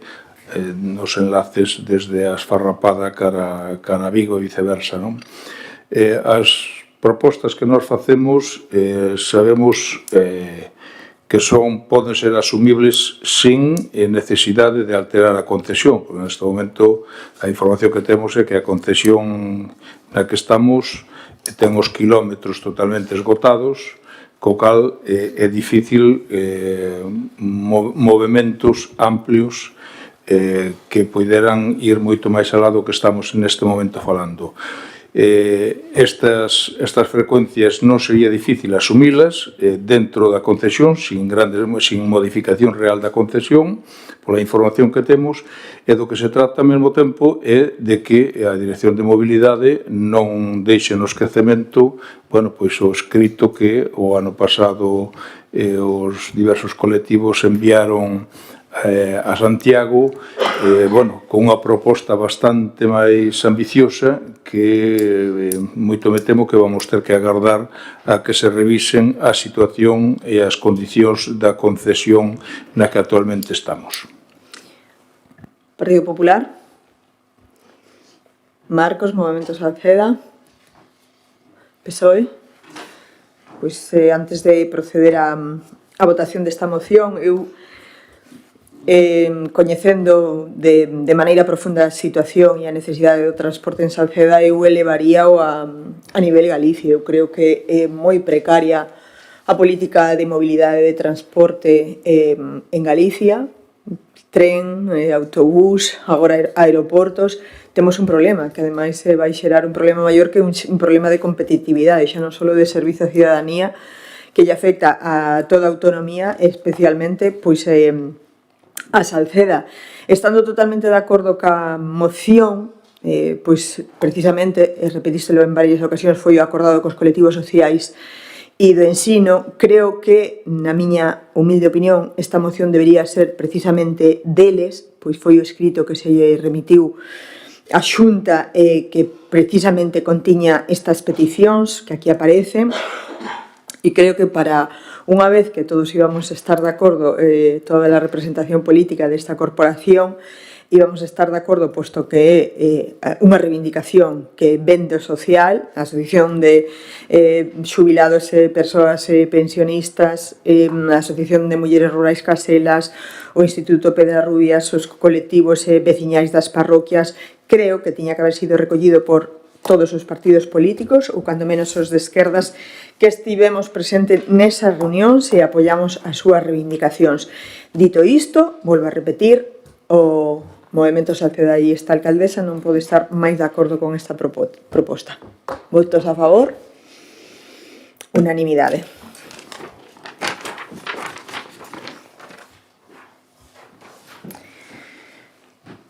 nos enlaces desde a Esfarrapada cara a Vigo e viceversa, non? As propostas que nós facemos sabemos que poden ser asumibles sin necesidade de alterar a concesión, porque neste momento a información que temos é que a concesión na que estamos ten os kilómetros totalmente esgotados, co cal é difícil movementos amplios que poideran ir moito máis alá do que estamos neste momento falando. Estas frecuencias non sería difícil asumilas dentro da concesión, sin modificación real da concesión, pola información que temos, e do que se trata ao mesmo tempo é de que a Dirección de Mobilidade non deixe no esquecemento, bueno, pois o escrito que o ano pasado os diversos colectivos enviaron a Santiago, bueno, con unha proposta bastante máis ambiciosa que moito me temo que vamos ter que agardar a que se revisen a situación e as condicións da concesión na que actualmente estamos. Partido Popular. Marcos, Movemento Salceda. PSOE. Pois antes de proceder a votación desta moción, eu coñecendo de maneira profunda a situación e a necesidade do transporte en Salceda, eu elevaría a nivel Galicia. Eu creo que é moi precaria a política de mobilidade de transporte en Galicia, tren, autobús, agora aeroportos. Temos un problema que ademais vai xerar un problema maior que un problema de competitividade, xa non só de servizo á cidadanía, que lle afecta a toda a autonomía, especialmente pois a Salceda. Estando totalmente de acordo ca moción, pois precisamente, repetístelo en varias ocasións, foi acordado cos colectivos sociais e do ensino, creo que, na miña humilde opinión, esta moción debería ser precisamente deles, pois foi o escrito que se lle remitiu a Xunta que precisamente contiña estas peticións que aquí aparecen, Y creo que para unha vez que todos íbamos a estar de acordo, toda a representación política desta corporación, íbamos a estar de acordo posto que é unha reivindicación que ven do social, a Asociación de Xubilados e Persoas Pensionistas, a Asociación de Mulleres Rurais Caselas, o Instituto Pedrarrubias, os colectivos veciñais das parroquias. Creo que tiña que haber sido recollido por todos os partidos políticos, ou cando menos os de esquerdas, que estivemos presentes nesas reunións e apoiamos as súas reivindicacións. Dito isto, volvo a repetir, o Movemento Salceda e esta alcaldesa non pode estar máis de acordo con esta proposta. Votos a favor, unanimidade.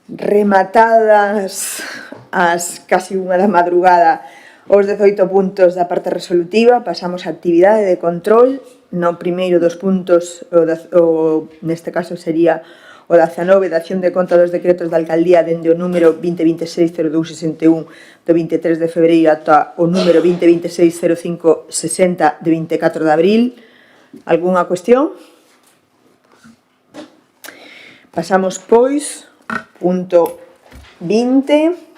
Rematadas as casi unha da madrugada os 18 puntos da parte resolutiva, pasamos a actividade de control. No primeiro dos puntos, neste caso sería o 19 da acción de conta dos decretos da alcaldía dende o número 2026-0261 do 23 de febreiro ata o número 2026-0560 de 24 de abril. Algúnha cuestión? Pasamos, pois, punto 20,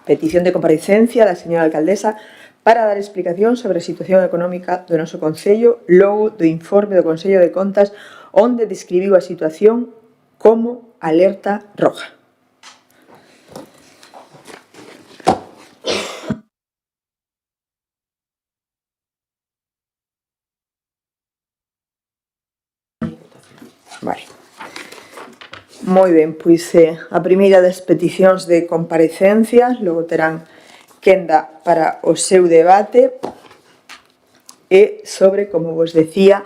petición de comparecencia da señora alcaldesa para dar explicación sobre a situación económica do noso Concello logo do informe do Consello de Contas onde describiu a situación como alerta roja. Vale. Moi ben, pois a primeira das peticións de comparecencia, logo terán quenda para o seu debate, e sobre, como vos decía,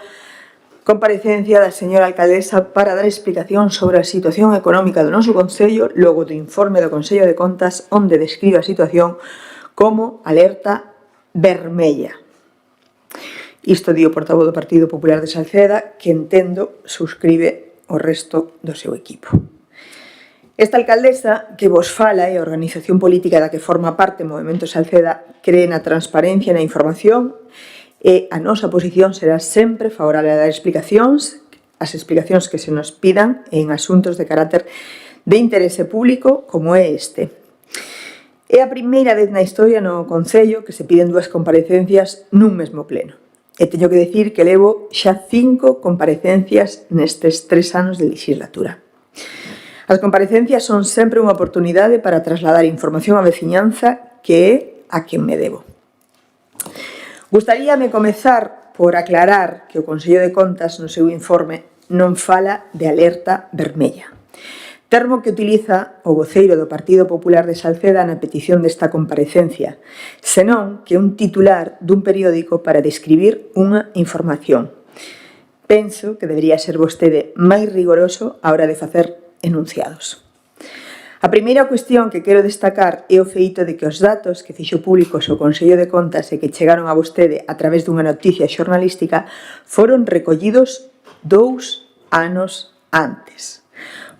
comparecencia da señora alcaldesa para dar explicación sobre a situación económica do noso Concello logo do informe do Consello de Contas onde describe a situación como alerta vermella. Isto di o portavoz do Partido Popular de Salceda, que entendo suscribe o resto do seu equipo. Esta alcaldesa que vos fala e a organización política da que forma parte o Movemento Salceda cree na transparencia e na información e a nosa posición será sempre favorable a dar explicacións, as explicacións que se nos pidan en asuntos de carácter de interese público como é este. É a primeira vez na historia no Concello que se piden dúas comparecencias nun mesmo pleno. E teño que decir que levo xa 5 comparecencias nestes 3 anos de legislatura. As comparecencias son sempre unha oportunidade para trasladar información á veciñanza que é a quen me debo. Gustaríame comezar por aclarar que o Consello de Contas no seu informe non fala de alerta vermella, termo que utiliza o voceiro do Partido Popular de Salceda na petición desta comparecencia, senón que un titular dun periódico para describir unha información. Penso que debería ser vostede máis rigoroso á hora de facer enunciados. A primeira cuestión que quero destacar é o feito de que os datos que fixo públicos o Consello de Contas e que chegaron a vostede a través dunha noticia xornalística foron recollidos 2 anos antes.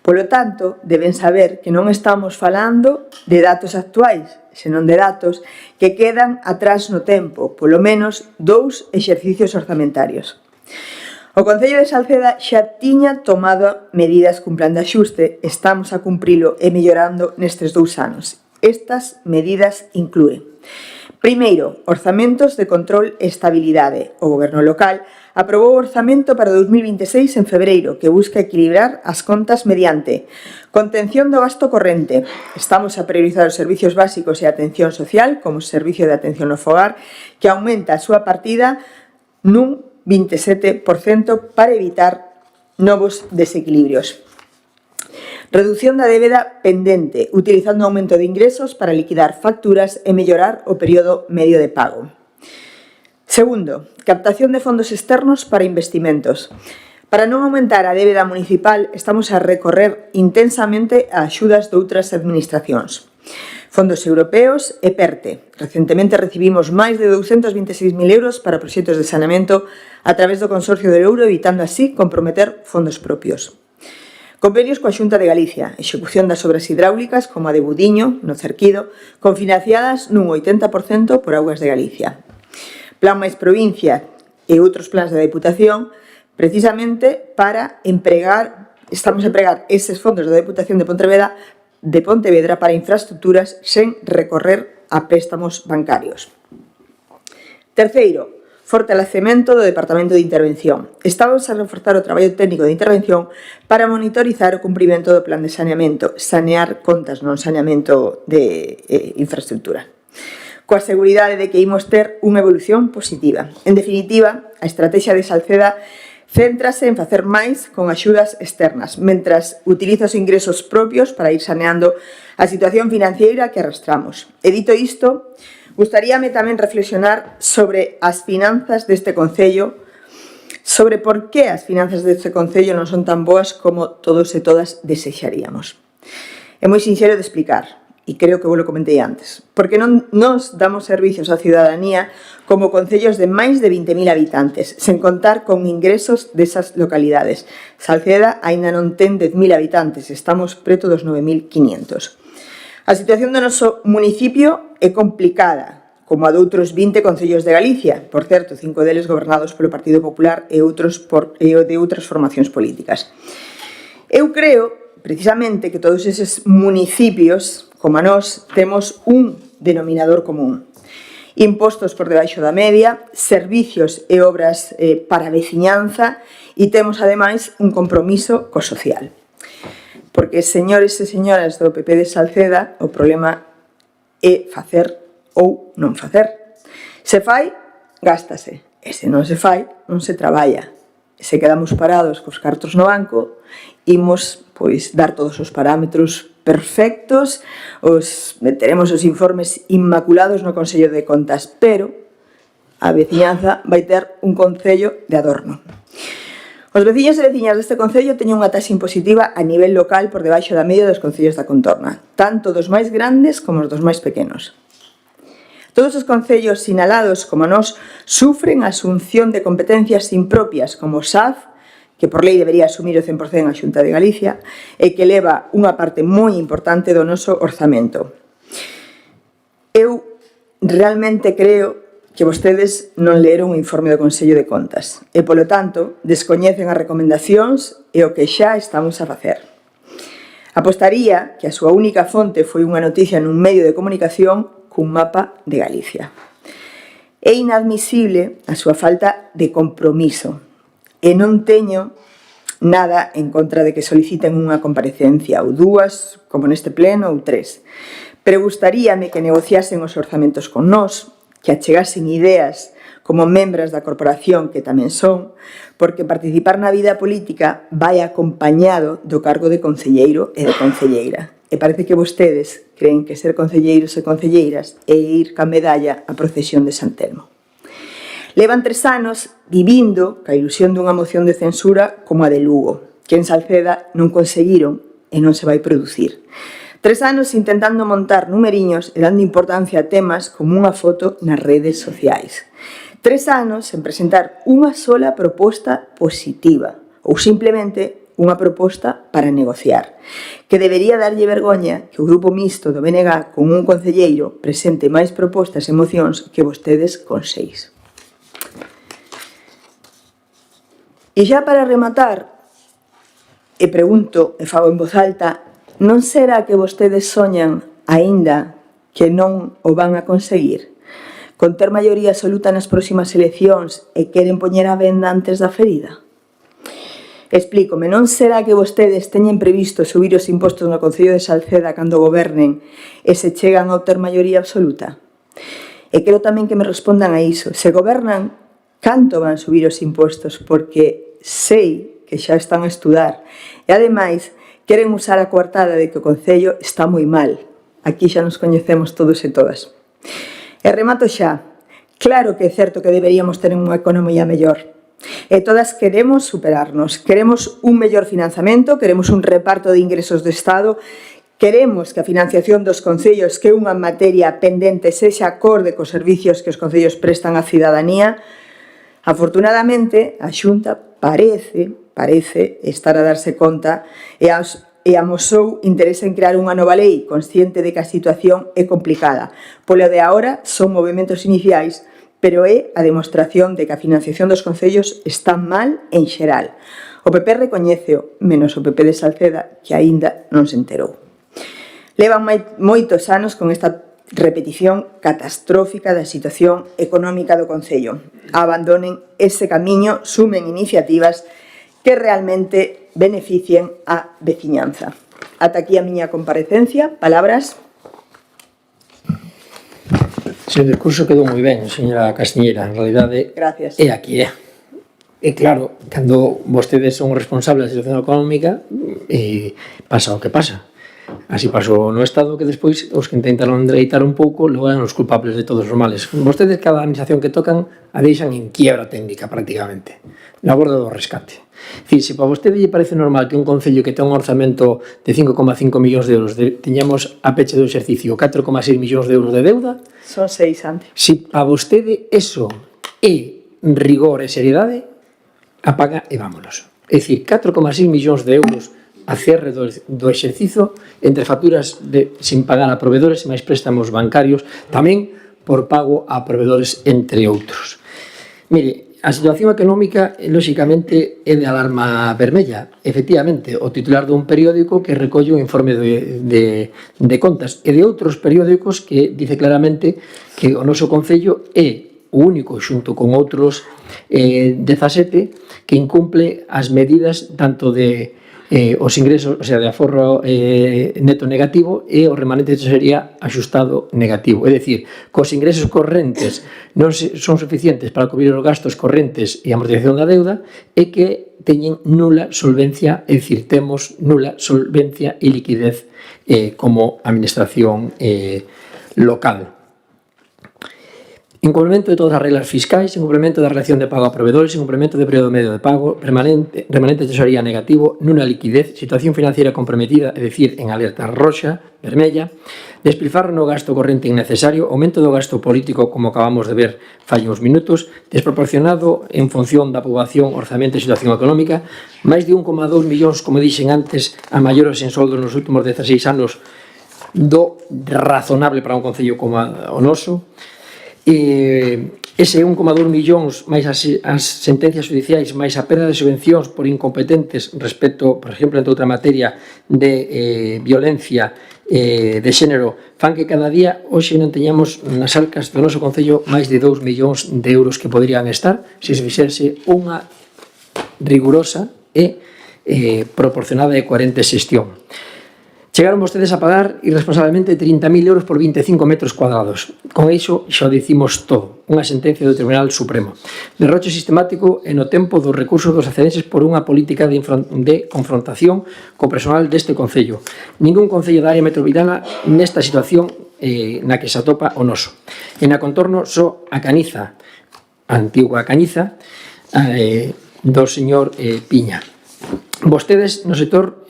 Polo tanto, deben saber que non estamos falando de datos actuais, senón de datos que quedan atrás no tempo, polo menos 2 exercicios orzamentarios. O Concello de Salceda xa tiña tomado medidas cun plan de axuste, estamos a cumprilo e mellorando nestes 2 anos. Estas medidas inclúen: primeiro, orzamentos de control e estabilidade. O Goberno local aprobou o orzamento para 2026 en febreiro, que busca equilibrar as contas mediante contención do gasto corrente. Estamos a priorizar os servicios básicos e a atención social, como o servicio de atención ao fogar, que aumenta a súa partida nun 27% para evitar novos desequilibrios. Reducción da débeda pendente, utilizando o aumento de ingresos para liquidar facturas e mellorar o período medio de pago. Segundo, captación de fondos externos para investimentos. Para non aumentar a débeda municipal, estamos a recorrer intensamente a axudas de outras administracións. Fondos europeos e PERTE. Recentemente recibimos máis de 226.000 euros para proxectos de saneamento a través do Consorcio do Euro, evitando así comprometer fondos propios. Convenios coa Xunta de Galicia, execución das obras hidráulicas como a de Budiño, no Cerquido, confinanciadas nun 80% por Augas de Galicia. Plan máis provincia, e outros plans da Deputación precisamente para estamos a empregar eses fondos da Deputación de Pontevedra para infraestructuras sen recorrer a préstamos bancarios. Terceiro, fortalecemento do Departamento de Intervención. Estamos a reforzar o traballo técnico de intervención para monitorizar o cumprimento do plan de saneamento, sanear contas, non saneamento de infraestructura. Coa seguridade de que imos ter unha evolución positiva. En definitiva, a estrategia de Salceda céntrase en facer máis con axudas externas, mentras utiliza os ingresos propios para ir saneando a situación financiera que arrastramos. E dito isto, gustaríame tamén reflexionar sobre as finanzas deste Concello, sobre por que as finanzas deste Concello non son tan boas como todos e todas desexaríamos. É moi sinxelo de explicar, e creo que vos lo comentei antes, porque non nos damos servicios á cidadanía como concellos de máis de 20.000 habitantes, sen contar con ingresos desas localidades. Salceda aínda non ten 10.000 habitantes, estamos preto dos 9.500. A situación do noso municipio é complicada, como a de outros 20 concellos de Galicia, por certo, 5 deles gobernados polo Partido Popular e outros de outras formacións políticas. Eu creo, precisamente, que todos eses municipios, como a nós, temos un denominador común. Impostos por debaixo da media, servicios e obras para a veciñanza e temos, ademais, un compromiso co social. Porque, señores e señoras do PP de Salceda, o problema é facer ou non facer. Se fai, gástase. E se non se fai, non se traballa. E se quedamos parados cos cartos no banco, imos dar todos os parámetros perfectos, meteremos os informes inmaculados no Consello de Contas, pero a veciñanza vai ter un concello de adorno. Os veciños e veciñas deste concello teñen unha taxa impositiva a nivel local por debaixo da media dos concellos da contorna, tanto dos máis grandes como os dos máis pequenos. Todos os concellos sinalados como nós sufren a asunción de competencias impropias como o SAF, que por lei debería asumir o 100% a Xunta de Galicia e que leva unha parte moi importante do noso orzamento. Eu realmente creo que vostedes non leeron o informe do Consello de Contas e, polo tanto, descoñecen as recomendacións e o que xa estamos a facer. Apostaría que a súa única fonte foi unha noticia nun medio de comunicación cun mapa de Galicia. É inadmisible a súa falta de compromiso. E non teño nada en contra de que soliciten unha comparecencia ou dúas, como neste pleno, ou 3. Pero gustaríame que negociasen os orzamentos con nós, que achegasen ideas como membros da corporación que tamén son, porque participar na vida política vai acompañado do cargo de concelleiro e de concelleira. E parece que vostedes creen que ser concelleiros e concelleiras é ir ca medalla á procesión de San Telmo. Levan 3 anos vivindo ca ilusión dunha moción de censura como a de Lugo, que en Salceda non conseguiron e non se vai producir. 3 anos intentando montar numeriños e dando importancia a temas como unha foto nas redes sociais. 3 anos en presentar unha sola proposta positiva ou simplemente unha proposta para negociar, que debería darlle vergoña que o grupo mixto do BNG con un concelleiro presente máis propostas e mocións que vostedes con 6. E xa para rematar, e pregunto e fago en voz alta, non será que vostedes soñan aínda que non o van a conseguir? Con ter maioría absoluta nas próximas eleccións e queren poñer a venda antes da ferida? Explícome, non será que vostedes teñen previsto subir os impostos no Concello de Salceda cando gobernen e se chegan a ter maioría absoluta? E quero tamén que me respondan a iso. Se gobernan, canto van subir os impostos? Porque sei que xa están a estudar e, ademais, queren usar a coartada de que o Concello está moi mal. Aquí xa nos coñecemos todos e todas. E remato xa. Claro que é certo que deberíamos ter unha economía mellor. E todas queremos superarnos. Queremos un mellor financiamento, queremos un reparto de ingresos do Estado, queremos que a financiación dos concellos, que é unha materia pendente, sexa acorde cos servicios que os concellos prestan á cidadanía. Afortunadamente, a Xunta parece estar a darse conta e amosou interese en crear unha nova lei, consciente de que a situación é complicada. Polo de agora son movimentos iniciais, pero é a demostración de que a financiación dos concellos está mal en xeral. O PP recoñeceo, menos o PP de Salceda, que aínda non se enterou. Levan moitos anos con esta repetición catastrófica da situación económica do Concello. Abandonen ese camiño, sumen iniciativas que realmente beneficien a veciñanza. Ata aquí a miña comparecencia. Palabras. O discurso quedou moi ben, señora Castiñeira. En realidade, gracias. É aquí, E claro, cando vostedes son responsables da situación económica, pasa o que pasa. Así pasou no Estado, que despois os que intentaron endereitar un pouco logo eran os culpables de todos os males. Vostedes, cada administración que tocan, a deixan en quiebra técnica prácticamente, na borda do rescate. Dicir, se para vostede lle parece normal que un concello que ten un orzamento de 5,5 millóns de euros teñamos a peche do exercicio 4,6 millóns de euros de deuda, son 6 antes. Se para vostede eso é rigor e seriedade, apaga e vámonos. É dicir, 4,6 millóns de euros a cierre do exercizo entre facturas sin pagar a proveedores e máis préstamos bancarios, tamén por pago a proveedores, entre outros. Mire, a situación económica, lóxicamente, é de alarma vermella. Efectivamente, o titular dun periódico que recolle o informe de contas e de outros periódicos que dice claramente que o noso Concello é o único, xunto con outros 17, que incumple as medidas tanto de os ingresos, o sea, de aforro neto negativo e o remanente de tesorería axustado negativo. É dicir, cos ingresos correntes non son suficientes para cubrir os gastos correntes e a amortización da deuda, e que teñen nula solvencia, é dicir, temos nula solvencia e liquidez como administración local. Incumprimento de todas as reglas fiscais, incumprimento da relación de pago a proveedores, incumprimento de período medio de pago, remanente de tesorería negativo, nula liquidez, situación financiera comprometida, é dicir, en alerta roxa, vermella, despilfarro no gasto corrente innecesario, aumento do gasto político, como acabamos de ver fai uns minutos, desproporcionado en función da poboación, orzamento e situación económica, máis de 1,2 millóns, como dixen antes, a maiores en soldos nos últimos 16 anos, do razonable para un concello como o noso. Ese 1,2 millóns máis as sentencias judiciais máis a perda de subvencións por incompetentes respecto, por exemplo, entre outra materia de violencia de xénero, fan que cada día hoxe non teñamos nas arcas do noso Concello máis de 2 millóns de euros que poderían estar se se fixerse unha rigurosa e proporcionada e coherente xestión. Chegaron vostedes a pagar irresponsablemente 30.000 euros por 25 metros cuadrados. Con iso xa o dicimos todo, unha sentencia do Tribunal Supremo. Derroche sistemático e no tempo dos recursos dos acerenses por unha política de confrontación co personal deste Concello. Ningún Concello da área metropolitana nesta situación na que se atopa o noso. E na contorno só a Cañiza, a antigua Cañiza, do señor Piña. Vostedes no sector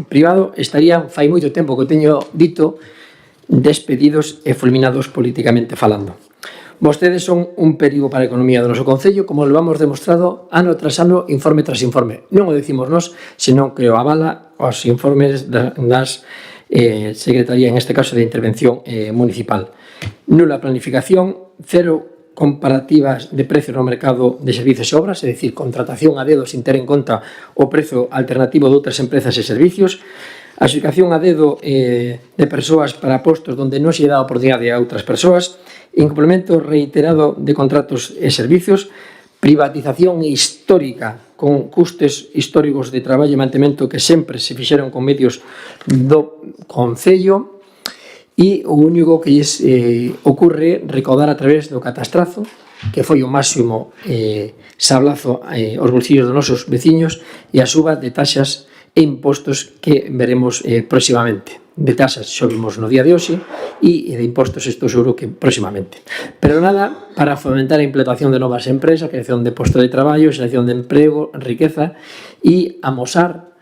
privado estarían fai moito tempo que teño dito despedidos e fulminados políticamente falando. Vostedes son un perigo para a economía do noso Concello, como lo hemos demostrado ano tras ano, informe tras informe. Non o decimos nós, senón que o avala os informes das Secretaría, en este caso de Intervención Municipal. Nula planificación, cero comparativas de precios no mercado de servicios e obras, é dicir, contratación a dedo sin ter en conta o prezo alternativo de outras empresas e servicios, adxudicación a dedo de persoas para postos onde non se dá a oportunidade a outras persoas, incumprimento reiterado de contratos e servicios, privatización histórica con custes históricos de traballo e mantemento que sempre se fixeron con medios do Concello, e o único que lles ocurre recaudar a través do catastrazo, que foi o máximo sablazo aos bolsillos dos nosos veciños, e a suba de taxas e impostos que veremos próximamente. De taxas xo vimos no día de hoxe, e de impostos estou seguro que próximamente. Pero nada para fomentar a implantación de novas empresas, creación de postos de traballo, xeración de emprego, riqueza, e amosar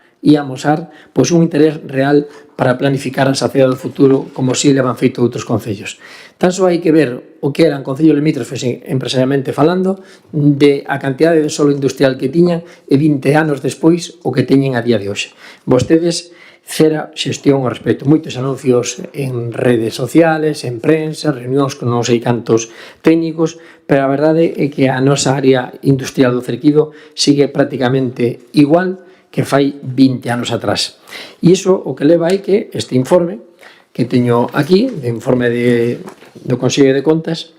pois un interés real para planificar a sociedade do futuro, como si le van feito outros concellos. Tan só hai que ver o que eran concellos limítrofes empresarialmente falando, de a cantidade de solo industrial que tiñan e 20 anos despois o que teñen a día de hoxe. Vostedes cera xestión ao respecto. Moitos anuncios en redes sociales, en prensa, reunións con non sei cantos técnicos, pero a verdade é que a nosa área industrial do cerquido sigue prácticamente igual que fai 20 anos atrás. E iso o que leva é que este informe que teño aquí, de informe do Consello de Contas,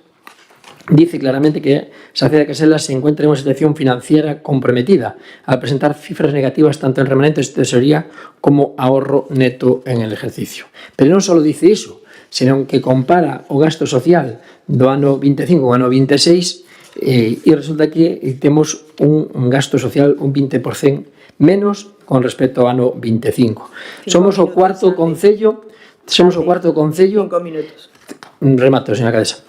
dice claramente que Saciedad de Caselas se encuentra en una situación financiera comprometida al presentar cifras negativas tanto en remanentes de tesorería como ahorro neto en el ejercicio. Pero non só dice iso, senón que compara o gasto social do ano 25 ao ano 26 e resulta que temos un gasto social un 20% menos con respecto ao ano 25. Somos o cuarto concello, 5 minutos. Remato, señora Cadesa.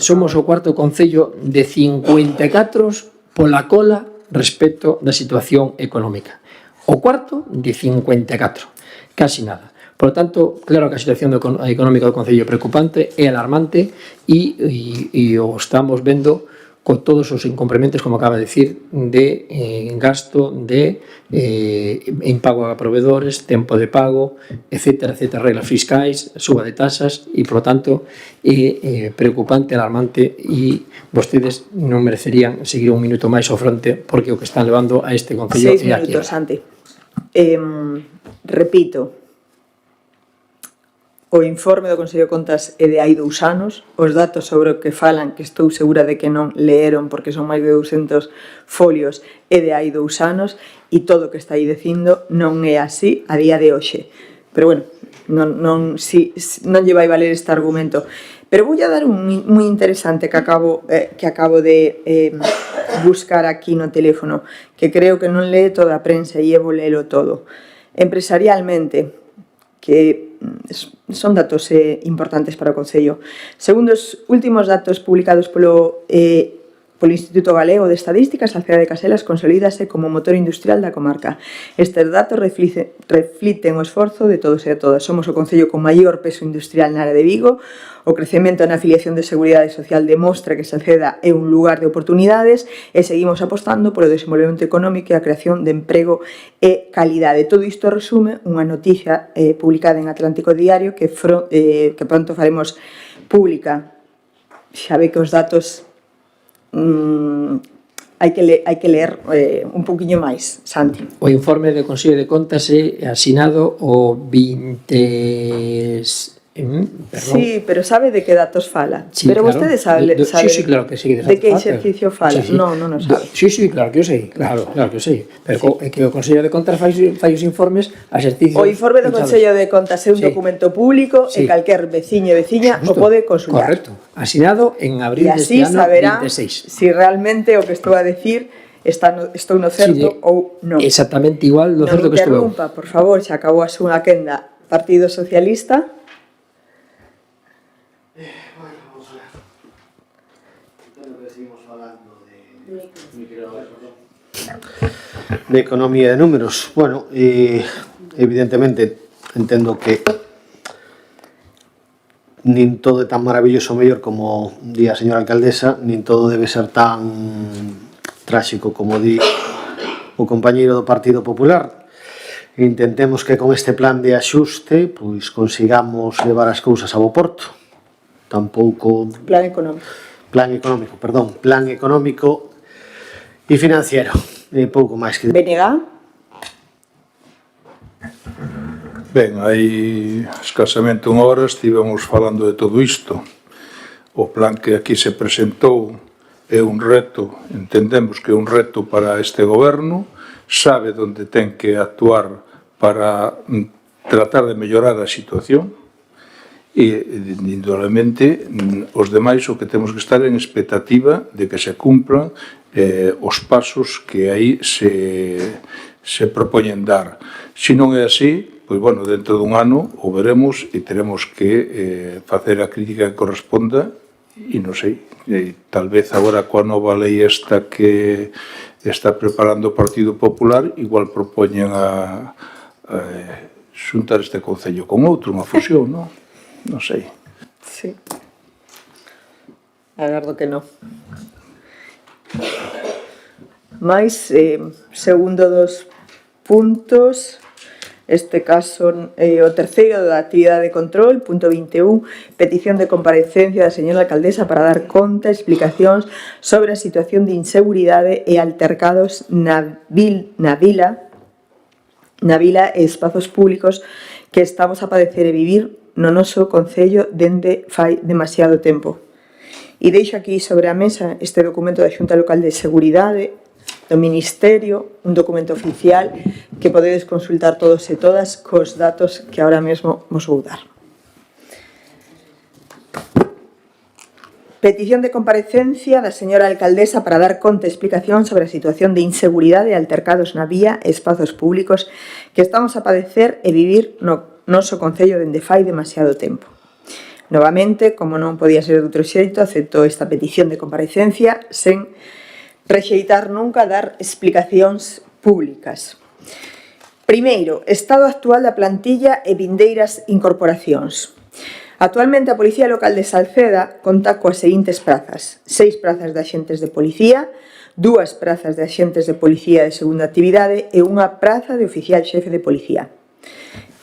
Somos o cuarto concello de 54 pola cola respecto da situación económica. O cuarto de 54, casi nada. Por lo tanto, claro que a situación económica do concello é preocupante, é alarmante e o estamos vendo con todos os incumprimentos, como acaba de decir, de gasto, de impago a proveedores, tempo de pago, etcétera, reglas fiscais, suba de tasas e, por lo tanto, é preocupante, alarmante e vostedes non merecerían seguir un minuto máis ao fronte porque o que están levando a este concello é a quiebra. 6 minutos, Santi. Repito, o informe do Consello de Contas é de hai 2 anos, os datos sobre o que falan, que estou segura de que non leeron porque son máis de 200 folios, é de hai 2 anos e todo o que está aí dicindo non é así a día de hoxe. Pero bueno, non lle vai valer este argumento. Pero vou a dar un moi interesante que acabo de buscar aquí no teléfono, que creo que non lee toda a prensa e vou lelo todo. Empresarialmente, que son datos importantes para o Concello. Segundo os últimos datos publicados polo Instituto Galego de Estadísticas, a cidade de Caselas consolídase como motor industrial da comarca. Estes datos refliten o esforzo de todos e a todas. Somos o Concello con maior peso industrial na área de Vigo. O crecemento na afiliación de Seguridade Social demostra que Salceda é un lugar de oportunidades e seguimos apostando polo desenvolvemento económico e a creación de emprego e calidade. Todo isto resume unha noticia publicada en Atlántico Diario que pronto faremos pública. Xa ve que os datos hai que ler un poquinho máis, Santi. O informe do Consello de Contas é asinado o 20... Sí, pero sabe de que datos fala. Sí, pero claro. vostede sabe Sí, claro que sí. de que exercicio fala. Sí. Non o sabe. Sí, claro que eu sei. Claro que eu sei. Pero é que o Consello de Contas fai os informes a exercicio... O informe do Consello de Contas é un documento público e calquer veciño e veciña o pode consultar. Correcto. Asinado en abril deste ano 26. Si realmente o que estou a decir estou no certo ou non. Exactamente igual do certo que estou eu. Non interrumpa, por favor, xa acabou a súa quenda. Partido Socialista. De economía de números. Bueno, evidentemente entendo que nin todo é tan maravilloso mellor como di a señora alcaldesa, nin todo debe ser tan tráxico como di o compañeiro do Partido Popular. Intentemos que con este plan de axuste pois consigamos levar as cousas a bo porto. Tampouco... Plan económico e financiero. Pouco máis que... BNG? Ben, hai escasamente unha hora estivemos falando de todo isto. O plan que aquí se presentou é un reto, entendemos que é un reto para este goberno, sabe onde ten que actuar para tratar de mellorar a situación e, indudablemente, os demais o que temos que estar en expectativa de que se cumplan os pasos que aí se propoñen dar. Se non é así, pois, bueno, dentro dun ano o veremos e teremos que facer a crítica que corresponda e non sei, tal vez agora coa nova lei esta que está preparando o Partido Popular igual propoñen a xuntar este concello con outro, unha fusión, non? Non sei. Sí. Agardo que non. Mais, segundo dos puntos, este caso o terceiro da actividade de control, punto 21, petición de comparecencia da señora alcaldesa para dar conta e explicacións sobre a situación de inseguridade e altercados na vila e espazos públicos que estamos a padecer e vivir no noso concello dende fai demasiado tempo. E deixo aquí sobre a mesa este documento da Xunta Local de Seguridade do Ministerio, un documento oficial que podedes consultar todos e todas cos datos que ahora mesmo vos vou dar. Petición de comparecencia da señora alcaldesa para dar conta e explicación sobre a situación de inseguridade e altercados na vía e espazos públicos que estamos a padecer e vivir no noso concello dende fai demasiado tempo. Novamente, como non podía ser de outro xeito, acepto esta petición de comparecencia sen rexeitar nunca dar explicacións públicas. Primeiro, estado actual da plantilla e vindeiras incorporacións. Actualmente a Policía Local de Salceda conta coas seguintes prazas: 6 prazas de axentes de policía, 2 prazas de axentes de policía de segunda actividade e unha praza de oficial xefe de policía.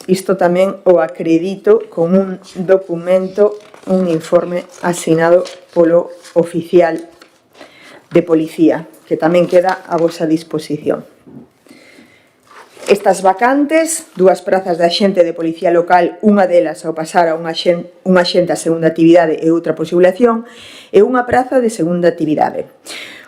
Isto tamén o acredito con un documento, un informe asinado polo oficial de policía, que tamén queda a vosa disposición. Estas vacantes, 2 prazas de axente de policía local, unha delas ao pasar a un axente a segunda actividade e outra por xubilación, e unha praza de segunda actividade.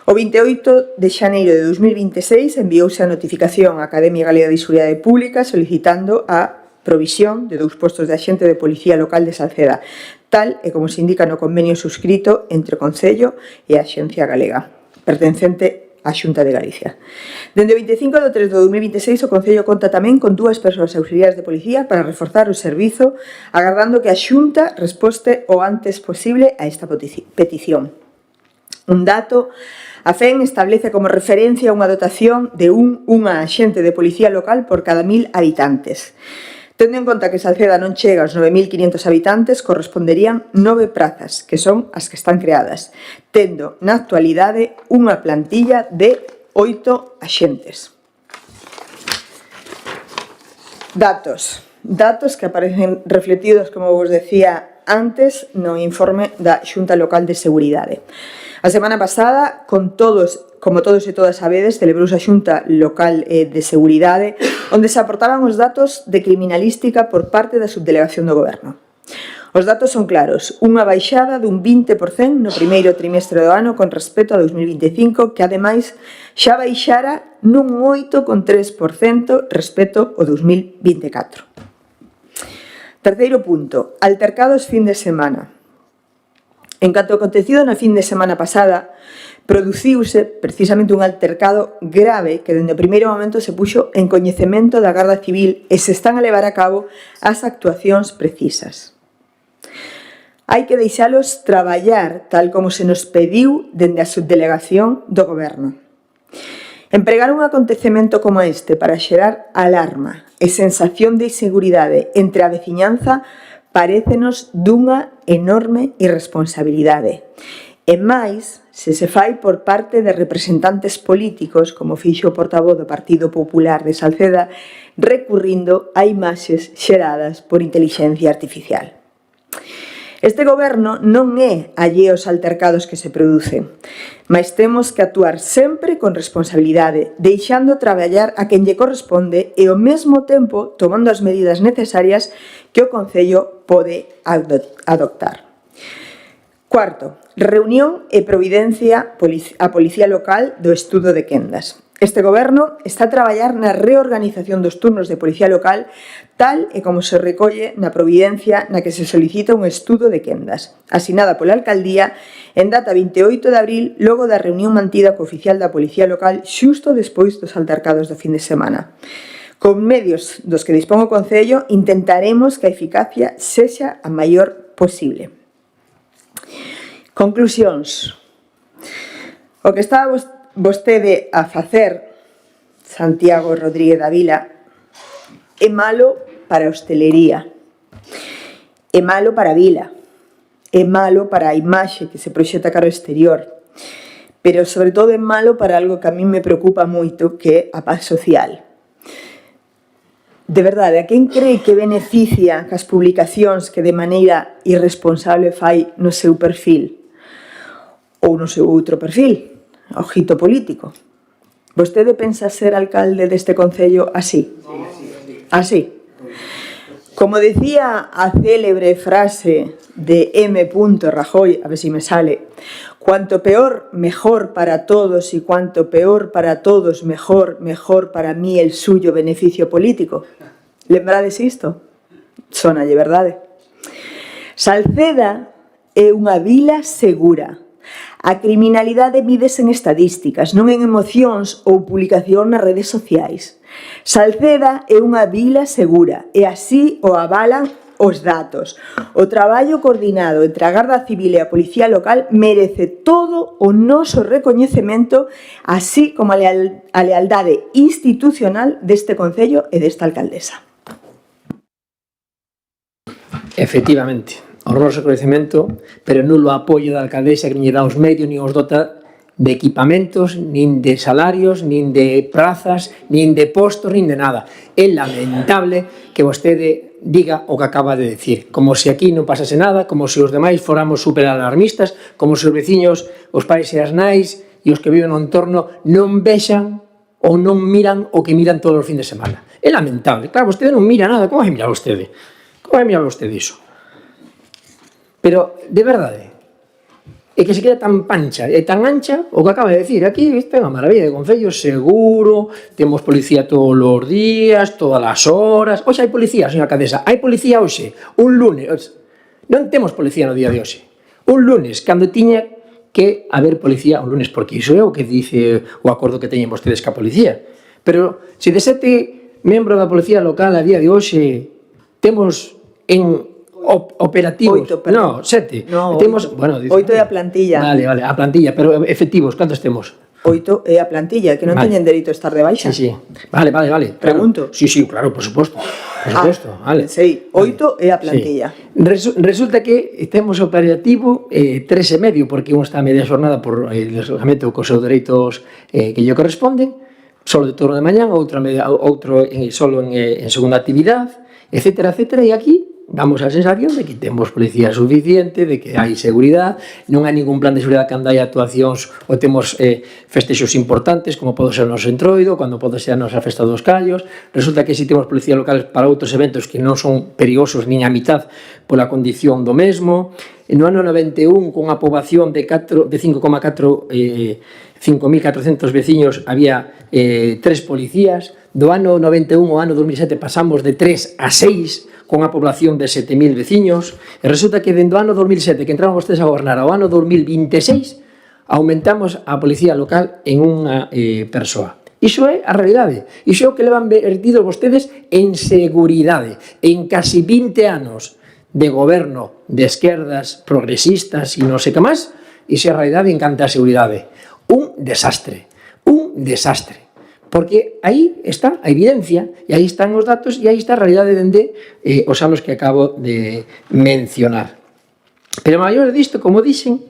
O 28 de xaneiro de 2026 enviouse a notificación á Academia Galega de Seguridade Pública solicitando a provisión de 2 postos de axente de policía local de Salceda, tal e como se indica no convenio suscrito entre o Concello e a Axencia Galega, pertencente á Xunta de Galicia. Dende o 25 de 3 de 2026 o Concello conta tamén con 2 persoas auxiliares de policía para reforzar o servizo, agardando que a Xunta resposte o antes posible a esta petición. Un dato: a FEN establece como referencia unha dotación de unha axente de policía local por cada 1000 habitantes. Tendo en conta que Salceda non chega aos 9.500 habitantes, corresponderían 9 prazas, que son as que están creadas, tendo na actualidade unha plantilla de 8 axentes. Datos que aparecen refletidos, como vos decía antes, no informe da Xunta Local de Seguridade. A semana pasada, como todos e todas sabedes, celebrouse a Xunta Local de Seguridade, onde se aportaban os datos de criminalística por parte da subdelegación do Goberno. Os datos son claros: unha baixada dun 20% no primeiro trimestre do ano con respecto a 2025, que ademais xa baixara nun 8,3% respecto ao 2024. Terceiro punto: altercados fin de semana. En canto ao acontecido na fin de semana pasada, produciuse precisamente un altercado grave que dende o primeiro momento se puxo en coñecemento da Garda Civil e se están a levar a cabo as actuacións precisas. Hai que deixalos traballar tal como se nos pediu dende a subdelegación do Goberno. Empregar un acontecemento como este para xerar alarma e sensación de inseguridade entre a veciñanza parécenos dunha enorme irresponsabilidade. E máis, se fai por parte de representantes políticos, como fixo o portavoz do Partido Popular de Salceda, recurrindo a imaxes xeradas por intelixencia artificial. Este goberno non é alleo aos altercados que se producen, mas temos que actuar sempre con responsabilidade, deixando traballar a quen lle corresponde e ao mesmo tempo tomando as medidas necesarias que o Concello pode adoptar. Cuarto, reunión e providencia a Policía Local do estudo de quendas. Este goberno está a traballar na reorganización dos turnos de Policía Local tal e como se recolle na providencia na que se solicita un estudo de quendas, asinada pola Alcaldía en data 28 de abril, logo da reunión mantida co oficial da Policía Local xusto despois dos altercados do fin de semana. Con medios dos que dispón o Concello, intentaremos que a eficacia sexa a maior posible. Conclusións. O que está vostede a facer, Santiago Rodríguez Davila, é malo para a hostelería, é malo para a vila, é malo para a imaxe que se proxecta cara ao exterior, pero sobre todo é malo para algo que a mí me preocupa moito, que é a paz social. De verdade, a quen cree que beneficia cas publicacións que de maneira irresponsable fai no seu perfil ou no seu outro perfil, ojito político? Vostede pensa ser alcalde deste concello así? Así. Como decía a célebre frase de M. Rajoy, a ver si me sale, cuanto peor, mejor para todos, y cuanto peor para todos, mejor, mejor para mí el suyo beneficio político. Lembrades isto? Sonalle verdade. Salceda é unha vila segura. A criminalidade mídese en estadísticas, non en emocións ou publicación nas redes sociais. Salceda é unha vila segura e así o avalan os datos. O traballo coordinado entre a Garda Civil e a Policía Local merece todo o noso recoñecemento, así como a lealdade institucional deste concello e desta alcaldesa. Efectivamente, o noso reconhecemento, pero nulo apoio da alcaldesa que nin lle dá os medios, nin os dota de equipamentos, nin de salarios, nin de prazas, nin de postos, nin de nada. É lamentable que vostede diga o que acaba de decir, como se aquí non pasase nada, como se os demais fóramos super alarmistas, como se os veciños, os pais e as nais e os que viven no entorno non vexan ou non miran o que miran todos os fins de semana. É lamentable. Claro, vostede non mira nada. Como vai mirar vostede? Como vai mirar vostede iso? Pero, de verdade, é que se queda tan pancha e tan ancha o que acaba de decir. Aquí, isto é unha maravilla de concello seguro, temos policía todos os días, todas as horas. Oxe, hai policía, señora alcaldesa, hai policía hoxe, un lunes. Non temos policía no día de hoxe. Un lunes, cando tiña que haber policía un lunes, porque iso é o que dice o acordo que teñen vostedes ca policía. Pero, se de 7 membros da policía local a día de hoxe temos en operativos... 8, perdón. No, 7. No, temos, 8. Bueno, 8 é a plantilla. Vale, a plantilla, pero efectivos, cantos temos? 8 é a plantilla, que non teñen dereito a estar de baixa. Sí. Vale. Pregunto. Sí, claro, por suposto. Vale. Sei, 8 é a plantilla. Sí. Resulta que temos operativo 3,5, porque un está a media xornada por el deslogamento cos seus dereitos que lle corresponden, solo de turno de mañán, outro solo en segunda actividade, etcétera, e aquí damos a sensación de que temos policía suficiente, de que hai seguridade, non hai ningún plan de seguridade cando hai actuacións ou temos festexos importantes, como pode ser o noso entroido, cando pode ser a nosa festa dos callos. Resulta que si temos policía local para outros eventos que non son perigosos nin a mitad pola condición do mesmo. No ano 91, con a poboación de 5,4 5.400 veciños, había 3 policías. Do ano 91 ao ano 2007 pasamos de 3 a 6, con a población de 7.000 veciños, e resulta que dentro do ano 2007, que entraron vostedes a gobernar, ao ano 2026, aumentamos a policía local en unha persoa. Iso é a realidade. Iso é o que levan vertidos vostedes en seguridade. En casi 20 anos de goberno de esquerdas, progresistas e non sei que máis, iso é a realidade en canto a seguridade. Un desastre. Porque aí está a evidencia, e aí están os datos, e aí está a realidade dende os anos que acabo de mencionar. Pero maior disto, como dixen,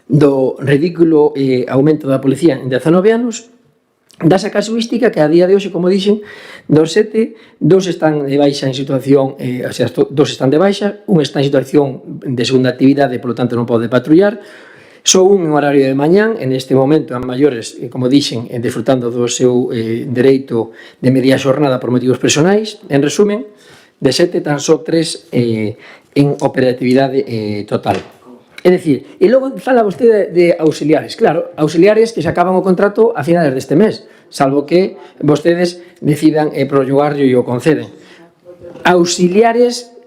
do ridículo aumento da policía en 19 anos, dase a casuística que a día de hoxe, como dixen, dos 7, 2 están de baixa en situación, o sea, 2 están de baixa, un está en situación de segunda actividade, polo tanto non pode patrullar. Só un en horario de mañán, en este momento, a maiores, como dixen, desfrutando do seu dereito de media xornada por motivos personais. En resumen, de 7 tan só 3 en operatividade total. É dicir, e logo fala vostede de auxiliares. Claro, auxiliares que se acaban o contrato a finales deste mes, salvo que vostedes decidan prollogarlo e o conceden. Auxiliares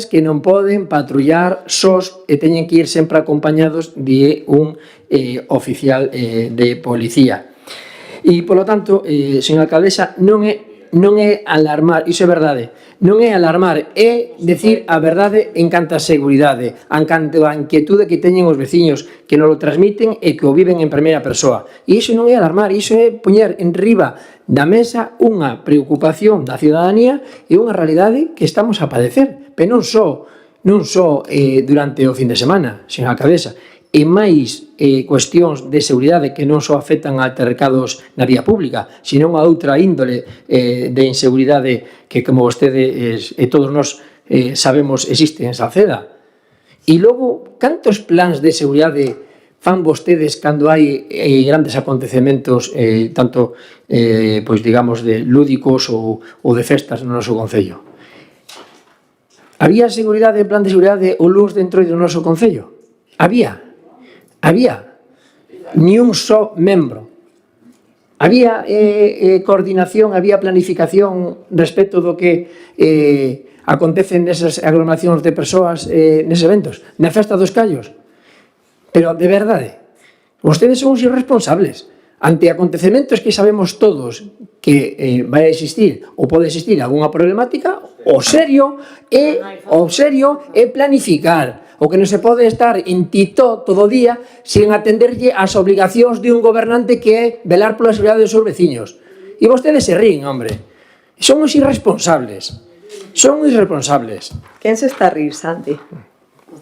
que non poden patrullar sós e teñen que ir sempre acompañados de un oficial de policía. E, polo tanto, señora alcaldesa, non é alarmar, iso é verdade, non é alarmar, é decir a verdade en canto a seguridade, en canto a inquietude que teñen os veciños, que non lo transmiten e que o viven en primeira persoa. E iso non é alarmar, iso é poñer en riba da mesa unha preocupación da ciudadanía e unha realidade que estamos a padecer, pero non só durante o fin de semana, señora alcaldesa. e máis cuestións de seguridade que non só afectan a altercados na vía pública, sino a outra índole de inseguridade que, como vostedes e todos nós sabemos, existe en Salceda. E logo, cantos plans de seguridade fan vostedes cando hai grandes acontecementos, tanto, pois digamos, de lúdicos ou de festas no noso concello? Había seguridade, plan de seguridade ou luz dentro do noso concello? Había. Ni un só membro. Había coordinación, había planificación respecto do que acontecen nesas aglomeracións de persoas neses eventos, na festa dos callos. Pero, de verdade, vostedes son os irresponsables. Ante acontecementos que sabemos todos que vai existir ou pode existir algunha problemática, o serio é planificar. O que non se pode estar en titó todo o día sen atenderlle ás obligacións de un gobernante que é velar pola seguridade dos seus veciños. E vostedes se ríen, hombre. Son os irresponsables. Son irresponsables. Quen se está a rir, Santi?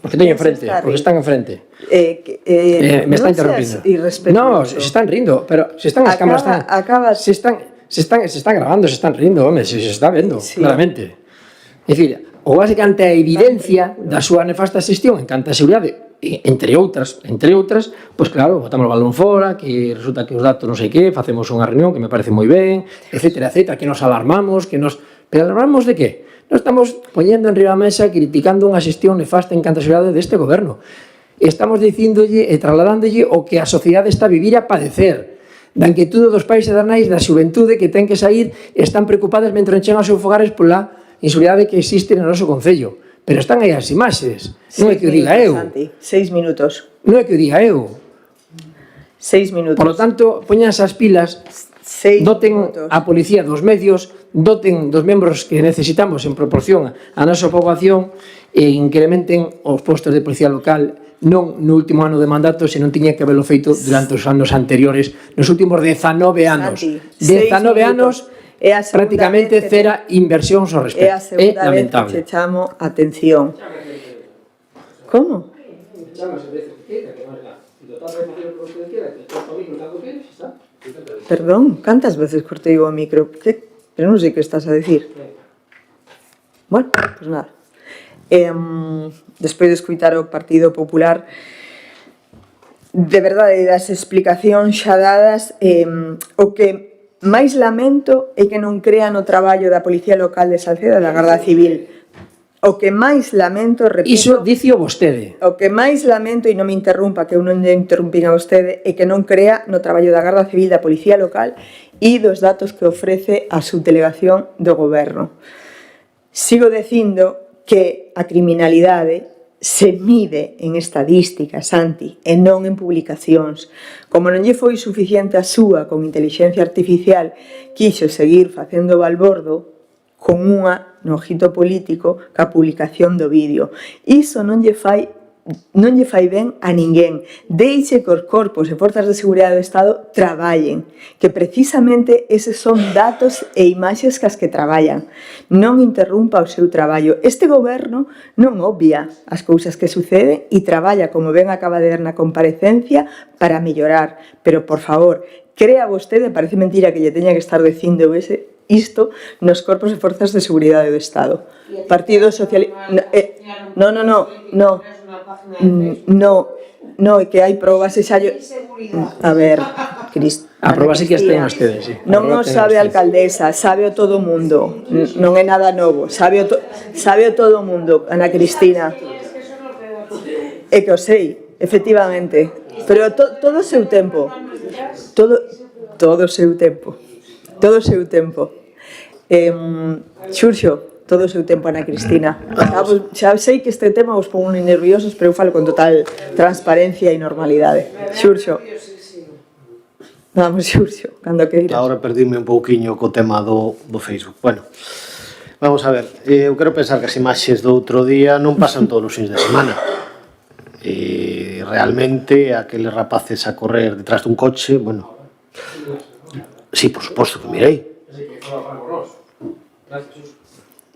Porque teño enfrente, porque están enfrente. Me está interrompindo. No, se están rindo, pero se están as cámaras se están grabando, se están rindo, home, se está vendo, claramente. É dicir, o básicamente a evidencia da súa nefasta xestión en canto a seguridade, entre outras, pois claro, botamos o balón fora, que resulta que os datos non sei que, facemos unha reunión que me parece moi ben, etcétera, que nos alarmamos, pero alarmamos de que? Nos estamos poñendo en riba da mesa criticando unha xestión nefasta en canto a seguridade deste goberno. Estamos dicíndolle e trasladándolle o que a sociedade está a vivir a padecer, da inquietude dos pais e das nais, da xuventude que ten que sair e están preocupadas mentre enchen os seus fogares pola inseguridade que existe no noso concello. Pero están aí as imaxes. Non é que o diga eu. 6 minutos. Non é que o diga eu. 6 minutos. Por lo tanto, poñanse as pilas, doten a policía dos medios, doten dos membros que necesitamos en proporción a nosa poboación e incrementen os postos de policía local non no último ano de mandato, se non tiña que haberlo feito durante os anos anteriores, nos últimos 19 anos. 19 anos, prácticamente cera inversións ao respecto. É a segunda vez que che chamo atención. Como? Perdón, cantas veces cortei o micro? Pero non sei que estás a decir. Bueno, pues nada. Despois de escutar o Partido Popular, de verdade, das explicacións xa dadas, o que máis lamento é que non crean o traballo da Policía Local de Salceda, da Garda Civil. O que máis lamento, repito... Iso dicio vostede. O que máis lamento, e non me interrumpa, que eu non lle interrumpín a vostede, é que non crea no traballo da Garda Civil, da Policía Local e dos datos que ofrece a subdelegación do Goberno. Sigo dicindo que a criminalidade se mide en estadísticas, Santi, e non en publicacións. Como non lle foi suficiente a súa con inteligencia artificial, quixo seguir facendo balbordo con unha no ojito político ca publicación do vídeo. Iso non lle fai ben a ninguén. Deixe que os corpos e forzas de seguridade do Estado traballen, que precisamente eses son datos e imaxes cas que traballan. Non interrumpa o seu traballo. Este goberno non obvia as cousas que suceden e traballa, como ben acaba de ver na comparecencia, para mellorar. Pero, por favor, crea vostede, parece mentira que lle teña que estar dicindo isto nos corpos e forzas de seguridade do Estado. Partido Socialista... No, é que hai probas e xa... A ver, a proba sí que estén ustedes, sí. Non o sabe a alcaldesa, sabe o todo o mundo. Non é nada novo, sabe o todo o mundo, Ana Cristina. É que o sei, efectivamente. Pero todo o seu tempo. Todo o seu tempo. Todo o seu tempo. Xurxo, todo o seu tempo, Ana Cristina. Xa sei que este tema vos pon moi nerviosos, pero eu falo con total transparencia e normalidade. Xurxo. Vamos, Xurxo, cando queiras. Agora perdíme un pouquiño co tema do Facebook. Bueno, vamos a ver. Eu quero pensar que as imaxes do outro día non pasan todos os fins de semana. Realmente, aqueles rapaces a correr detrás dun coche, bueno... Sí, por suposto que mirei.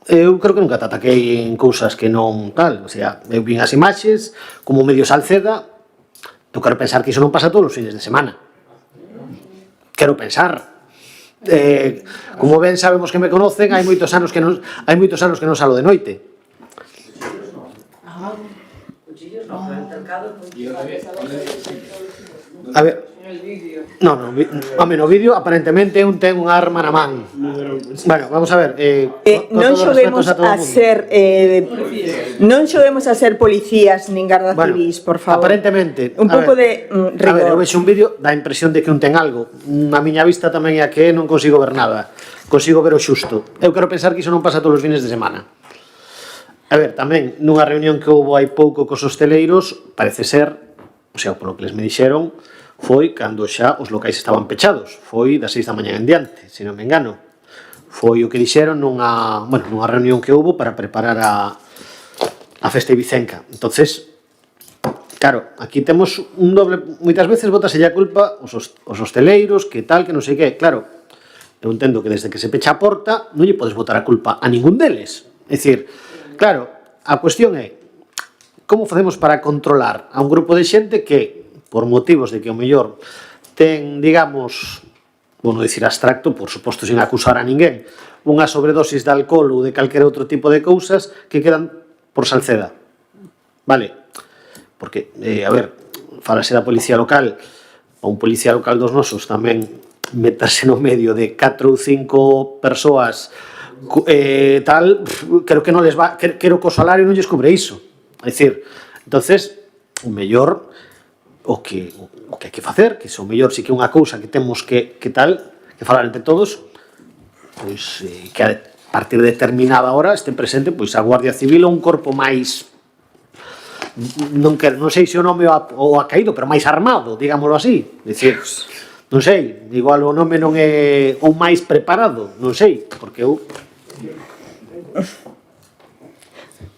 Eu creo que nunca te ataquei en cousas que non tal, o sea, eu vin as imaxes como medio Salceda, Eu quero pensar que iso non pasa todos os fines de semana. Quero pensar. Como ben sabemos que me conocen, hai moitos anos que non salo de noite. A ver, no vídeo aparentemente un ten unha arma na man. Bueno, vamos a ver. Non xoguemos a ser policías nin garda civis, por favor. Aparentemente. Un pouco de rigor. A ver, eu vexo un vídeo, dá a impresión de que un ten algo. A miña vista tamén é a que non consigo ver nada. Consigo ver o xusto. Eu quero pensar que iso non pasa todos os fines de semana. A ver, tamén, nunha reunión que houve hai pouco cos hosteleiros, parece ser, o sea, polo que les me dixeron, foi cando xa os locais estaban pechados. Foi das 6 da mañá en diante, se non me engano. Foi o que dixeron nunha reunión que houve para preparar a festa ibicenca. Entonces, claro, aquí temos un doble... Moitas veces botase a culpa os hosteleiros, que tal, que non sei que. Claro, eu entendo que desde que se pecha a porta non lle podes botar a culpa a ningún deles. É dicir, claro, a cuestión é como facemos para controlar a un grupo de xente que, por motivos de que o mellor ten, digamos, vou non dicir abstracto, por suposto sin acusar a ninguén, unha sobredosis de alcohol ou de calquer outro tipo de cousas que quedan por Salceda. Vale? Porque, a ver, falase da policía local, ou un policía local dos nosos tamén meterse no medio de 4 ou 5 persoas tal, creo que non les va, creo que o salario non lles cubre iso. É dicir, entonces, o mellor o que hai que facer, que o mellor si que unha cousa que temos que tal, que falar entre todos, pois que a partir de determinada hora este presente pois a Guardia Civil ou un corpo máis, non sei se o nome o ha caído, pero máis armado, digámoslo así. É dicir, non sei, igual o nome non é o máis preparado, non sei, porque eu...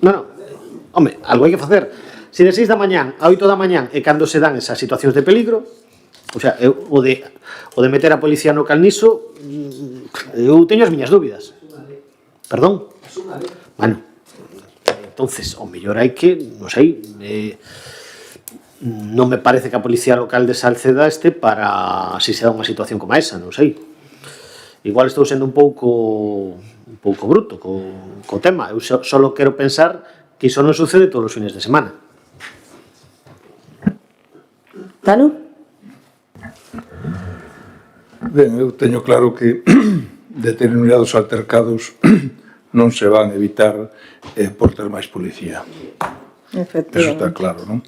Non, home, algo hai que facer. Se de 6 da mañán a 8 da mañán é cando se dan esas situacións de peligro, o sea, o de meter a policía no calniso, eu teño as miñas dúbidas. Perdón? Bueno, entonces, o mellor hai que, non sei, non me parece que a policía local de Salceda este para si se dá unha situación como esa, non sei. Igual estou sendo un pouco bruto co tema. Eu só quero pensar que iso non sucede todos os fines de semana. Tano? Ben, eu teño claro que determinados altercados non se van evitar por ter máis policía. Eso está claro, non?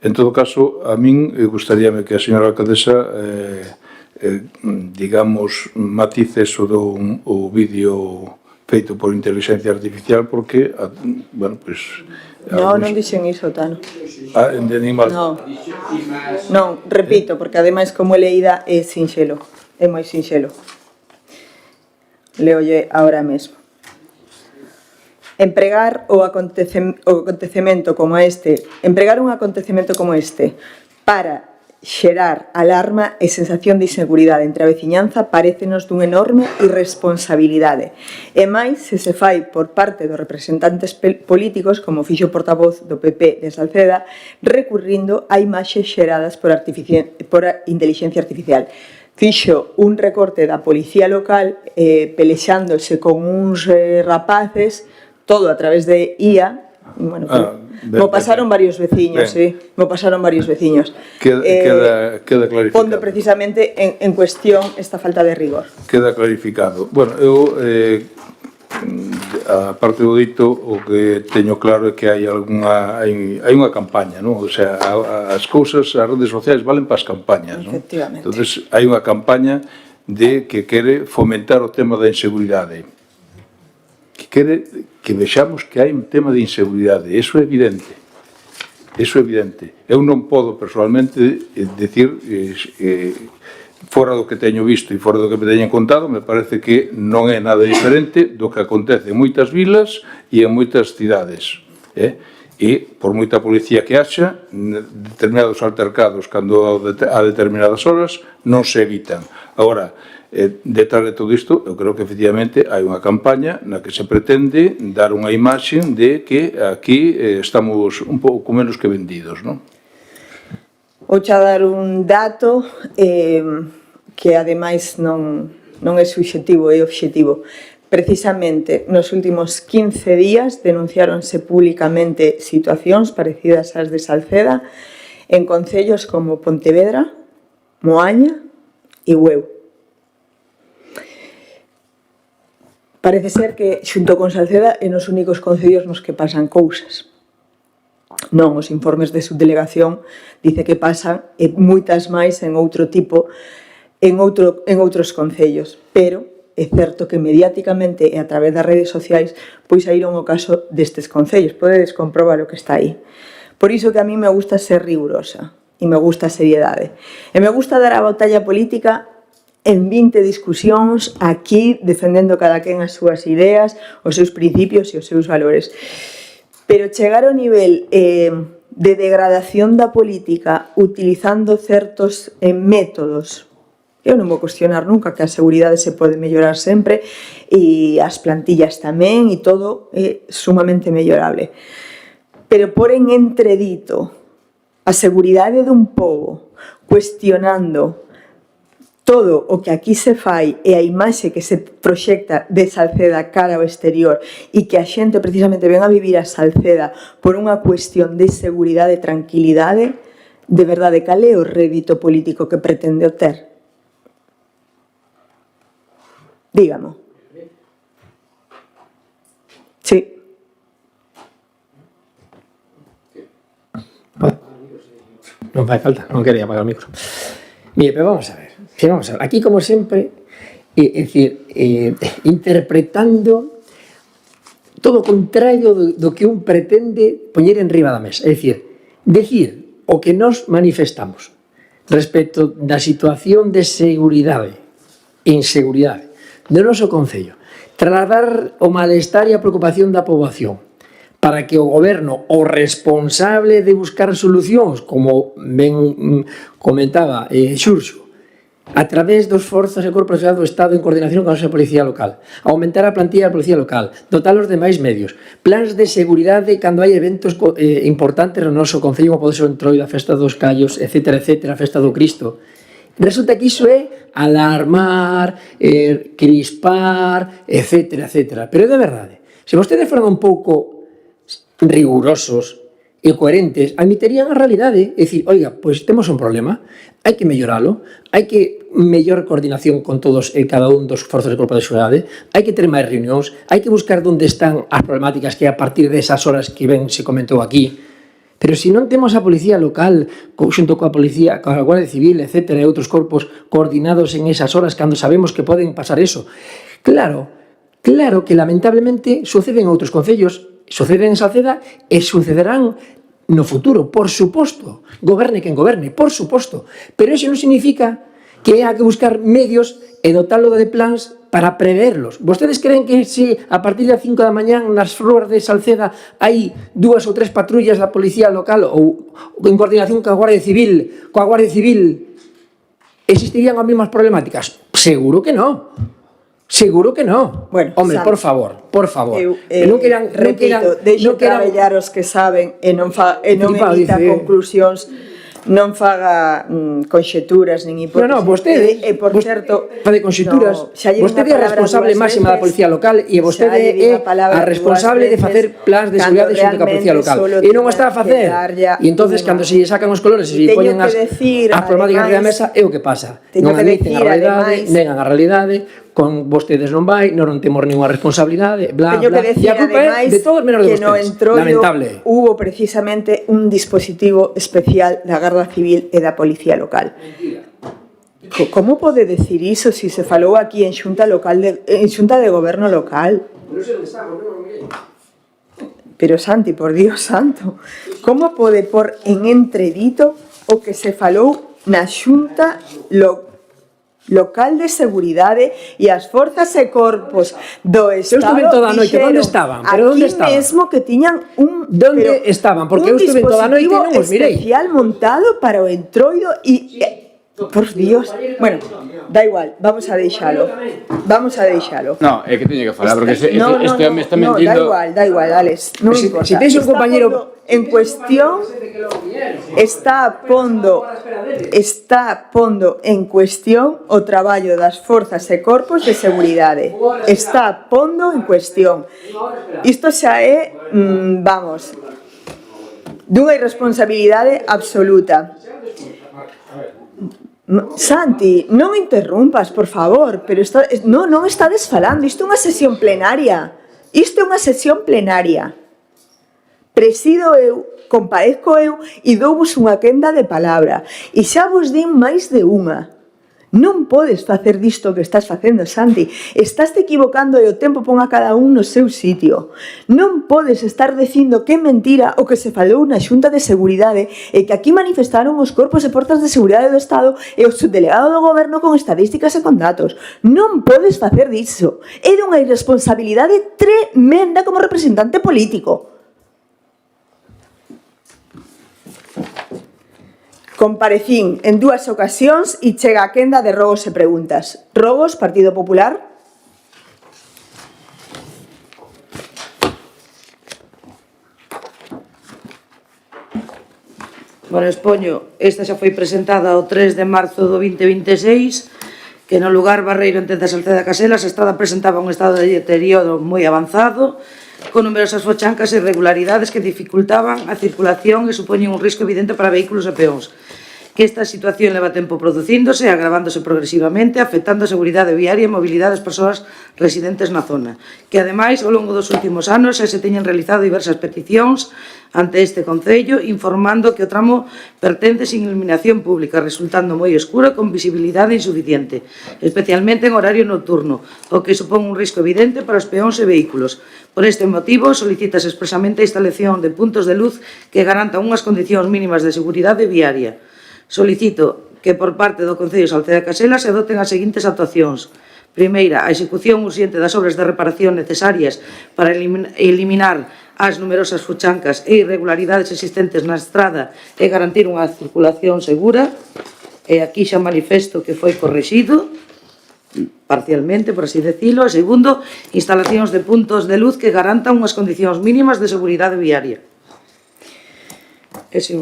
En todo caso, a min gustaríame que a señora alcaldesa digamos, matices o vídeo feito por inteligencia artificial porque, bueno, pues... Non dixen iso, Tano. Entendí mal. Non, repito, porque ademais como leída é sinxelo, é moi sinxelo. Leolle ahora mesmo. Empregar un acontecemento como este para xerar alarma e sensación de inseguridade entre a veciñanza parécenos dunha enorme irresponsabilidade. E máis se se fai por parte dos representantes políticos, como fixo o portavoz do PP de Salceda, recurrindo a imaxes xeradas por inteligencia artificial. Fixo un recorte da policía local pelexándose con uns rapaces, todo a través de IA. Bueno, mo pasaron varios veciños, mo pasaron varios veciños. Queda clarificado. Pondo precisamente en cuestión esta falta de rigor. Queda clarificado. Bueno, eu, a parte do dito, o que teño claro é que hai unha campaña, non? O sea, as cousas, as redes sociais valen para as campañas, non? Efectivamente. Entonces, hai unha campaña de que quere fomentar o tema da inseguridade. Que quere que vexamos que hai un tema de inseguridade. Eso é evidente. Eso é evidente. Eu non podo, personalmente, decir, fora do que teño visto e fora do que me teñen contado, me parece que non é nada diferente do que acontece en moitas vilas e en moitas cidades. E, por moita policía que haxa, determinados altercados, cando a determinadas horas, non se evitan. Agora, detrás de todo isto, eu creo que efectivamente hai unha campaña na que se pretende dar unha imaxe de que aquí estamos un pouco menos que vendidos, non? Vouche a dar un dato que ademais non é subxetivo, é obxectivo. Precisamente, nos últimos 15 días denunciáronse públicamente situacións parecidas ás de Salceda en concellos como Pontevedra, Moaña e Bueu. Parece ser que, xunto con Salceda, é nos únicos concellos nos que pasan cousas. Non, os informes de subdelegación dice que pasan moitas máis en outro tipo, en outros concellos, pero é certo que mediáticamente e a través das redes sociais pois saíron o caso destes concellos, podedes comprobar o que está aí. Por iso que a mí me gusta ser rigurosa e me gusta a seriedade. E me gusta dar a batalla política en 20 discusións aquí, defendendo cada quen as súas ideas, os seus principios e os seus valores. Pero chegar ao nivel de degradación da política utilizando certos métodos, eu non vou cuestionar nunca que a seguridade se pode mellorar sempre e as plantillas tamén e todo é sumamente mellorable. Pero por en entredito a seguridade dun pobo cuestionando todo o que aquí se fai e a imaxe que se proxecta de Salceda cara ao exterior e que a xente precisamente ven a vivir a Salceda por unha cuestión de seguridade e tranquilidade, de verdade, cal é o rédito político que pretende obter? Dígamo. Sí. Non fai falta, non quería apagar o micro. Mire, pero vamos a ver. Aquí, como sempre, é dicir, interpretando todo o contrario do que un pretende poñer en riba da mesa. É dicir o que nos manifestamos respecto da situación de seguridade e inseguridade do noso concello, trasladar o malestar e a preocupación da poboación para que o goberno, o responsable de buscar solucións, como ben comentaba Xurxo, a través dos forzos e corpos do Estado en coordinación con a nosa policía local, aumentar a plantilla da policía local, dotar os demais medios, plans de seguridade cando hai eventos importantes no noso concello, como pode ser o Entroido, a Festa dos Callos, etc., a Festa do Cristo. Resulta que iso é alarmar, crispar, etc. Pero é de verdade, se vostedes foran un pouco rigurosos e coherentes, admitirían a realidade, é dicir, oiga, pois temos un problema, hai que melloralo, hai que mellor coordinación con todos e cada un dos forzos de corpo de seguridade, hai que ter máis reunións, hai que buscar onde están as problemáticas que a partir desas horas que ben se comentou aquí. Pero se non temos a policía local xunto coa policía, coa Guardia Civil, etc., e outros corpos coordinados en esas horas cando sabemos que poden pasar eso, claro que lamentablemente sucede en outros concellos, sucede en Salceda e sucederán no futuro, por suposto, goberne quen goberne, por suposto, pero iso non significa que hai que buscar medios e dotalo de plans para preverlos. Vostedes creen que se a partir das 5 da mañán nas ruas de Salceda hai 2 ou 3 patrullas da policía local ou en coordinación coa Guardia Civil, existirían as mesmas problemáticas? Seguro que non. Seguro que non. Bueno, hombre, por favor. Repito, deixo traballar os que saben e non emita conclusións, non faga conxeturas nin hipótesis. No, vostede, por certo, fade conxeturas. Vostede é a responsable máxima da Policía Local e vostede é a responsable de facer plans de seguridade xunto coa Policía Local. E non o está a facer. E entonces, cando se sacan os colores e se poñen as problemáticas da mesa, é o que pasa. Non admiten a realidade, negan a realidade, con vostedes non vai, non temos ninguna responsabilidade, bla, bla. E a culpa é de todos menos de vostedes. Lamentable. Hubo precisamente un dispositivo especial da Garda Civil e da Policía Local. Como pode decir iso se se falou aquí en Xunta de Goberno Local? Pero Santi, por Dios santo, como pode por en entredito o que se falou na Xunta Local de Seguridade e as forzas e corpos do Estado? Eu estuve toda a noite, onde estaban? Pero onde estaban? Aquí mesmo que tiñan un estaban? Porque eu estuve toda a noite e non os mirei. Un dispositivo especial montado para o Entroido e por Dios. Bueno, da igual, vamos a deixalo. No, é que teño que falar, porque este home está mentindo. No, da igual, Alex, non importa. Se tens un compañero en cuestión está pondo en cuestión o traballo das forzas e corpos de seguridade. Está pondo en cuestión. Isto xa é, vamos, dunha irresponsabilidade absoluta. Santi, non interrumpas, por favor, pero non estades falando, isto é unha sesión plenaria. Isto é unha sesión plenaria. Presido eu, comparezco eu e douvos unha quenda de palabra. E xa vos din máis de unha. Non podes facer disto que estás facendo, Santi. Estás te equivocando e o tempo pon a cada un no seu sitio. Non podes estar dicindo que é mentira o que se falou na Xunta de Seguridade e que aquí manifestaron os corpos e forzas de seguridade do Estado e o subdelegado do Goberno con estadísticas e con datos. Non podes facer disso. É dunha irresponsabilidade tremenda como representante político. Comparecín en 2 ocasións e chega a quenda de rogos e preguntas. Rogos, Partido Popular. Bueno, expoño, esta xa foi presentada o 3 de marzo do 2026, que no lugar Barreiro en Tenza Salceda Caselas a estrada presentaba un estado de deterioro moi avanzado, con numerosas fochancas e irregularidades que dificultaban a circulación e supoñen un risco evidente para vehículos e peóns. Que esta situación leva tempo producíndose e agravándose progresivamente, afectando a seguridade viaria e mobilidade das persoas residentes na zona. Que, ademais, ao longo dos últimos anos xa se teñen realizado diversas peticións ante este Concello, informando que o tramo pertence sin iluminación pública, resultando moi escuro con visibilidade insuficiente, especialmente en horario nocturno, o que supón un risco evidente para os peóns e vehículos. Por este motivo, solicitas expresamente a instalación de puntos de luz que garantan unhas condicións mínimas de seguridade viaria. Solicito que por parte do Concello de Salceda Caselas se adoten as seguintes actuacións. Primeira, a execución urxente das obras de reparación necesarias para eliminar as numerosas fochancas e irregularidades existentes na estrada e garantir unha circulación segura. E aquí xa manifesto que foi correxido parcialmente, por así decirlo. E segundo, instalacións de puntos de luz que garantan unhas condicións mínimas de seguridade viaria. Ese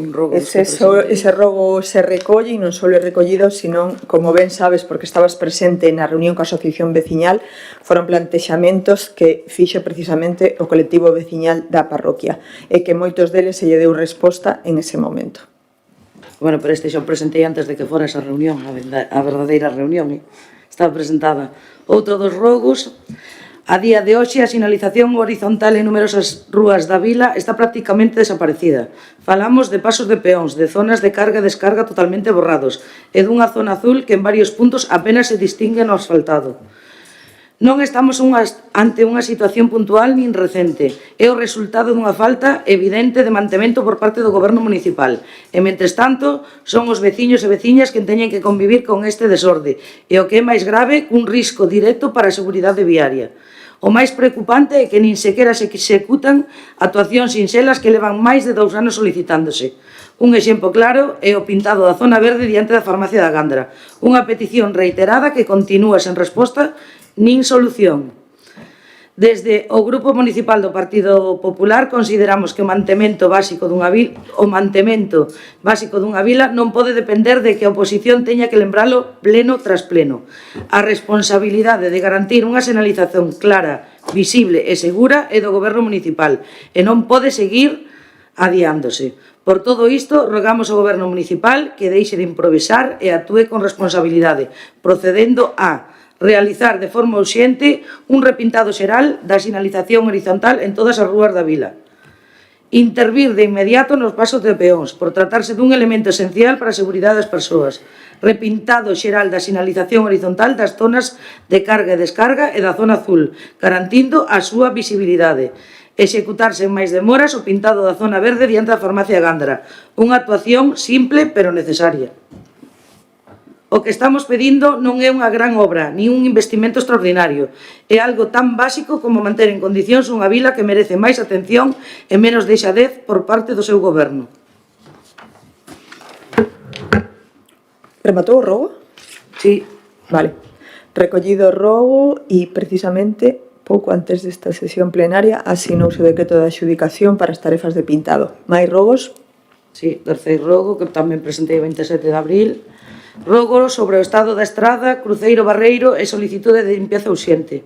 rogo se recolle e non só é recollido, sino, como ben sabes, porque estabas presente na reunión coa asociación veciñal, foron plantexamentos que fixo precisamente o colectivo veciñal da parroquia e que moitos deles se lle deu resposta en ese momento. Bueno, pero este xa o presentei antes de que fora esa reunión, a verdadeira reunión, estaba presentada. Outro dos rogos. A día de hoxe, a sinalización horizontal en numerosas rúas da vila está prácticamente desaparecida. Falamos de pasos de peóns, de zonas de carga e descarga totalmente borrados e dunha zona azul que en varios puntos apenas se distingue no asfaltado. Non estamos ante unha situación puntual nin recente. É o resultado dunha falta evidente de mantemento por parte do Goberno municipal. E, mentres tanto, son os veciños e veciñas que teñen que convivir con este desorde. E o que é máis grave, cun risco directo para a seguridade viaria. O máis preocupante é que nin sequera se executan actuacións sinxelas que levan máis de 2 anos solicitándose. Un exemplo claro é o pintado da zona verde diante da farmacia da Gándara. Unha petición reiterada que continúa sen resposta nin solución. Desde o Grupo Municipal do Partido Popular consideramos que o mantemento básico dunha vila non pode depender de que a oposición teña que lembralo pleno tras pleno. A responsabilidade de garantir unha sinalización clara, visible e segura é do Goberno Municipal e non pode seguir adiándose. Por todo isto, rogamos ao Goberno Municipal que deixe de improvisar e actúe con responsabilidade, procedendo a realizar de forma urxente un repintado xeral da sinalización horizontal en todas as rúas da vila. Intervir de inmediato nos pasos de peóns, por tratarse dun elemento esencial para a seguridade das persoas. Repintado xeral da sinalización horizontal das zonas de carga e descarga e da zona azul, garantindo a súa visibilidade. Executarse en máis demoras o pintado da zona verde diante da farmacia Gándara. Unha actuación simple pero necesaria. O que estamos pedindo non é unha gran obra, nin un investimento extraordinario. É algo tan básico como manter en condicións unha vila que merece máis atención e menos deixadez por parte do seu goberno. Rematou o rogo? Sí. Vale. Recollido o rogo e, precisamente, pouco antes desta sesión plenaria, asinouse o decreto de adxudicación para as tarefas de pintado. Máis rogos? Sí, terceiro rogo, que tamén presentei o 27 de abril. Rogo sobre o estado da estrada Cruceiro Barreiro e solicitude de limpieza urxente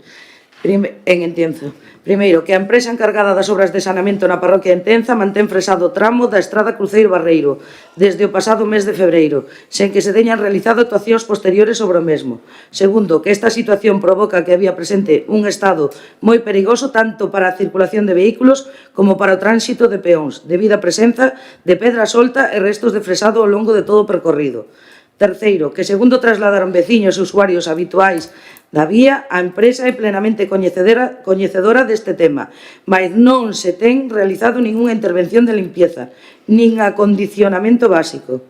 en Entenza. Primeiro, que a empresa encargada das obras de saneamento na parroquia de Entenza mantén fresado o tramo da estrada Cruceiro Barreiro desde o pasado mes de febreiro, sen que se teñan realizado actuacións posteriores sobre o mesmo. Segundo, que esta situación provoca que había presente un estado moi perigoso tanto para a circulación de vehículos como para o tránsito de peóns, debido á presenza de pedra solta e restos de fresado ao longo de todo o percorrido. Terceiro, que segundo trasladaron veciños e usuarios habituais da vía, a empresa é plenamente coñecedora deste tema, mas non se ten realizado ningunha intervención de limpieza, nin acondicionamento básico.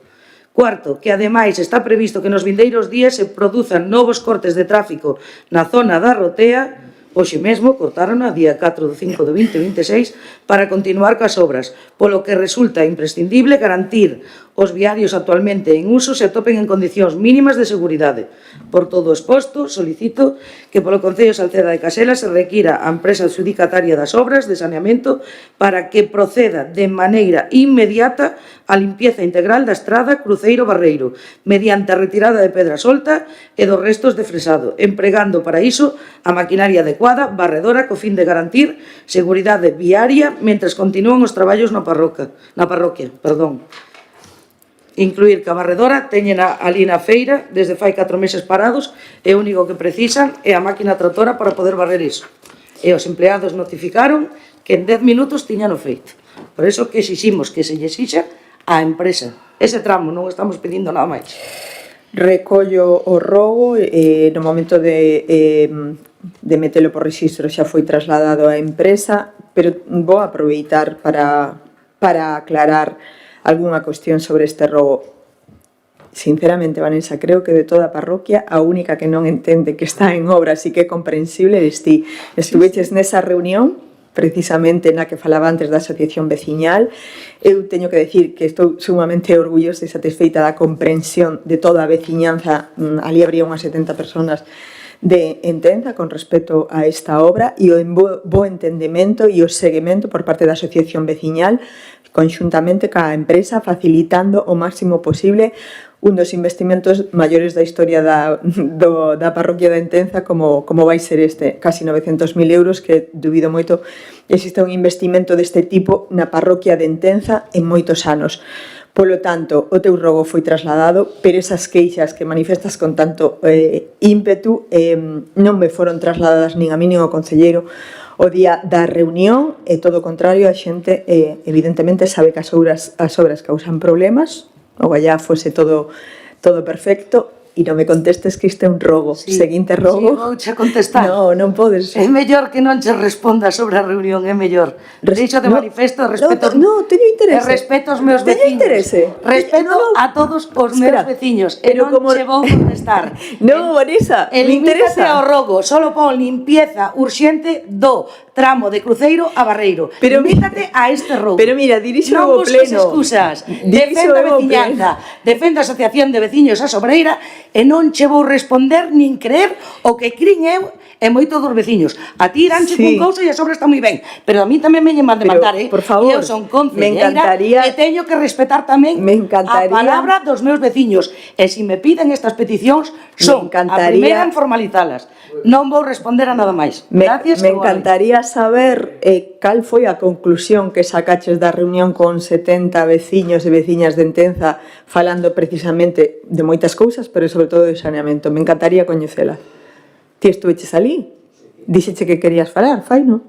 Cuarto, que ademais está previsto que nos vindeiros días se produzan novos cortes de tráfico na zona da Rotea. Hoxe mesmo cortaron a día 4 de 5 de 2026 para continuar coas obras, polo que resulta imprescindible garantir os viarios actualmente en uso se atopen en condicións mínimas de seguridade. Por todo o exposto, solicito que polo Concello de Salceda de Casela se requira a empresa adxudicataria das obras de saneamento para que proceda de maneira inmediata a limpieza integral da estrada Cruceiro Barreiro, mediante a retirada de pedra solta e dos restos de fresado, empregando para iso a maquinaria adecuada, barredora, co fin de garantir seguridade viaria mentres continúan os traballos na parroquia. Incluir que a barredora teñen ali na feira desde fai 4 meses parados e o único que precisan é a máquina tratora para poder barrer iso. E os empleados notificaron que en 10 minutos tiñan o feito. Por iso que exiximos que se lle exixa á empresa. Ese tramo, non estamos pedindo nada máis. Recollo o rogo, no momento de metelo por rexistro xa foi trasladado á empresa, pero vou aproveitar para aclarar algunha cuestión sobre este rogo. Sinceramente, Vanessa, creo que de toda a parroquia a única que non entende que está en obra, así que é comprensible, eres ti. Estuveches nesa reunión, precisamente na que falaba antes da asociación veciñal. Eu teño que decir que estou sumamente orgullosa e satisfeita da comprensión de toda a veciñanza. Ali habría unhas 70 personas de Entenza con respecto a esta obra e o bo entendemento e o seguimento por parte da asociación veciñal conxuntamente ca empresa, facilitando o máximo posible un dos investimentos maiores da historia da parroquia de Entenza como vai ser este, casi 900.000 euros, que dubido moito existe un investimento deste tipo na parroquia de Entenza en moitos anos. Polo tanto, o teu rogo foi trasladado, pero esas queixas que manifestas con tanto ímpetu non me foron trasladadas nin a mí nin ao concelleiro o día da reunión, e todo o contrario, a xente evidentemente sabe que as obras causan problemas, ou allá fose todo perfecto, e non me contestes que isto é un rogo. Sí, seguinte rogo. Sí, vouche contestar. Non podes. É mellor que non che responda sobre a reunión, é mellor. Deixo de manifesto respeto. No, teño interese. Respeto aos meus veciños. Teño interese. Respeto a todos os meus veciños. E non che vou contestar. Non, Vanessa, me Limítate interesa. ao rogo, solo pon limpieza urxente do tramo de Cruceiro a Barreiro. Pero limítate a este rogo. Pero mira, dirixo non o busques pleno. excusas. Defenda a veciñanza, defenda a Asociación de Veciños a Sobreira e non che vou responder nin creer o que crin eu e moito dos veciños. A ti iránche cun couso e a sobra está moi ben, pero a mí tamén me lle mal de matar, Por favor, eu son concelleira me encantaría, e teño que respetar tamén a palabra dos meus veciños. E se me piden estas peticións, son a primeira en formalizalas. Non vou responder a nada máis. Gracias. Me encantaría saber cal foi a conclusión que sacaches da reunión con 70 veciños e veciñas de Entenza falando precisamente de moitas cousas, pero sobre todo de saneamento. Me encantaría coñecela. Ti estuveches ali? Dixeche que querías falar, fai, non?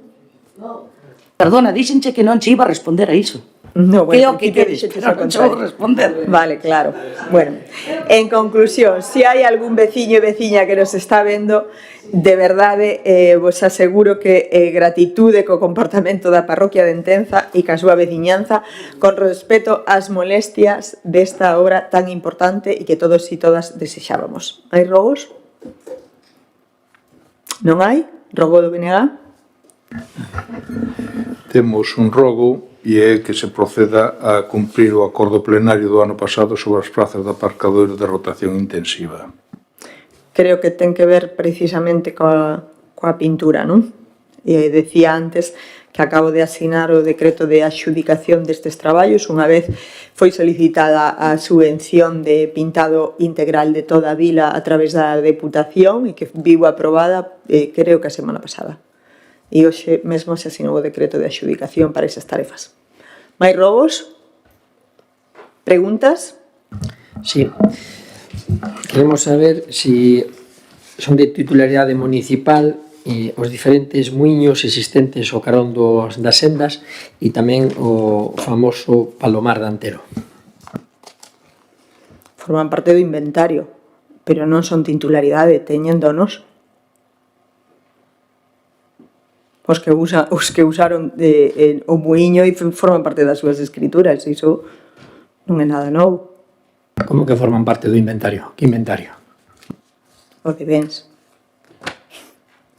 Perdona, díxenche que non che iba a responder a iso. No, bueno, que queres, pero non che vou responder. Vale, claro. Bueno, en conclusión, si hai algún veciño e veciña que nos está vendo, de verdade, vos aseguro que gratitude co comportamento da parroquia de Entenza e ca súa veciñanza con respecto ás molestias desta obra tan importante e que todos e todas desexábamos. Hai rogos? Non hai? Rogo do BNG? Temos un rogo e é que se proceda a cumprir o acordo plenario do ano pasado sobre as plazas de aparcadoiro de rotación intensiva. Creo que ten que ver precisamente coa pintura, non? decía antes que acabo de asinar o decreto de adxudicación destes traballos unha vez foi solicitada a subvención de pintado integral de toda a vila a través da Deputación e que vivo aprobada creo que a semana pasada. E hoxe mesmo se asinou o decreto de adxudicación para esas tarefas. Máis robos? Preguntas? Sí. Queremos saber si son de titularidade municipal e os diferentes muiños existentes ao carón das sendas e tamén o famoso Palomar de Antero. Forman parte do inventario, pero non son titularidade, teñen donos. Os que usaron o muiño e forman parte das súas escrituras, iso non é nada novo. Como que forman parte do inventario? Que inventario? O de bens.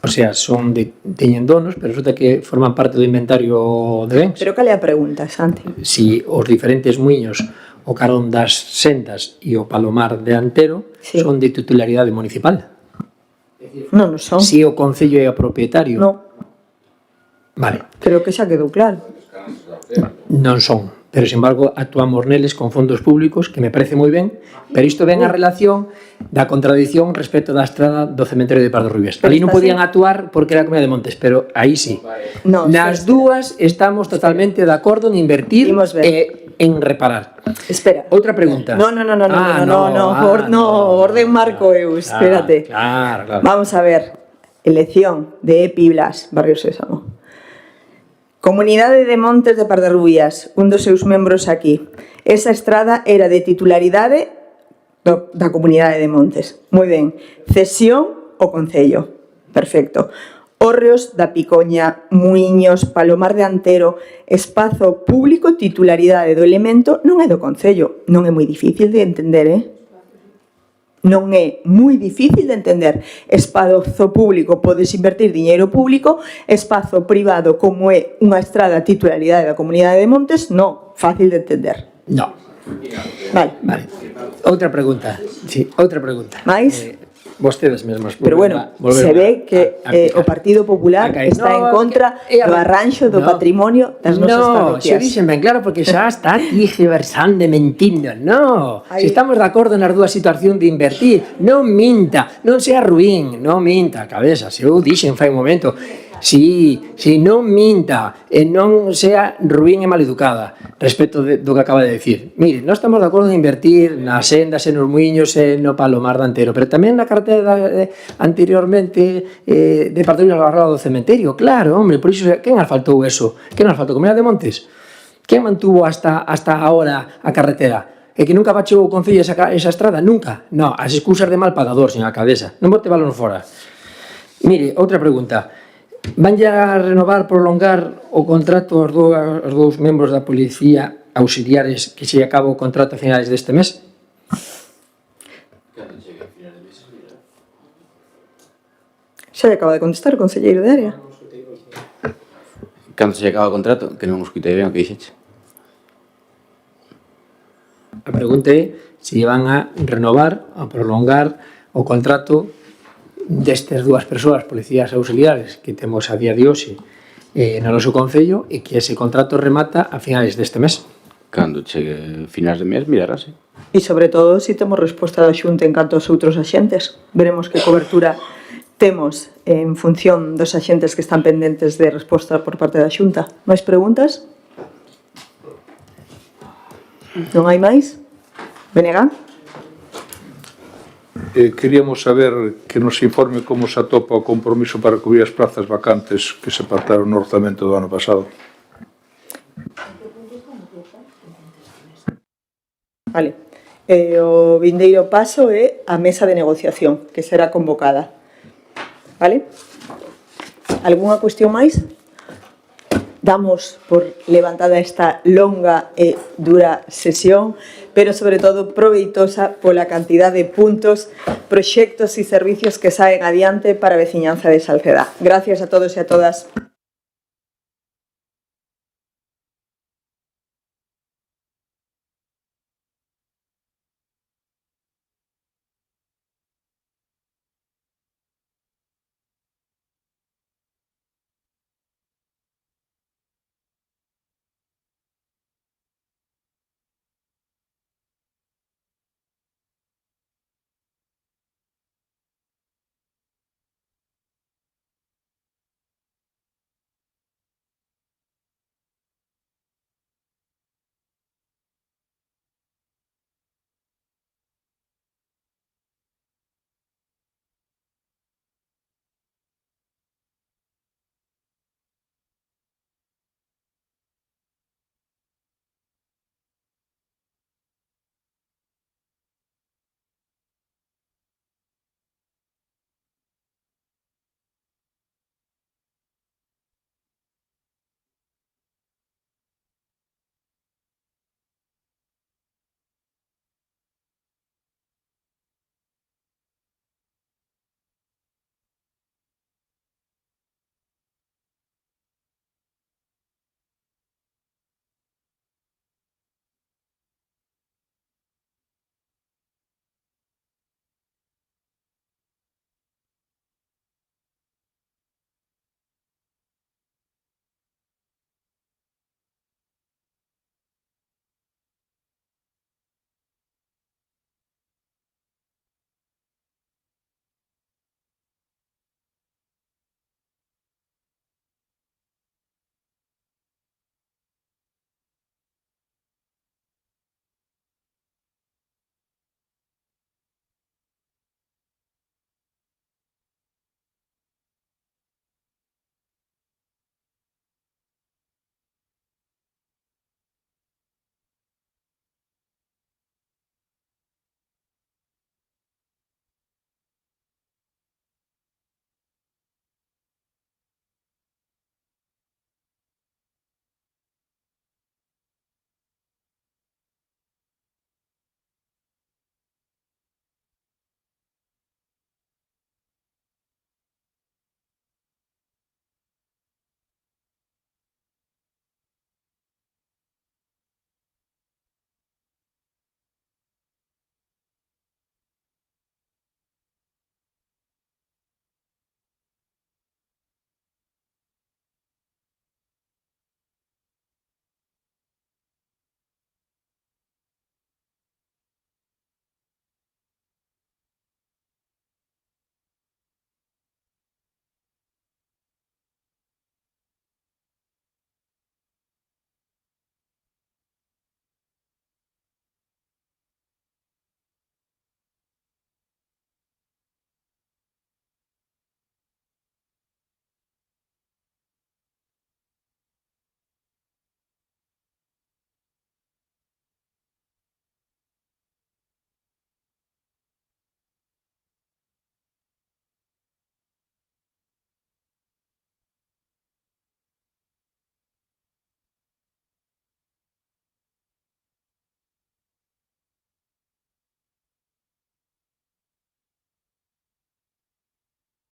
O sea, teñen donos, pero resulta que forman parte do inventario de bens. Pero cal é a pregunta, Santi? Si os diferentes muiños, o carón das sendas e o Palomar de Antero son de titularidade municipal. Non son. Si o Concello é o propietario. Non. Vale. Creo que xa quedou claro. Non son, pero sin embargo actuamos neles con fondos públicos, que me parece moi ben, pero isto ven a relación da contradición respecto da estrada do cementerio de Pardarrubias. Ali non podían actuar porque era a Comunidade de Montes, pero aí sí. Nas dúas estamos totalmente de acordo en invertir e en reparar. Espera. Outra pregunta. No, orden marco eu, espérate. Claro. Vamos a ver. Elección de Epi Blas, Barrio Sésamo. Comunidade de Montes de Pardarrubias, un dos seus membros aquí. Esa estrada era de titularidade da Comunidade de Montes. Moi ben. Cesión o Concello. Perfecto. Hórreos da Picoña, Muiños, Palomar de Antero, espazo público, titularidade do elemento non é do Concello. Non é moi difícil de entender, Non é moi difícil de entender. Espazo público, podes invertir diñeiro público. Espazo privado, como é unha estrada titularidade da Comunidade de Montes, non, fácil de entender. No. Vale. Outra pregunta. Sí, outra pregunta. Mais? Vostedes mesmos. Pero bueno, se ve que o Partido Popular está en contra do arranxo do patrimonio das nosas parroquias. Non, se dixen ben claro, porque xa está tergiversando e mentindo. Non, se estamos de acordo nas dúas situacións de invertir, non minta, non sea ruín, non minta, cabeza, se eu dixen fai un momento. Si non minta e non sea ruín e maleducada respecto do que acaba de decir. Mire, nós estamos de acordo en invertir nas sendas e nos muiños e no Palomar de Antero, pero tamén na carretera anteriormente de Pardarrubias ao lado do cementerio. Claro, hombre, por iso, quen asfaltou eso? Quen asfaltou? Comunidade de Montes? Quen mantuvo hasta ahora a carretera? E que nunca bachou o Concello esa estrada? Nunca. Non, as excusas de mal pagador, señora Cabeza. Non bote balón fora. Mire, outra pregunta. Vanlle a renovar, prolongar o contrato aos dous membros da Policía Auxiliares que se acaba o contrato a finales deste mes? Xa le acaba de contestar o concelleiro de área. Cando se acaba o contrato? Que non escutei ben o que dixeche. A pregunta é se van a renovar, a prolongar o contrato destas dúas persoas, policías auxiliares, que temos a día de hoxe no noso Concello e que ese contrato remata a finales deste mes. Cando chegue finais de mes, mirarase. E sobre todo, se temos resposta da Xunta en canto aos outros axentes. Veremos que cobertura temos en función dos axentes que están pendentes de resposta por parte da Xunta. Máis preguntas? Non hai máis? Benegán? Queríamos saber que nos informe como se atopa o compromiso para cubrir as plazas vacantes que se pactaron no orzamento do ano pasado. Vale. O vindeiro paso é a mesa de negociación, que será convocada. Vale? Algúnha cuestión máis? Damos por levantada esta longa e dura sesión, pero sobre todo proveitosa pola cantidad de puntos, proxectos e servicios que saen adiante para a veciñanza de Salceda. Gracias a todos e a todas.